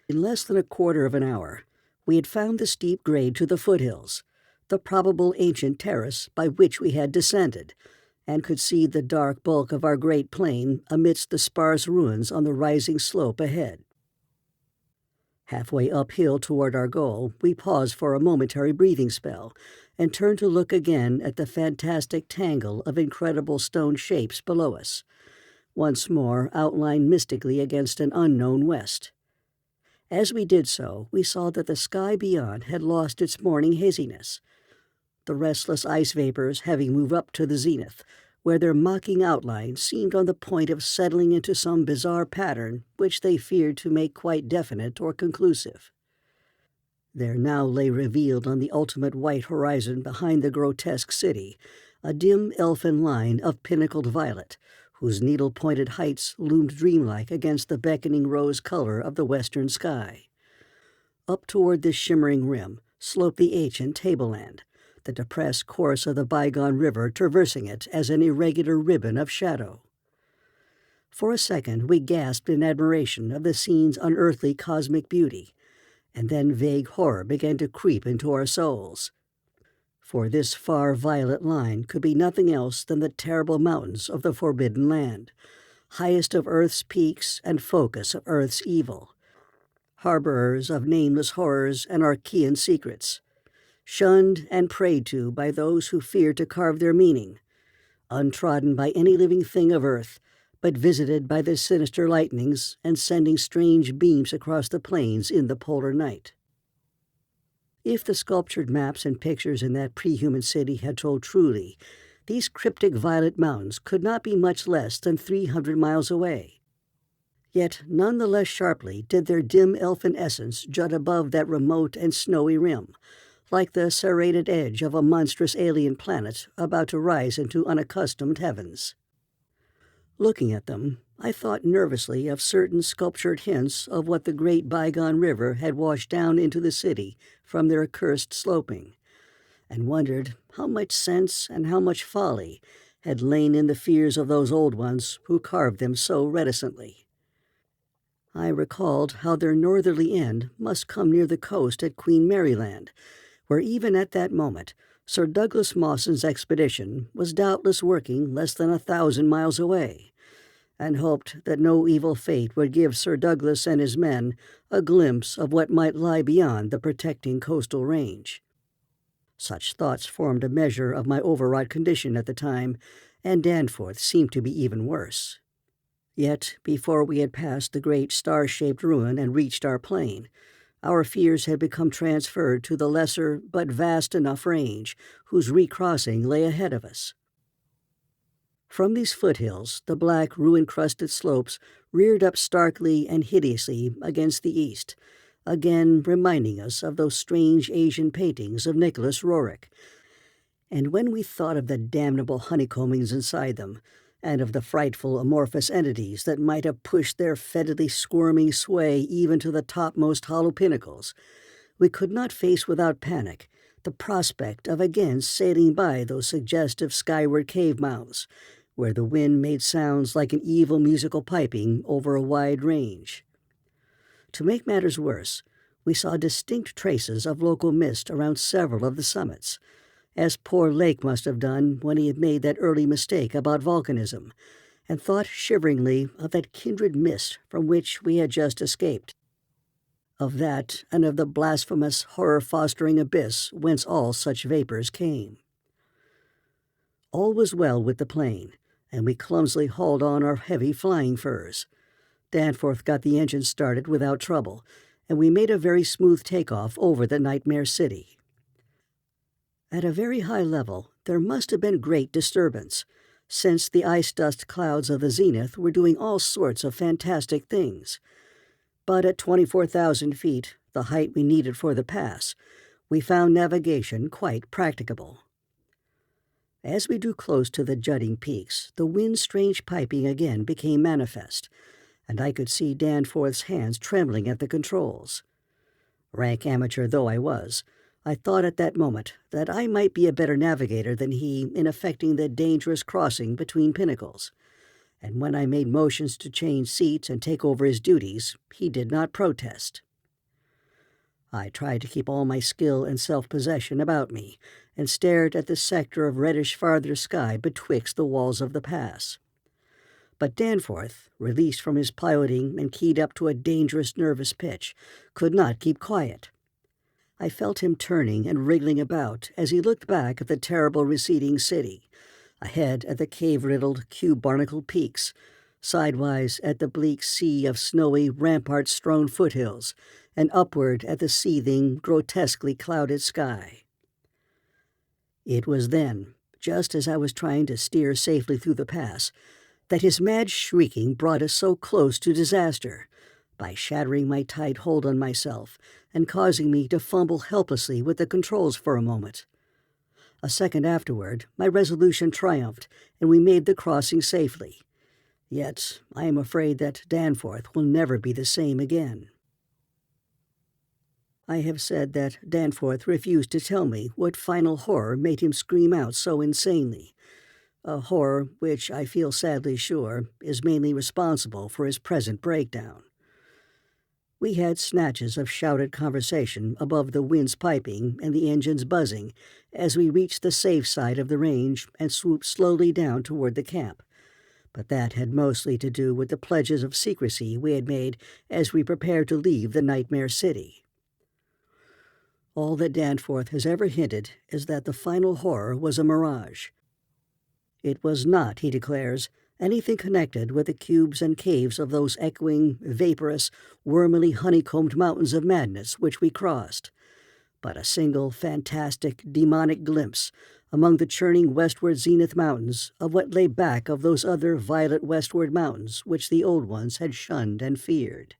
In less than a quarter of an hour, we had found the steep grade to the foothills, the probable ancient terrace by which we had descended, and could see the dark bulk of our great plain amidst the sparse ruins on the rising slope ahead. Halfway uphill toward our goal, we paused for a momentary breathing spell and turned to look again at the fantastic tangle of incredible stone shapes below us, once more outlined mystically against an unknown west. As we did so, we saw that the sky beyond had lost its morning haziness, the restless ice vapors having moved up to the zenith, where their mocking outline seemed on the point of settling into some bizarre pattern which they feared to make quite definite or conclusive. There now lay revealed on the ultimate white horizon behind the grotesque city a dim elfin line of pinnacled violet, whose needle-pointed heights loomed dreamlike against the beckoning rose color of the western sky. Up toward this shimmering rim sloped the ancient tableland, the depressed course of the bygone river traversing it as an irregular ribbon of shadow. For a second we gasped in admiration of the scene's unearthly cosmic beauty, and then vague horror began to creep into our souls. For this far violet line could be nothing else than the terrible mountains of the Forbidden Land, highest of Earth's peaks and focus of Earth's evil, harborers of nameless horrors and Archean secrets, shunned and prayed to by those who feared to carve their meaning, untrodden by any living thing of earth, but visited by the sinister lightnings and sending strange beams across the plains in the polar night. If the sculptured maps and pictures in that pre-human city had told truly, these cryptic violet mountains could not be much less than 300 miles away. Yet none the less sharply did their dim elfin essence jut above that remote and snowy rim, like the serrated edge of a monstrous alien planet about to rise into unaccustomed heavens. Looking at them, I thought nervously of certain sculptured hints of what the great bygone river had washed down into the city from their accursed sloping, and wondered how much sense and how much folly had lain in the fears of those old ones who carved them so reticently. I recalled how their northerly end must come near the coast at Queen Mary Land, where even at that moment Sir Douglas Mawson's expedition was doubtless working less than 1,000 miles away, and hoped that no evil fate would give Sir Douglas and his men a glimpse of what might lie beyond the protecting coastal range. Such thoughts formed a measure of my overwrought condition at the time, and Danforth seemed to be even worse. Yet, before we had passed the great star-shaped ruin and reached our plain, our fears had become transferred to the lesser but vast enough range whose recrossing lay ahead of us. From these foothills, the black, ruin-crusted slopes reared up starkly and hideously against the east, again reminding us of those strange Asian paintings of Nicholas Roerich. And when we thought of the damnable honeycombings inside them, and of the frightful amorphous entities that might have pushed their fetidly squirming sway even to the topmost hollow pinnacles, we could not face without panic the prospect of again sailing by those suggestive skyward cave mouths, where the wind made sounds like an evil musical piping over a wide range. To make matters worse, we saw distinct traces of local mist around several of the summits, as poor Lake must have done when he had made that early mistake about volcanism, and thought shiveringly of that kindred mist from which we had just escaped, of that and of the blasphemous, horror-fostering abyss whence all such vapors came. All was well with the plane, and we clumsily hauled on our heavy flying furs. Danforth got the engine started without trouble, and we made a very smooth takeoff over the nightmare city. At a very high level, there must have been great disturbance, since the ice-dust clouds of the zenith were doing all sorts of fantastic things. But at 24,000 feet, the height we needed for the pass, we found navigation quite practicable. As we drew close to the jutting peaks, the wind's strange piping again became manifest, and I could see Danforth's hands trembling at the controls. Rank amateur though I was, I thought at that moment that I might be a better navigator than he in effecting the dangerous crossing between pinnacles, and when I made motions to change seats and take over his duties, he did not protest. I tried to keep all my skill and self-possession about me, and stared at the sector of reddish farther sky betwixt the walls of the pass. But Danforth, released from his piloting and keyed up to a dangerous nervous pitch, could not keep quiet. I felt him turning and wriggling about as he looked back at the terrible receding city, ahead at the cave-riddled, cube-barnacled peaks, sidewise at the bleak sea of snowy, rampart-strewn foothills, and upward at the seething, grotesquely clouded sky. It was then, just as I was trying to steer safely through the pass, that his mad shrieking brought us so close to disaster, by shattering my tight hold on myself and causing me to fumble helplessly with the controls for a moment. A second afterward, my resolution triumphed, and we made the crossing safely. Yet I am afraid that Danforth will never be the same again. I have said that Danforth refused to tell me what final horror made him scream out so insanely, a horror which I feel sadly sure is mainly responsible for his present breakdown. We had snatches of shouted conversation above the wind's piping and the engine's buzzing as we reached the safe side of the range and swooped slowly down toward the camp, but that had mostly to do with the pledges of secrecy we had made as we prepared to leave the nightmare city. All that Danforth has ever hinted is that the final horror was a mirage. It was not, he declares, anything connected with the cubes and caves of those echoing, vaporous, wormily honeycombed mountains of madness which we crossed, but a single, fantastic, demonic glimpse among the churning westward zenith mountains of what lay back of those other violet westward mountains which the old ones had shunned and feared.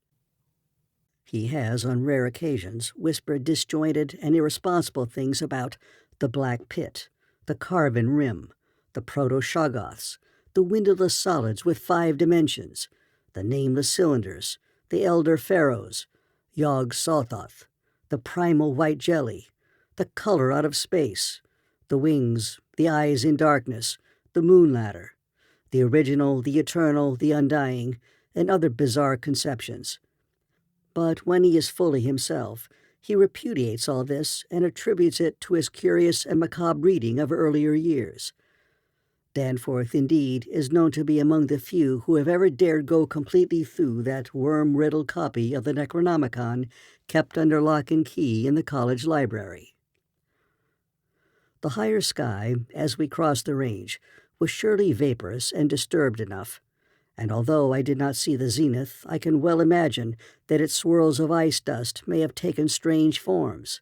He has, on rare occasions, whispered disjointed and irresponsible things about the Black Pit, the Carven Rim, the Proto-Shoggoths, the windowless solids with 5 dimensions, the nameless cylinders, the elder pharaohs, Yog-Sothoth, the primal white jelly, the color out of space, the wings, the eyes in darkness, the moon ladder, the original, the eternal, the undying, and other bizarre conceptions. But when he is fully himself, he repudiates all this and attributes it to his curious and macabre reading of earlier years. Danforth, indeed, is known to be among the few who have ever dared go completely through that worm-riddled copy of the Necronomicon kept under lock and key in the college library. The higher sky, as we crossed the range, was surely vaporous and disturbed enough, and although I did not see the zenith, I can well imagine that its swirls of ice dust may have taken strange forms.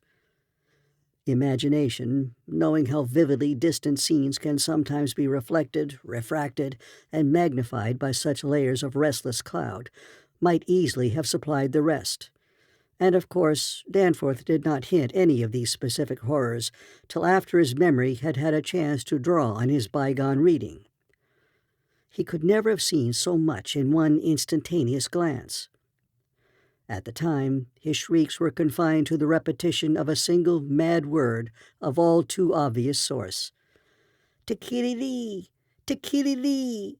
Imagination, knowing how vividly distant scenes can sometimes be reflected, refracted, and magnified by such layers of restless cloud, might easily have supplied the rest. And of course, Danforth did not hint any of these specific horrors till after his memory had had a chance to draw on his bygone reading. He could never have seen so much in one instantaneous glance. At the time, his shrieks were confined to the repetition of a single mad word of all too obvious source. "Tikiri-lee! Tikiri-lee!"